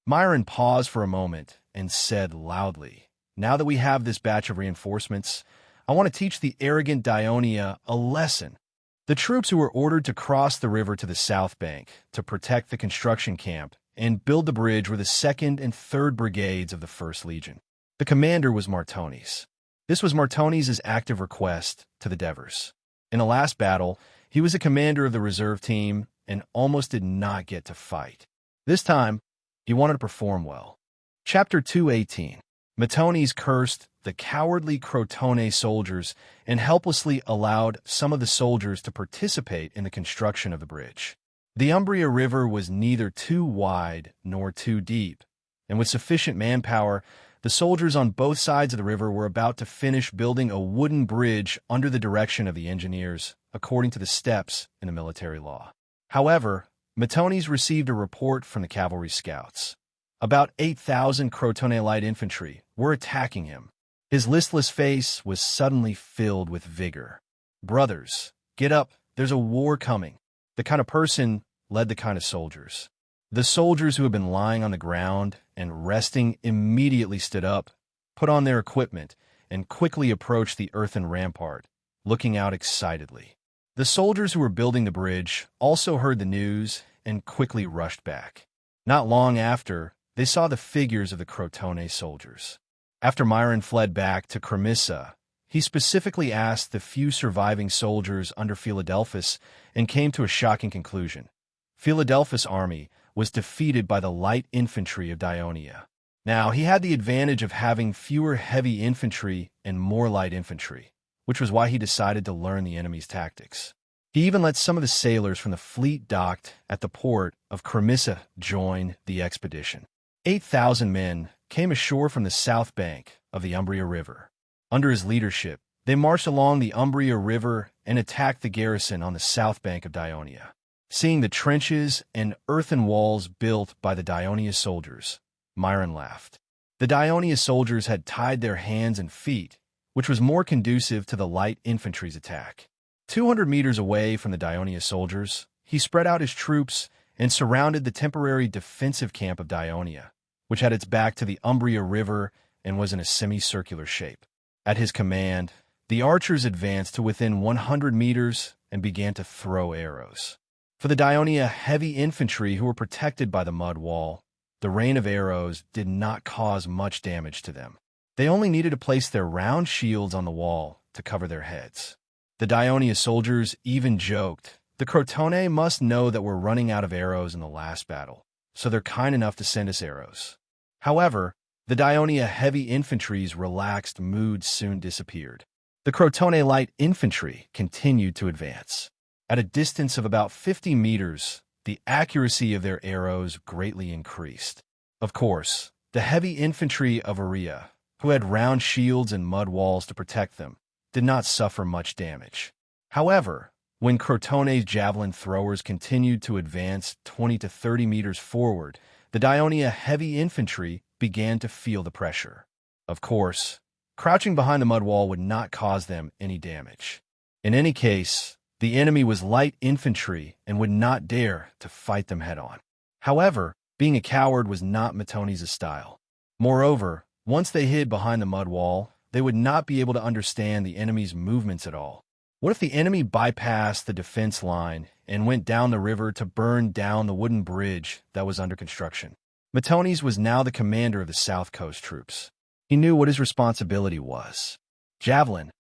Myron paused for a moment and said loudly, "Now that we have this batch of reinforcements, I want to teach the arrogant Dionia a lesson." The troops who were ordered to cross the river to the south bank to protect the construction camp and build the bridge were the 2nd and 3rd Brigades of the 1st Legion. The commander was Martonis. This was Martonis' active request to the Devers. In the last battle, he was the commander of the reserve team and almost did not get to fight. This time, he wanted to perform well. Chapter 218. Martonis cursed the cowardly Crotone soldiers and helplessly allowed some of the soldiers to participate in the construction of the bridge. The Umbria River was neither too wide nor too deep, and with sufficient manpower, the soldiers on both sides of the river were about to finish building a wooden bridge under the direction of the engineers, according to the steps in the military law. However, Martonis received a report from the cavalry scouts. About 8,000 Crotone light infantry were attacking him. His listless face was suddenly filled with vigor. "Brothers, get up, there's a war coming." The kind of person led the kind of soldiers. The soldiers who had been lying on the ground and resting immediately stood up, put on their equipment, and quickly approached the earthen rampart, looking out excitedly. The soldiers who were building the bridge also heard the news and quickly rushed back. Not long after, they saw the figures of the Crotone soldiers. After Myron fled back to Cremissa, he specifically asked the few surviving soldiers under Philadelphus and came to a shocking conclusion. Philadelphus' army was defeated by the light infantry of Dionia. Now, he had the advantage of having fewer heavy infantry and more light infantry, which was why he decided to learn the enemy's tactics. He even let some of the sailors from the fleet docked at the port of Cremissa join the expedition. 8,000 men came ashore from the south bank of the Umbria River. Under his leadership, they marched along the Umbria River and attacked the garrison on the south bank of Dionia. Seeing the trenches and earthen walls built by the Dionia soldiers, Myron laughed. The Dionia soldiers had tied their hands and feet, which was more conducive to the light infantry's attack. 200 meters away from the Dionia soldiers, he spread out his troops and surrounded the temporary defensive camp of Dionia, which had its back to the Umbria River and was in a semicircular shape. At his command, the archers advanced to within 100 meters and began to throw arrows. For the Dionia heavy infantry who were protected by the mud wall, the rain of arrows did not cause much damage to them. They only needed to place their round shields on the wall to cover their heads. The Dionia soldiers even joked, "The Crotone must know that we're running out of arrows in the last battle, so they're kind enough to send us arrows." However, the Dionia heavy infantry's relaxed mood soon disappeared. The Crotone light infantry continued to advance. At a distance of about 50 meters, the accuracy of their arrows greatly increased. Of course, the heavy infantry of Aurea, who had round shields and mud walls to protect them, did not suffer much damage. However, when Crotone's javelin throwers continued to advance 20 to 30 meters forward, the Dionia heavy infantry began to feel the pressure. Of course, crouching behind the mud wall would not cause them any damage. In any case, the enemy was light infantry and would not dare to fight them head-on. However, being a coward was not Martonis' style. Moreover, once they hid behind the mud wall, they would not be able to understand the enemy's movements at all. What if the enemy bypassed the defense line and went down the river to burn down the wooden bridge that was under construction? Martonis was now the commander of the South Coast troops. He knew what his responsibility was. "Javelin!"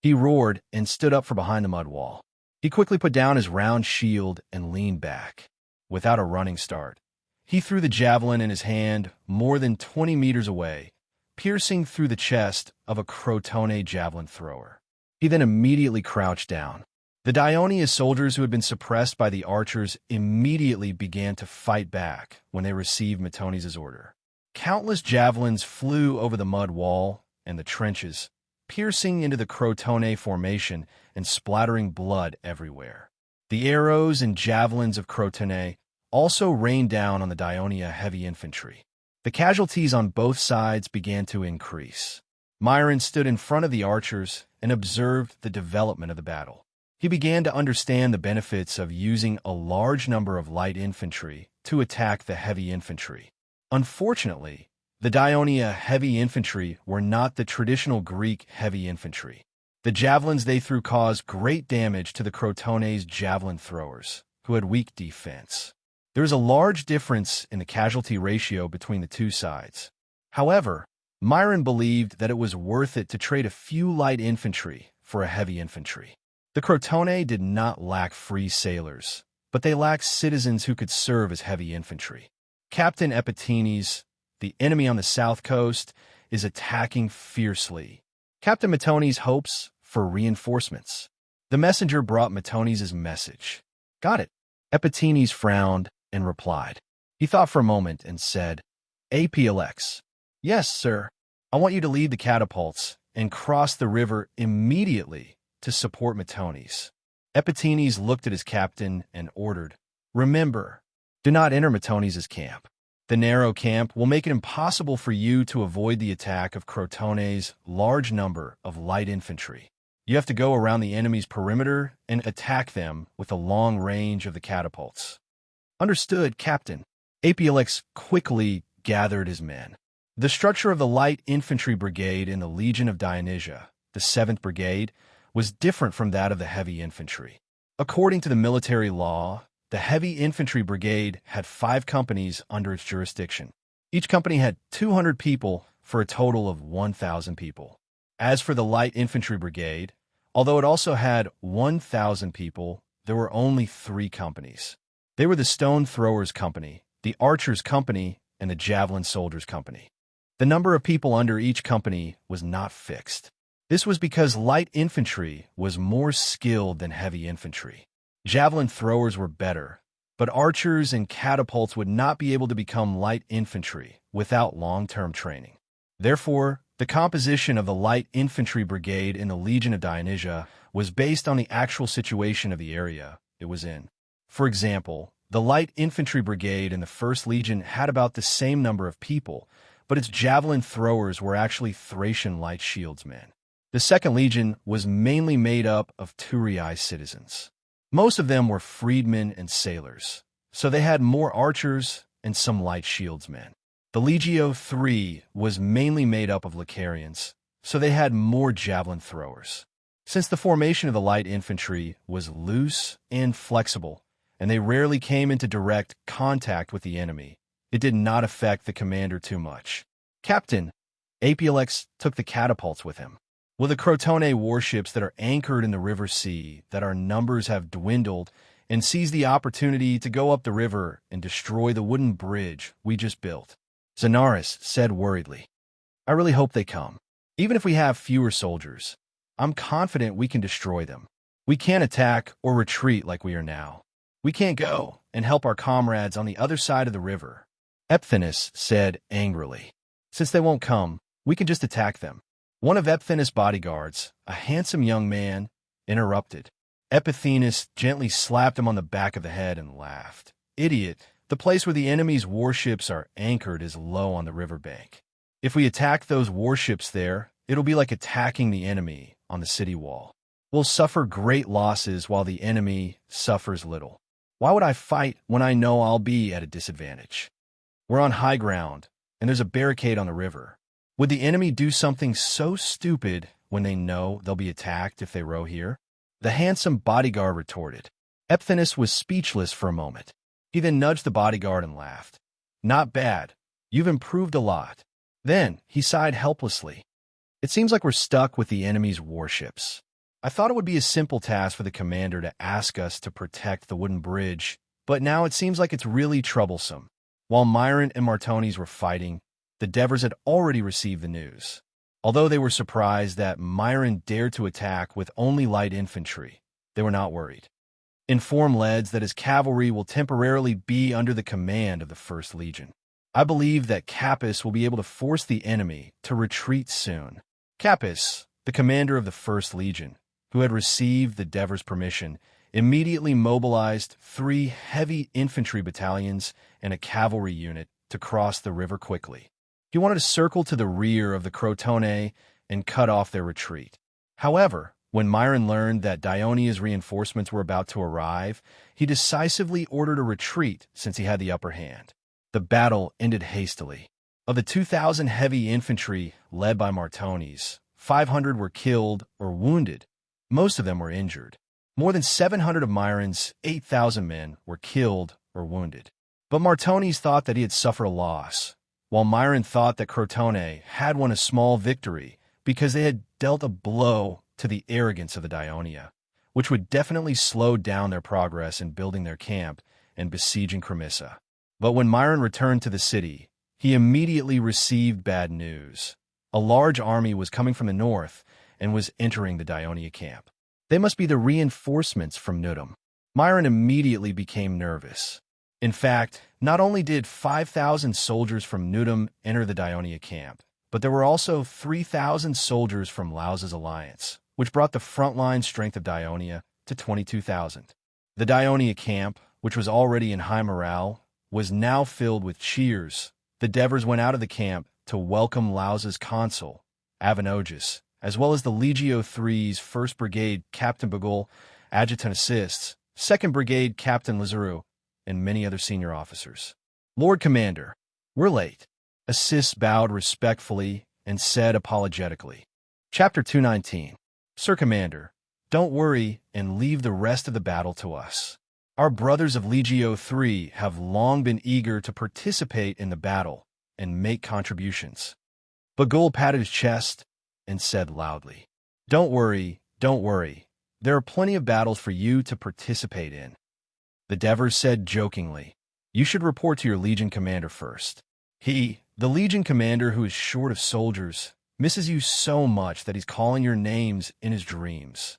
He roared and stood up from behind the mud wall. He quickly put down his round shield and leaned back. Without a running start, he threw the javelin in his hand more than 20 meters away, piercing through the chest of a Crotone javelin thrower. He then immediately crouched down. The Dionia's soldiers who had been suppressed by the archers immediately began to fight back when they received Matones' order. Countless javelins flew over the mud wall and the trenches, piercing into the Crotone formation and splattering blood everywhere. The arrows and javelins of Crotone also rained down on the Dionia heavy infantry. The casualties on both sides began to increase. Myron stood in front of the archers and observed the development of the battle. He began to understand the benefits of using a large number of light infantry to attack the heavy infantry. Unfortunately, the Dionia heavy infantry were not the traditional Greek heavy infantry. The javelins they threw caused great damage to the Crotone's javelin throwers, who had weak defense. There is a large difference in the casualty ratio between the two sides. However, Myron believed that it was worth it to trade a few light infantry for a heavy infantry. The Crotone did not lack free sailors, but they lacked citizens who could serve as heavy infantry. Captain Epitenes, the enemy on the south coast, is attacking fiercely. Captain Matones hopes for reinforcements. The messenger brought Matones' message. Got it. Epitenes frowned and replied. He thought for a moment and said, APLX. Yes, sir. I want you to lead the catapults and cross the river immediately to support Matones. Epitenes looked at his captain and ordered, Remember, do not enter Matones' camp. The narrow camp will make it impossible for you to avoid the attack of Crotone's large number of light infantry. You have to go around the enemy's perimeter and attack them with the long range of the catapults. Understood, Captain. APLX quickly gathered his men. The structure of the light infantry brigade in the Legion of Dionysia, the 7th Brigade, was different from that of the heavy infantry. According to the military law, the heavy infantry brigade had 5 companies under its jurisdiction. Each company had 200 people for a total of 1,000 people. As for the light infantry brigade, although it also had 1,000 people, there were only 3 companies. They were the Stone Throwers Company, the Archers Company, and the Javelin Soldiers Company. The number of people under each company was not fixed. This was because light infantry was more skilled than heavy infantry. Javelin throwers were better, but archers and catapults would not be able to become light infantry without long-term training. Therefore, the composition of the light infantry brigade in the Legion of Dionysia was based on the actual situation of the area it was in. For example, the light infantry brigade in the 1st Legion had about the same number of people, but its javelin throwers were actually Thracian light shieldsmen. The 2nd Legion was mainly made up of Turiae citizens. Most of them were freedmen and sailors, so they had more archers and some light shieldsmen. The Legio III was mainly made up of Licarians, so they had more javelin throwers. Since the formation of the light infantry was loose and flexible, and they rarely came into direct contact with the enemy, it did not affect the commander too much. Captain, APLX took the catapults with him. Will the Crotone warships that are anchored in the river see that our numbers have dwindled and seize the opportunity to go up the river and destroy the wooden bridge we just built? Zenaris said worriedly. I really hope they come. Even if we have fewer soldiers, I'm confident we can destroy them. We can't attack or retreat like we are now. We can't go and help our comrades on the other side of the river. Epiphanes said angrily. Since they won't come, we can just attack them. One of Epiphanes' bodyguards, a handsome young man, interrupted. Epiphanes gently slapped him on the back of the head and laughed. Idiot, the place where the enemy's warships are anchored is low on the riverbank. If we attack those warships there, it'll be like attacking the enemy on the city wall. We'll suffer great losses while the enemy suffers little. Why would I fight when I know I'll be at a disadvantage? We're on high ground, and there's a barricade on the river. Would the enemy do something so stupid when they know they'll be attacked if they row here? The handsome bodyguard retorted. Epiphanes was speechless for a moment. He then nudged the bodyguard and laughed. Not bad. You've improved a lot. Then he sighed helplessly. It seems like we're stuck with the enemy's warships. I thought it would be a simple task for the commander to ask us to protect the wooden bridge, but now it seems like it's really troublesome. While Myron and Martones were fighting, the Devers had already received the news. Although they were surprised that Myron dared to attack with only light infantry, they were not worried. Inform Leds that his cavalry will temporarily be under the command of the First Legion. I believe that Capys will be able to force the enemy to retreat soon. Capys, the commander of the First Legion, who had received the Devers' permission, immediately mobilized 3 heavy infantry battalions and a cavalry unit to cross the river quickly. He wanted to circle to the rear of the Crotone and cut off their retreat. However, when Myron learned that Dionia's reinforcements were about to arrive, he decisively ordered a retreat since he had the upper hand. The battle ended hastily. Of the 2,000 heavy infantry led by Martones, 500 were killed or wounded. Most of them were injured. More than 700 of Myron's 8,000 men were killed or wounded. But Martones thought that he had suffered a loss, while Myron thought that Crotone had won a small victory because they had dealt a blow to the arrogance of the Dionia, which would definitely slow down their progress in building their camp and besieging Cremissa. But when Myron returned to the city, he immediately received bad news. A large army was coming from the north and was entering the Dionia camp. They must be the reinforcements from Nudum. Myron immediately became nervous. In fact, not only did 5,000 soldiers from Nudum enter the Dionia camp, but there were also 3,000 soldiers from Laus's alliance, which brought the frontline strength of Dionia to 22,000. The Dionia camp, which was already in high morale, was now filled with cheers. The Devers went out of the camp to welcome Laus's consul, Avenogus, as well as the Legio III's 1st Brigade Captain Bagul, Adjutant Assists, 2nd Brigade Captain Lazaro, and many other senior officers. Lord Commander, we're late. Assists bowed respectfully and said apologetically. Chapter 219. Sir Commander, don't worry and leave the rest of the battle to us. Our brothers of Legio III have long been eager to participate in the battle and make contributions. Bagul patted his chest and said loudly, don't worry, don't worry. There are plenty of battles for you to participate in. The Devers said jokingly, you should report to your Legion commander first. He, the Legion commander who is short of soldiers, misses you so much that he's calling your names in his dreams.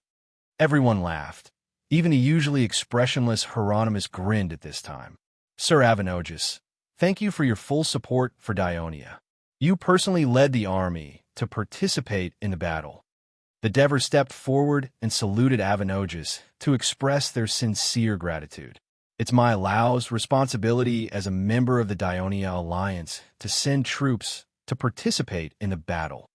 Everyone laughed. Even the usually expressionless Hieronymus grinned at this time. Sir Avenogus, thank you for your full support for Dionia. You personally led the army to participate in the battle. The Devers stepped forward and saluted Avenogus to express their sincere gratitude. It's my Laus' responsibility as a member of the Dionia Alliance to send troops to participate in the battle.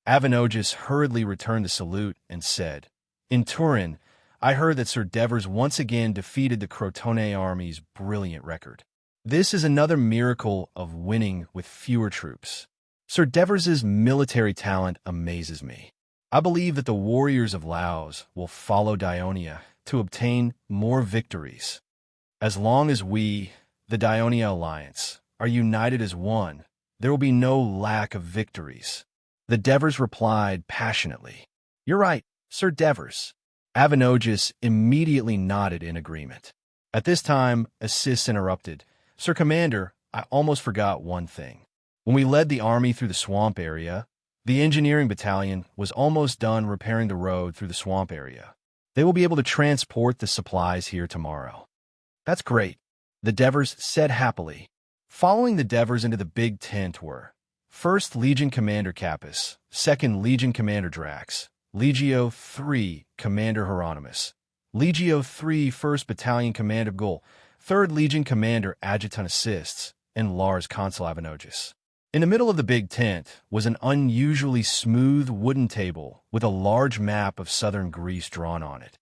Avenogus hurriedly returned the salute and said, in Turin, I heard that Sir Devers once again defeated the Crotone army's brilliant record. This is another miracle of winning with fewer troops. Sir Devers' military talent amazes me. I believe that the warriors of Laus will follow Dionia to obtain more victories. As long as we, the Dionia Alliance, are united as one, there will be no lack of victories. The Devers replied passionately, you're right, Sir Devers. Avenogus immediately nodded in agreement. At this time, Assis interrupted, Sir Commander, I almost forgot one thing. When we led the army through the swamp area, the engineering battalion was almost done repairing the road through the swamp area. They will be able to transport the supplies here tomorrow. That's great, the Devers said happily. Following the Devers into the big tent were 1st Legion Commander Capys, 2nd Legion Commander Drax, Legio III Commander Hieronymus, Legio III 1st Battalion Commander Gul, 3rd Legion Commander Adjutant Assists, and Lars Consul Avenogus. In the middle of the big tent was an unusually smooth wooden table with a large map of southern Greece drawn on it.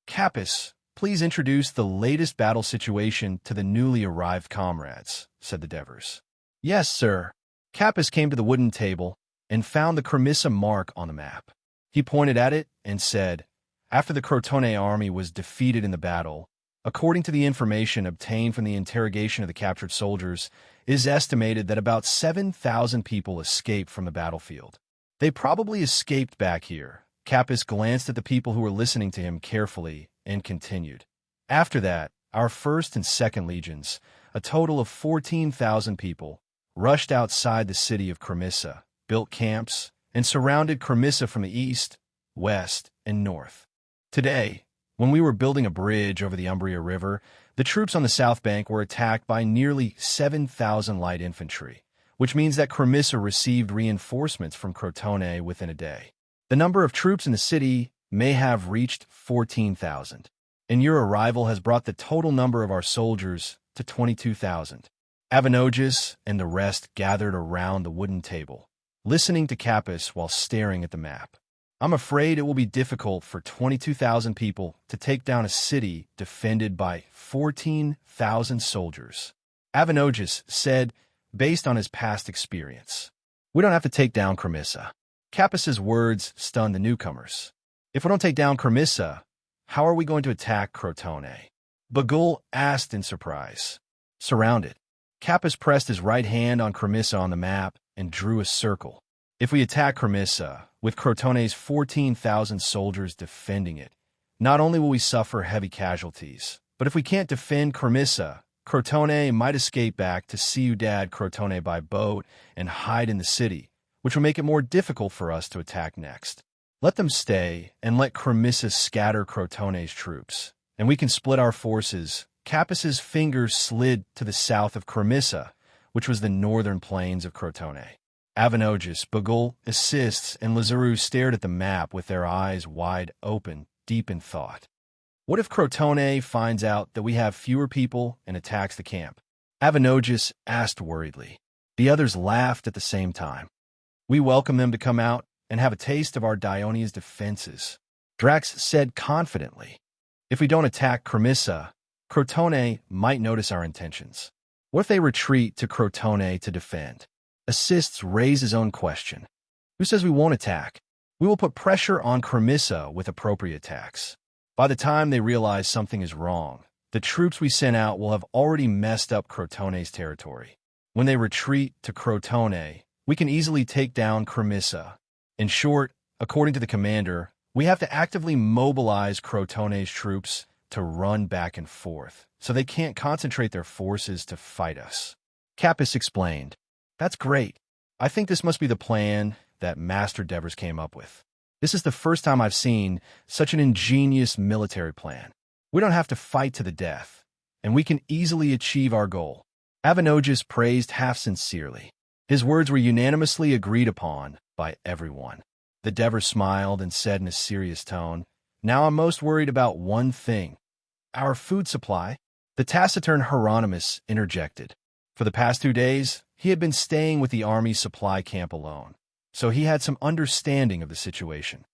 Capys, please introduce the latest battle situation to the newly arrived comrades, said the Devers. Yes, sir. Capys came to the wooden table and found the Cremissa mark on the map. He pointed at it and said, after the Crotone army was defeated in the battle, according to the information obtained from the interrogation of the captured soldiers, it is estimated that about 7,000 people escaped from the battlefield. They probably escaped back here. Capys glanced at the people who were listening to him carefully and continued. After that, our 1st and 2nd legions, a total of 14,000 people, rushed outside the city of Cremissa, built camps, and surrounded Cremissa from the east, west, and north. Today, When we were building a bridge over the Umbria River, the troops on the south bank were attacked by nearly 7,000 light infantry, which means that Cremissa received reinforcements from Crotone within a day. The number of troops in the city may have reached 14,000, and your arrival has brought the total number of our soldiers to 22,000. Avenogis and the rest gathered around the wooden table, listening to Capys while staring at the map. I'm afraid it will be difficult for 22,000 people to take down a city defended by 14,000 soldiers, Avenogis said, based on his past experience. We don't have to take down Cremissa. Capys's words stunned the newcomers. If we don't take down Cremissa, how are we going to attack Crotone? Bagul asked in surprise. Surrounded. Capys pressed his right hand on Cremissa on the map and drew a circle. If we attack Cremissa, with Crotone's 14,000 soldiers defending it, not only will we suffer heavy casualties, but if we can't defend Cremissa, Crotone might escape back to Ciudad Crotone by boat and hide in the city, which will make it more difficult for us to attack next. Let them stay and let Cremissa scatter Crotone's troops, and we can split our forces. Capys's fingers slid to the south of Cremissa, which was the northern plains of Crotone. Avenogis, Bagul, Assists, and Lazaru stared at the map with their eyes wide open, deep in thought. What if Crotone finds out that we have fewer people and attacks the camp? Avenogis asked worriedly. The others laughed at the same time. We welcome them to come out and have a taste of our Dionia's defenses, Drax said confidently. If we don't attack Cremissa, Crotone might notice our intentions. What if they retreat to Crotone to defend? Assists raise his own question. Who says we won't attack? We will put pressure on Cremissa with appropriate attacks. By the time they realize something is wrong, the troops we sent out will have already messed up Crotone's territory. When they retreat to Crotone, we can easily take down Cremissa. In short, according to the commander, we have to actively mobilize Crotone's troops to run back and forth, so they can't concentrate their forces to fight us. Capys explained. That's great. I think this must be the plan that Master Devers came up with. This is the first time I've seen such an ingenious military plan. We don't have to fight to the death, and we can easily achieve our goal. Avenogis praised half-sincerely. His words were unanimously agreed upon by everyone. The Devers smiled and said in a serious tone, Now I'm most worried about one thing. Our food supply. The taciturn Hieronymus interjected. For the past 2 days, he had been staying with the army supply camp alone, so he had some understanding of the situation.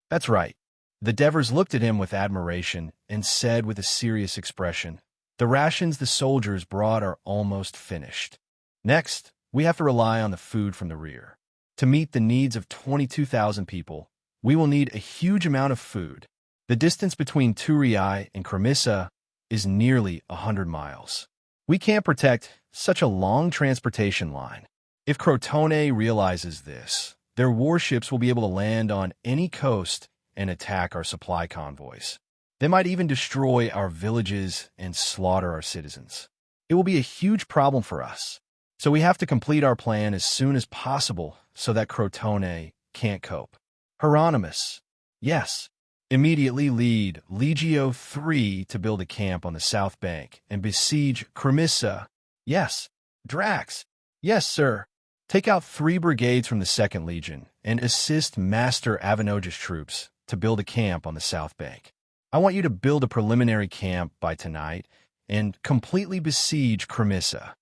That's right. The Devers looked at him with admiration and said with a serious expression, The rations the soldiers brought are almost finished. Next, we have to rely on the food from the rear. To meet the needs of 22,000 people, we will need a huge amount of food. The distance between Turiai and Cremissa is nearly 100 miles. We can't protect such a long transportation line. If Crotone realizes this, their warships will be able to land on any coast and attack our supply convoys. They might even destroy our villages and slaughter our citizens. It will be a huge problem for us. So we have to complete our plan as soon as possible so that Crotone can't cope. Hieronymus. Yes. Immediately lead Legio 3 to build a camp on the south bank and besiege Cremissa. Yes. Drax. Yes, sir. Take out 3 brigades from the 2nd Legion and assist Master Avenogis troops to build a camp on the south bank. I want you to build a preliminary camp by tonight and completely besiege Cremissa.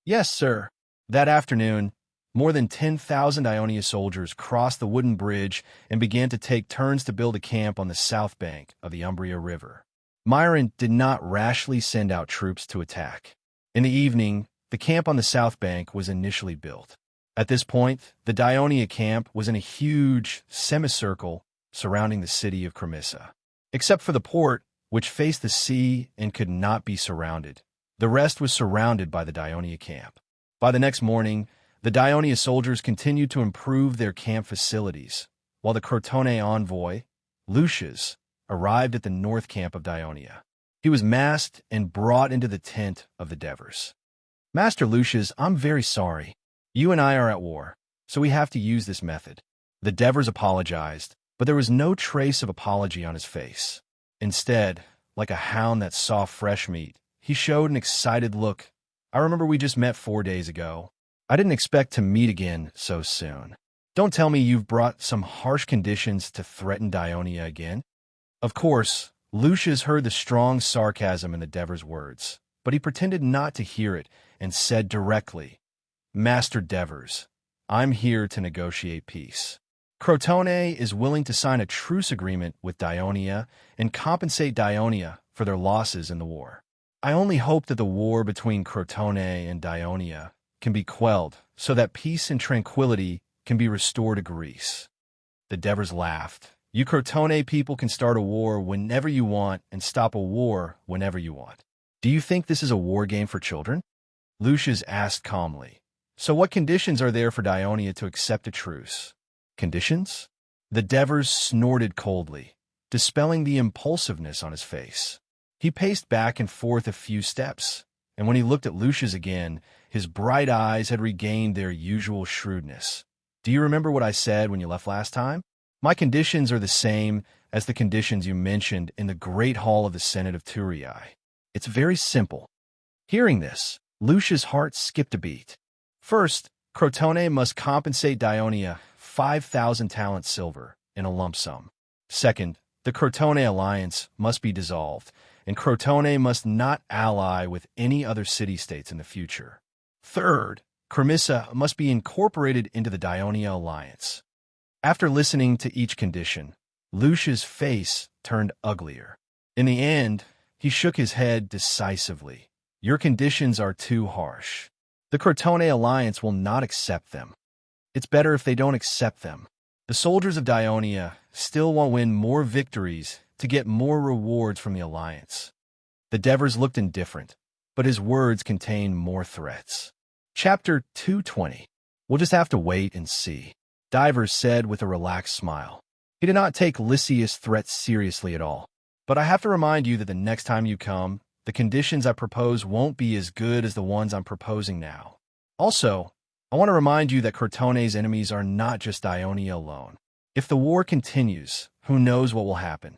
Yes, sir. That afternoon, more than 10,000 Ionia soldiers crossed the wooden bridge and began to take turns to build a camp on the south bank of the Umbria River. Myron did not rashly send out troops to attack. In the evening, the camp on the south bank was initially built. At this point, the Dionia camp was in a huge semicircle surrounding the city of Cremissa. Except for the port, which faced the sea and could not be surrounded, the rest was surrounded by the Dionia camp. By the next morning, the Dionia soldiers continued to improve their camp facilities, while the Crotone envoy, Lucius, arrived at the north camp of Dionia. He was masked and brought into the tent of the Devers. Master Lucius, I'm very sorry. You and I are at war, so we have to use this method. The Devers apologized, but there was no trace of apology on his face. Instead, like a hound that saw fresh meat, he showed an excited look. I remember we just met 4 days ago. I didn't expect to meet again so soon. Don't tell me you've brought some harsh conditions to threaten Dionia again. Of course, Lucius heard the strong sarcasm in the Dever's words, but he pretended not to hear it and said directly, Master Devers, I'm here to negotiate peace. Crotone is willing to sign a truce agreement with Dionia and compensate Dionia for their losses in the war. I only hope that the war between Crotone and Dionia can be quelled so that peace and tranquility can be restored to Greece. The Devers laughed. You Crotone people can start a war whenever you want and stop a war whenever you want. Do you think this is a war game for children? Lucius asked calmly. So what conditions are there for Dionia to accept a truce? Conditions? The Devers snorted coldly, dispelling the impulsiveness on his face. He paced back and forth a few steps, and when he looked at Lucius again, his bright eyes had regained their usual shrewdness. Do you remember what I said when you left last time? My conditions are the same as the conditions you mentioned in the great hall of the Senate of Turii. It's very simple. Hearing this, Lucius' heart skipped a beat. First, Crotone must compensate Dionia 5,000 talents silver in a lump sum. Second, the Crotone alliance must be dissolved, and Crotone must not ally with any other city-states in the future. Third, Cremissa must be incorporated into the Dionia alliance. After listening to each condition, Lucius' face turned uglier. In the end, he shook his head decisively. Your conditions are too harsh. The Crotone alliance will not accept them. It's better if they don't accept them. The soldiers of Dionia still want to win more victories to get more rewards from the alliance. The Devers looked indifferent, but his words contained more threats. Chapter 220. We'll just have to wait and see, Divers said with a relaxed smile. He did not take Lysias' threats seriously at all. But I have to remind you that the next time you come, the conditions I propose won't be as good as the ones I'm proposing now. Also, I want to remind you that Crotone's enemies are not just Dionia alone. If the war continues, who knows what will happen?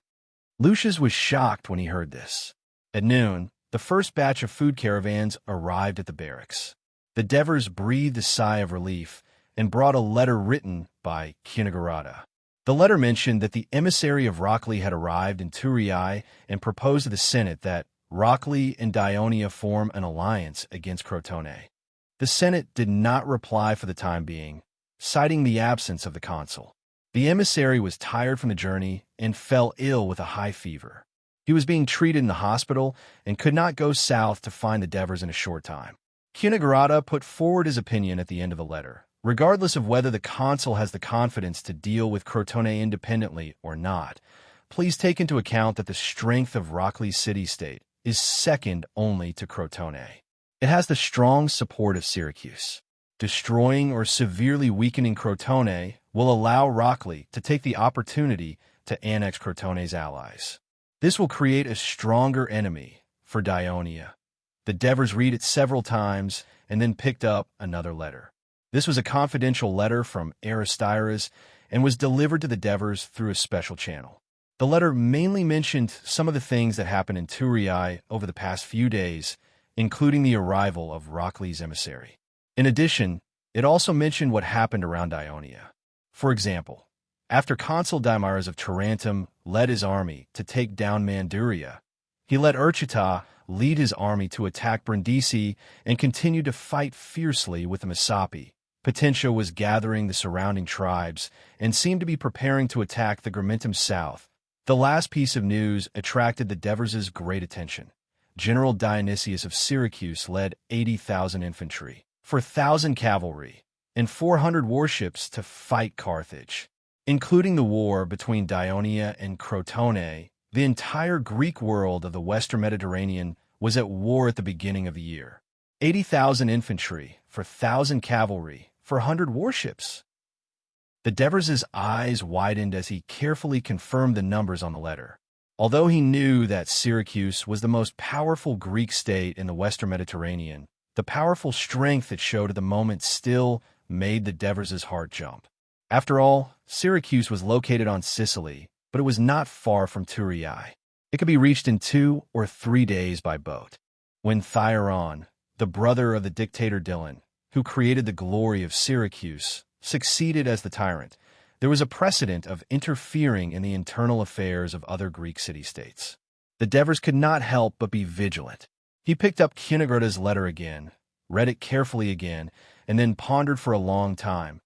Lucius was shocked when he heard this. At noon, the first batch of food caravans arrived at the barracks. The Devers breathed a sigh of relief and brought a letter written by Kinagarada. The letter mentioned that the emissary of Rockley had arrived in Turii and proposed to the Senate that Rockley and Dionia form an alliance against Crotone. The Senate did not reply for the time being, citing the absence of the consul. The emissary was tired from the journey and fell ill with a high fever. He was being treated in the hospital and could not go south to find the Devers in a short time. Kinagarada put forward his opinion at the end of the letter. Regardless of whether the consul has the confidence to deal with Crotone independently or not, please take into account that the strength of Rockley's city-state is second only to Crotone. It has the strong support of Syracuse. Destroying or severely weakening Crotone will allow Rockley to take the opportunity to annex Crotone's allies. This will create a stronger enemy for Dionia. The Devers read it several times and then picked up another letter. This was a confidential letter from Aristiras and was delivered to the Devers through a special channel. The letter mainly mentioned some of the things that happened in Turii over the past few days, including the arrival of Rockley's emissary. In addition, it also mentioned what happened around Dionia. For example, after Consul Diomares of Tarentum led his army to take down Manduria, he let Urchita lead his army to attack Brindisi and continued to fight fiercely with the Messapi. Potentia was gathering the surrounding tribes and seemed to be preparing to attack the Gramintum south. The last piece of news attracted the Devers' great attention. General Dionysius of Syracuse led 80,000 infantry, 4,000 cavalry, and 400 warships to fight Carthage. Including the war between Dionia and Crotone, the entire Greek world of the Western Mediterranean was at war at the beginning of the year. 80,000 infantry, 4,000 cavalry, 400 warships. The Devers' eyes widened as he carefully confirmed the numbers on the letter. Although he knew that Syracuse was the most powerful Greek state in the Western Mediterranean, the powerful strength it showed at the moment still made the Devers' heart jump. After all, Syracuse was located on Sicily, but it was not far from Turii. It could be reached in 2 or 3 days by boat. When Thyaron, the brother of the dictator Dylan, who created the glory of Syracuse, succeeded as the tyrant, there was a precedent of interfering in the internal affairs of other Greek city-states. The Devers could not help but be vigilant. He picked up Cunegretta's letter again, read it carefully again, and then pondered for a long time.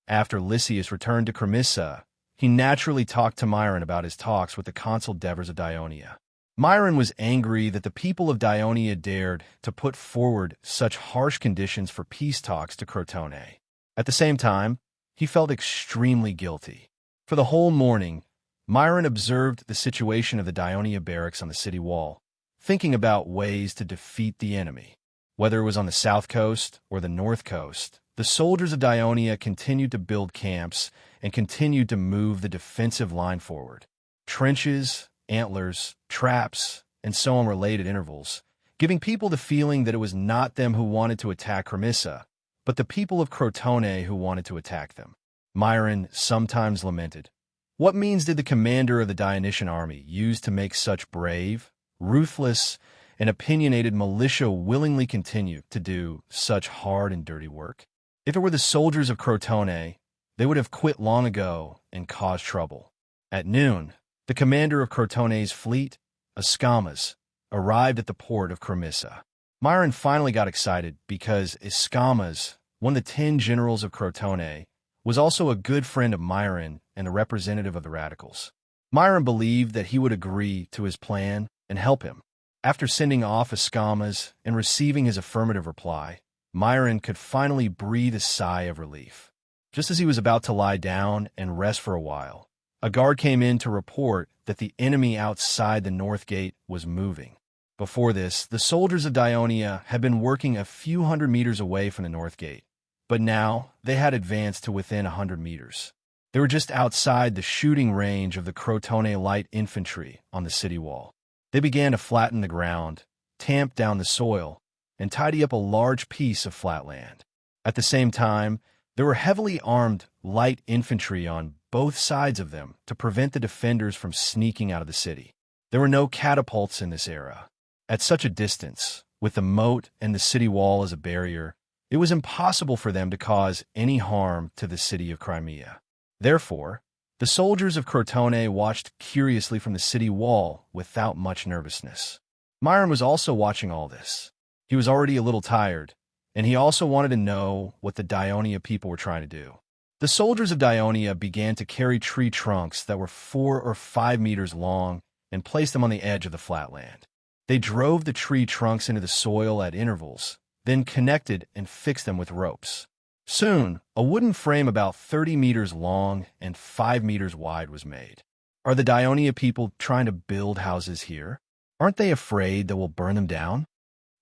After Lysias returned to Cremissa, he naturally talked to Myron about his talks with the consul Devers of Dionia. Myron was angry that the people of Dionia dared to put forward such harsh conditions for peace talks to Crotone. At the same time, he felt extremely guilty. For the whole morning, Myron observed the situation of the Dionia barracks on the city wall, thinking about ways to defeat the enemy. Whether it was on the south coast or the north coast, the soldiers of Dionia continued to build camps and continued to move the defensive line forward. Trenches, antlers, traps, and so on related intervals, giving people the feeling that it was not them who wanted to attack Cremissa, but the people of Crotone who wanted to attack them. Myron sometimes lamented, what means did the commander of the Dionysian army use to make such brave, ruthless, and opinionated militia willingly continue to do such hard and dirty work? If it were the soldiers of Crotone, they would have quit long ago and caused trouble. At noon, the commander of Crotone's fleet, Escamas, arrived at the port of Cremissa. Myron finally got excited because Escamas, one of the 10 generals of Crotone, was also a good friend of Myron and a representative of the radicals. Myron believed that he would agree to his plan and help him. After sending off Escamas and receiving his affirmative reply, Myron could finally breathe a sigh of relief. Just as he was about to lie down and rest for a while, a guard came in to report that the enemy outside the north gate was moving. Before this, the soldiers of Dionia had been working a few hundred meters away from the north gate, but now they had advanced to within 100 meters. They were just outside the shooting range of the Crotone light infantry on the city wall. They began to flatten the ground, tamp down the soil, and tidy up a large piece of flat land. At the same time, there were heavily armed light infantry on both sides of them to prevent the defenders from sneaking out of the city. There were no catapults in this era. At such a distance, with the moat and the city wall as a barrier, it was impossible for them to cause any harm to the city of Crimea. Therefore, the soldiers of Crotone watched curiously from the city wall without much nervousness. Myron was also watching all this. He was already a little tired, and he also wanted to know what the Dionia people were trying to do. The soldiers of Dionia began to carry tree trunks that were 4 or 5 meters long and placed them on the edge of the flatland. They drove the tree trunks into the soil at intervals, then connected and fixed them with ropes. Soon, a wooden frame about 30 meters long and 5 meters wide was made. Are the Dionia people trying to build houses here? Aren't they afraid that we'll burn them down?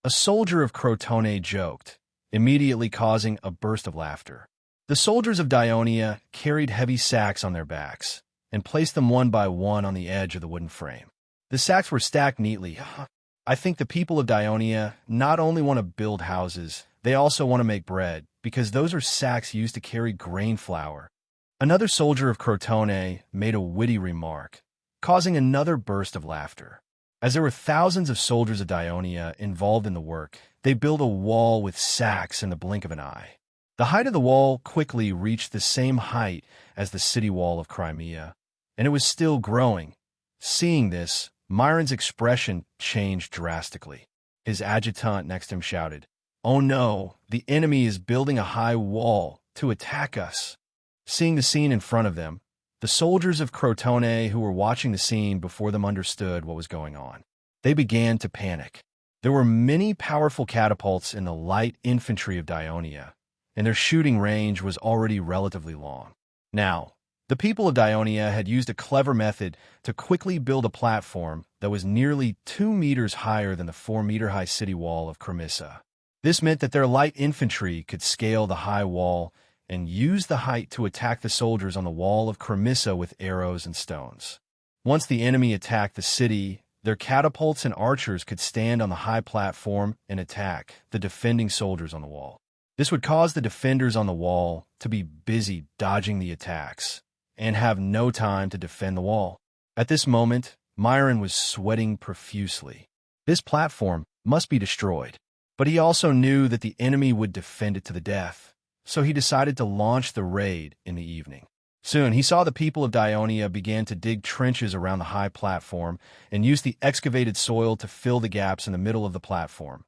A soldier of Crotone joked, immediately causing a burst of laughter. The soldiers of Dionia carried heavy sacks on their backs and placed them one by one on the edge of the wooden frame. The sacks were stacked neatly. I think the people of Dionia not only want to build houses, they also want to make bread, because those are sacks used to carry grain flour. Another soldier of Crotone made a witty remark, causing another burst of laughter. As there were thousands of soldiers of Dionia involved in the work, they built a wall with sacks in the blink of an eye. The height of the wall quickly reached the same height as the city wall of Crimea, and it was still growing. Seeing this, Myron's expression changed drastically. His adjutant next to him shouted, "Oh no, the enemy is building a high wall to attack us." Seeing the scene in front of them, the soldiers of Crotone who were watching the scene before them understood what was going on. They began to panic. There were many powerful catapults in the light infantry of Dionia, and their shooting range was already relatively long. Now, the people of Dionia had used a clever method to quickly build a platform that was nearly 2 meters higher than the 4-meter-high city wall of Cremissa. This meant that their light infantry could scale the high wall and use the height to attack the soldiers on the wall of Cremissa with arrows and stones. Once the enemy attacked the city, their catapults and archers could stand on the high platform and attack the defending soldiers on the wall. This would cause the defenders on the wall to be busy dodging the attacks and have no time to defend the wall. At this moment, Myron was sweating profusely. This platform must be destroyed. But he also knew that the enemy would defend it to the death, so he decided to launch the raid in the evening. Soon, he saw the people of Dionia began to dig trenches around the high platform and use the excavated soil to fill the gaps in the middle of the platform.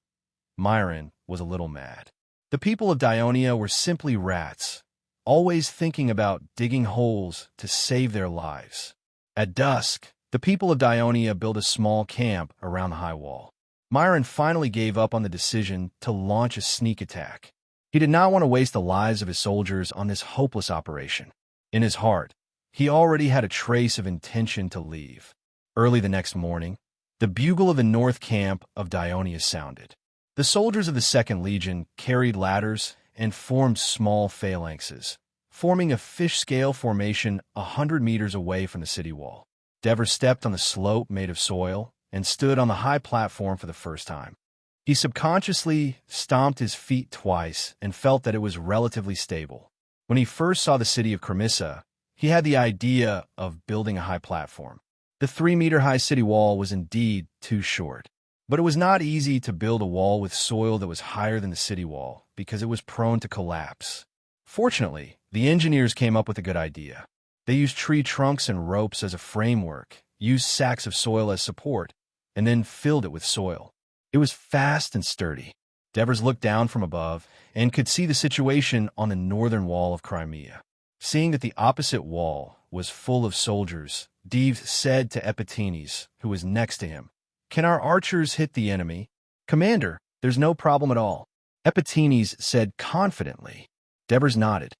Myron was a little mad. The people of Dionia were simply rats, always thinking about digging holes to save their lives. At dusk, the people of Dionia built a small camp around the high wall. Myron finally gave up on the decision to launch a sneak attack. He did not want to waste the lives of his soldiers on this hopeless operation. In his heart, he already had a trace of intention to leave. Early the next morning, the bugle of the north camp of Dionia sounded. The soldiers of the 2nd Legion carried ladders and formed small phalanxes, forming a fish-scale formation 100 meters away from the city wall. Devers stepped on the slope made of soil and stood on the high platform for the first time. He subconsciously stomped his feet twice and felt that it was relatively stable. When he first saw the city of Cremissa, he had the idea of building a high platform. The 3-meter-high city wall was indeed too short. But it was not easy to build a wall with soil that was higher than the city wall because it was prone to collapse. Fortunately, the engineers came up with a good idea. They used tree trunks and ropes as a framework, used sacks of soil as support, and then filled it with soil. It was fast and sturdy. Devers looked down from above and could see the situation on the northern wall of Crimea. Seeing that the opposite wall was full of soldiers, Deves said to Epitines, who was next to him, "Can our archers hit the enemy?" "Commander, there's no problem at all," Epitines said confidently. Devers nodded.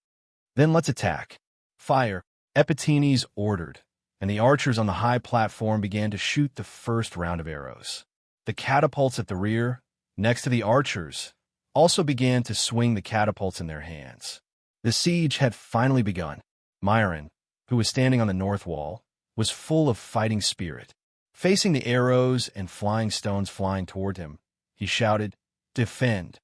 "Then let's attack." "Fire," Epitines ordered, and the archers on the high platform began to shoot the first round of arrows. The catapults at the rear, next to the archers, also began to swing the catapults in their hands. The siege had finally begun. Myron, who was standing on the north wall, was full of fighting spirit. Facing the arrows and flying stones flying toward him, he shouted, "Defend."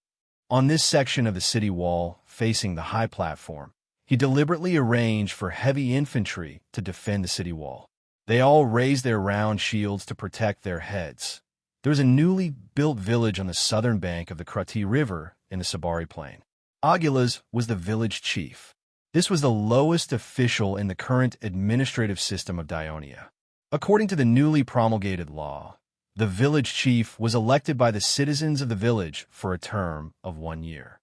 On this section of the city wall, facing the high platform, he deliberately arranged for heavy infantry to defend the city wall. They all raised their round shields to protect their heads. There was a newly built village on the southern bank of the Krati River in the Sabari Plain. Aguilas was the village chief. This was the lowest official in the current administrative system of Dionia. According to the newly promulgated law, the village chief was elected by the citizens of the village for a term of 1 year.